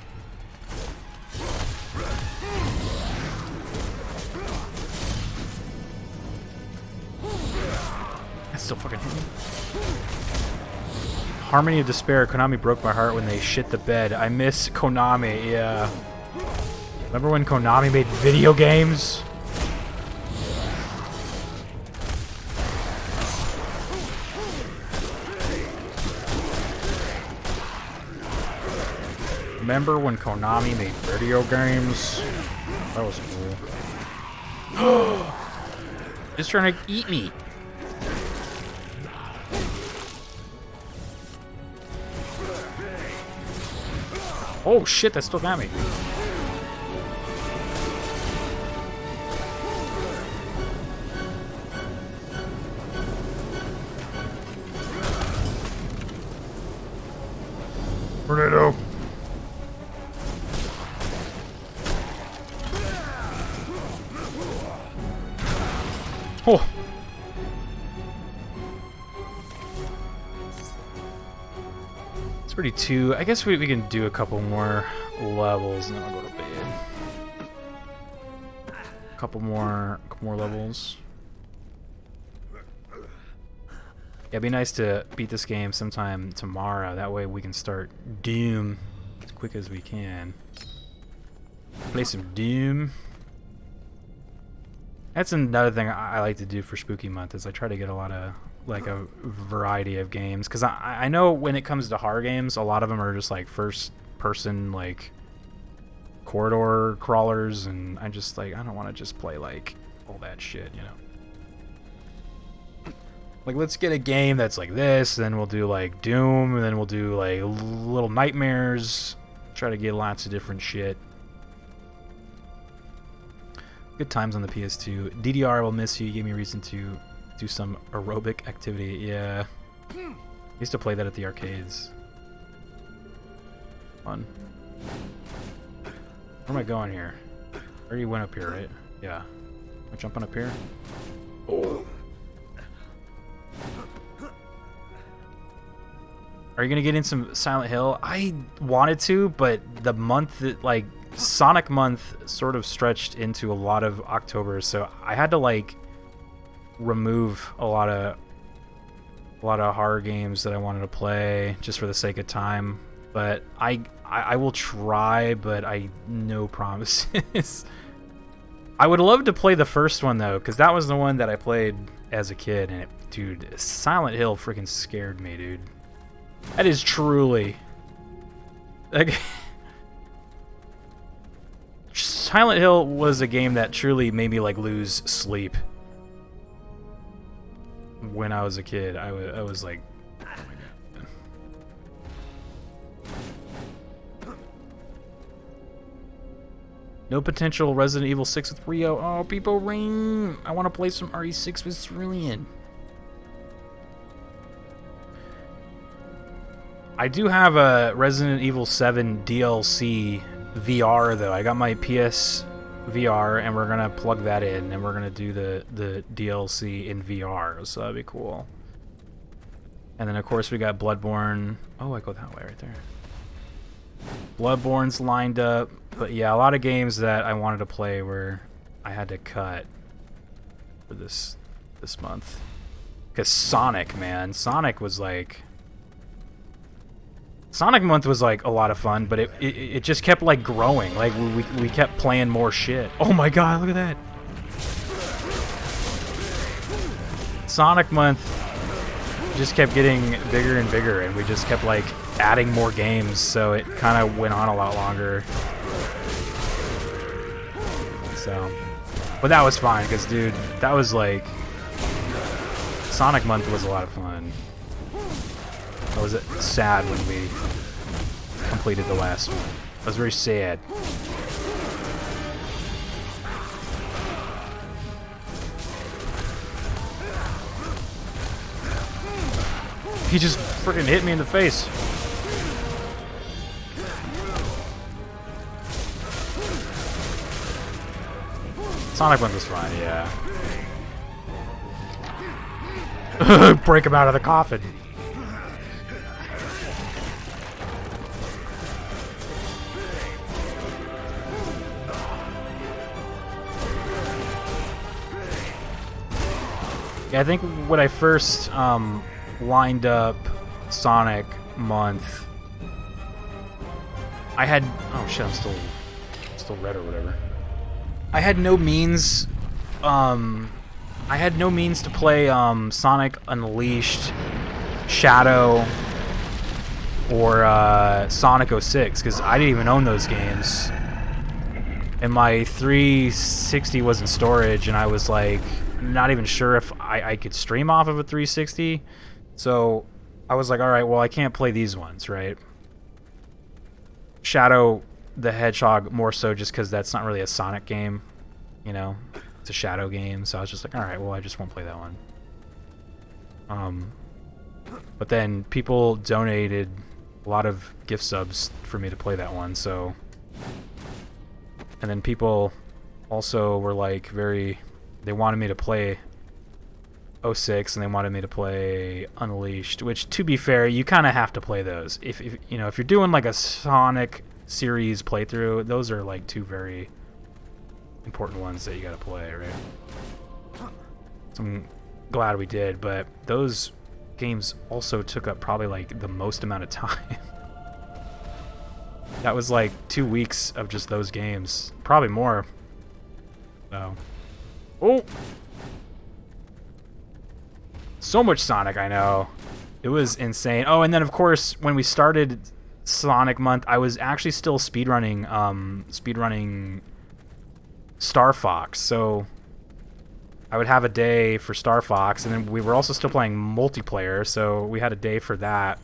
That's still fucking hitting me. Harmony of Despair. Konami broke my heart when they shit the bed. I miss Konami, yeah. Remember when Konami made video games? Remember when Konami made video games? That was cool. It's trying to eat me. Oh shit, that still got me. Tornado. Oh. It's pretty too. I guess we can do a couple more levels and then I'll go to bed. A couple more levels. Yeah, it'd be nice to beat this game sometime tomorrow. That way we can start Doom as quick as we can. Play some Doom. That's another thing I like to do for Spooky Month is I try to get a lot of, like, a variety of games. Because I know when it comes to horror games, a lot of them are just, like, first-person, like, corridor crawlers. And I just, like, I don't want to just play, like, all that shit, you know? Like, let's get a game that's like this, then we'll do, like, Doom, and then we'll do, like, Little Nightmares. Try to get lots of different shit. Good times on the PS2. DDR will miss you. You gave me a reason to do some aerobic activity. Yeah. I used to play that at the arcades. Fun. Where am I going here? I already went up here, right? Yeah. Am I jumping up here? Oh. Are you gonna get in some Silent Hill? I wanted to, but the month that, like, Sonic month sort of stretched into a lot of October, so I had to, like, remove a lot of horror games that I wanted to play just for the sake of time. But I will try, but I no promises. I would love to play the first one though, because that was the one that I played as a kid, and dude, Silent Hill freaking scared me, dude. That is truly, like, Silent Hill was a game that truly made me, like, lose sleep when I was a kid. I was like, oh my god. No potential Resident Evil 6 with Rio. Oh, people ring. I want to play some RE6 with Cerulean. I do have a Resident Evil 7 DLC VR though. I got my PS VR and we're gonna plug that in and we're gonna do the DLC in VR, so that'd be cool. And then of course we got Bloodborne. Oh, I go that way right there. Bloodborne's lined up. But yeah, a lot of games that I wanted to play where I had to cut for this month. Because Sonic, man. Sonic was like... Sonic Month was like a lot of fun, but it just kept like growing. Like we kept playing more shit. Oh my god, look at that. Sonic Month just kept getting bigger and bigger, and we just kept like adding more games, so it kind of went on a lot longer. So, but that was fine, because dude, that was like... Sonic Month was a lot of fun. I was sad when we completed the last one. I was very sad. He just freaking hit me in the face. Sonic Month was fine, yeah. Break him out of the coffin. Yeah, I think when I first lined up Sonic Month, I had... Oh shit, I'm still red or whatever. I had no means... I had no means to play Sonic Unleashed, Shadow, or Sonic 06, because I didn't even own those games. And my 360 was in storage, and I was like... not even sure if I could stream off of a 360, so I was like, alright, well I can't play these ones, right? Shadow the Hedgehog more so just because that's not really a Sonic game, you know? It's a Shadow game, so I was just like, alright, well I just won't play that one. But then people donated a lot of gift subs for me to play that one, so... And then people also were like very... They wanted me to play 06, and they wanted me to play Unleashed, which, to be fair, you kind of have to play those. If you know, if you're doing like a Sonic series playthrough, those are like two very important ones that you got to play, right? So I'm glad we did, but those games also took up probably like the most amount of time. That was like 2 weeks of just those games, probably more. So. Oh! So much Sonic, I know. It was insane. Oh, and then of course, when we started Sonic Month, I was actually still speedrunning Star Fox. So I would have a day for Star Fox, and then we were also still playing multiplayer, so we had a day for that.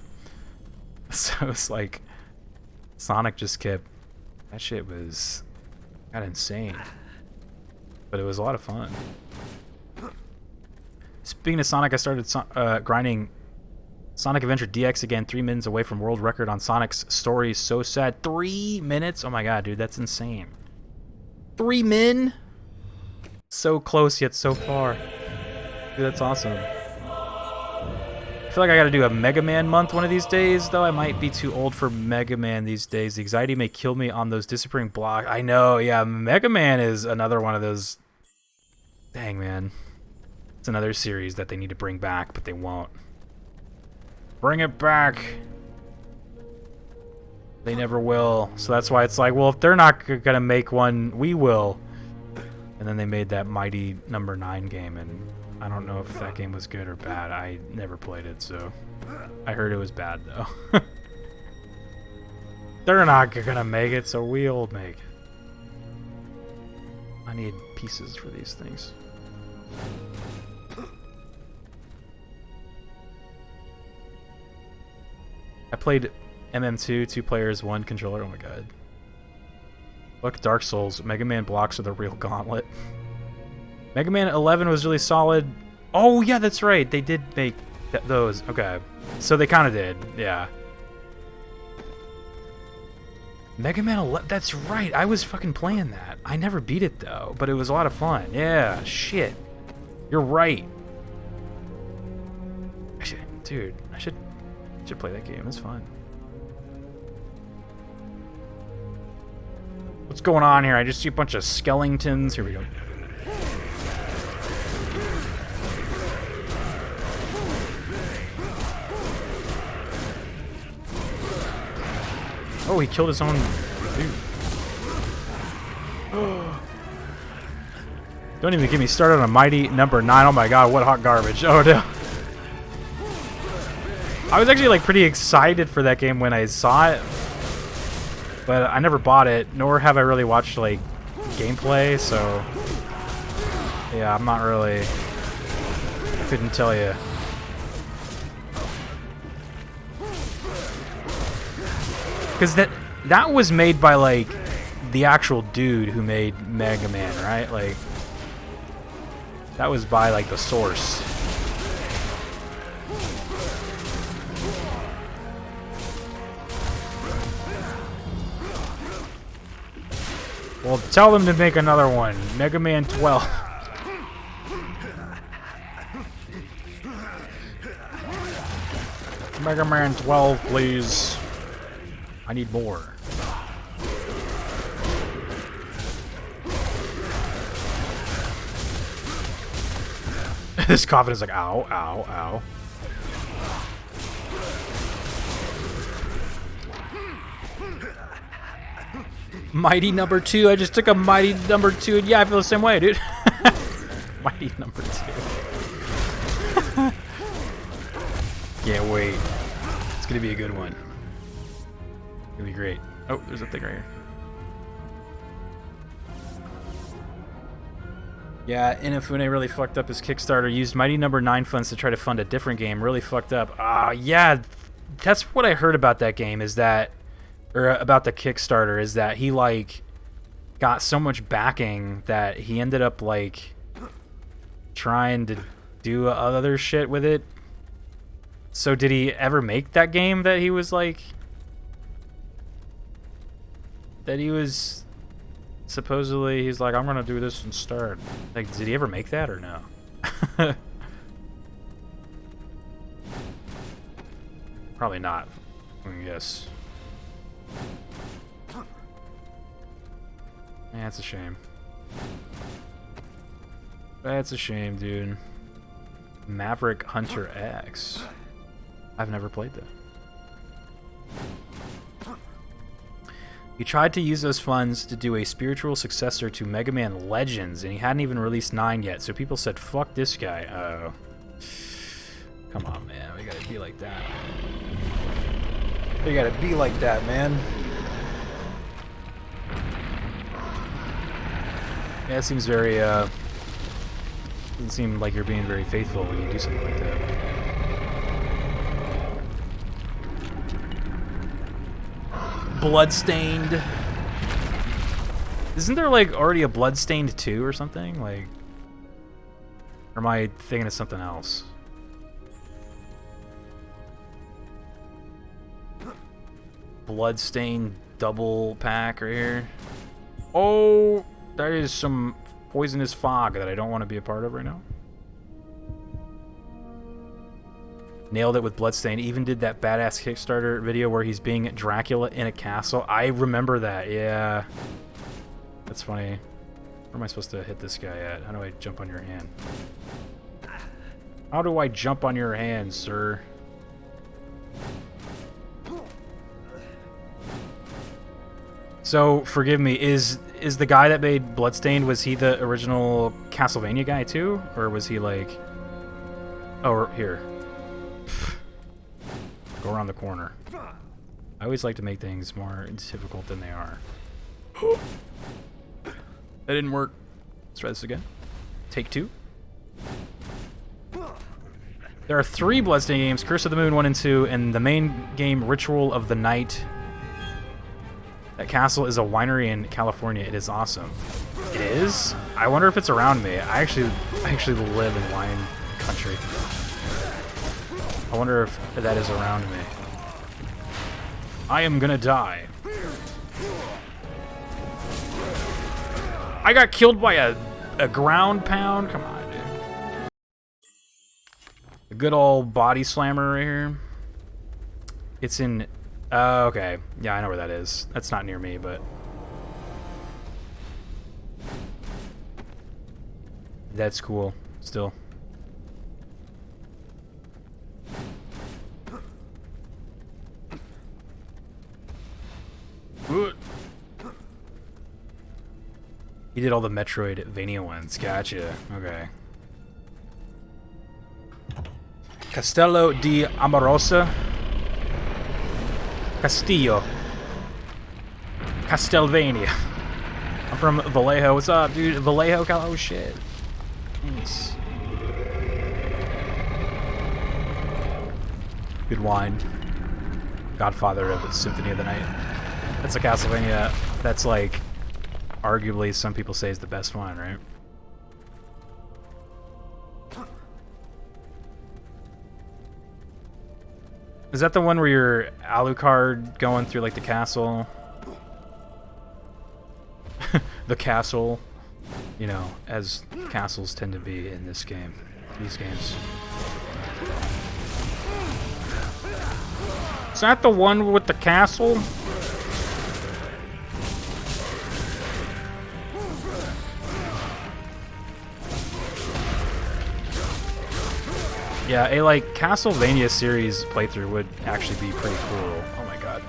So it's like Sonic just kept... That shit was kind of insane. But it was a lot of fun. Speaking of Sonic, I started grinding Sonic Adventure DX again, 3 minutes away from world record on Sonic's story. So sad. 3 minutes? Oh my god, dude, that's insane. 3 min? So close yet so far. Dude, that's awesome. I feel like I gotta do a Mega Man month one of these days, though I might be too old for Mega Man these days. The anxiety may kill me on those disappearing blocks. I know, yeah, Mega Man is another one of those... Dang, man. It's another series that they need to bring back, but they won't. Bring it back! They never will. So that's why it's like, well, if they're not gonna make one, we will. And then they made that Mighty No. 9 game, and I don't know if that game was good or bad. I never played it, so... I heard it was bad, though. They're not gonna make it, so we'll make it. I need pieces for these things. I played MM2, 2 players, 1 controller. Oh my god. Look, Dark Souls. Mega Man blocks are the real gauntlet. Mega Man 11 was really solid. Oh, yeah, that's right. They did make those. Okay. So they kind of did. Yeah. Mega Man 11. That's right. I was fucking playing that. I never beat it, though. But it was a lot of fun. Yeah. Shit. You're right. Dude, I should play that game. It's fun. What's going on here? I just see a bunch of skeletons. Here we go. Oh, he killed his own dude. Don't even get me started on a mighty number 9. Oh my god, what hot garbage. Oh no. I was actually like pretty excited for that game when I saw it, but I never bought it, nor have I really watched like gameplay, so yeah, I'm not really, couldn't tell you. Because that was made by like the actual dude who made Mega Man, right? Like that was by like the source. Well, tell them to make another one. Mega Man 12. Mega Man 12, please. I need more. This coffin is like, ow, ow, ow. Mighty number 2. I just took a mighty number 2, and yeah, I feel the same way, dude. Mighty number 2. Can't wait. It's gonna be a good one. It's gonna be great. Oh, there's a thing right here. Yeah, Inafune really fucked up his Kickstarter. Used Mighty number 9 funds to try to fund a different game. Really fucked up. Yeah, that's what I heard about that game, is that, or about the Kickstarter, is that he like got so much backing that he ended up like trying to do other shit with it. So did he ever make that game that he was like, that he was supposedly, he's like, I'm gonna do this instead. Like, did he ever make that or no? Probably not, I guess. Yeah, it's a shame. That's a shame, dude. Maverick Hunter X. I've never played that. He tried to use those funds to do a spiritual successor to Mega Man Legends, and he hadn't even released 9 yet, so people said, fuck this guy. Uh-oh. Come on, man. We gotta be like that. We gotta be like that, man. Yeah, it seems very, doesn't seem like you're being very faithful when you do something like that. Bloodstained. Isn't there, like, already a Bloodstained 2 or something? Like, or am I thinking of something else? Bloodstained double pack right here. Oh, that is some poisonous fog that I don't want to be a part of right now. Nailed it with Bloodstained. Even did that badass Kickstarter video where he's being Dracula in a castle. I remember that, yeah. That's funny. Where am I supposed to hit this guy at? How do I jump on your hand? How do I jump on your hand, sir? So, forgive me, is the guy that made Bloodstained, was he the original Castlevania guy too? Or was he like... Oh, here. Go around the corner. I always like to make things more difficult than they are. That didn't work. Let's try this again. Take 2. There are 3 Bloodstained games, Curse of the Moon 1 and 2, and the main game, Ritual of the Night. That castle is a winery in California. It is awesome. It is? I wonder if it's around me. I actually live in wine country. I wonder if that is around me. I am gonna die. I got killed by a ground pound? Come on, dude. A good old body slammer right here. It's in... okay. Yeah, I know where that is. That's not near me, but... That's cool. Still. He did all the Metroidvania ones. Gotcha. Okay. Castello di Amorosa. Castillo. Castlevania. I'm from Vallejo. What's up, dude? Vallejo, oh shit. Nice. Good wine. Godfather of Symphony of the Night. That's a Castlevania. That's like, arguably, some people say is the best one, right? Is that the one where you're Alucard going through like the castle? The castle, you know, as castles tend to be in this game, these games. Is that the one with the castle? Yeah, a like Castlevania series playthrough would actually be pretty cool. Oh my god.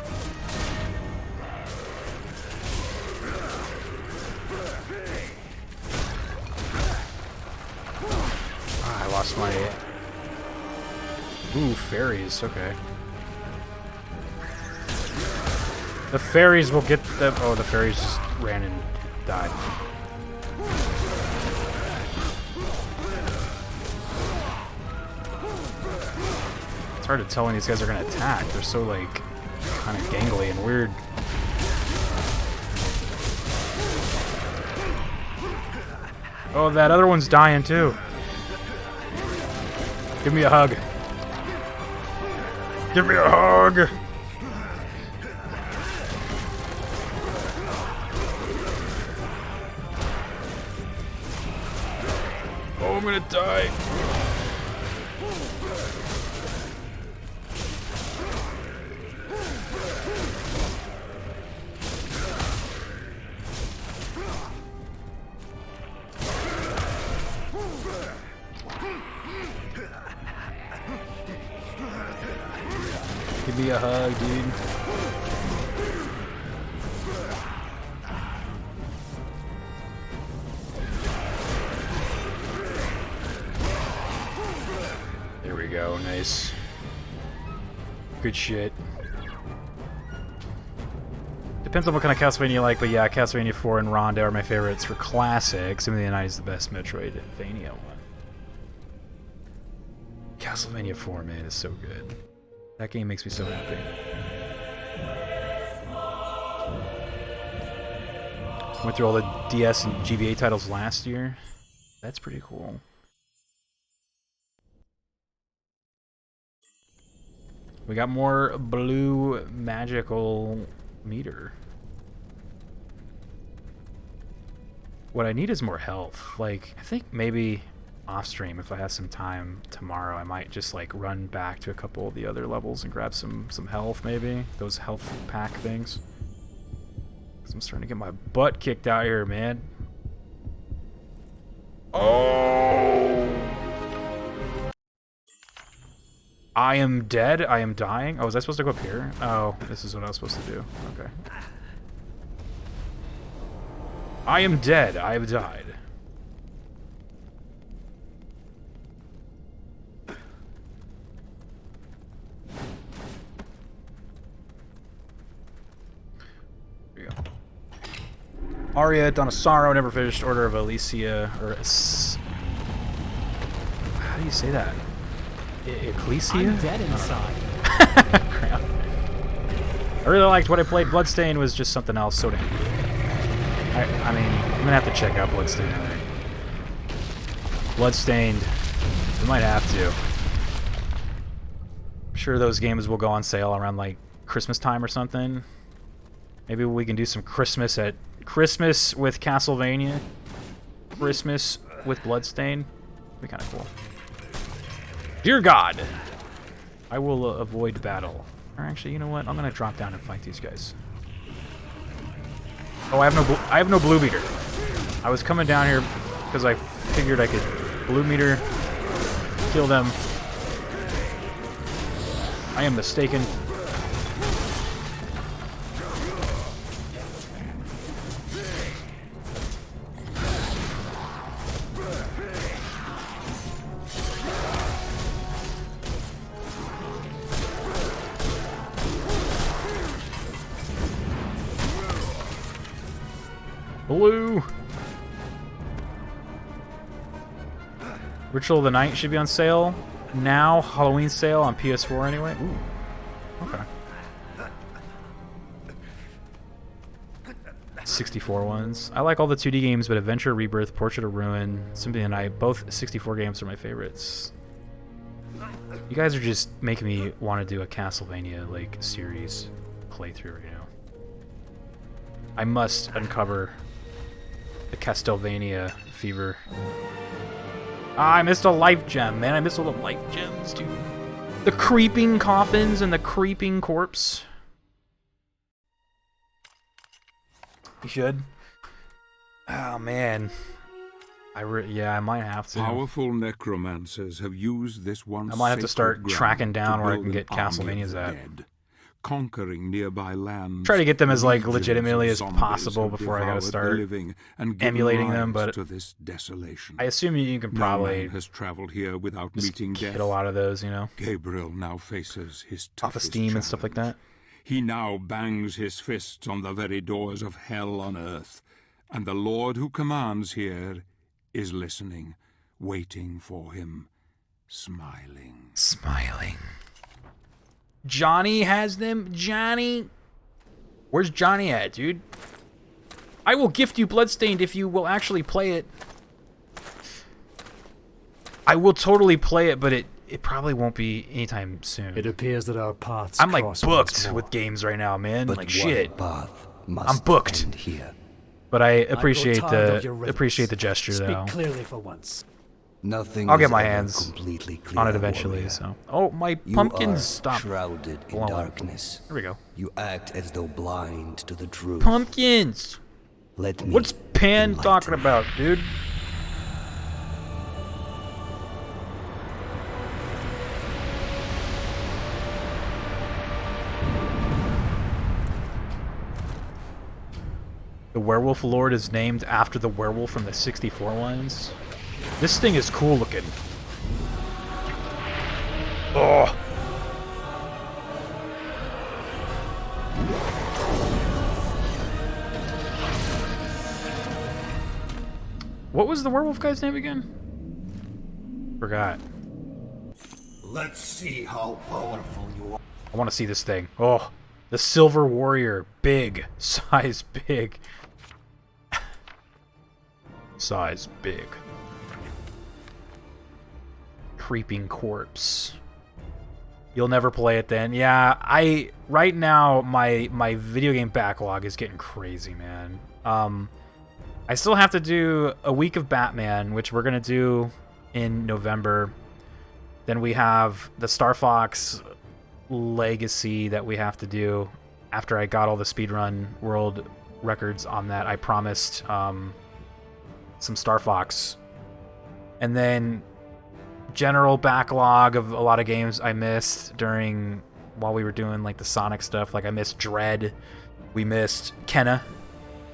Ah, I lost my... Ooh, fairies, okay. The fairies will get them... Oh, the fairies just ran and died. It's hard to tell when these guys are gonna attack. They're so, like, kind of gangly and weird. Oh, that other one's dying, too. Give me a hug. Give me a hug! Oh, I'm gonna die. Give me a hug, dude. There we go, nice. Good shit. Depends on what kind of Castlevania you like, but yeah, Castlevania 4 and Ronda are my favorites for classic. Symphony of the Night is the best Metroidvania one. Castlevania 4, man, is so good. That game makes me so happy. Went through all the DS and GBA titles last year. That's pretty cool. We got more blue magical meter. What I need is more health. Like, I think maybe off stream, if I have some time tomorrow, I might just like run back to a couple of the other levels and grab some health, maybe those health pack things. 'Cause I'm starting to get my butt kicked out here, man. Oh! I am dead. I am dying. Oh, was I supposed to go up here? Oh, this is what I was supposed to do. Okay. I am dead. I have died. Aria Donosaro, never finished. Order of Elysia, or how do you say that? Ecclesia? I'm dead inside. Crap. I really liked what I played. Bloodstained was just something else. So damn. I mean, I'm gonna have to check out Bloodstained. I think. Bloodstained. We might have to. I'm sure those games will go on sale around like Christmas time or something. Maybe we can do some Christmas with Castlevania. Christmas with Bloodstained. Be kind of cool. Dear God, I will avoid battle. Or actually, you know what? I'm gonna drop down and fight these guys. Oh, I have no blue beater. I was coming down here because I figured I could blue meter, kill them. I am mistaken. Blue. Ritual of the Night should be on sale now. Halloween sale on PS4 anyway. Ooh. Okay. 64 ones. I like all the 2D games, but Adventure, Rebirth, Portrait of Ruin, Symphony of the Night, both 64 games are my favorites. You guys are just making me want to do a Castlevania like series playthrough right now. I must uncover the Castlevania fever. Ah, I missed a life gem, man. I missed all the life gems, dude. The creeping coffins and the creeping corpse. You should. Oh, man. Yeah, I might have to. Powerful necromancers have used this once I might have to start sacred tracking ground down to where I build can get an army of Castlevanias the at. dead, conquering nearby lands. Try to get them as like Legions legitimately of as zombies possible have before I gotta devoured the start living and given emulating them, rise but to this desolation. I assume you can No probably man has traveled here without just meeting get death. a lot of those, you know, Gabriel now faces his off of toughest Steam and stuff like that. He now bangs his fists on the very doors of hell on earth, and the Lord who commands here is listening, waiting for him, smiling. Smiling. Johnny has them. Johnny. Where's Johnny at, dude? I will gift you Bloodstained if you will actually play it. I will totally play it, but it probably won't be anytime soon. It appears that our paths I'm like cross booked once more. with games right now, man. But like one shit. path must I'm booked. end here. But I grow appreciate tired of your the riddles. gesture Speak though. clearly for once. Nothing I'll is get my ever hands completely clear, on it eventually. warrior. So, oh, my You pumpkins are stop shrouded in blowing. darkness. There we go. You act as though blind to the truth. Pumpkins. Let me What's Pan enlighten talking you. about, dude? The Werewolf Lord is named after the werewolf from the 64 ones. This thing is cool looking. Oh. What was the werewolf guy's name again? Forgot. Let's see how powerful you are. I want to see this thing. Oh, the Silver Warrior. Big. Size big. Size big. Creeping corpse. You'll never play it then. Yeah, right now my video game backlog is getting crazy, man. I still have to do a week of Batman, which we're gonna do in November. Then we have the Star Fox Legacy that we have to do after I got all the speedrun world records on that. I promised some Star Fox. And then general backlog of a lot of games I missed while we were doing like the Sonic stuff. Like I missed Dread. We missed Kenna.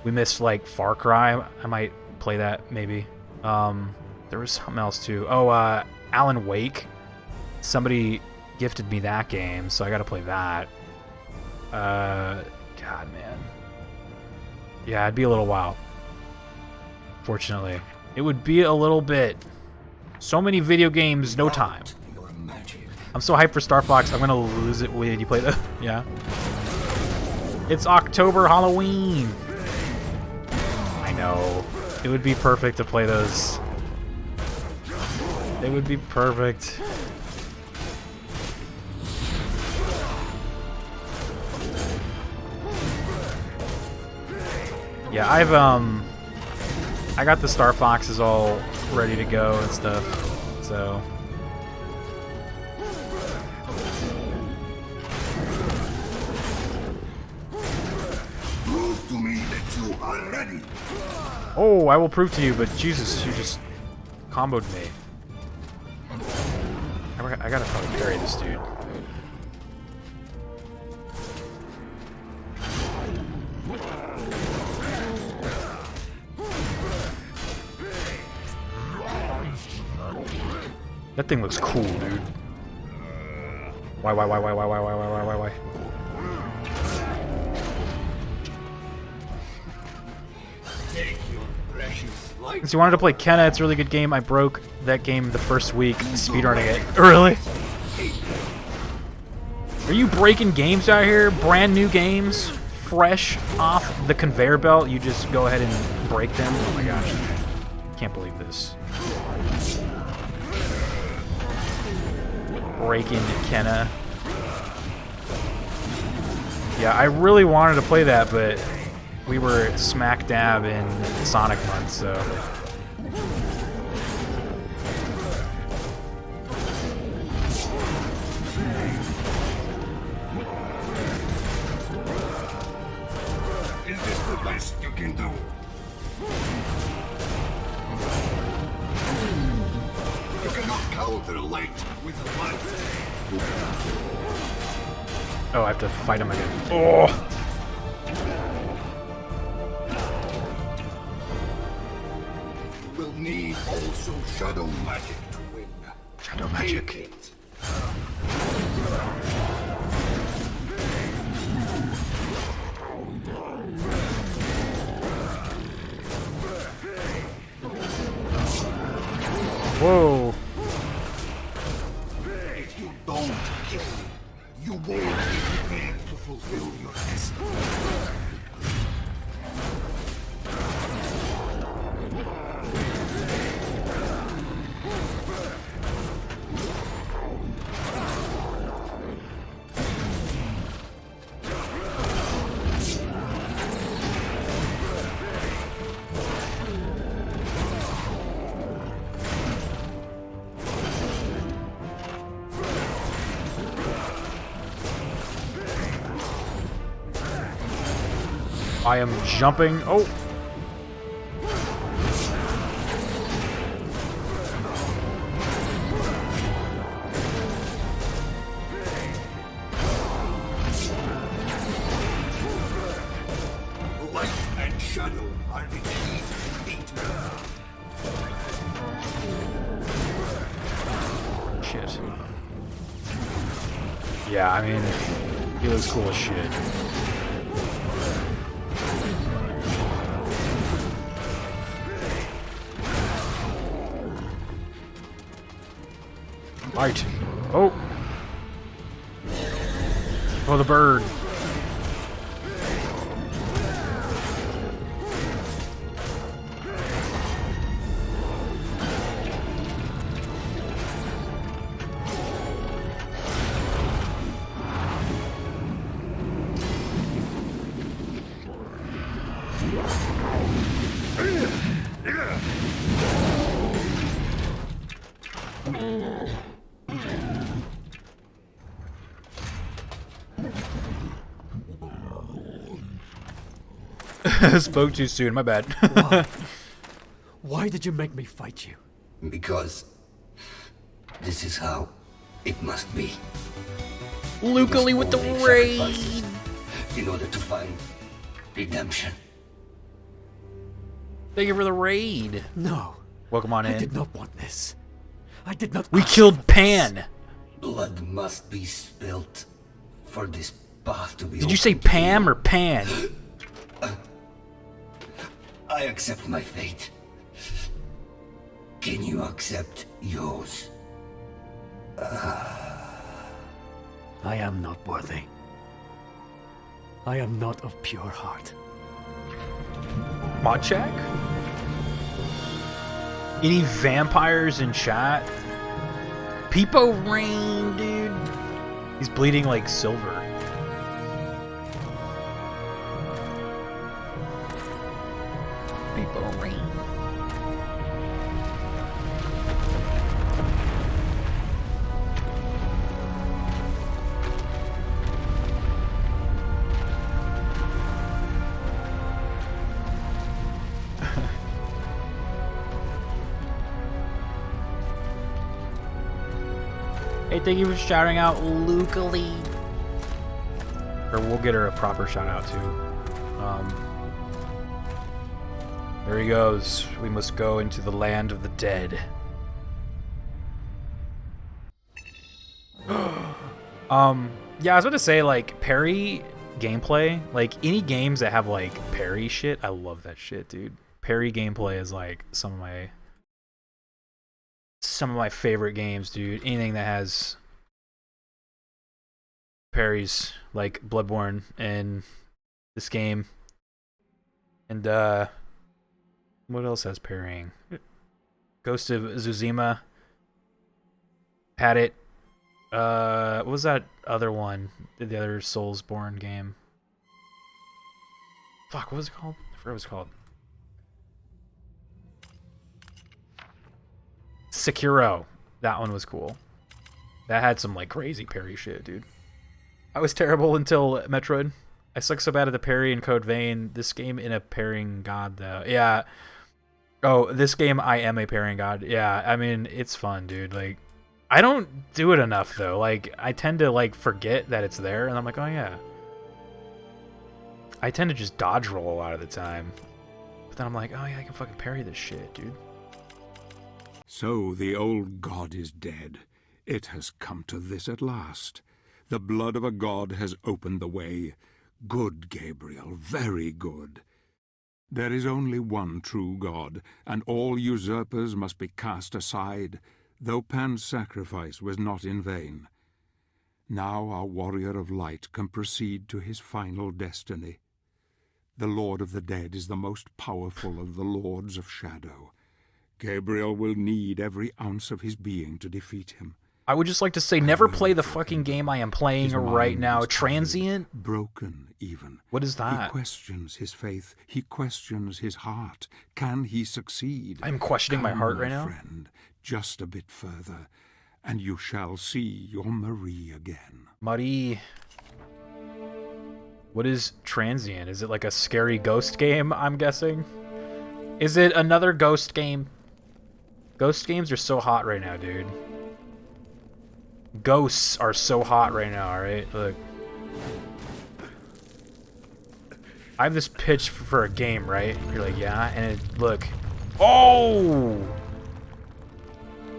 We missed like Far Cry. I might play that maybe. There was something else too. Oh, Alan Wake. Somebody gifted me that game, so I gotta play that. God, man. Yeah, it'd be a little while. Fortunately. It would be a little bit. So many video games, no time. I'm so hyped for Star Fox, I'm gonna lose it. Wait, did you play that? Yeah. It's October Halloween. I know. It would be perfect to play those. It would be perfect. Yeah, I got the Star Foxes all ready to go and stuff, so. Prove to me that you are ready. Oh, I will prove to you, but Jesus, you just comboed me. I gotta probably parry this dude. That thing looks cool, dude. Why? Since you wanted to play Kenna, it's a really good game. I broke that game the first week, speedrunning it. Really? Are you breaking games out here? Brand new games? Fresh off the conveyor belt? You just go ahead and break them? Oh my gosh. Can't believe this. Breaking Kenna. Yeah, I really wanted to play that, but we were smack dab in Sonic month, so. Is this the best you can do? You cannot counter light with light. Oh, I have to fight him again. Oh! We'll need also shadow magic to win. Shadow magic. Whoa. If you don't kill me, you won't be prepared to fulfill your destiny. I am jumping. Oh! Light and shadow are the key to beat me. Shit. Yeah, I mean, he looks cool as shit. Right. Oh. Oh, the bird. Spoke too soon, my bad. Why? Why did you make me fight you? Because this is how it must be. Lucally with the raid. In order to find redemption. Thank you for the raid. No. Welcome on in. I did not want this. I did not. We killed Pan. Blood must be spilt for this path to be. Did you say Pam or Pan? I accept my fate. Can you accept yours? I am not worthy. I am not of pure heart. Mod check? Any vampires in chat? Peepo Rain, dude. He's bleeding like silver. Peepo Rain. Hey, thank you for shouting out Lucally. Or we'll get her a proper shout out too. There he goes. We must go into the land of the dead. Yeah, I was about to say, like, parry gameplay, like, any games that have, like, parry shit, I love that shit, dude. Parry gameplay is, like, some of my favorite games, dude. Anything that has parries, like Bloodborne and this game. And, what else has parrying? Ghost of Tsushima had it. What was that other one? The other Soulsborne game? Fuck, what was it called? I forgot what it was called. Sekiro. That one was cool. That had some, like, crazy parry shit, dude. I was terrible until Metroid. I suck so bad at the parry in Code Vein. This game in a parrying god, though. Yeah. Oh, this game, I am a parrying god. Yeah, I mean, it's fun, dude. Like, I don't do it enough, though. Like, I tend to, like, forget that it's there, and I'm like, oh, yeah. I tend to just dodge roll a lot of the time. But then I'm like, oh, yeah, I can fucking parry this shit, dude. So the old god is dead. It has come to this at last. The blood of a god has opened the way. Good, Gabriel, very good. There is only one true God, and all usurpers must be cast aside, though Pan's sacrifice was not in vain. Now our warrior of light can proceed to his final destiny. The Lord of the Dead is the most powerful of the Lords of Shadow. Gabriel will need every ounce of his being to defeat him. I would just like to say, never play the fucking game I am playing right now. Transient? Broken, even. What is that? He questions his faith. He questions his heart. Can he succeed? I'm questioning my heart right now. Friend, just a bit further, and you shall see your Marie again. Marie. What is Transient? Is it like a scary ghost game, I'm guessing? Is it another ghost game? Ghost games are so hot right now, dude. Ghosts are so hot right now, alright? Look. I have this pitch for a game, right? You're like, yeah, and it, look. Oh!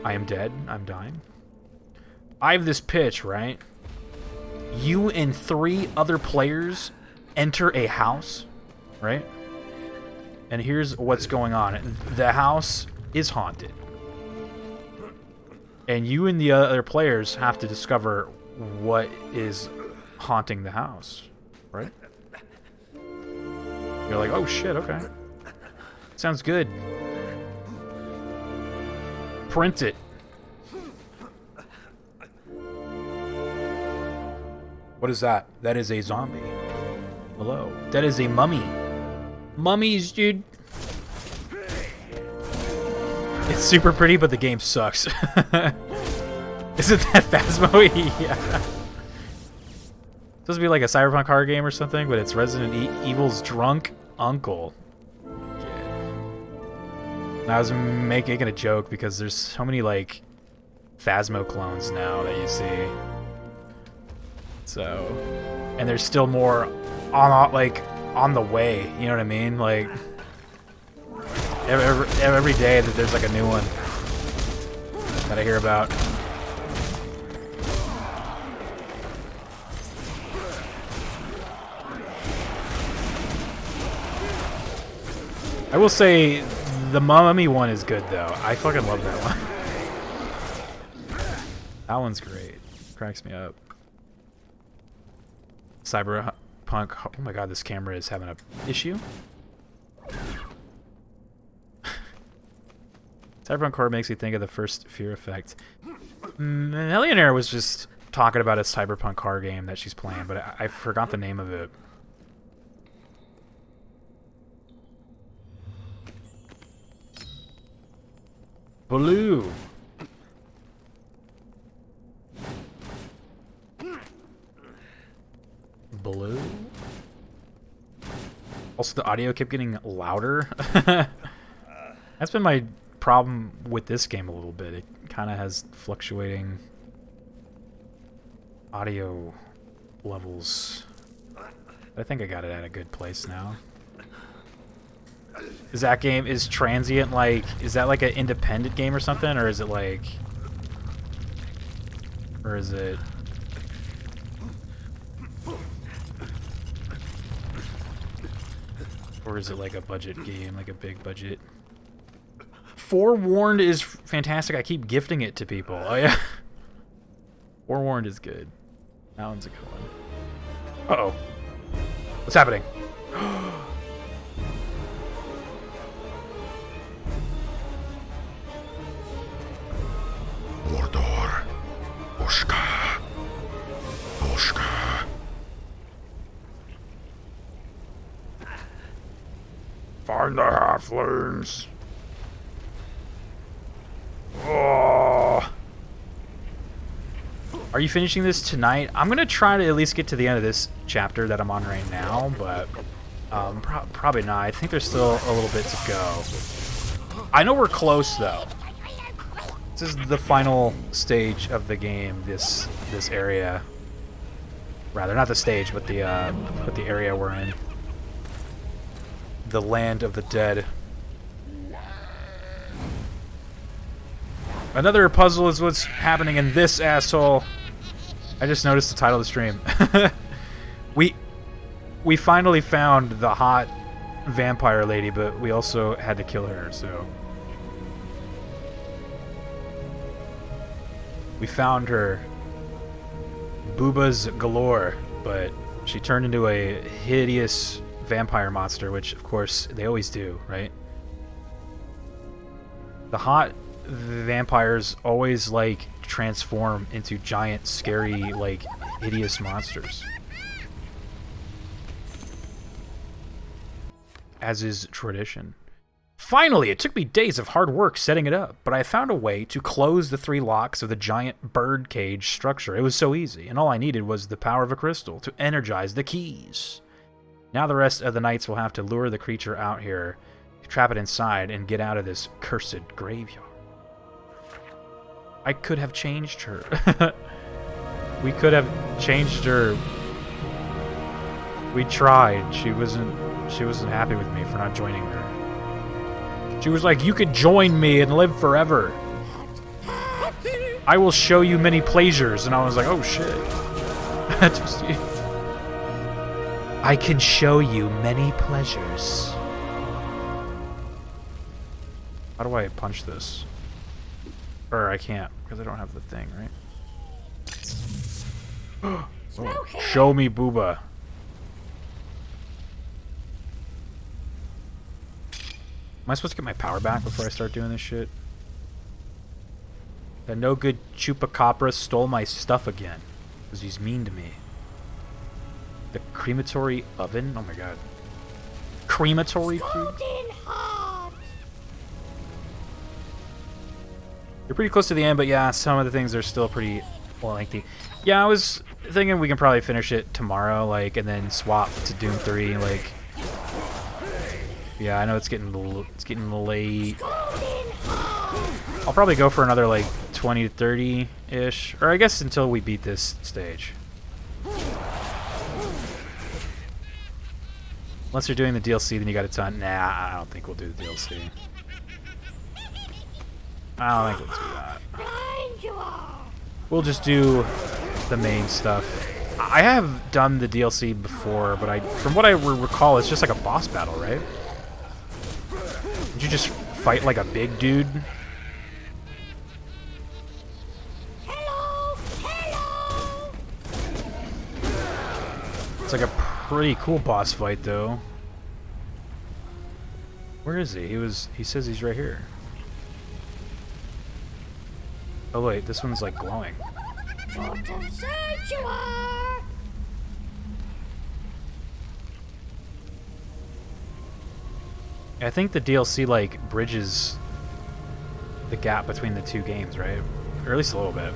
I am dead. I'm dying. I have this pitch, right? You and 3 other players enter a house, right? And here's what's going on. The house is haunted. And you and the other players have to discover what is haunting the house, right? You're like, oh shit, okay. Sounds good. Print it. What is that? That is a zombie. Hello. That is a mummy. Mummies, dude. It's super pretty, but the game sucks. Isn't that Phasmo? Yeah. Supposed to be like a Cyberpunk horror game or something, but it's Resident Evil's drunk uncle. Yeah. I was making a joke because there's so many like Phasmo clones now that you see. So, and there's still more on the way. You know what I mean? Like. Every day that there's like a new one that I hear about. I will say the Mummy one is good though. I fucking love that one. That one's great. Cracks me up. Cyberpunk. Oh my god, this camera is having an issue. Cyberpunk horror makes me think of the first Fear effect. Millionaire was just talking about a Cyberpunk horror game that she's playing, but I forgot the name of it. Blue. Blue? Also, the audio kept getting louder. That's been my problem with this game a little bit. It kind of has fluctuating audio levels. I think I got it at a good place now. Is that game, is Transient like, is that like an independent game or something, or is it like, or is it, like a budget game, like a big budget? Forewarned is fantastic. I keep gifting it to people. Oh yeah. Forewarned is good. That one's a good one. Uh-oh. What's happening? Mordor. Oshka. Oshka. Find the halflings. Oh. Are you finishing this tonight? I'm gonna try to at least get to the end of this chapter that I'm on right now, but probably not. I think there's still a little bit to go. I know we're close though. This is the final stage of the game. This area, rather not the stage, but the area we're in. The land of the dead. Another puzzle is what's happening in this asshole. I just noticed the title of the stream. We finally found the hot vampire lady, but we also had to kill her, so. We found her. Boobas galore, but she turned into a hideous vampire monster, which of course they always do, right? The hot vampires always like transform into giant, scary, like hideous monsters, as is tradition. Finally, it took me days of hard work setting it up, but I found a way to close the 3 locks of the giant bird cage structure. It was so easy, and all I needed was the power of a crystal to energize the keys. Now the rest of the knights will have to lure the creature out here, trap it inside, and get out of this cursed graveyard. I could have changed her. We could have changed her. We tried. She wasn't happy with me for not joining her. She was like, "You could join me and live forever. I will show you many pleasures." And I was like, "Oh shit." I can show you many pleasures. How do I punch this? Or I can't, because I don't have the thing, right? Oh, show me booba. Am I supposed to get my power back before I start doing this shit? That no good chupacabra stole my stuff again. Because he's mean to me. The crematory oven? Oh my god. Crematory food? You're pretty close to the end, but yeah, some of the things are still pretty lengthy. Yeah, I was thinking we can probably finish it tomorrow, like, and then swap to Doom 3, like. Yeah, I know it's getting late. I'll probably go for another like 20 to 30-ish, or I guess until we beat this stage. Unless you're doing the DLC, then you got a ton. Nah, I don't think we'll do the DLC. I don't think we'll do that. We'll just do the main stuff. I have done the DLC before, but from what I recall, it's just like a boss battle, right? Did you just fight like a big dude? It's like a pretty cool boss fight, though. Where is he? He says he's right here. Oh wait, this one's like glowing. I think the DLC like bridges the gap between the two games, right? Or at least a little bit.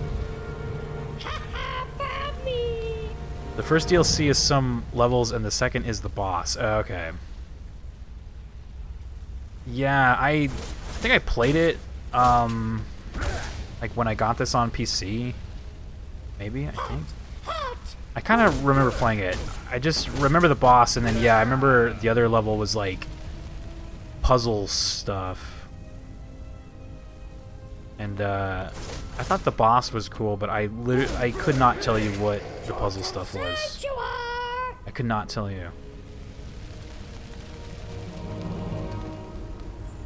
The first DLC is some levels and the second is the boss. Okay. Yeah, I think I played it like when I got this on PC. Maybe, I think. I kind of remember playing it. I just remember the boss, and then, yeah, I remember the other level was, like, puzzle stuff. And, I thought the boss was cool, but I could not tell you what the puzzle stuff was. I could not tell you.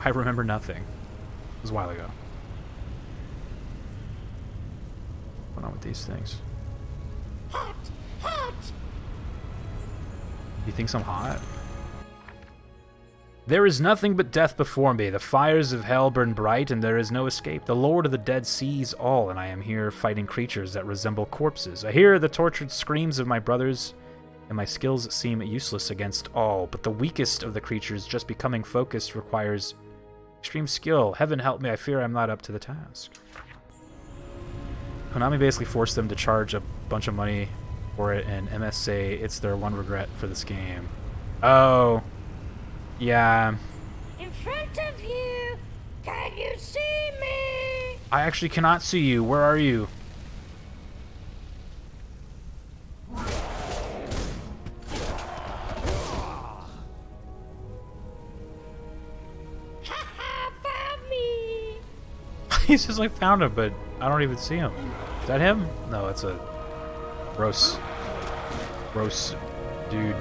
I remember nothing. It was a while ago. What's going on with these things? Hot! Hot! He thinks I'm hot? There is nothing but death before me. The fires of hell burn bright, and there is no escape. The Lord of the Dead sees all, and I am here fighting creatures that resemble corpses. I hear the tortured screams of my brothers, and my skills seem useless against all. But the weakest of the creatures, just becoming focused, requires extreme skill. Heaven help me, I fear I'm not up to the task. Konami basically forced them to charge a bunch of money for it, and MS say it's their one regret for this game. Oh. Yeah. In front of you! Can you see me? I actually cannot see you. Where are you? Haha, found me! He says I found him, but I don't even see him. Is that him? No, it's a gross dude.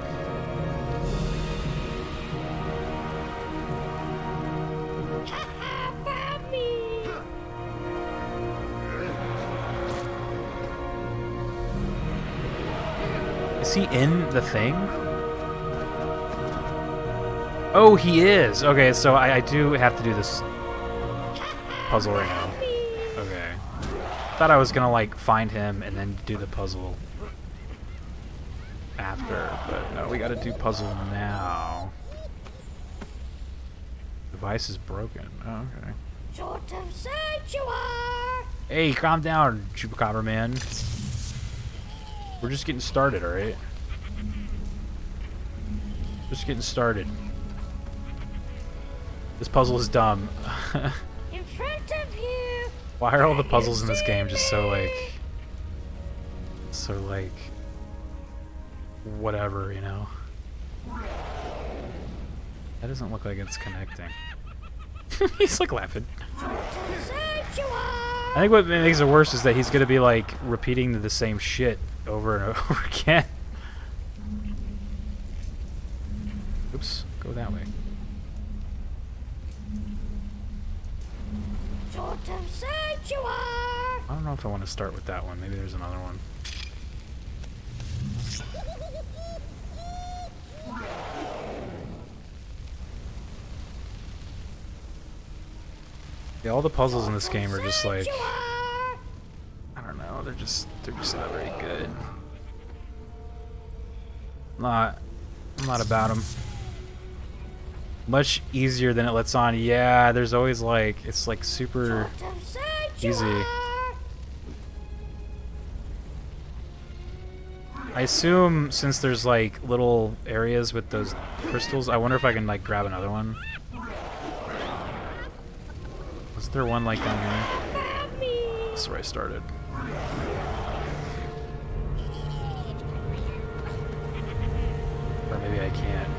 Is he in the thing? Oh, he is! Okay, so I do have to do this puzzle right now. Okay. Thought I was gonna, like, find him and then do the puzzle after, but no, we gotta do puzzle now. Device is broken. Oh, okay. Sort of sight you are! Hey, calm down, Chupacabra man. We're just getting started, alright? Just getting started. This puzzle is dumb. In front of you! Why are all the puzzles in this game just so, like, whatever, you know? That doesn't look like it's connecting. He's, like, laughing. I think what makes it worse is that he's gonna be, like, repeating the same shit over and over again. Oops, go that way. Sort of sight you are! I don't know if I want to start with that one. Maybe there's another one. Yeah, all the puzzles in this game are just like, I don't know, they're just not very good. I'm not about them. Much easier than it lets on. Yeah, there's always like, it's like super easy. I assume since there's like little areas with those crystals, I wonder if I can like grab another one. Was there one like down here? That's where I started. Or maybe I can't.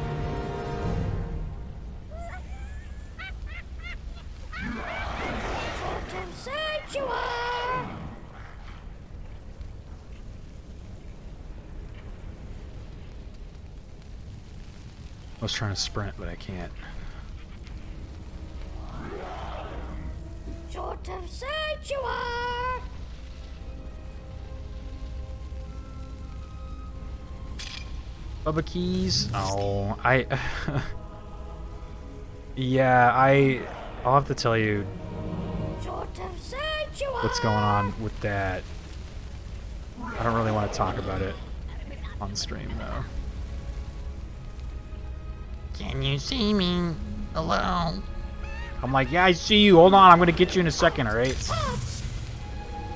I was trying to sprint, but I can't. Sort of sight you are! Bubba keys. Oh, yeah, I'll have to tell you what's going on with that. I don't really want to talk about it on stream though. Can you see me? Hello? I'm like, yeah, I see you. Hold on, I'm gonna get you in a second, alright?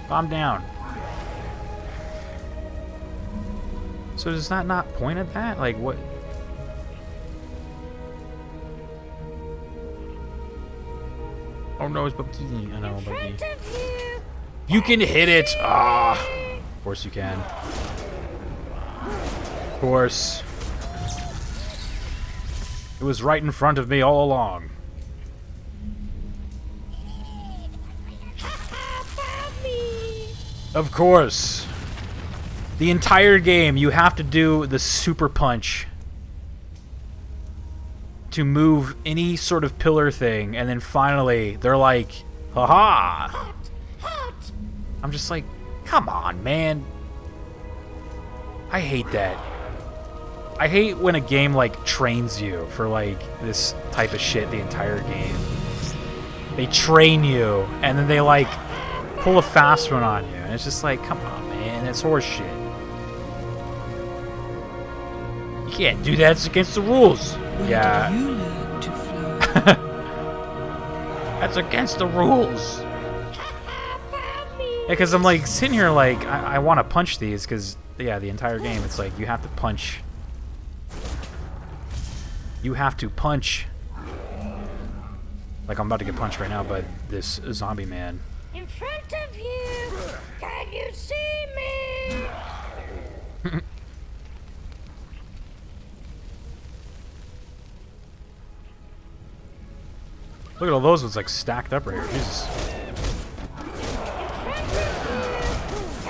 Calm down. So does that not point at that? Like, what? Oh no, it's Bubby. I know, Bubby. You can hit it! Ah! Of course you can. Of course. It was right in front of me all along. Of course. The entire game, you have to do the super punch to move any sort of pillar thing, and then finally, they're like, haha! I'm just like, come on, man. I hate that. I hate when a game, like, trains you for, like, this type of shit the entire game. They train you, and then they, like, pull a fast one on you. And it's just like, come on, man, that's horse shit. You can't do that, it's against the rules. Where did you learn to fly? That's against the rules. Yeah, because I'm, like, sitting here, like, I want to punch these, because, yeah, the entire game, it's like, you have to punch. You have to punch. Like, I'm about to get punched right now by this zombie man. In front of you! Can you see me? Look at all those ones, like, stacked up right here. Jesus.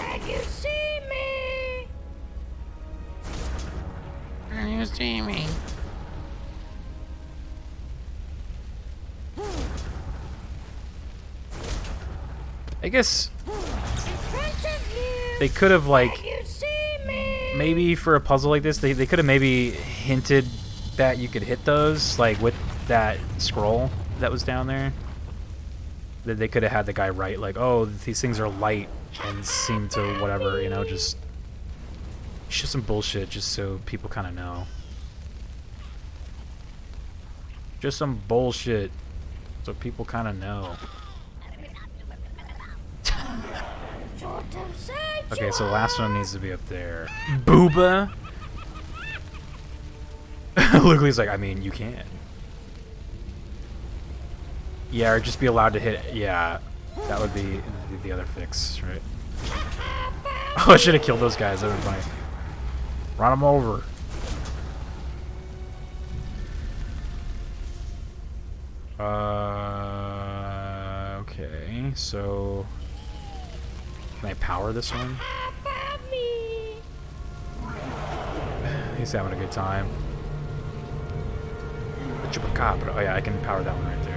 Can you see me? Can you see me? I guess they could have, like, maybe for a puzzle like this, they could have maybe hinted that you could hit those, like, with that scroll that was down there. That they could have had the guy write, like, oh, these things are light and seem to whatever, you know, just some bullshit just so people kind of know. Just some bullshit so people kind of know. Okay, so the last one needs to be up there. Booba! Lugli's like, I mean, you can. Yeah, or just be allowed to hit. Yeah, that would be the other fix, right? Oh, I should have killed those guys. That would have been funny. Run them over. Okay, so can I power this one? He's having a good time. The Chupacabra. Oh yeah, I can power that one right there.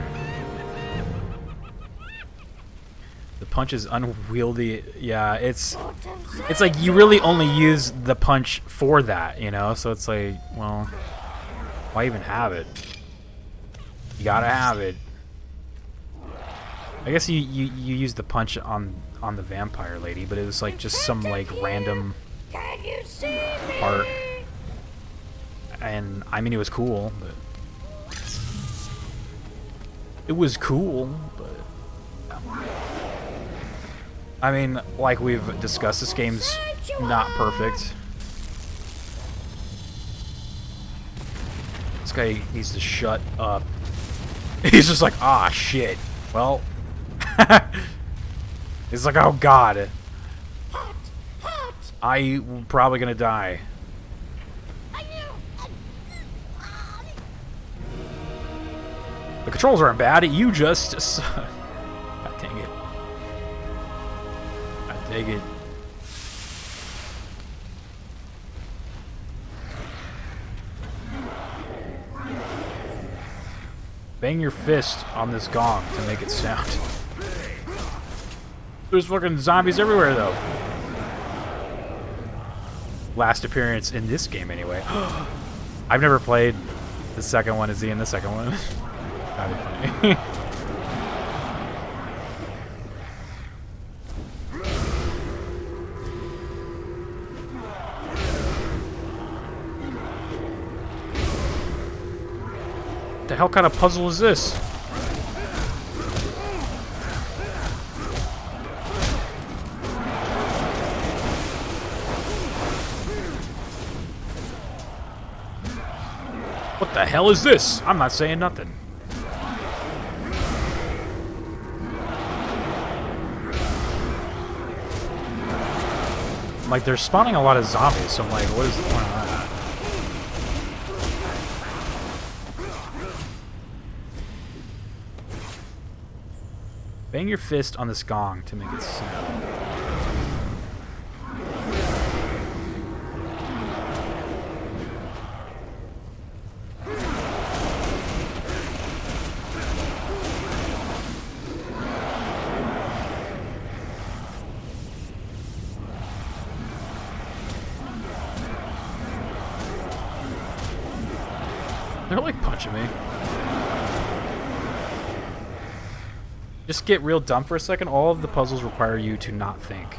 The punch is unwieldy. Yeah, it's like you really only use the punch for that, you know? So it's like, well, why even have it? You gotta have it. I guess you use the punch on the vampire lady, but it was like just some like random part. And I mean, it was cool, but it was cool, but I mean, like we've discussed, this game's not perfect. This guy needs to shut up. He's just like, ah, shit. Well, he's like, oh god, I'm probably gonna die. The controls aren't bad. You just, god dang it. God dang it. Bang your fist on this gong to make it sound. There's fucking zombies everywhere, though. Last appearance in this game, anyway. I've never played the second one. Is he in the second one? That'd be funny. What the hell kind of puzzle is this? What the hell is this? I'm not saying nothing. Like, they're spawning a lot of zombies, so I'm like, what is the point of that? Bang your fist on this gong to make it sound. They're like punching me. Just get real dumb for a second. All of the puzzles require you to not think.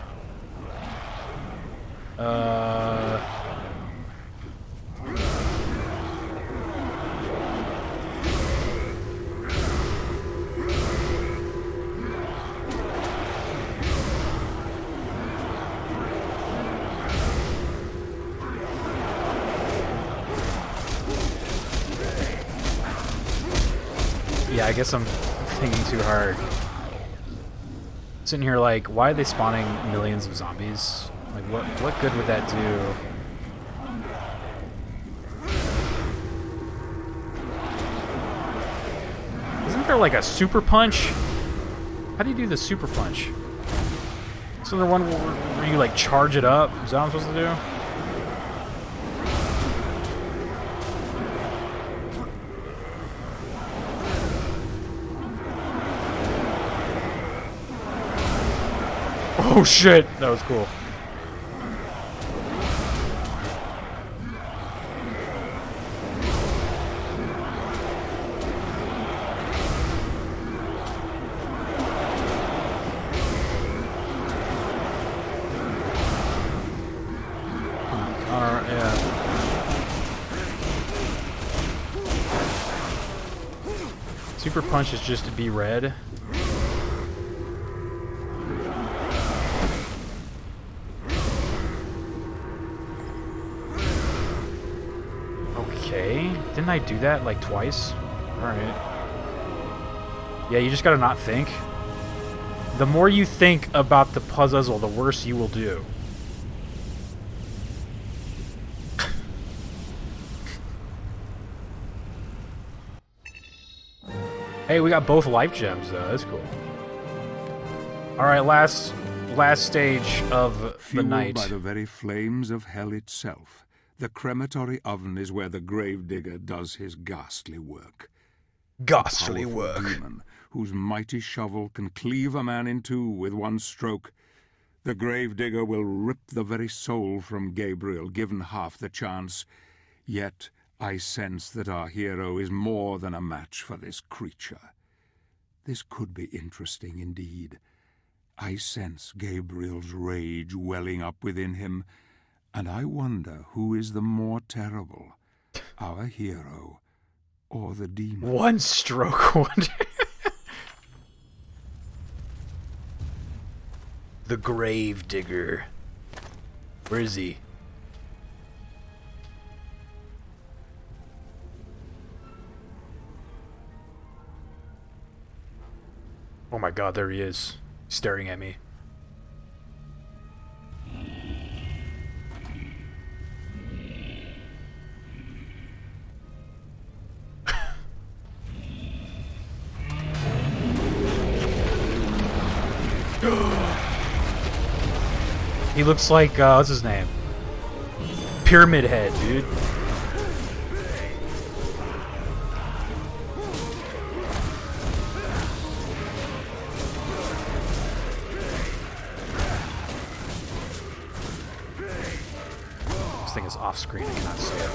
Yeah, I guess I'm thinking too hard. Sitting here like, why are they spawning millions of zombies? Like, what good would that do? Isn't there like a super punch? How do you do the super punch? Isn't there one where you like charge it up? Is that what I'm supposed to do? Oh shit, that was cool. Alright, yeah. Super punch is just to be red. Didn't I do that like twice? Alright. Yeah, you just gotta not think. The more you think about the puzzle, the worse you will do. Hey, we got both life gems though. That's cool. Alright, last stage of the night. Fueled by the very flames of hell itself, the crematory oven is where the gravedigger does his ghastly work. Ghastly A powerful demon, whose mighty shovel can cleave a man in two with one stroke. The gravedigger will rip the very soul from Gabriel, given half the chance. Yet I sense that our hero is more than a match for this creature. This could be interesting indeed. I sense Gabriel's rage welling up within him, and I wonder who is the more terrible, our hero or the demon. One stroke wonder. The grave digger. Where is he? Oh my god, there he is, staring at me. He looks like, what's his name? Pyramid Head, dude. This thing is off screen, I cannot see it.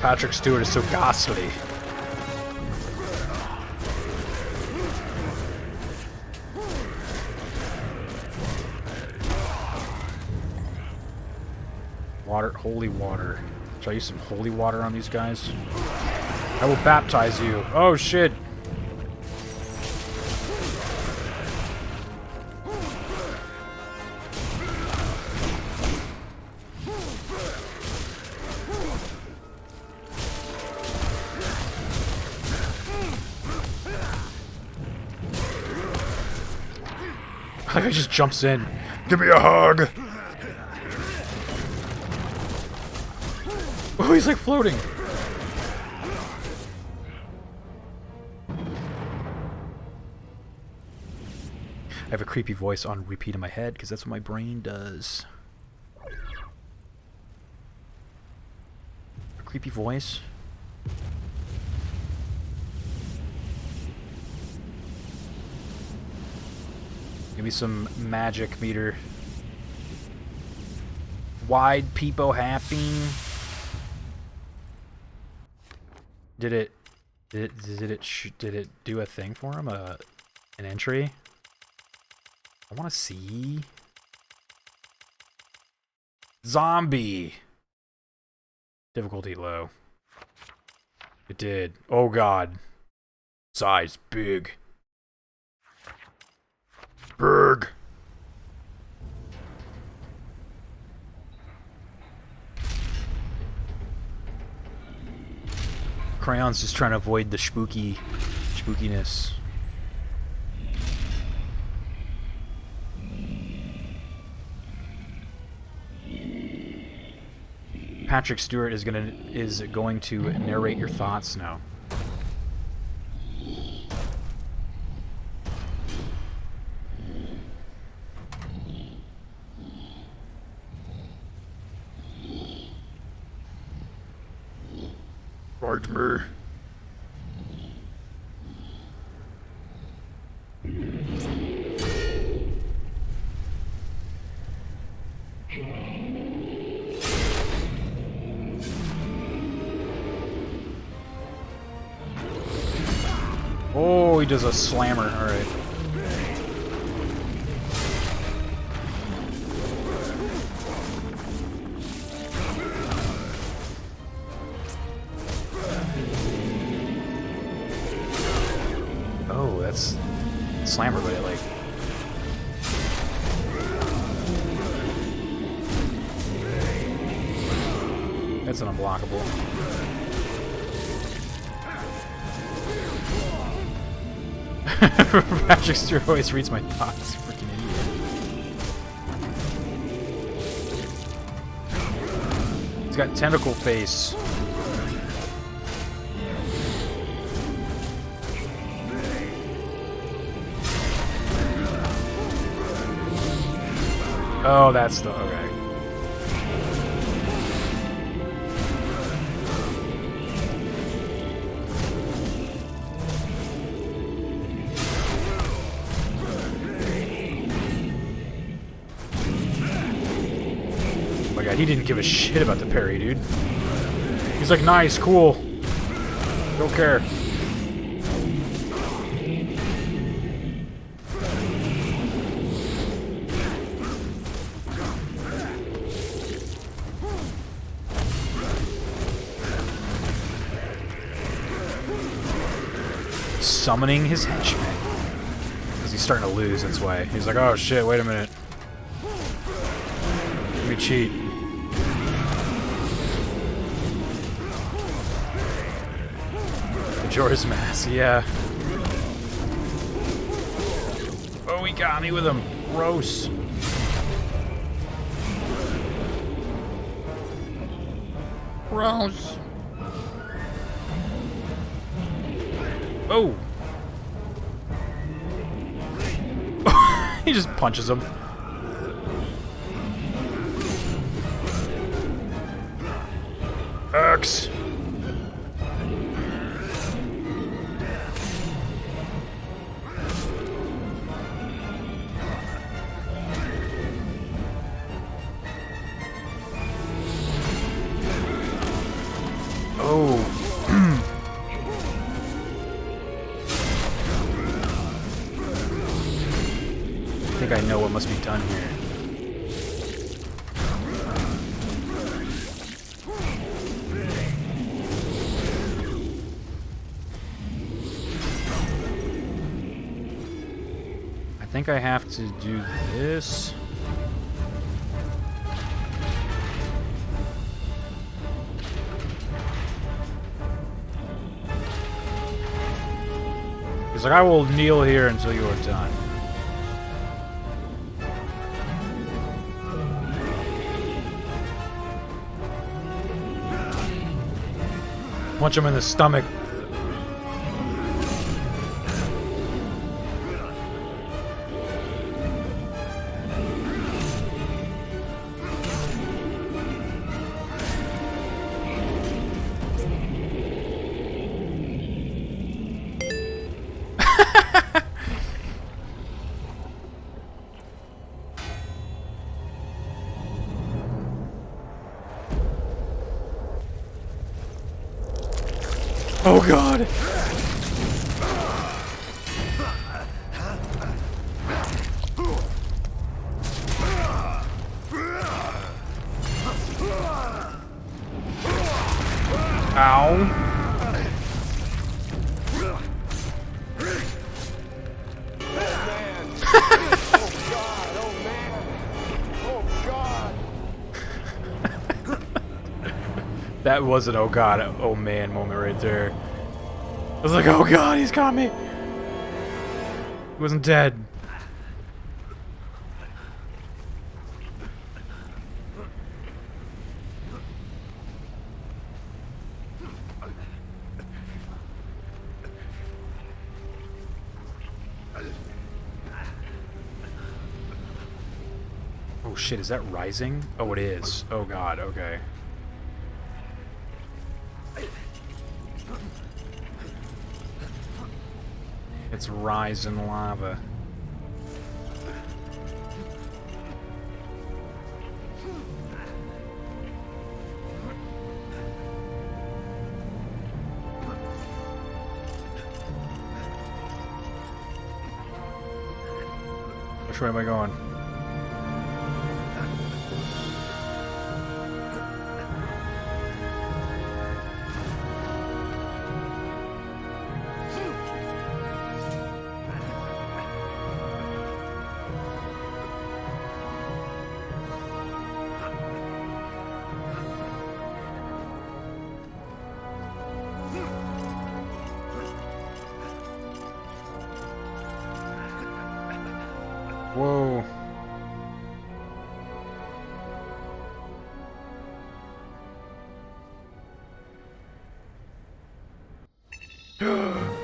Patrick Stewart is so ghastly. Water, holy water. Should I use some holy water on these guys? I will baptize you. Oh shit. Like he just jumps in. Give me a hug. Oh, he's like floating. I have a creepy voice on repeat in my head because that's what my brain does. A creepy voice. Give me some magic meter. Wide peepo happy. Did it do a thing for him? An entry? I want to see. Zombie. Difficulty low. It did. Oh god. Size big. Berg. Crayon's just trying to avoid the spookiness. Patrick Stewart is going to narrate your thoughts now. Right me. Oh, he does a slammer. All right. Oh, that's slammer, but I like. That's an unblockable. Patrick Stewart always reads my thoughts. Freaking idiot. He's got tentacle face. Oh, that's the... okay. He didn't give a shit about the parry, dude. He's like, nice, cool. Don't care. Summoning his henchmen. Because he's starting to lose, that's why. He's like, oh shit, wait a minute. Let me cheat. Majora's Mask, yeah. Oh, he got me with him. Gross. Gross. Oh. He just punches him. X. Oh. I think I know what must be done here. I think I have to do this. He's like, I will kneel here until you are done. Punch him in the stomach. Oh god! Ow! That was an oh god, oh man moment right there. I was like, oh god, he's got me! He wasn't dead. Oh shit, is that rising? Oh, it is. Oh god, okay. It's rising lava. Which way am I going? Whoa.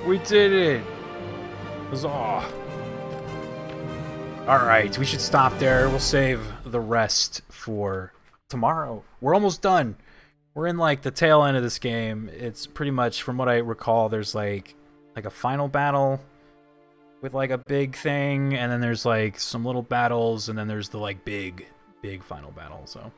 We did it! Huzzah! Alright, we should stop there. We'll save the rest for tomorrow. We're almost done. We're in like the tail end of this game. It's pretty much, from what I recall, there's like a final battle with like a big thing, and then there's like some little battles, and then there's the like big final battle. So